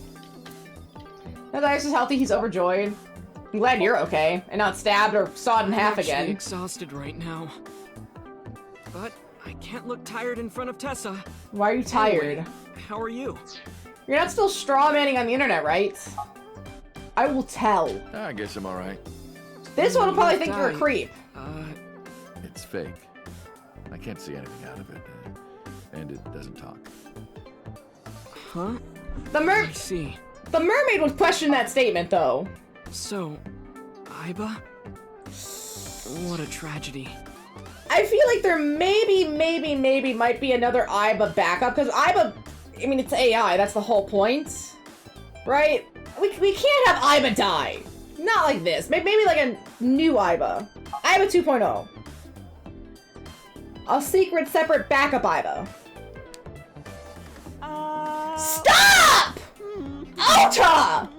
Now that Iris is healthy, he's overjoyed. I'm glad you're okay, and not stabbed or sawed in half I'm actually again. exhausted right now. But I can't look tired in front of Tessa. Why are you tired? Anyway, how are you? You're not still strawmanning on the internet, right? I will tell. I guess I'm alright. This one will probably Left think you're a eye. creep. It's fake. I can't see anything out of it. And it doesn't talk. Huh? I see. The mermaid would question that statement, though. So, Aiba? What a tragedy. I feel like there maybe might be another Aiba backup, because Aiba, I mean, it's AI, that's the whole point. Right? We can't have Aiba die. Not like this. Maybe like a new Aiba. Aiba 2.0. A secret, separate backup Aiba. Stop! Ota!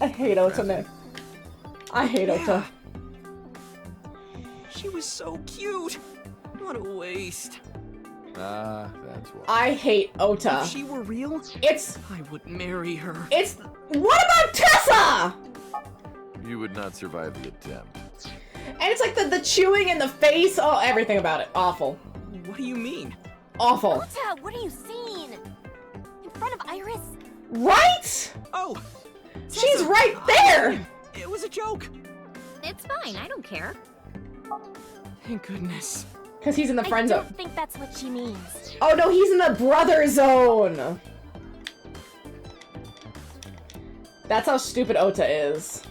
I hate Ota, man. I hate Ota. She was so cute. What a waste. That's why. I hate Ota. If she were real, I would marry her. What about Tessa? You would not survive the attempt. And it's like the chewing in the face. Oh, everything about it. Awful. What do you mean? Awful. Ota, what are you seeing? In front of Iris? Right? Oh! She's Tessa, right there! It was a joke. It's fine, I don't care. Thank goodness. Because he's in the friend I zone. don't think that's what she means. Oh no, he's in the brother zone! That's how stupid Ota is.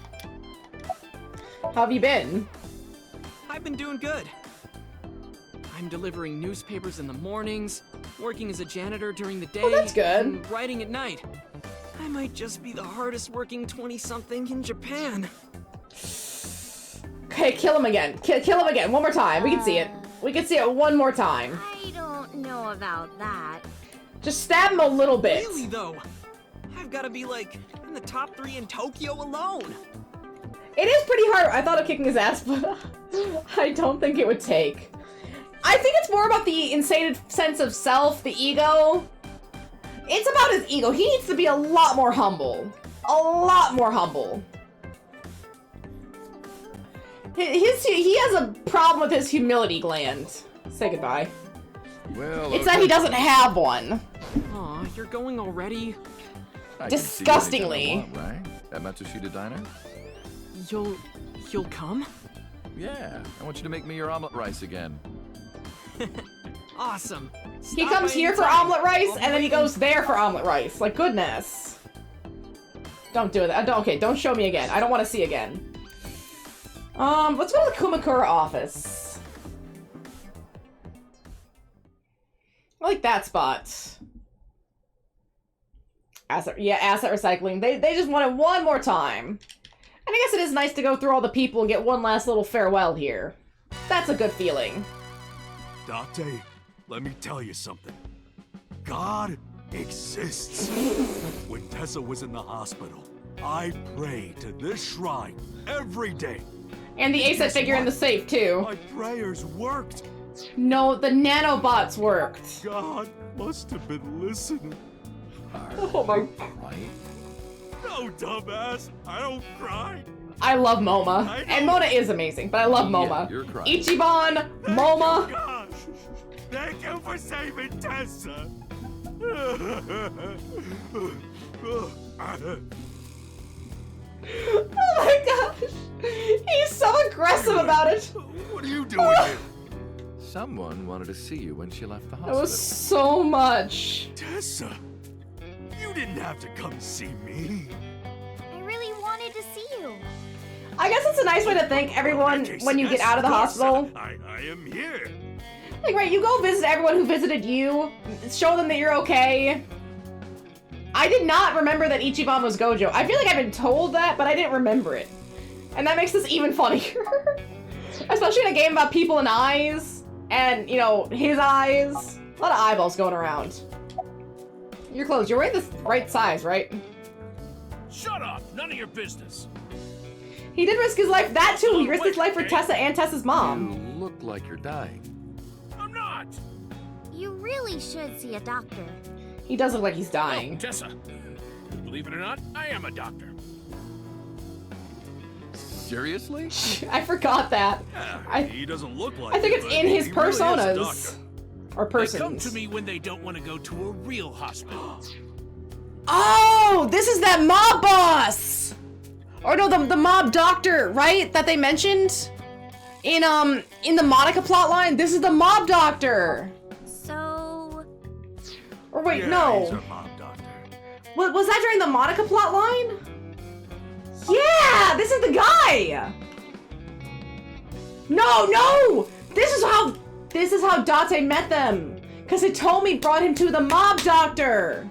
How have you been? I've been doing good. I'm delivering newspapers in the mornings, working as a janitor during the day, Oh, that's good. and writing at night. I might just be the hardest working 20-something in Japan. Okay, kill him again. Kill him again. One more time. We can see it. We can see it one more time. I don't know about that. Just stab him a little bit. Really, though? I've got to be, like, in the top 3 in Tokyo alone. It is pretty hard. I thought of kicking his ass, but I don't think it would take. I think it's more about the insane sense of self, the ego. It's about his ego. He needs to be a lot more humble. A lot more humble. He has a problem with his humility gland. Say goodbye. Well, it's that he doesn't have one. Aw, you're going already? Disgustingly. I right? At Matsushita Diner? You'll come? Yeah, I want you to make me your omelet rice again. Awesome. He comes here for omelet rice, and then he goes there for omelet rice. Like, goodness. Don't do that. Okay, don't show me again. I don't want to see again. Let's go to the Kumakura office. I like that spot. Asset recycling. They just want it one more time. And I guess it is nice to go through all the people and get one last little farewell here. That's a good feeling. Date, let me tell you something. God exists. When Tessa was in the hospital, I prayed to this shrine every day. And the ASAP figure in the safe, too. My prayers worked. No, the nanobots worked. God must have been listening. Oh my... No, dumbass. I don't cry. I love MoMA. And Mona is amazing, but I love MoMA. You're crying. Ichiban, MoMA. God. Thank you for saving Tessa. Oh my gosh! He's so aggressive about it! What are you doing here? Someone wanted to see you when she left the That hospital. was so much. Tessa, you didn't have to come see me. I really wanted to see you. I guess it's a nice way to thank everyone when you get out of the hospital. I am here. Like, right, you go visit everyone who visited you, show them that you're okay. I did not remember that Ichiban was Gojo. I feel like I've been told that, but I didn't remember it. And that makes this even funnier. Especially in a game about people and eyes, and, you know, his eyes. A lot of eyeballs going around. You're close. You're wearing the right size, right? Shut up! None of your business. He did risk his life. That too. He risked his life for Tessa and Tessa's mom. You look like you're dying. I'm not. You really should see a doctor. He does look like he's dying. Oh, Tessa, believe it or not, I am a doctor. Seriously? I forgot that. He doesn't look like I think it, it's but in his he really is a personas. doctor. Or persons. They come to me when they don't want to go to a real hospital. Oh, this is that mob boss! Or no, the mob doctor, right? That they mentioned? In the Monica plotline? This is the mob doctor! So... Or wait, Yeah, no. he's a mob doctor. Was that during the Monica plotline? Yeah, this is the guy! No! This is how Date met them! Cause Hitomi brought him to the mob doctor!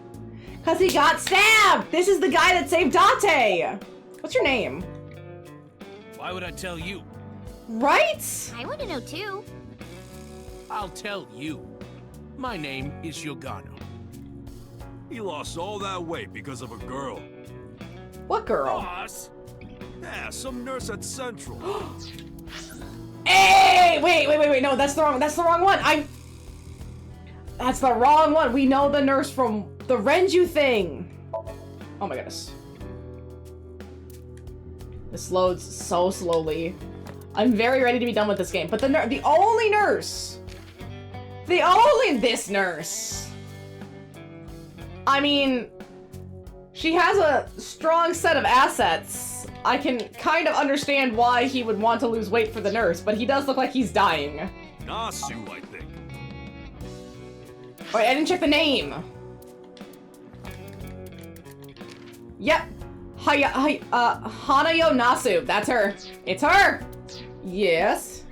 Cause he got stabbed! This is the guy that saved Date! What's your name? Why would I tell you? Right? I want to know too. I'll tell you. My name is Yogano. He lost all that weight because of a girl. What girl? Boss? Yeah, some nurse at Central. Hey! Wait, no, that's the wrong one. That's the wrong one. We know the nurse from the Renju thing. Oh my goodness. This loads so slowly. I'm very ready to be done with this game. But the only nurse. This nurse. I mean, she has a strong set of assets. I can kind of understand why he would want to lose weight for the nurse, but he does look like he's dying. Nasu, I think. Wait, I didn't check the name. Yep. Hanayo Nasu. That's her. It's her. Yes.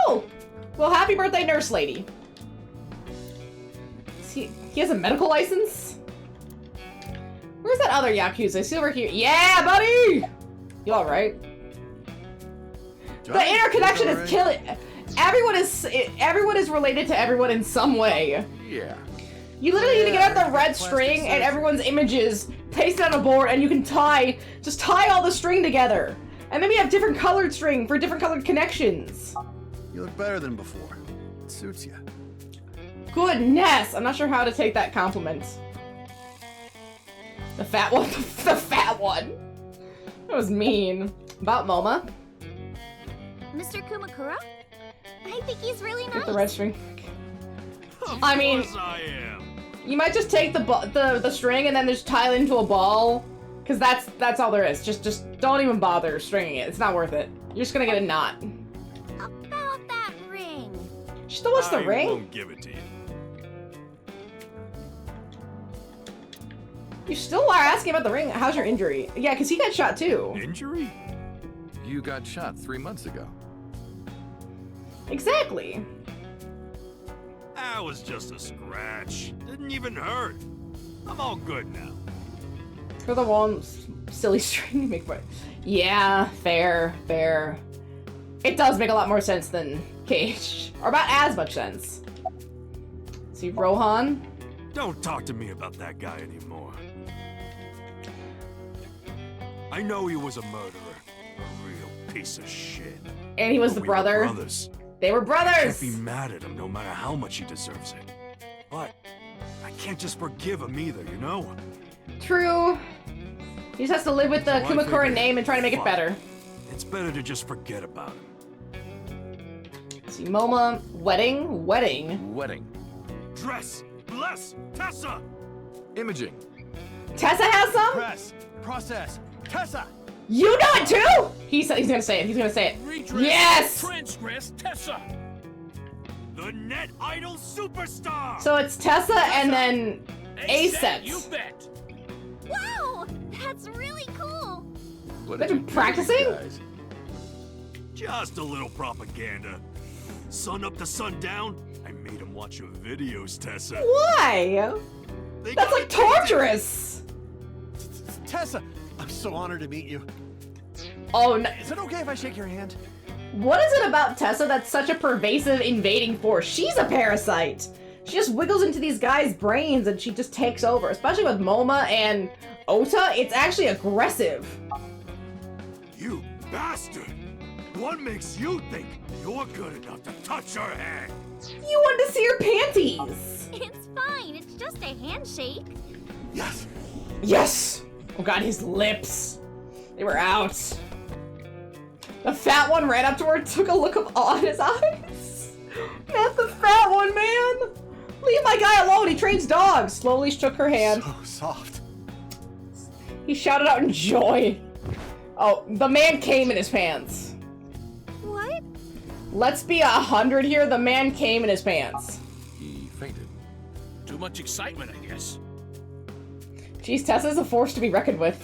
Oh. Well, happy birthday, nurse lady. He has a medical license? Where's that other Yakuza? I see over here. Yeah, buddy! You alright? The interconnection is killing. Everyone is related to everyone in some way. Yeah. You literally need to get out the red string and everyone's images, paste it on a board, and you can just tie all the string together. And maybe have different colored string for different colored connections. You look better than before. It suits you. Goodness! I'm not sure how to take that compliment. The fat one. The fat one. That was mean. About MoMA. Mr. Kumakura? I think he's really nice. Get the red string. Of I mean, course I am. you might just take the string and then just tie it into a ball, because that's all there is. Just don't even bother stringing it. It's not worth it. You're just gonna get a knot. About that ring. She still wants the ring? I won't give it to you. You still are asking about the ring. How's your injury? Yeah, because he got shot too. Injury? You got shot 3 months ago. Exactly. That was just a scratch. Didn't even hurt. I'm all good now. For the one silly string you make. Yeah, fair. It does make a lot more sense than Cage. Or about as much sense. See, Rohan? Don't talk to me about that guy anymore. I know he was a murderer. A real piece of shit. And he was But the we brother. Were brothers. They were brothers! I can't be mad at him no matter how much he deserves it. But I can't just forgive him either, you know? True. He just has to live with the So I Kumakura figured, name and try to make it fuck. better. It's better to just forget about him. See, MoMA, wedding. Wedding. Dress, less! Tessa! Imaging. Tessa has some? Press. Process. Tessa! You know it too? He's gonna say it. He's gonna say it. Redress, yes! Transgress Tessa! The net idol superstar! So it's Tessa and then A-set, you A-sets. bet! Wow! That's really cool! What They've did you been do, practicing? you guys? Just a little propaganda. Sun up to sundown, I made him watch your videos, Tessa. Why? They That's got like it tainted. torturous. Tessa! I'm so honored to meet you. Oh no. Is it okay if I shake your hand? What is it about Tessa that's such a pervasive invading force? She's a parasite. She just wiggles into these guys' brains and she just takes over. Especially with Moma and Ota, it's actually aggressive. You bastard! What makes you think you're good enough to touch her hand? You wanted to see her panties. It's fine, it's just a handshake. Yes! Yes! Oh god, his lips. They were out. The fat one ran up to her and took a look of awe in his eyes. Not the fat one, man! Leave my guy alone, he trains dogs! Slowly shook her hand. So soft. He shouted out in joy. Oh, the man came in his pants. What? Let's be 100 here, the man came in his pants. He fainted. Too much excitement, I guess. Jeez, Tessa's a force to be reckoned with.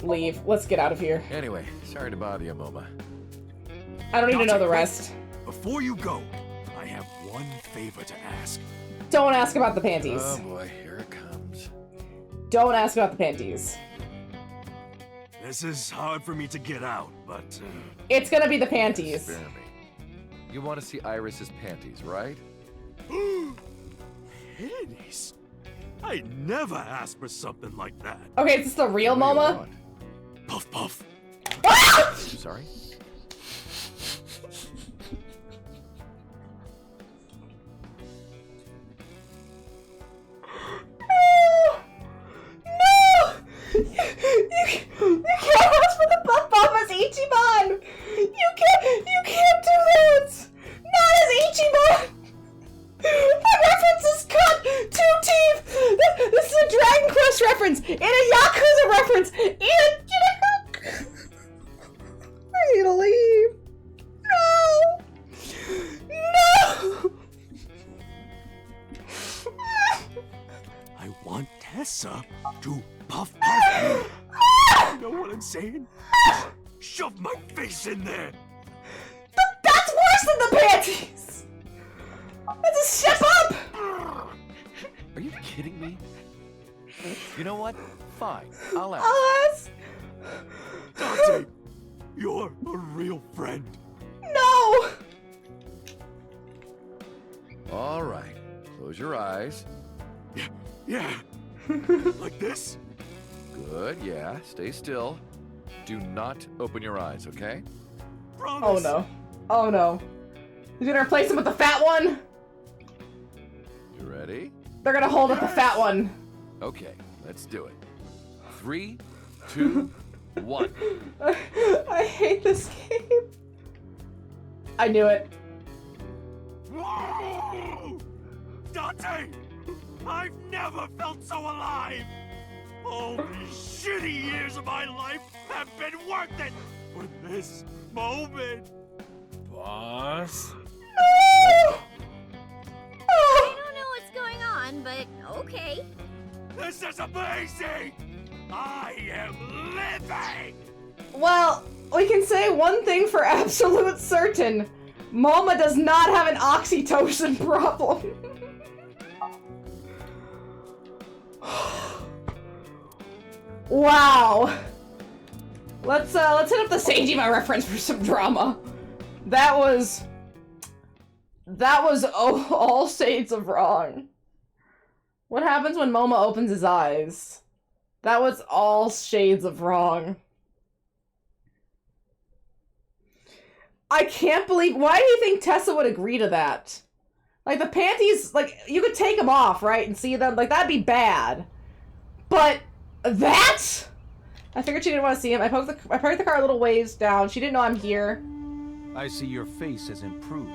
Leave. Let's get out of here. Anyway, sorry to bother you, Moma. I don't need to know the rest. Before you go, I have one favor to ask. Don't ask about the panties. Oh boy, here it comes. Don't ask about the panties. This is hard for me to get out, but... It's gonna be the panties. Spare me. You want to see Iris's panties, right? Panties? I never asked for something like that. Okay, is this the real What do you Moma? want? Puff puff. Sorry? You can't ask for the buff as Ichiban! You can't do that! Not as Ichiban! My reference is cut! 2 teeth! This is a Dragon Quest reference! And a Yakuza reference! And I need to leave! No! I want Tessa to puff puff me. You know what I'm saying? Shove my face in there. That's worse than the panties! That's a step up! Are you kidding me? You know what? Fine, I'll ask. Us? Dante, you're a real friend. No! All right, close your eyes. Yeah. Like this? Good, yeah, stay still. Do not open your eyes, okay? Promise. Oh no. Oh no. He's gonna replace him with the fat one? You ready? They're gonna hold up the fat one. Okay, let's do it. 3, 2, 1. I hate this game. I knew it. Whoa! Dante! I've never felt so alive! All these shitty years of my life have been worth it for this moment! Boss? No! I don't know what's going on, but okay. This is amazing! I am living! Well, we can say one thing for absolute certain. Moma does not have an oxytocin problem. Wow. Let's hit up the Seijima reference for some drama. That was all shades of wrong. What happens when Moma opens his eyes? That was all shades of wrong. I can't believe, why do you think Tessa would agree to that? Like, the panties, like, you could take them off, right, and see them, like, that'd be bad. But, that? I figured she didn't want to see him. I parked the car a little ways down. She didn't know I'm here. I see your face has improved.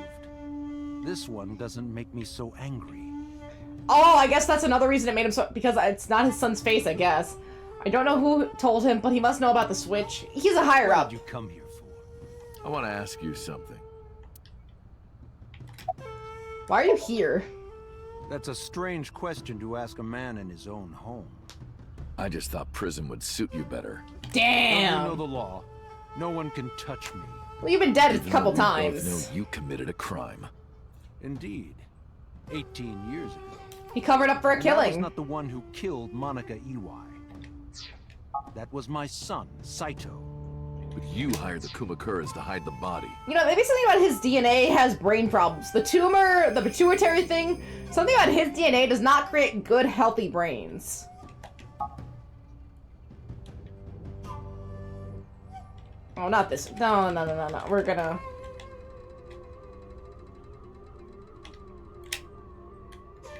This one doesn't make me so angry. Oh, I guess that's another reason it made him so... Because it's not his son's face, I guess. I don't know who told him, but he must know about the switch. He's a higher up. What did you come here for? I want to ask you something. Why are you here? That's a strange question to ask a man in his own home. I just thought prison would suit you better. Damn! You know the law. No one can touch me. Well, you've been dead Even a couple though we times. both know you committed a crime. Indeed. 18 years ago. He covered up for a killing. I was not the one who killed Monica Iwai. That was my son, Saito. But you hired the Kumakuras to hide the body. You know, maybe something about his DNA has brain problems. The tumor, the pituitary thing, something about his DNA does not create good, healthy brains. Oh, not this. No. We're gonna...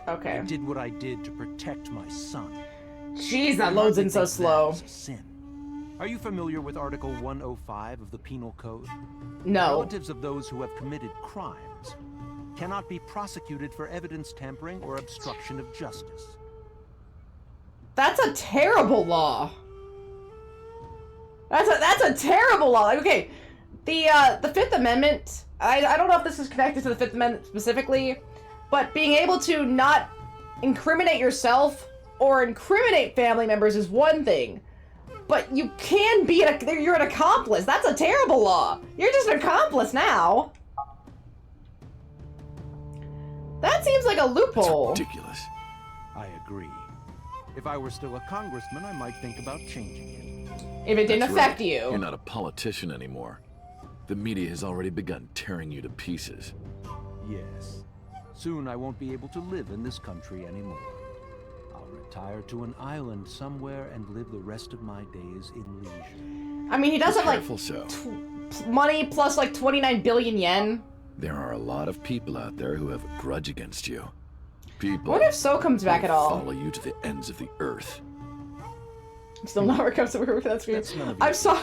Okay. I did what I did to protect my son. Jeez, that loads in so slow. Sin. Are you familiar with Article 105 of the Penal Code? No. Relatives of those who have committed crimes cannot be prosecuted for evidence tampering or obstruction of justice. That's a terrible law. That's a terrible law. Like, okay, the Fifth Amendment. I don't know if this is connected to the Fifth Amendment specifically, but being able to not incriminate yourself or incriminate family members is one thing. But you can be you're an accomplice. That's a terrible law. You're just an accomplice now. That seems like a loophole. That's ridiculous. I agree. If I were still a congressman, I might think about changing it. If it didn't affect you. You're not a politician anymore. The media has already begun tearing you to pieces. Yes. Soon I won't be able to live in this country anymore. I'll retire to an island somewhere and live the rest of my days in leisure. I mean, he does have like money plus like 29 billion yen. There are a lot of people out there who have a grudge against you. People. What if So comes back at all? Follow you to the ends of the earth. Still never comes to work for that screen. I'm sorry.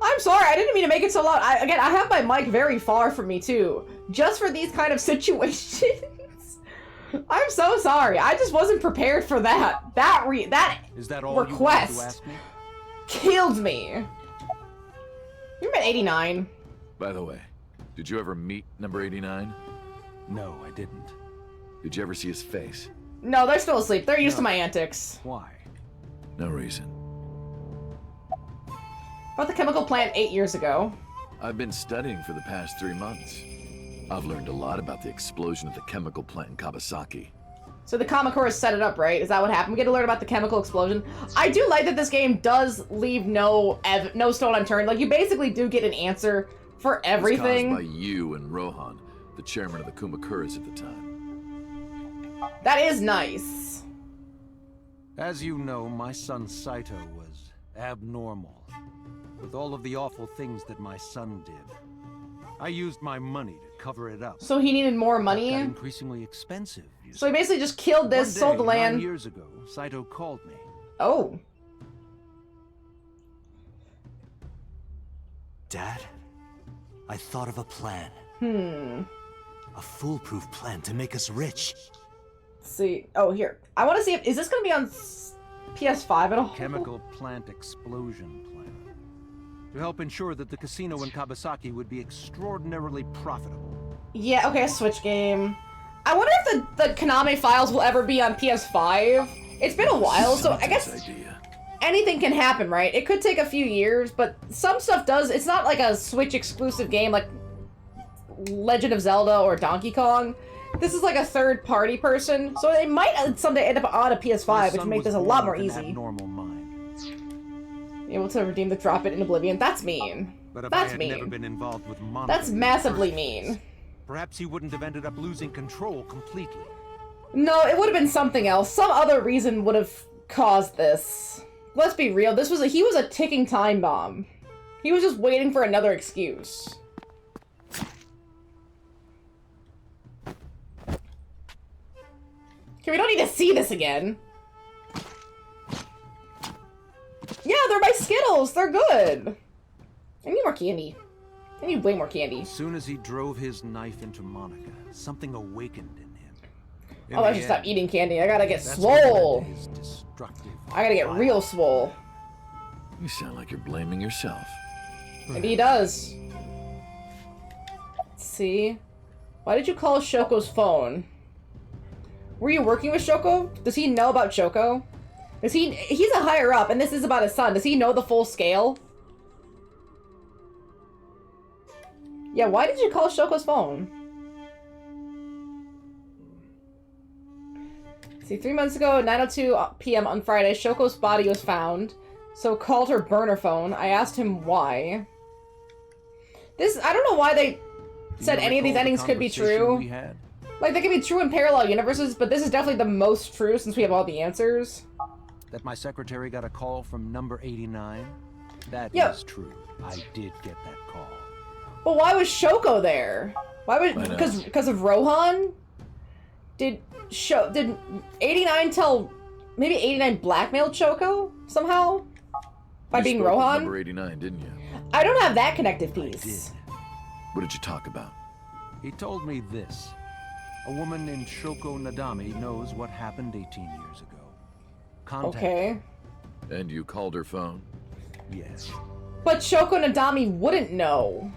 I'm sorry. I didn't mean to make it so loud. I have my mic very far from me too, just for these kind of situations. I'm so sorry. I just wasn't prepared for that. That is that all request you wanted to ask me? Killed me. You're at 89. By the way, did you ever meet number 89? No, I didn't. Did you ever see his face? No, they're still asleep. They're used to my antics. Why? No reason. About the chemical plant 8 years ago. I've been studying for the past 3 months. I've learned a lot about the explosion of the chemical plant in Kawasaki. So the Kamakura set it up, right? Is that what happened? We get to learn about the chemical explosion. I do like that this game does leave no stone unturned. Like, you basically do get an answer for everything. It was caused by you and Rohan, the chairman of the Kumakuras at the time. That is nice. As you know, my son Saito was abnormal. With all of the awful things that my son did, I used my money to cover it up. So he needed more money? That got increasingly expensive. So he basically just killed this, One day, sold the land. 9 years ago, Saito called me. Oh. Dad, I thought of a plan. A foolproof plan to make us rich. Let's see. Oh, here. I want to see if... Is this going to be on PS5 at all? Chemical plant explosion plan. To help ensure that the casino in Kawasaki would be extraordinarily profitable. Yeah, okay, a Switch game. I wonder if the Konami files will ever be on PS5. It's been a while, so I guess anything can happen, right? It could take a few years, but some stuff does. It's not like a Switch exclusive game like Legend of Zelda or Donkey Kong. This is like a third-party person, so it might someday end up on a PS5, which would make this a lot more easy. Abnormal mind. Able to redeem the drop it in oblivion. That's mean. But if That's I had mean. never been involved with Monica, That's massively mean. Perhaps he wouldn't have ended up losing control completely. No, it would have been something else. Some other reason would have caused this. Let's be real. He was a ticking time bomb. He was just waiting for another excuse. Okay, we don't need to see this again. Yeah, they're my Skittles. They're good. I need more candy. I need way more candy. As soon as he drove his knife into Monica, something awakened in him. I should stop eating candy. I gotta get swole. I gotta get real swole. You sound like you're blaming yourself. Maybe he does. Let's see. Why did you call Shoko's phone? Were you working with Shoko? Does he know about Shoko? He's a higher up, and this is about his son. Does he know the full scale? Yeah, why did you call Shoko's phone? See, 3 months ago at 9:02 p.m. on Friday, Shoko's body was found. So called her burner phone. I asked him why. I don't know why they said any of these endings could be true. Like, they could be true in parallel universes, but this is definitely the most true since we have all the answers. That my secretary got a call from number 89? That is true. I did get that call. But why was Shoko there? Why was because of Rohan? Did 89 tell maybe 89 blackmailed Shoko somehow? By being Rohan? Number 89, didn't you? I don't have that connective piece. What did you talk about? He told me this. A woman named Shoko Nadami knows what happened 18 years ago. Contact Okay. And you called her phone? Yes. But Shoko Nadami wouldn't know.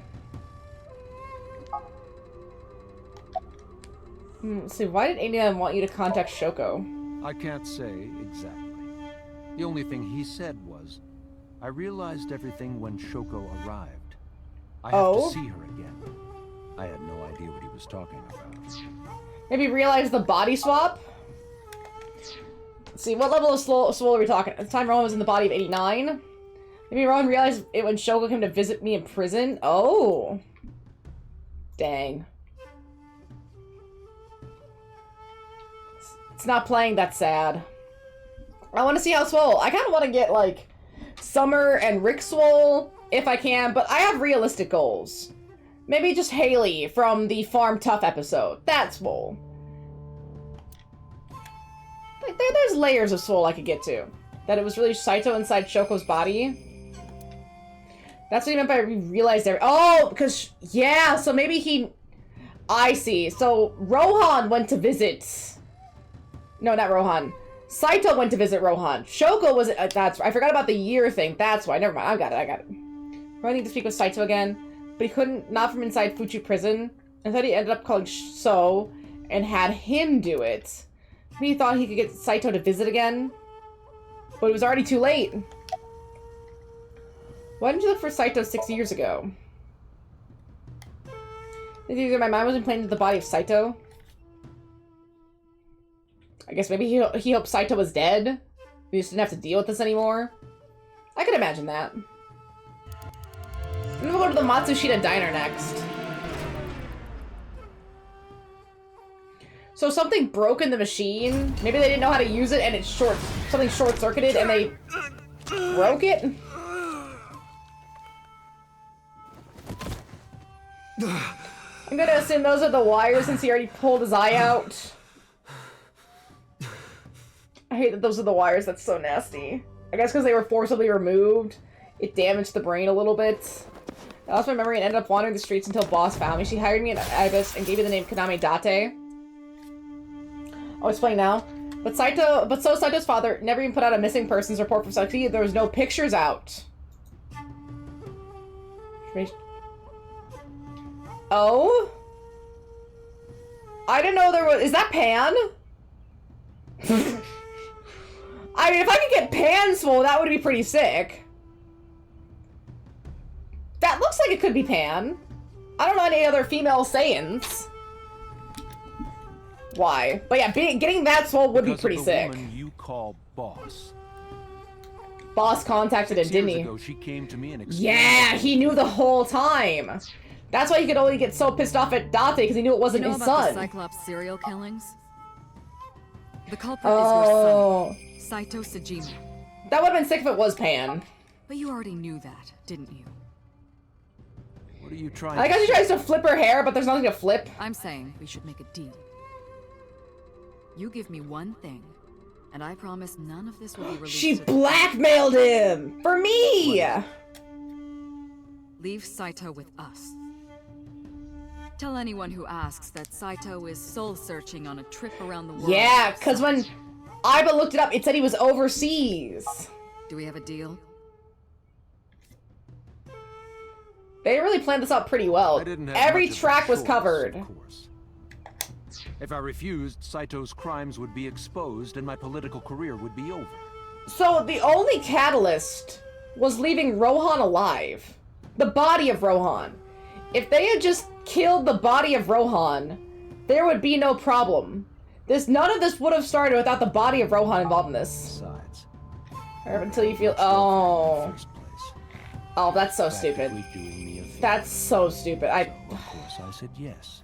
So why did 89 want you to contact Shoko? I can't say exactly. The only thing he said was, I realized everything when Shoko arrived. I have to see her again. I had no idea what he was talking about. Maybe realize the body swap? Let's see, what level of swole are we talking? At the time Rohan was in the body of 89? Maybe Rohan realized it when Shoko came to visit me in prison? Oh. Dang. It's not playing, that's sad. I want to see how swole. I kind of want to get, like, Summer and Rick swole, if I can, but I have realistic goals. Maybe just Haley from the Farm Tough episode. That's swole. Like, there's layers of swole I could get to. That it was really Saito inside Shoko's body. That's what he meant by realized everything. Oh, because, yeah, so maybe he... I see. So, Rohan went to visit... No, not Rohan. Saito went to visit Rohan. Shoko was... that's... I forgot about the year thing. That's why. Never mind. I got it. I need to speak with Saito again. But he couldn't... Not from inside Fuchi prison. Instead, he ended up calling So and had him do it. He thought he could get Saito to visit again. But it was already too late. Why didn't you look for Saito 6 years ago? Either my mind was implanted into the body of Saito. I guess maybe he hoped Saito was dead. We just didn't have to deal with this anymore. I could imagine that. And we'll go to the Matsushita Diner next. So something broke in the machine. Maybe they didn't know how to use it and something short-circuited and they broke it? I'm gonna assume those are the wires since he already pulled his eye out. I hate that those are the wires. That's so nasty. I guess because they were forcibly removed, it damaged the brain a little bit. I lost my memory and ended up wandering the streets until Boss found me. She hired me at Ibis and gave me the name Kaname Date. Oh, it's playing now. But Saito's father never even put out a missing persons report for Saito. There was no pictures out. Oh? I didn't know there was... Is that Pan? I mean, if I could get Pan swole, that would be pretty sick. That looks like it could be Pan. I don't know any other female Saiyans. Why? But yeah, getting that swole would be pretty sick. Woman you call Boss. Boss contacted him, didn't he? 6 years ago, she came to me and yeah, he knew the whole time. That's why he could only get so pissed off at Date, because he knew it wasn't his son. The Cyclops serial killings? The culprit is your son, Saito Sejima. That would have been sick if it was Pan. But you already knew that, didn't you? What are you trying I guess she tries to flip her hair, but there's nothing to flip. I'm saying we should make a deal. You give me one thing, and I promise none of this will be released. She blackmailed him! For me! Leave Saito with us. Tell anyone who asks that Saito is soul-searching on a trip around the world. Yeah, because when Iba looked it up, it said he was overseas. Do we have a deal? They really planned this out pretty well. Every track was covered. Of course. If I refused, Saito's crimes would be exposed and my political career would be over. So the only catalyst was leaving Rohan alive. The body of Rohan. If they had just killed the body of Rohan, there would be no problem. None of this would have started without the body of Rohan involved in this. Besides, until you feel... Oh. Oh, that's so stupid. That's so stupid. Of course, I said yes.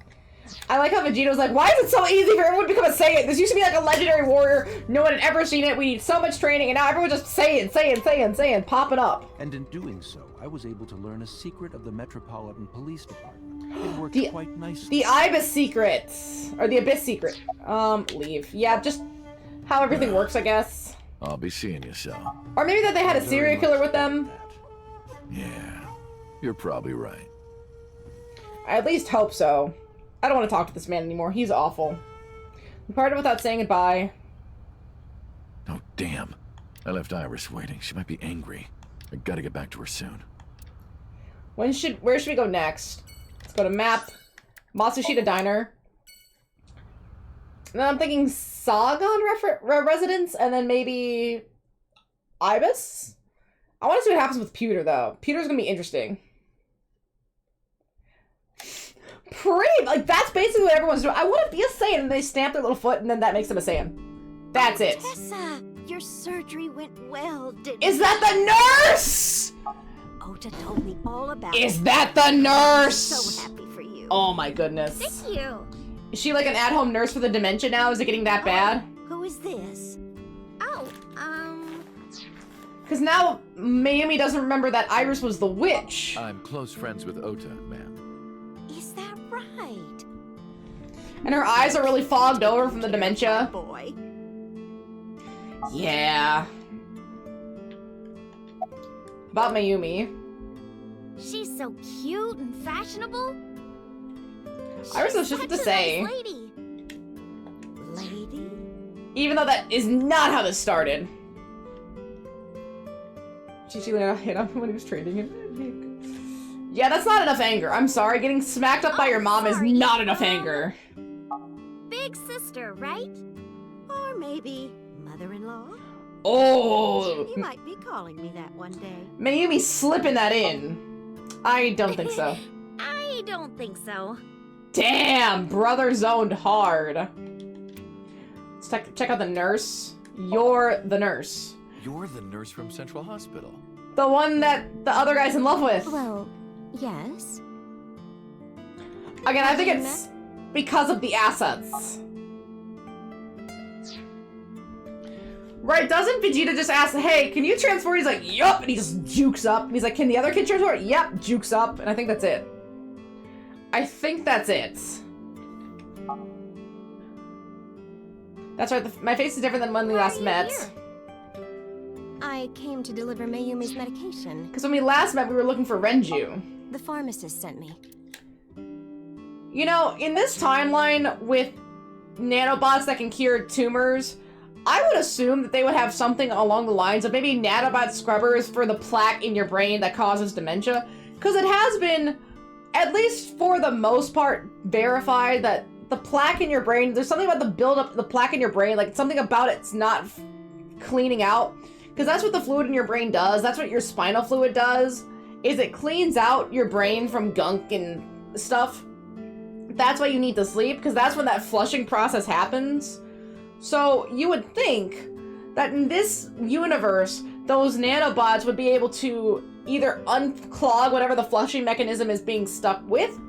I like how Vegeto's like, why is it so easy for everyone to become a Saiyan? This used to be like a legendary warrior. No one had ever seen it. We need so much training, and now everyone's just Saiyan, popping up. And in doing so, I was able to learn a secret of the Metropolitan Police Department. It worked quite nicely. The Ibis secret. Or the Abyss secret. Leave. Yeah, just how everything works, I guess. I'll be seeing you, Sal. Or maybe that they had a serial killer with them. Yeah, you're probably right. I at least hope so. I don't want to talk to this man anymore. He's awful. We parted without saying goodbye. Oh, damn. I left Iris waiting. She might be angry. I gotta get back to her soon. Where should we go next? Let's go to map. Matsushita Diner. And then I'm thinking Sagan residence, and then maybe Ibis? I want to see what happens with Pewter, though. Pewter's gonna be interesting. Pretty, like, that's basically what everyone's doing. I want to be a Saiyan, and they stamp their little foot, and then that makes them a Saiyan. That's it. Tessa, your surgery went well, didn't Is that the nurse? Ota told me all about it. Is that the nurse? So happy for you. Oh my goodness. Thank you. Is she like an at-home nurse for the dementia now? Is it getting that bad? Who is this? Oh, Because now Mayumi doesn't remember that Iris was the witch. I'm close friends with Ota, ma'am. Is that right? And her eyes are really fogged over from the dementia. Boy. Yeah. About Mayumi. She's so cute and fashionable. Iris was just what to say. Nice lady. Lady? Even though that is not how this started. Chichi hit him when he was trading him. Yeah, that's not enough anger. I'm sorry. Getting smacked up by your mom is not enough anger. Big sister, right? Or maybe mother-in-law? Oh! You might be calling me that one day. Mayumi slipping that in. I don't think so. I don't think so. Damn! Brother zoned hard. Let's check out the nurse. You're the nurse. You're the nurse from Central Hospital. The one that the other guy's in love with. Well, yes. Again, I think it's because of the assets. Right, doesn't Vegeta just ask, hey, can you transport? He's like, yup, and he just jukes up. And he's like, can the other kid transport? Yep, jukes up, and I think that's it. I think that's it. That's right, my face is different than when we last met. I came to deliver Mayumi's medication. Because when we last met, we were looking for Renju. The pharmacist sent me. You know, in this timeline with nanobots that can cure tumors, I would assume that they would have something along the lines of maybe nanobot scrubbers for the plaque in your brain that causes dementia. Because it has been, at least for the most part, verified that the plaque in your brain, there's something about the buildup of the plaque in your brain, like something about it's not cleaning out. Because that's what the fluid in your brain does. That's what your spinal fluid does, is it cleans out your brain from gunk and stuff. That's why you need to sleep, because that's when that flushing process happens. So you would think that in this universe, those nanobots would be able to either unclog whatever the flushing mechanism is being stuck with,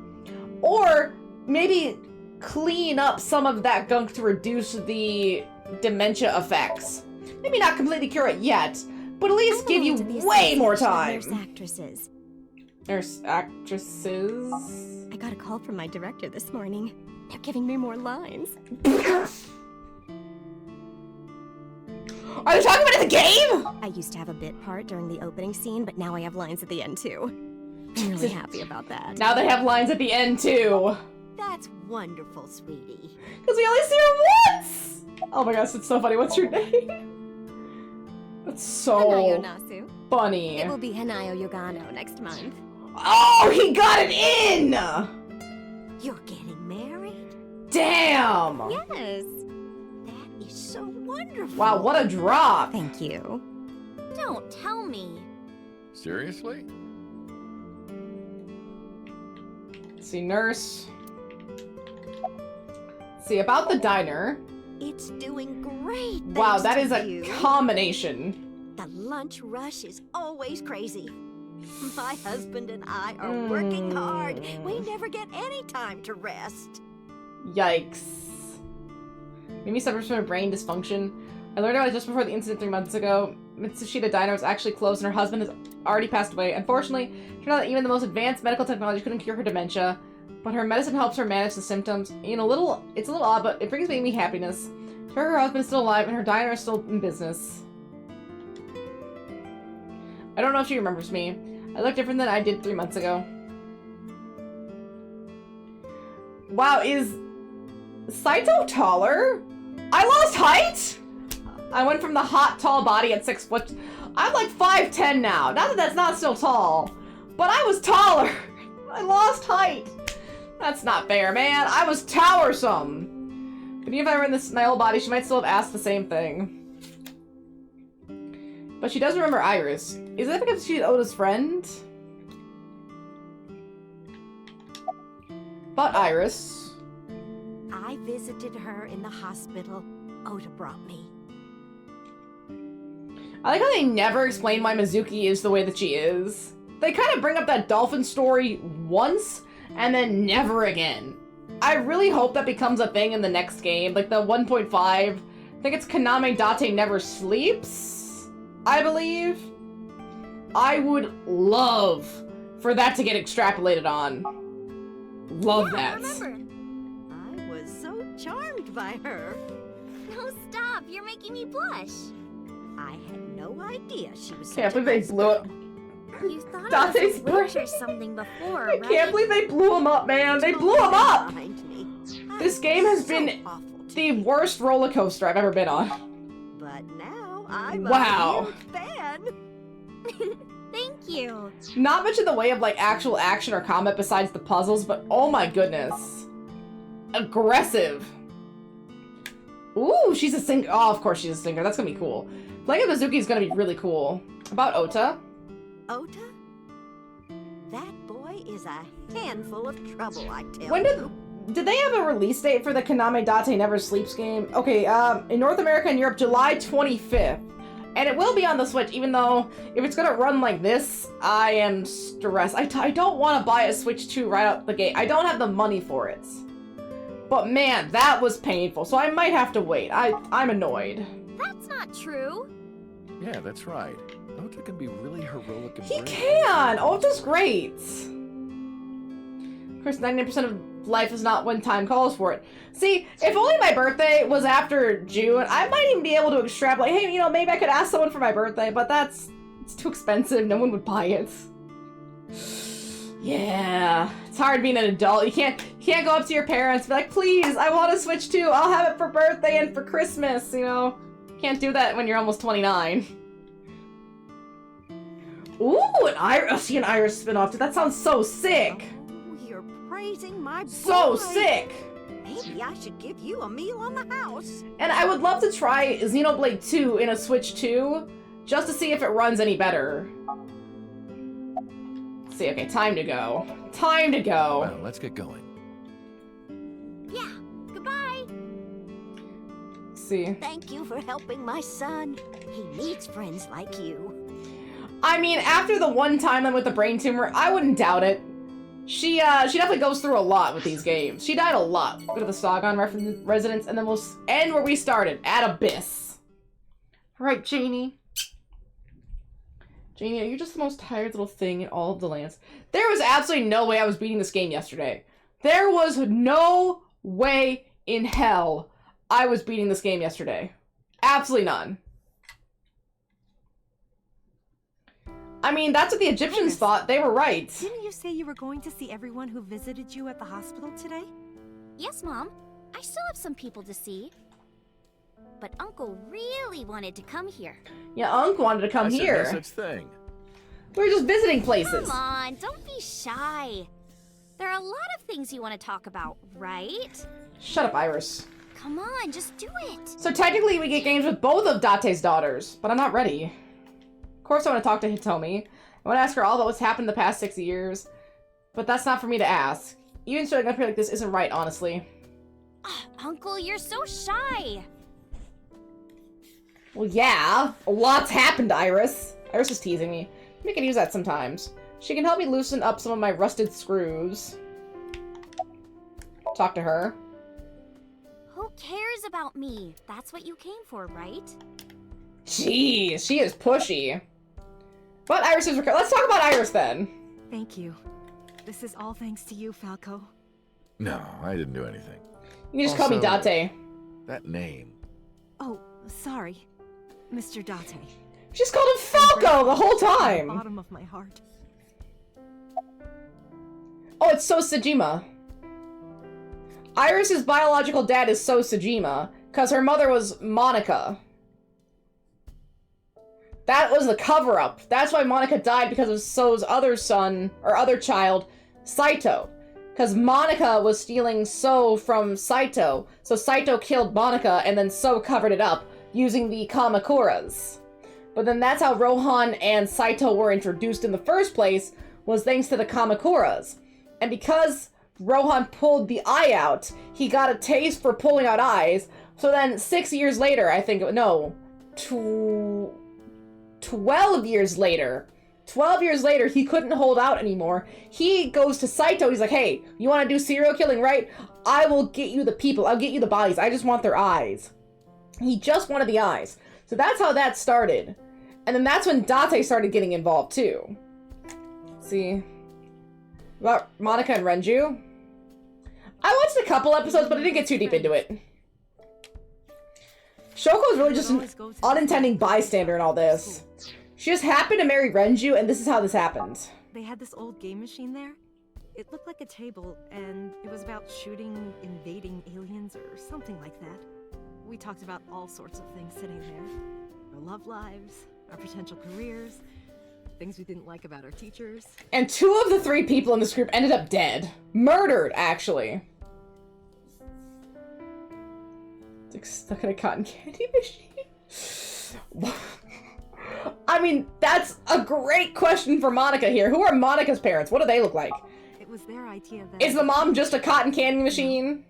or maybe clean up some of that gunk to reduce the dementia effects. Maybe not completely cure it yet, but at least give you way more time. Nurse actresses. Nurse actresses? I got a call from my director this morning. They're giving me more lines. Are they talking about it in the game? I used to have a bit part during the opening scene, but now I have lines at the end too. And really happy about that. Now they have lines at the end, too. That's wonderful, sweetie. Because we only see her once! Oh my gosh, it's so funny. What's your name? That's so Hanayo Nasu. funny. It will be Hanayo Yogano next month. Oh, he got it in! You're getting married? Damn! Yes. That is so wonderful. Wow, what a drop. Thank you. Don't tell me. Seriously? See, nurse. See, about the diner. It's doing great. Wow, that is a you. combination. The lunch rush is always crazy. My husband and I are working hard. We never get any time to rest. Yikes. Mimi suffers from a brain dysfunction. I learned about it just before the incident 3 months ago. Mitsushita Diner was actually closed and her husband has already passed away. Unfortunately, it turned out that even the most advanced medical technology couldn't cure her dementia, but her medicine helps her manage the symptoms. You know, it's a little odd, but it brings Mimi happiness. Her husband is still alive and her diner is still in business. I don't know if she remembers me. I look different than I did 3 months ago. Wow, is Saito taller? I lost height? I went from the hot, tall body at 6 foot. I'm like 5'10" now. Not that that's not still tall, but I was taller. I lost height. That's not fair, man. I was towersome. But even if I were in my old body, she might still have asked the same thing. But she does remember Iris. Is that because she's Oda's friend? But Iris. I visited her in the hospital. Oda brought me. I like how they never explain why Mizuki is the way that she is. They kind of bring up that dolphin story once, and then never again. I really hope that becomes a thing in the next game, like the 1.5. I think it's Kaname Date Never Sleeps, I believe. I would love for that to get extrapolated on. Love that. I was so charmed by her. No, stop. You're making me blush. I had no idea she was Can't such a believe they blew up. You thought I was Date's a witch or something before, I right? can't believe they blew him up, man. They blew him up. This game has been the worst roller coaster I've ever been on. But now I'm Wow. a huge fan. Thank you. Not much in the way of like actual action or combat besides the puzzles, but oh my goodness. Aggressive. Ooh, she's a singer. Oh, of course she's a singer. That's gonna be cool. Playing a Mizuki is gonna be really cool. About Ota. Ota? That boy is a handful of trouble, I tell When you. did they have a release date for the Kaname Date Never Sleeps game? Okay, in North America and Europe, July 25th. And it will be on the Switch, even though if it's gonna run like this, I am stressed. I don't want to buy a Switch 2 right out the gate. I don't have the money for it. But man, that was painful, so I might have to wait. I'm annoyed. That's not true. Yeah, that's right. Ota can be really heroic and He brave. can! Ota's great! Of course, 99% of life is not when time calls for it. See, if only my birthday was after June, I might even be able to extrapolate, hey, you know, maybe I could ask someone for my birthday, but it's too expensive, no one would buy it. Yeah, it's hard being an adult. You can't go up to your parents and be like, please, I want a Switch 2, I'll have it for birthday and for Christmas, you know? Can't do that when you're almost 29. Ooh, an Iris spin-off, dude, that sounds so sick! Oh, you're praising my boy. So sick! Maybe I should give you a meal on the house. And I would love to try Xenoblade 2 in a Switch 2, just to see if it runs any better. Let's see, okay, time to go. Time to go. Well, let's get going. Yeah, goodbye. Let's see. Thank you for helping my son. He needs friends like you. I mean, after the one time with the brain tumor, I wouldn't doubt it. She definitely goes through a lot with these games. She died a lot. Go to the Sagan residence, and then we'll end where we started, at Abyss. Right, Janie? Janie, are you just the most tired little thing in all of the lands? There was absolutely no way I was beating this game yesterday. There was no way in hell I was beating this game yesterday. Absolutely none. I mean, that's what the Egyptians thought. They were right. Didn't you say you were going to see everyone who visited you at the hospital today? Yes, Mom. I still have some people to see. But Uncle really wanted to come here. Yeah, Unc wanted to come here. I said no such thing. We're just visiting places. Come on, don't be shy. There are a lot of things you want to talk about, right? Shut up, Iris. Come on, just do it. So technically we get games with both of Date's daughters, but I'm not ready. Of course I want to talk to Hitomi. I want to ask her all about what's happened the past 6 years. But that's not for me to ask. Even showing up here like this isn't right, honestly. Uncle, you're so shy. Well, yeah. A lot's happened, Iris. Iris is teasing me. We can use that sometimes. She can help me loosen up some of my rusted screws. Talk to her. Who cares about me? That's what you came for, right? Jeez, she is pushy. But Iris is let's talk about Iris then. Thank you. This is all thanks to you, Falco. No, I didn't do anything. You can just call me Date. That name. Oh, sorry. Mr. Date. She's called him Falco the whole time! Bottom of my heart. Oh, it's So Sejima. Iris's biological dad is So Sejima, because her mother was Monica. That was the cover-up. That's why Monica died, because of So's other son, or other child, Saito. Because Monica was stealing So from Saito, so Saito killed Monica, and then So covered it up, using the Kamakuras. But then that's how Rohan and Saito were introduced in the first place, was thanks to the Kamakuras. And because Rohan pulled the eye out, he got a taste for pulling out eyes, so then 6 years later, I think, no, 12 years later, 12 years later, he couldn't hold out anymore. He goes to Saito, he's like, hey, you want to do serial killing, right? I will get you the people, I'll get you the bodies, I just want their eyes. He just wanted the eyes. So that's how that started. And then that's when Date started getting involved too. See? About Monica and Renju? I watched a couple episodes, but I didn't get too deep into it. Shoko is really just an unintending bystander in all this. She just happened to marry Renju, and this is how this happened. They had this old game machine there. It looked like a table, and it was about shooting invading aliens or something like that. We talked about all sorts of things sitting there. Our love lives, our potential careers, things we didn't like about our teachers. And 2 of the 3 people in this group ended up dead. Murdered, actually. It's like stuck in a cotton candy machine. I mean, that's a great question for Monica here. Who are Monica's parents? What do they look like? It was their idea that... Is the mom just a cotton candy machine?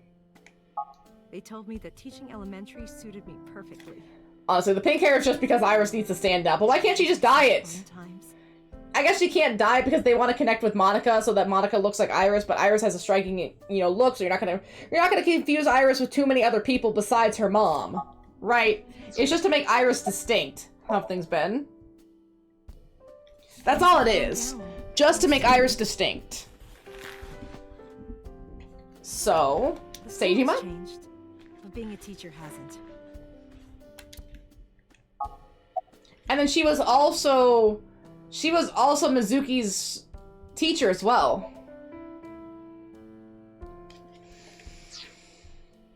They told me that teaching elementary suited me perfectly. Honestly, the pink hair is just because Iris needs to stand up. But why can't she just dye it? Sometimes. I guess she can't dye it because they want to connect with Monica so that Monica looks like Iris, but Iris has a striking, look, so you're not gonna confuse Iris with too many other people besides her mom. Right? It's just to make Iris distinct. How have things been? That's all it is. Just to make Iris distinct. So, Sejima? Changed, but being a teacher hasn't. And then she was also Mizuki's teacher as well.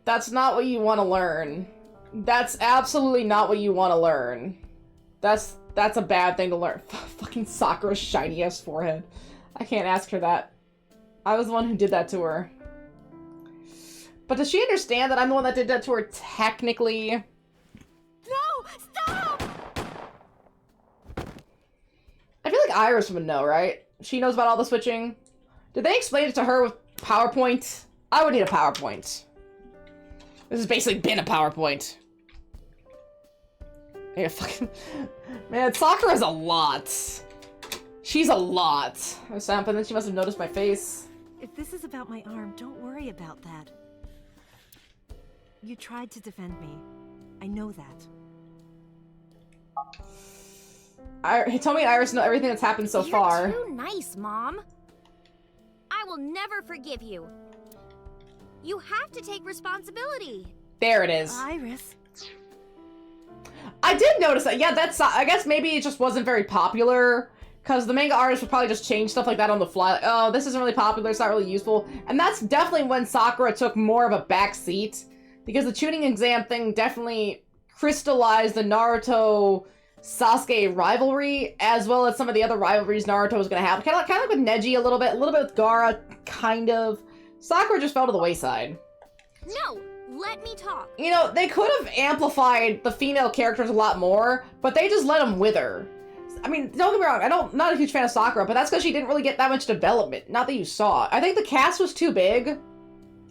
That's not what you want to learn. That's absolutely not what you want to learn. That's a bad thing to learn. Fucking Sakura's shiny ass forehead. I can't ask her that. I was the one who did that to her. But does she understand that I'm the one that did that to her technically? No! Stop! I feel like Iris would know, right? She knows about all the switching. Did they explain it to her with PowerPoint? I would need a PowerPoint. This has basically been a PowerPoint. Yeah, fucking... Man, Sakura's a lot. She's a lot. But then she must have noticed my face. If this is about my arm, don't worry about that. You tried to defend me. I know that. Tell me Iris know everything that's happened so far. You're too nice, Mom. I will never forgive you. You have to take responsibility. There it is. Iris. I did notice that. Yeah, I guess maybe it just wasn't very popular because the manga artist would probably just change stuff like that on the fly. Like, oh, this isn't really popular, it's not really useful. And that's definitely when Sakura took more of a back seat, because the tuning exam thing definitely crystallized the Naruto-Sasuke rivalry, as well as some of the other rivalries Naruto was going to have. Kind of like with Neji a little bit with Gaara, kind of. Sakura just fell to the wayside. No, let me talk. You know, they could have amplified the female characters a lot more, but they just let them wither. I mean, don't get me wrong, I'm not a huge fan of Sakura, but that's because she didn't really get that much development. Not that you saw. I think the cast was too big,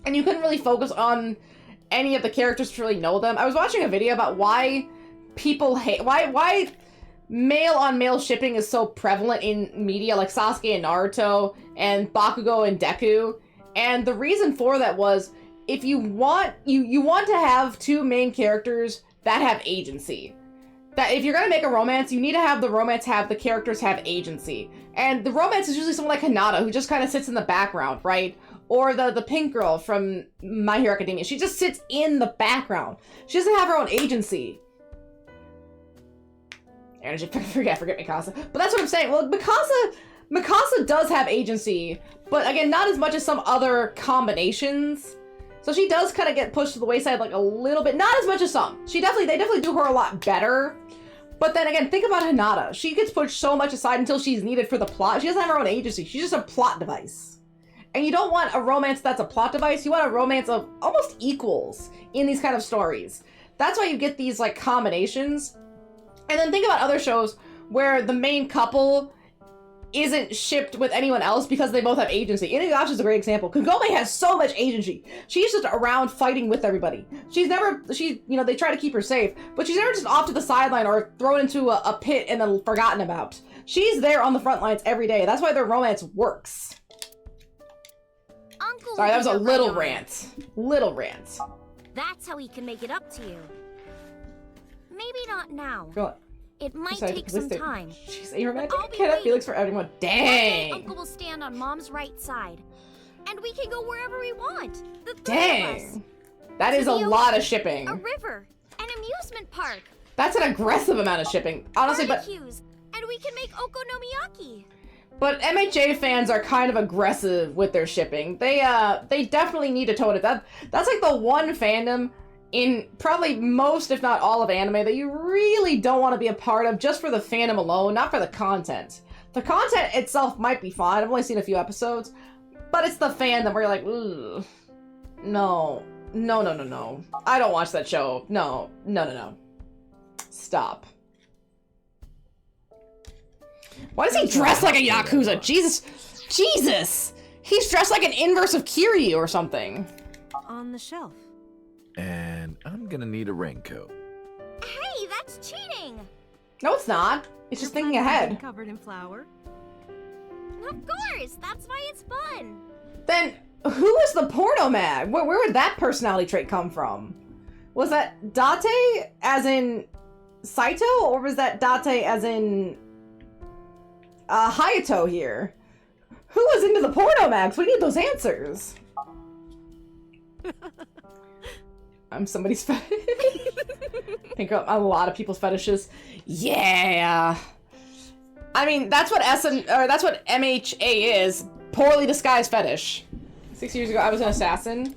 and you couldn't really focus on any of the characters to really know them. I was watching a video about why people hate, why male-on-male shipping is so prevalent in media, like Sasuke and Naruto, and Bakugo and Deku, and the reason for that was, if you want, you want to have two main characters that have agency. That if you're gonna make a romance, you need to have the romance have the characters have agency. And the romance is usually someone like Hinata, who just kind of sits in the background, right? Or the pink girl from My Hero Academia. She just sits in the background. She doesn't have her own agency. And forget Mikasa. But that's what I'm saying. Well, Mikasa does have agency, but again, not as much as some other combinations. So she does kind of get pushed to the wayside like a little bit. Not as much as some. They definitely do her a lot better. But then again, think about Hinata. She gets pushed so much aside until she's needed for the plot. She doesn't have her own agency. She's just a plot device. And you don't want a romance that's a plot device. You want a romance of almost equals in these kind of stories. That's why you get these like combinations. And then think about other shows where the main couple isn't shipped with anyone else because they both have agency. Inuyasha is a great example. Kagome has so much agency. She's just around fighting with everybody. You know, they try to keep her safe, but she's never just off to the sideline or thrown into a pit and then forgotten about. She's there on the front lines every day. That's why their romance works. Uncle, sorry, that was a little rant. Little rant. That's how he can make it up to you. Maybe not now. Go on. It might take some time. She's a romantic kid at Felix for everyone. Dang! Uncle will stand on Mom's right side. And we can go wherever we want. The three Dang! of us. That is a lot of shipping. A river. An amusement park. That's an aggressive amount of shipping. Honestly, barbecues, and we can make okonomiyaki. But MHA fans are kind of aggressive with their shipping. They definitely need to tone it. That's like the one fandom in probably most, if not all, of anime that you really don't want to be a part of just for the fandom alone, not for the content. The content itself might be fine. I've only seen a few episodes, but it's the fandom where you're like, ugh, no. I don't watch that show. No. Stop. Why does he dress like a Yakuza? Jesus! He's dressed like an inverse of Kiryu or something. On the shelf. And I'm gonna need a raincoat. Hey, that's cheating! No, it's not. It's just thinking ahead. Covered in flour. Of course! That's why it's fun! Then, who is the porno mag? Where would that personality trait come from? Was that Date as in Saito? Or was that Date as in Hayato here? Who was into the porno mags? We need those answers. I'm somebody's fetish. Think of a lot of people's fetishes. Yeah. I mean, that's what that's what MHA is. Poorly disguised fetish. 6 years ago, I was an assassin.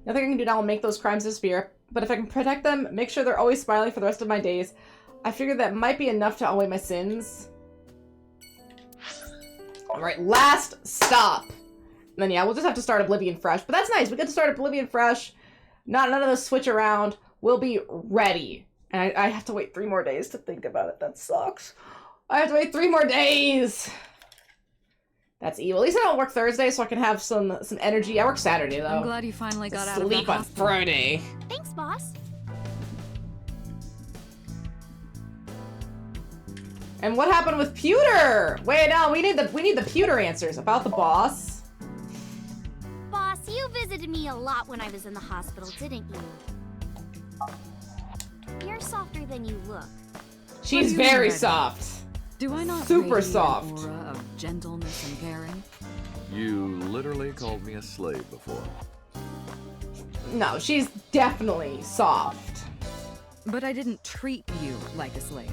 Nothing I can do now will make those crimes disappear. But if I can protect them, make sure they're always smiling for the rest of my days, I figured that might be enough to outweigh my sins. Alright, last stop. And then yeah, we'll just have to start Oblivion fresh. But that's nice. We get to start Oblivion fresh. None of this switch around. We'll be ready. And I have to wait 3 more days to think about it. That sucks. I have to wait 3 more days. That's evil. At least I don't work Thursday, so I can have some energy. I work Saturday, though. I'm glad you finally got out of sleep on Friday. Thanks, boss. And what happened with Pewter? Wait, no, we need the Pewter answers about the boss. Boss, you visited me a lot when I was in the hospital, didn't you? You're softer than you look. She's very soft. Do I not super radiate soft an aura of gentleness and caring? You literally called me a slave before. No, she's definitely soft. But I didn't treat you like a slave.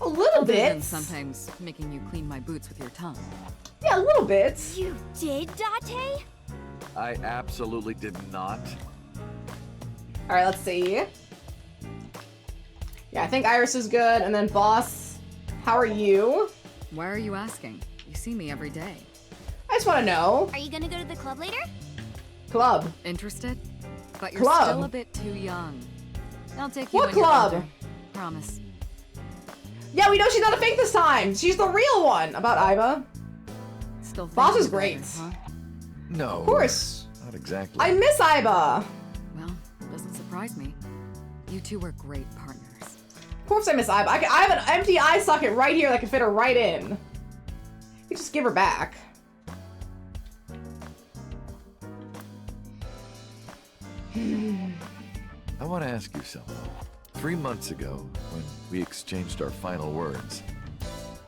A little Other bit. than sometimes making you clean my boots with your tongue. Yeah, a little bit. You did, Date? I absolutely did not. All right, let's see. Yeah, I think Iris is good, and then Boss, how are you? Why are you asking? You see me every day. I just want to know. Are you gonna go to the club later? Club. Interested? But you're Club. still a bit too young. I'll take you What when you're club? older. Promise. Yeah, we know she's not a fake this time. She's the real one. About Iba. Still Boss is thinking great. about her, huh? No. Of course. Not exactly. I miss Iba. Well, doesn't surprise me. You two were great partners. Of course I miss Iba. I have an empty eye socket right here that can fit her right in. You just give her back. I want to ask you something. 3 months ago, when we exchanged our final words,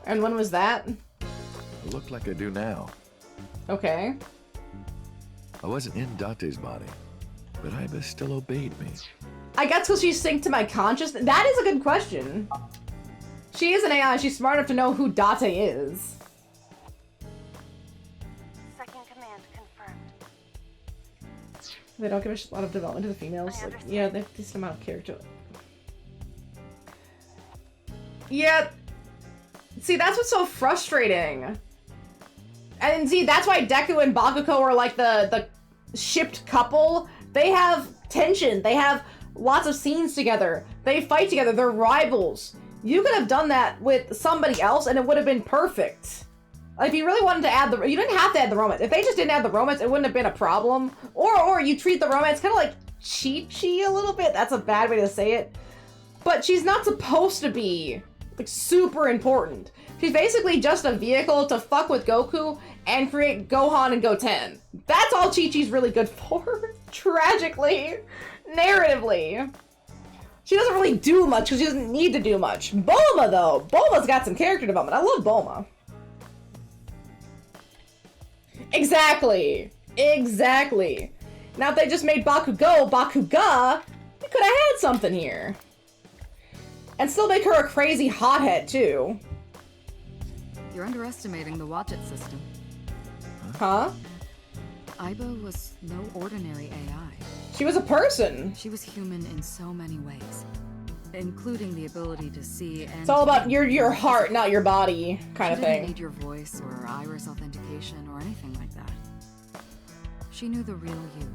And when was that? I look like I do now. Okay. I wasn't in Date's body, but Iba still obeyed me. I guess because she's synced to my consciousness. That is a good question. She is an AI. She's smart enough to know who Date is. Second command confirmed. They don't give a lot of development to the females. Like, yeah, they have this amount of character. Yeah. See, that's what's so frustrating. And see, that's why Deku and Bakugo are like the shipped couple. They have tension. They have lots of scenes together. They fight together. They're rivals. You could have done that with somebody else and it would have been perfect. Like, if you really wanted to add you didn't have to add the romance. If they just didn't add the romance, it wouldn't have been a problem. Or you treat the romance kind of like cheat-chy a little bit. That's a bad way to say it. But she's not supposed to be like super important. She's basically just a vehicle to fuck with Goku and create Gohan and Goten. That's all Chi-Chi's really good for. Tragically. Narratively. She doesn't really do much because she doesn't need to do much. Bulma, though. Bulma's got some character development. I love Bulma. Exactly. Exactly. Now if they just made Bakugo Bakuga, we could have had something here. And still make her a crazy hothead, too. You're underestimating the Watch It system. Huh? Iba was no ordinary AI. She was a person. She was human in so many ways, including the ability to see and... It's all about your heart, not your body, kind of She didn't thing. need your voice or iris authentication or anything like that. She knew the real you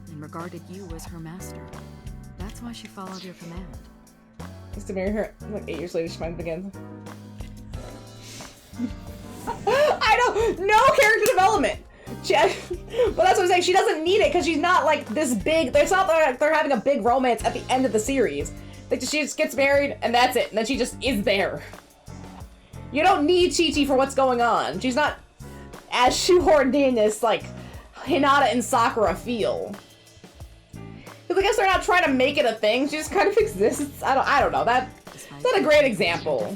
and regarded you as her master. That's why she followed your command. Used to marry her like 8 years later. She might begin. I know, no character development. But that's what I'm saying. She doesn't need it because she's not like this big. It's not like they're having a big romance at the end of the series. She just gets married and that's it. And then she just is there. You don't need Chi-Chi for what's going on. She's not as shoehorned in as like Hinata and Sakura feel. Because I guess they're not trying to make it a thing. She just kind of exists. I don't know. That's not a great example.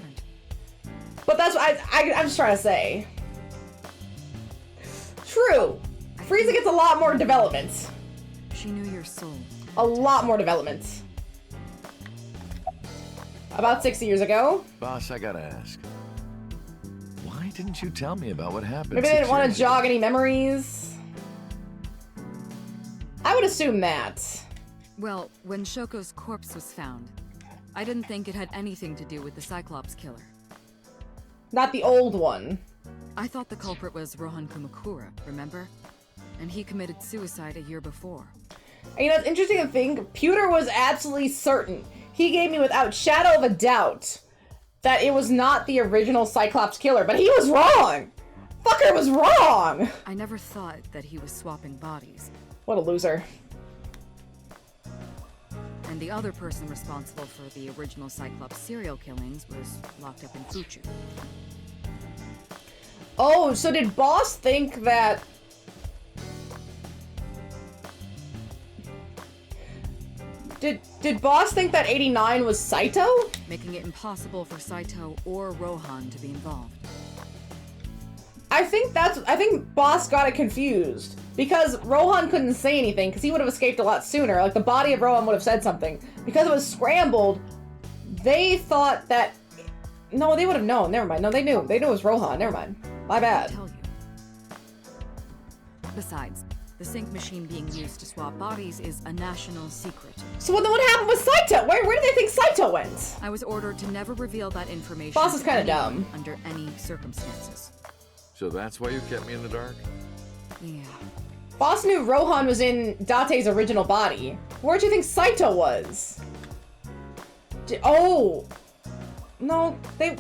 But that's what I'm just trying to say. True. Frieza gets a lot more development. She knew your soul. A lot more development. About 60 years ago. Boss, I gotta ask. Why didn't you tell me about what happened? Maybe they didn't want to jog any memories. I would assume that. Well, when Shoko's corpse was found, I didn't think it had anything to do with the Cyclops killer. Not the old one. I thought the culprit was Rohan Kumakura, remember? And he committed suicide a year before. And you know, it's interesting to think, Pewter was absolutely certain. He gave me without shadow of a doubt that it was not the original Cyclops killer, but he was wrong! Fucker was wrong! I never thought that he was swapping bodies. What a loser. And the other person responsible for the original Cyclops serial killings was locked up in Fuchu. Oh, so did Boss think that... Did Boss think that 89 was Saito? Making it impossible for Saito or Rohan to be involved. I think Boss got it confused. Because Rohan couldn't say anything, because he would have escaped a lot sooner. Like, the body of Rohan would have said something. Because it was scrambled, they thought that No, they would have known. Never mind. No, they knew. They knew it was Rohan. Never mind. My bad. Tell you. Besides, the sync machine being used to swap bodies is a national secret. So then what happened with Saito? Where did they think Saito went? I was ordered to never reveal that information. Boss is kind of dumb. Under any circumstances. So that's why you kept me in the dark? Yeah. Boss knew Rohan was in Date's original body. Where'd you think Saito was? Oh. No, they would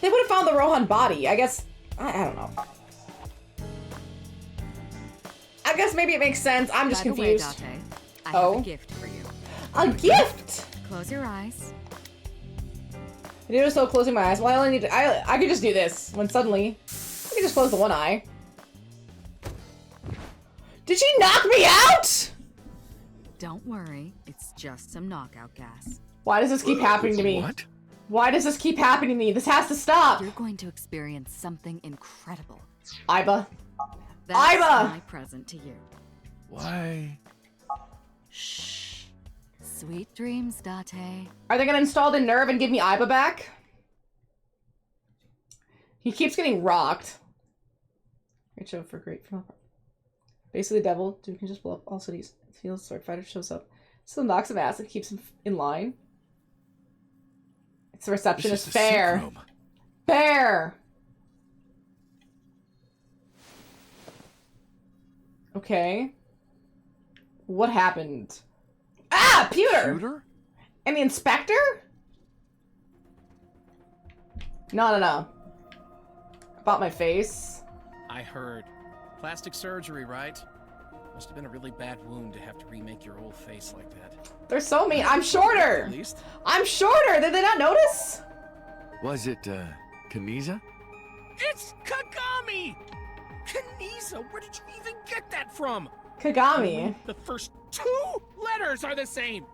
have found the Rohan body. I guess, I don't know. I guess maybe it makes sense. I'm just confused. By the way, Date, I have a gift for you. A gift? Close your eyes. I do so closing my eyes. Well, I only need to, I could just do this when suddenly I could just close the one eye. Did she knock me out? Don't worry, it's just some knockout gas. Why does this keep happening to me? What? Why does this keep happening to me? This has to stop. You're going to experience something incredible. Aiba. That's Aiba! my present to you. Why? Shh. Sweet dreams, Date. Are they gonna install the nerve and give me Aiba back? He keeps getting rocked. Great show for great. Basically, the devil, dude can just blow up all cities. Feels sword fighter shows up. Still knocks him ass and keeps him in line. It's the receptionist. Fair. Fair. Okay. What happened? Ah, Pewter! And the inspector? No. About my face. I heard. Plastic surgery, right? Must have been a really bad wound to have to remake your old face like that. They're so mean. I'm shorter! At least. I'm shorter! Did they not notice? Was it, Kaniza? It's Kagami! Kaniza, where did you even get that from? Kagami. The first 2 letters are the same.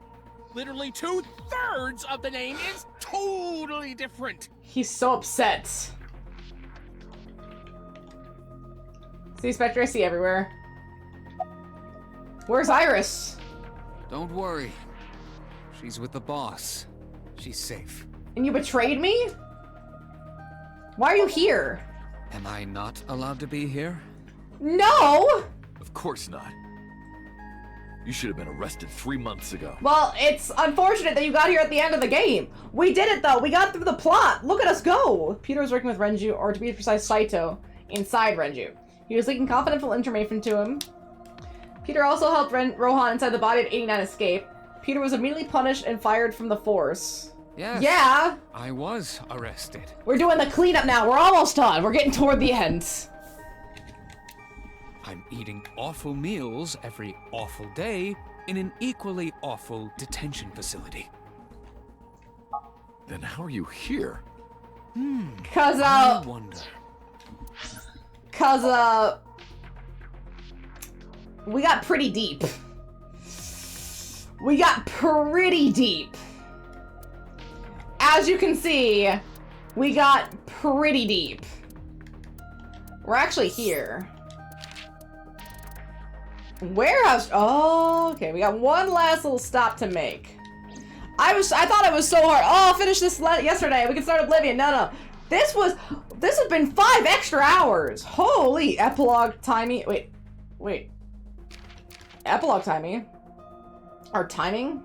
Literally 2/3 of the name is totally different. He's so upset. See, Spectre, I see everywhere. Where's Iris? Don't worry. She's with the boss. She's safe. And you betrayed me? Why are you here? Am I not allowed to be here? No! Of course not. You should have been arrested 3 months ago. Well, it's unfortunate that you got here at the end of the game. We did it, though. We got through the plot. Look at us go. Peter was working with Renju, or to be precise, Saito, inside Renju. He was leaking confidential information to him. Peter also helped Rohan inside the body of 89 escape. Peter was immediately punished and fired from the force. Yes. Yeah. I was arrested. We're doing the cleanup now. We're almost done. We're getting toward the end. I'm eating awful meals every awful day in an equally awful detention facility. Then how are you here? I wonder. We got pretty deep. We got pretty deep. As you can see, we got pretty deep. We're actually here. Warehouse. Oh, okay. We got one last little stop to make. I thought it was so hard. Oh, I finished this yesterday. We can start Oblivion. No. This has been 5 extra hours. Holy epilogue timing. Wait. Epilogue timing. Or timing?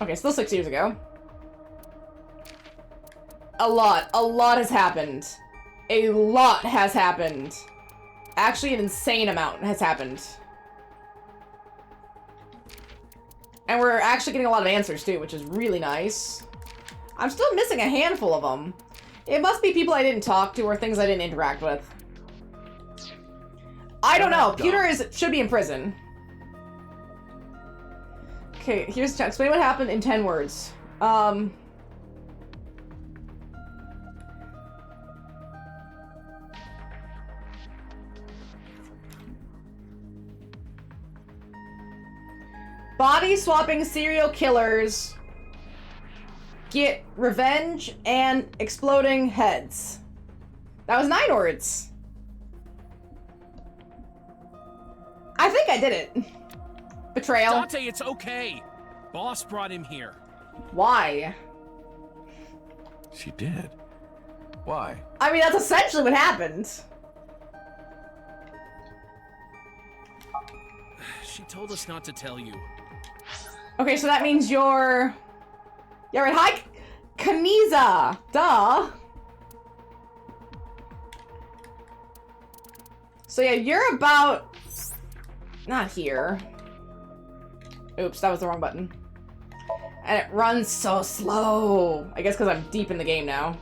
Okay, still 6 years ago. A lot has happened. A lot has happened. Actually, an insane amount has happened. And we're actually getting a lot of answers too, which is really nice. I'm still missing a handful of them. It must be people I didn't talk to or things I didn't interact with. I don't know. Peter should be in prison. Okay, here's the chance. Explain what happened in 10 words. Body swapping serial killers get revenge and exploding heads. That was 9 words. I think I did it. Betrayal. Dante, it's okay. Boss brought him here. Why? She did. Why? I mean, that's essentially what happened. She told us not to tell you. Okay, so that means you're... Yeah, right. Hi, Kaniza. Duh. So yeah, you're about... Not here. Oops, that was the wrong button. And it runs so slow. I guess because I'm deep in the game now.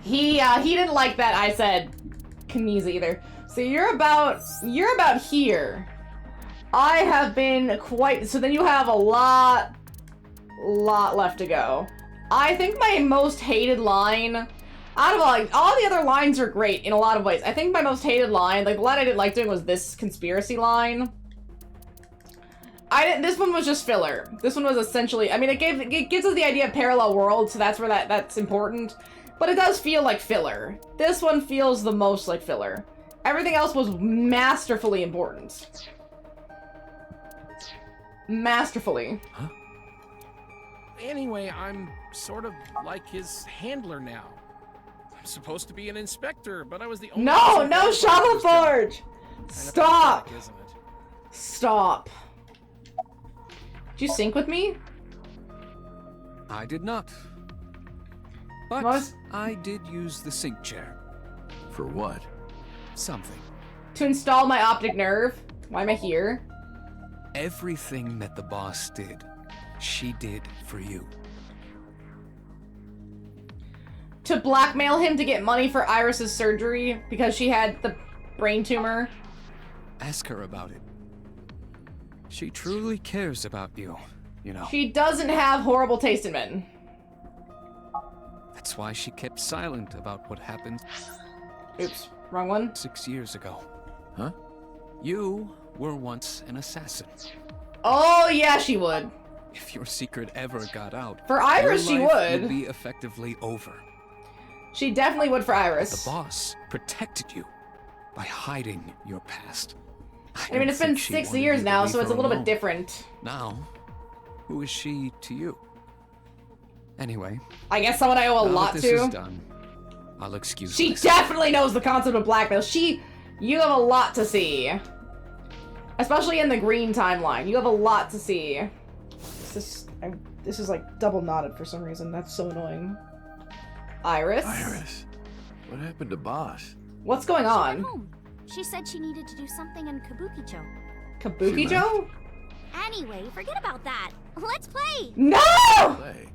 He didn't like that I said Kaniza either. So you're about here. I have been quite... So then you have a lot left to go. I think my most hated line... Out of all the other lines are great in a lot of ways. I think my most hated line, like the line I didn't like doing was this conspiracy line. This one was just filler. This one was essentially... I mean, it gives us the idea of parallel worlds, so that's where that's important. But it does feel like filler. This one feels the most like filler. Everything else was masterfully important. Masterfully. Huh? Anyway, I'm sort of like his handler now. I'm supposed to be an inspector, but I was the only... No, Shovel Forge! Stop! Pathetic, isn't it? Stop. Did you sync with me? I did not. But what? I did use the sync chair. For what? Something. To install my optic nerve? Why am I here? Everything that the boss did, she did for you. To blackmail him to get money for Iris's surgery because she had the brain tumor? Ask her about it. She truly cares about you, you know. She doesn't have horrible taste in men. That's why she kept silent about what happened. Oops, wrong one. 6 years ago. Huh? You were once an assassin. Oh, yeah, she would. If your secret ever got out, for Iris, she would be effectively over. She definitely would for Iris. But the boss protected you by hiding your past. I mean, it's been 6 years now, so it's a little bit different. Now, who is she to you? Anyway, I guess someone I owe a lot to. This is done, I'll excuse She myself. definitely knows the concept of blackmail. You have a lot to see. Especially in the green timeline. You have a lot to see. This is like double knotted for some reason. That's so annoying. Iris? Iris, what happened to Boss? What's going on? She went home. She said she needed to do something in Kabukicho. Kabukicho? Anyway, forget about that. Let's play! No! Play.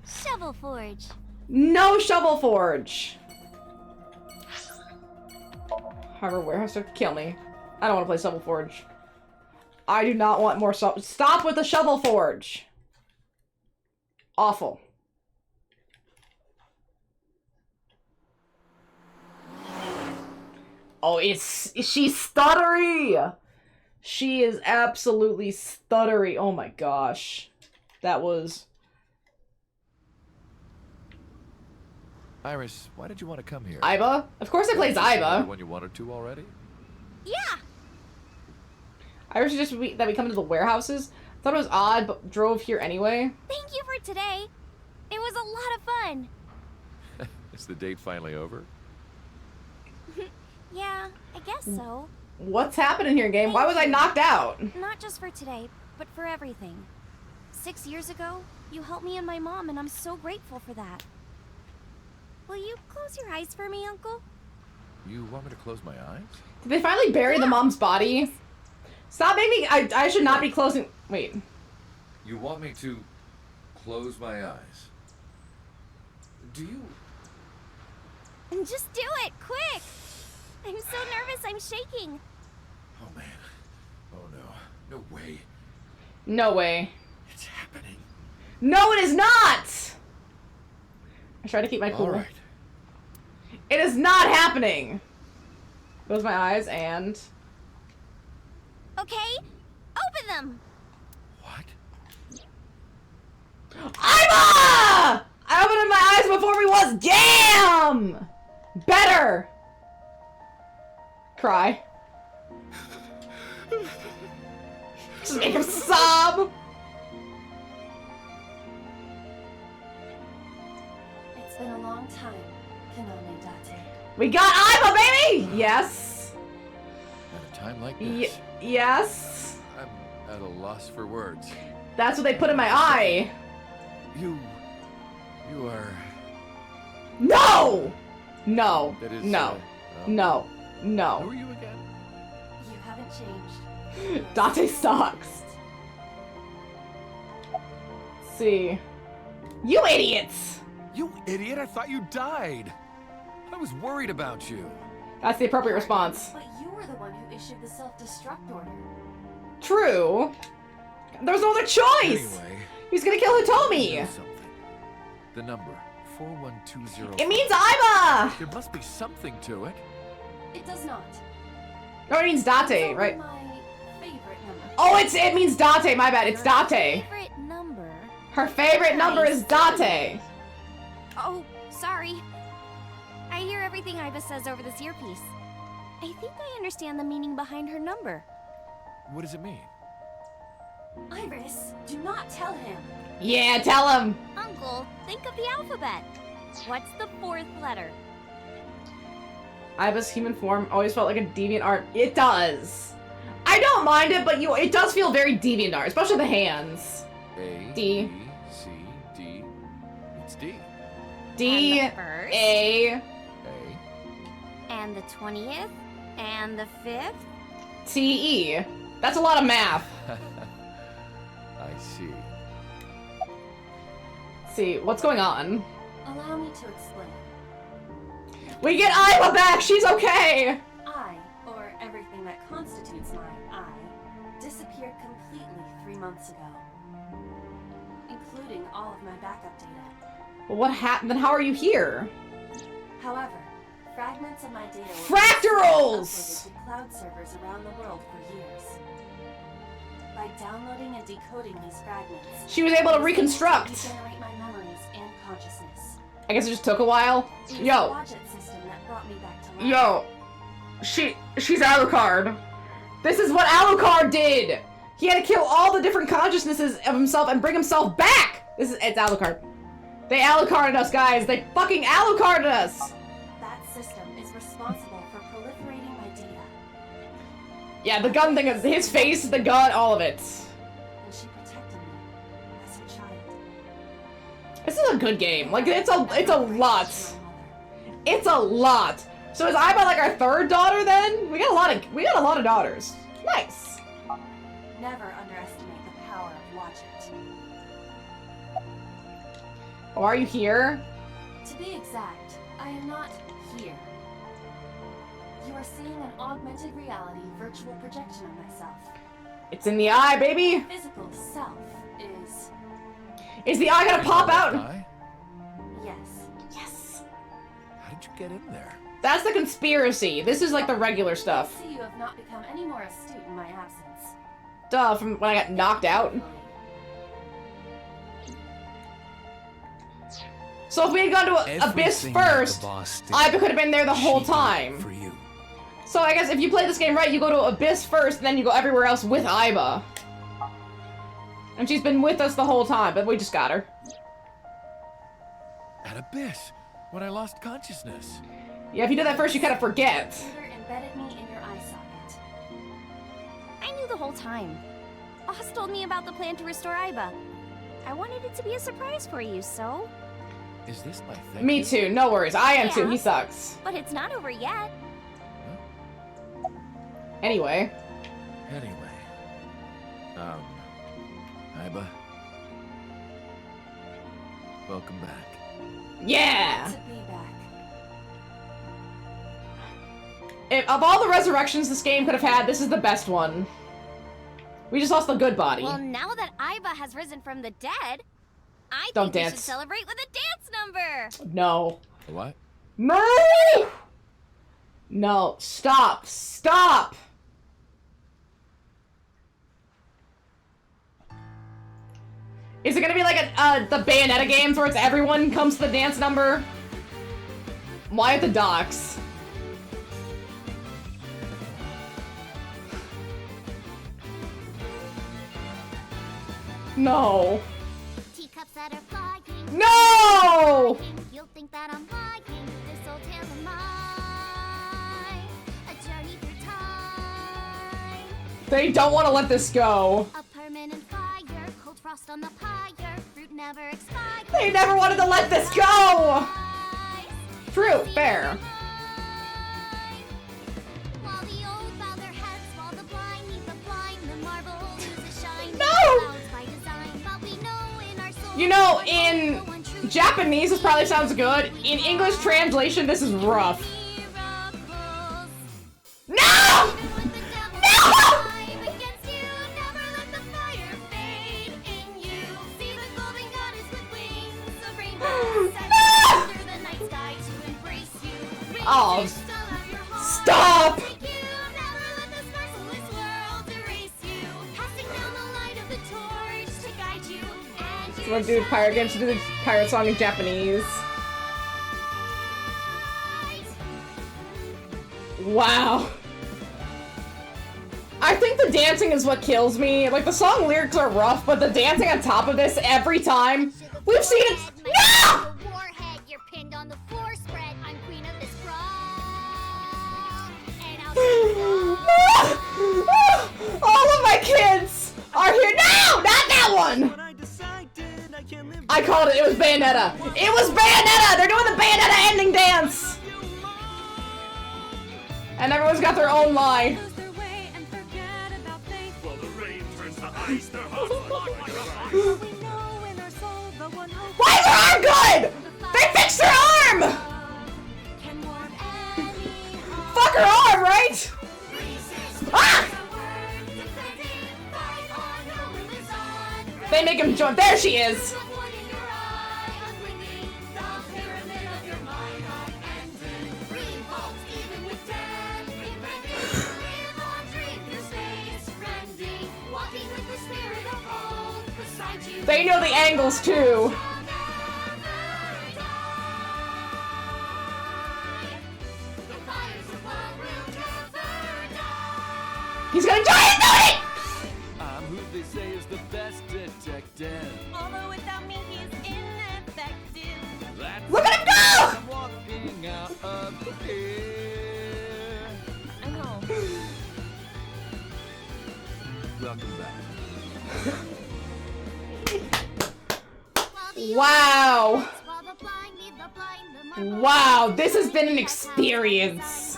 Shovel Forge. No Shovel Forge! Harbor Warehouse to kill me. I don't want to play Shovel Forge. I do not want more Stop with the Shovel Forge! Awful. Oh, she's stuttery! She is absolutely stuttery. Oh my gosh. That was... Iris, why did you want to come here? Iba? Of course I played Iba. When you wanted to already? Yeah! Iris suggested that we come to the warehouses. Thought it was odd, but drove here anyway. Thank you for today. It was a lot of fun. Is the date finally over? Yeah, I guess so. What's happening here, game? Why was I knocked out? Not just for today, but for everything. 6 years ago, you helped me and my mom, and I'm so grateful for that. Will you close your eyes for me, Uncle? You want me to close my eyes? Did they finally bury the mom's body? Stop making me... I should not be closing... Wait. You want me to close my eyes? Do you... And just do it, quick! I'm so nervous, I'm shaking. Oh, man. Oh, no. No way. No way. It's happening. No, it is not! I try to keep my cool. All right. It is not happening! Close my eyes and... Okay, open them! What? Iba! I opened my eyes before we was. Damn! Better! Cry. Just make him sob. It's been a long time, Kiname Date. We got Iva, baby! Yes. At a time like this, yes. I'm at a loss for words. That's what they put in my eye. You are... No! No. That is, no. No. No. Who are you again? You haven't changed. Date sucks. Let's see. You idiots! You idiot, I thought you died. I was worried about you. That's the appropriate response. But you were the one who issued the self-destruct order. True. There was no other choice! Anyway, He's gonna kill Hitomi! the number 41205. It means Iva! There must be something to it. It does not. No, it means Date, right? My favorite number. Oh, it means Date, my bad. It's Date. Favorite number? Her favorite number is Date. Oh, sorry. I hear everything Iva says over this earpiece. I think I understand the meaning behind her number. What does it mean? Iris, do not tell him. Yeah, tell him. Uncle, think of the alphabet. What's the fourth letter? Iva's human form always felt like a deviant art. It does. I don't mind it, but it does feel very deviant art, especially the hands. A, D. B, C, D. It's D. D, And the first? A, And the 20th? And the 5th? T, E. That's a lot of math. I see. Let's see, what's going on? Allow me to explain. We get Iva back! She's okay! I, or everything that constitutes my I, disappeared completely 3 months ago. Including all of my backup data. Well, what happened? Then how are you here? However, fragments of my data Fractals! were uploaded to cloud servers around the world for years. By downloading and decoding these fragments, She was able to reconstruct. regenerate my memories and consciousness. I guess it just took a while. It was Yo. the Watchet system that brought me back to life. Yo. She's Alucard. This is what Alucard did! He had to kill all the different consciousnesses of himself and bring himself back! It's Alucard. They Alucarded us, guys! They fucking Alucarded us! That system is responsible for proliferating my data. Yeah, the gun thing is his face, the gun, all of it. And she protected me as her child. This is a good game. Like, it's a lot. It's a lot. So is Iva like our third daughter then? We got a lot of daughters. Nice. Never underestimate the power of Watchet. Oh, are you here? To be exact, I am not here. You are seeing an augmented reality virtual projection of myself. It's in the eye, baby. Physical self is... Is the eye gonna pop out? Yes. Yes. How did you get in there? That's the conspiracy. This is like the regular stuff. I see you have not become any more astute in my absence. Duh, from when I got knocked out. So if we had gone to Abyss first, Iva could have been there the whole time. For you. So I guess if you play this game right, you go to Abyss first, and then you go everywhere else with Iva. And she's been with us the whole time, but we just got her. At Abyss, when I lost consciousness. Yeah, if you do that first, you kind of forget. Peter embedded me in your eye socket. I knew the whole time. Oz told me about the plan to restore Iva. I wanted it to be a surprise for you, so... Is this my thing? Me too, no worries. I am too, Yeah. he sucks. But it's not over yet. Anyway. Iva. Welcome back. Yeah! To be back. Of all the resurrections this game could have had, this is the best one. We just lost the good body. Well, now that Iva has risen from the dead, I Don't think we dance. should celebrate with a dance number. No. What? No! No, stop! Stop! Is it gonna be like the Bayonetta games where it's everyone comes to the dance number? Why at the docks? No. Teacups that are flying. No! You'll think that I'm lying. This old tale of mine. A journey through time. They don't want to let this go. A permanent fire. Cold frost on the pyre. Fruit never expires. They never wanted to let this go! True, fair. While the old bow their heads, while the blind meet the blind, the marvel loses shine. No! By design, but we know in our soul. You know, in Japanese this probably sounds good. In English translation, this is rough. No! No! Oh, stop! Someone do pirate again to do the pirate song in Japanese. Wow. I think the dancing is what kills me. Like, the song lyrics are rough, but the dancing on top of this every time. We've seen it. No! Warhead, you're pinned on the floor spread. I'm queen of this brawl. And All of my kids are here. No! Not that one! I called it. It was Bayonetta. It was Bayonetta! They're doing the Bayonetta ending dance! And everyone's got their own line. Why is her arm good? They fixed her arm! Fuck her arm, right? Ah! They make him join. There she is! They know the angles too. He's gonna join it! Do it! I'm who they say is the best detective. Although without me he's ineffective. Look at him go! I'm walking out of here. I know. Welcome back. Wow. Wow, this has been an experience.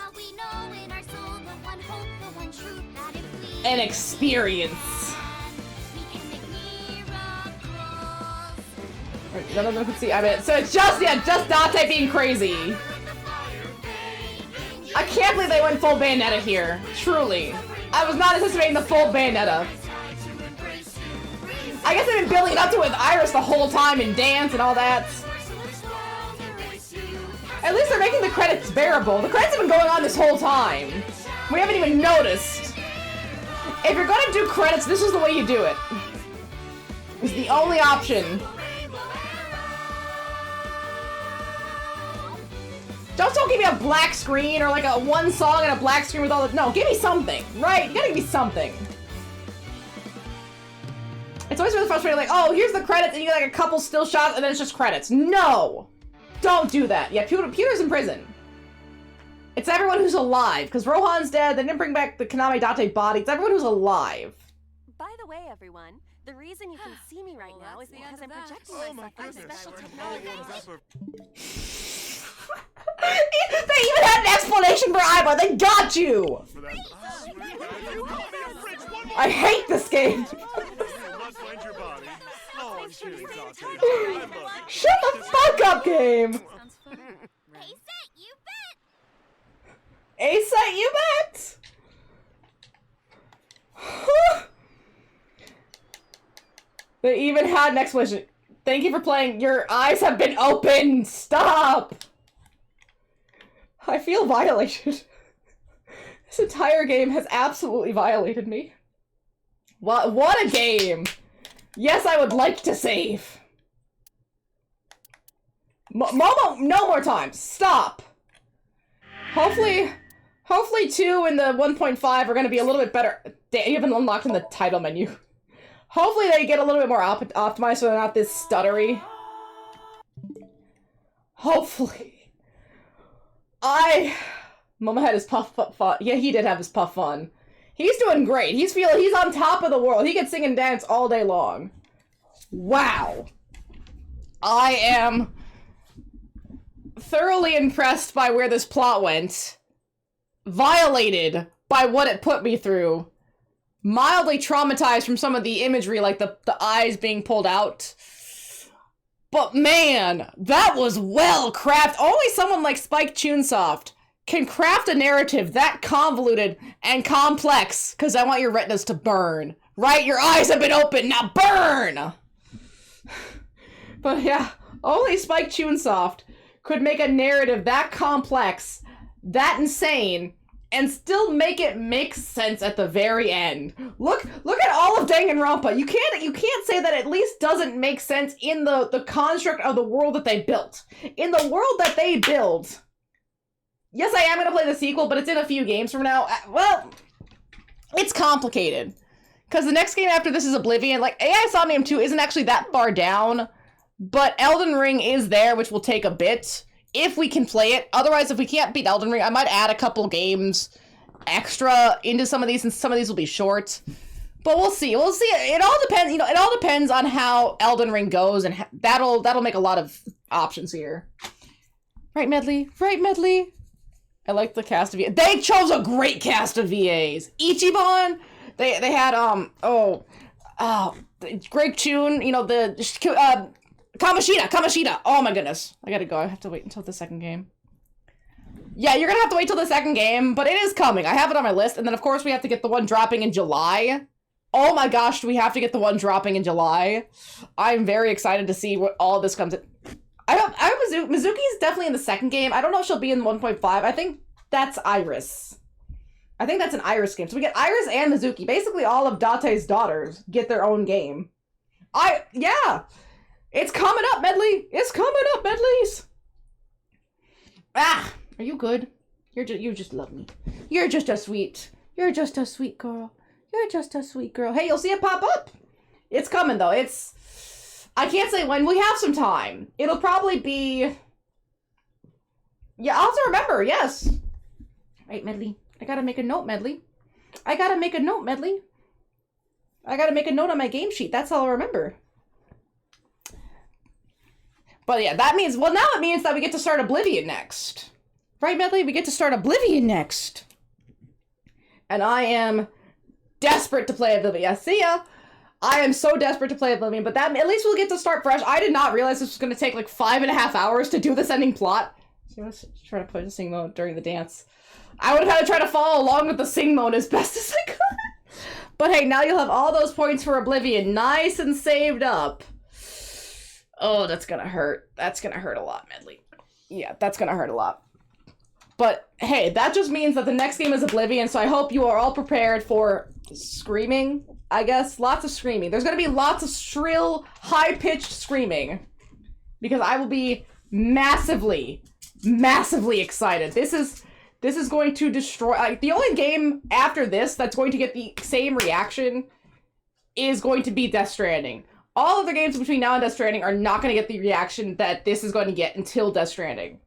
An experience. None of them can see. I mean, so it's just, yeah, just Date being crazy. I can't believe they went full Bayonetta here. Truly. I was not anticipating the full Bayonetta. I guess they've been building it up to it with Iris the whole time and dance and all that. At least they're making the credits bearable. The credits have been going on this whole time. We haven't even noticed. If you're gonna do credits, this is the way you do it. It's the only option. Just don't give me a black screen or like a one song and a black screen with all the— no, give me something, right? You gotta give me something. It's always really frustrating, like, oh, here's the credits, and you get like a couple still shots, and then it's just credits. No! Don't do that. Yeah, Pewter's in prison. It's everyone who's alive, because Rohan's dead, they didn't bring back the Kaname Date body, it's everyone who's alive. By the way, everyone, the reason you can see me right now is because I'm projecting myself with special technology. They even had an explanation for eyebrow, they got you! I hate this game! Shut the fuck up, game! A-set, you bet! They even had an explanation. Thank you for playing. Your eyes have been opened! Stop! I feel violated. This entire game has absolutely violated me. What a game! Yes, I would like to save. Momo, no more times. Stop. Hopefully 2 and the 1.5 are going to be a little bit better. You haven't unlocked in the title menu. Hopefully they get a little bit more optimized so they're not this stuttery. Hopefully. Mama had his puff fun. Yeah, he did have his puff fun. He's doing great. He's on top of the world. He can sing and dance all day long. Wow. I am thoroughly impressed by where this plot went. Violated by what it put me through. Mildly traumatized from some of the imagery, like the eyes being pulled out. But man, that was well crafted. Only someone like Spike Chunsoft can craft a narrative that convoluted and complex, because I want your retinas to burn. Right? Your eyes have been opened, now burn! But yeah, only Spike Chunsoft could make a narrative that complex, that insane, and still make it make sense at the very end. Look at all of Danganronpa. You can't say that at least doesn't make sense in the construct of the world that they built. In the world that they build. Yes, I am gonna play the sequel, but it's in a few games from now. Well, it's complicated. Because the next game after this is Oblivion. Like, AI Somnium 2 isn't actually that far down, but Elden Ring is there, which will take a bit. If we can play it. Otherwise, if we can't beat Elden Ring, I might add a couple games extra into some of these, and some of these will be short. But we'll see. We'll see. It all depends, you know, it all depends on how Elden Ring goes, and that'll make a lot of options here. Right, Medley? Right, Medley? I like the cast of VAs. They chose a great cast of VAs. Ichiban, they had, Greg Chun, you know, the, Kamoshida! Oh my goodness. I gotta go. I have to wait until the second game. Yeah, you're gonna have to wait till the second game, but it is coming. I have it on my list. And then, of course, we have to get the one dropping in July. Oh my gosh, do we have to get the one dropping in July? I'm very excited to see what all this comes in. I hope Mizuki's definitely in the second game. I don't know if she'll be in 1.5. I think that's Iris. I think that's an Iris game. So we get Iris and Mizuki. Basically, all of Date's daughters get their own game. Yeah! It's coming up, Medley! It's coming up, Medleys! Ah! Are you good? You just love me. You're just a sweet girl. You're just a sweet girl. Hey, you'll see it pop up! It's coming, though. I can't say when. We have some time. It'll probably be... Yeah, I'll have to remember, yes. Right, Medley. I gotta make a note, Medley. I gotta make a note, Medley. I gotta make a note on my game sheet. That's how I'll remember. But yeah, that means... Well, now it means that we get to start Oblivion next. Right, Medley? We get to start Oblivion next. And I am desperate to play Oblivion. See ya! I am so desperate to play Oblivion, but that at least we'll get to start fresh. I did not realize this was going to take like 5.5 hours to do this ending plot. So let's try to put a sing mode during the dance. I would have had to try to follow along with the sing mode as best as I could. But hey, now you'll have all those points for Oblivion nice and saved up. Oh, that's gonna hurt. That's gonna hurt a lot, Medley. Yeah, that's gonna hurt a lot. But hey, that just means that the next game is Oblivion, so I hope you are all prepared for screaming, I guess. Lots of screaming. There's gonna be lots of shrill, high-pitched screaming. Because I will be massively, massively excited. This is going to destroy... the only game after this that's going to get the same reaction is going to be Death Stranding. All other games between now and Death Stranding are not going to get the reaction that this is going to get until Death Stranding.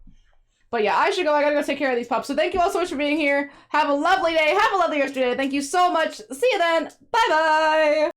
But yeah, I should go. I gotta go take care of these pups. So thank you all so much for being here. Have a lovely day. Have a lovely rest of your day. Thank you so much. See you then. Bye-bye.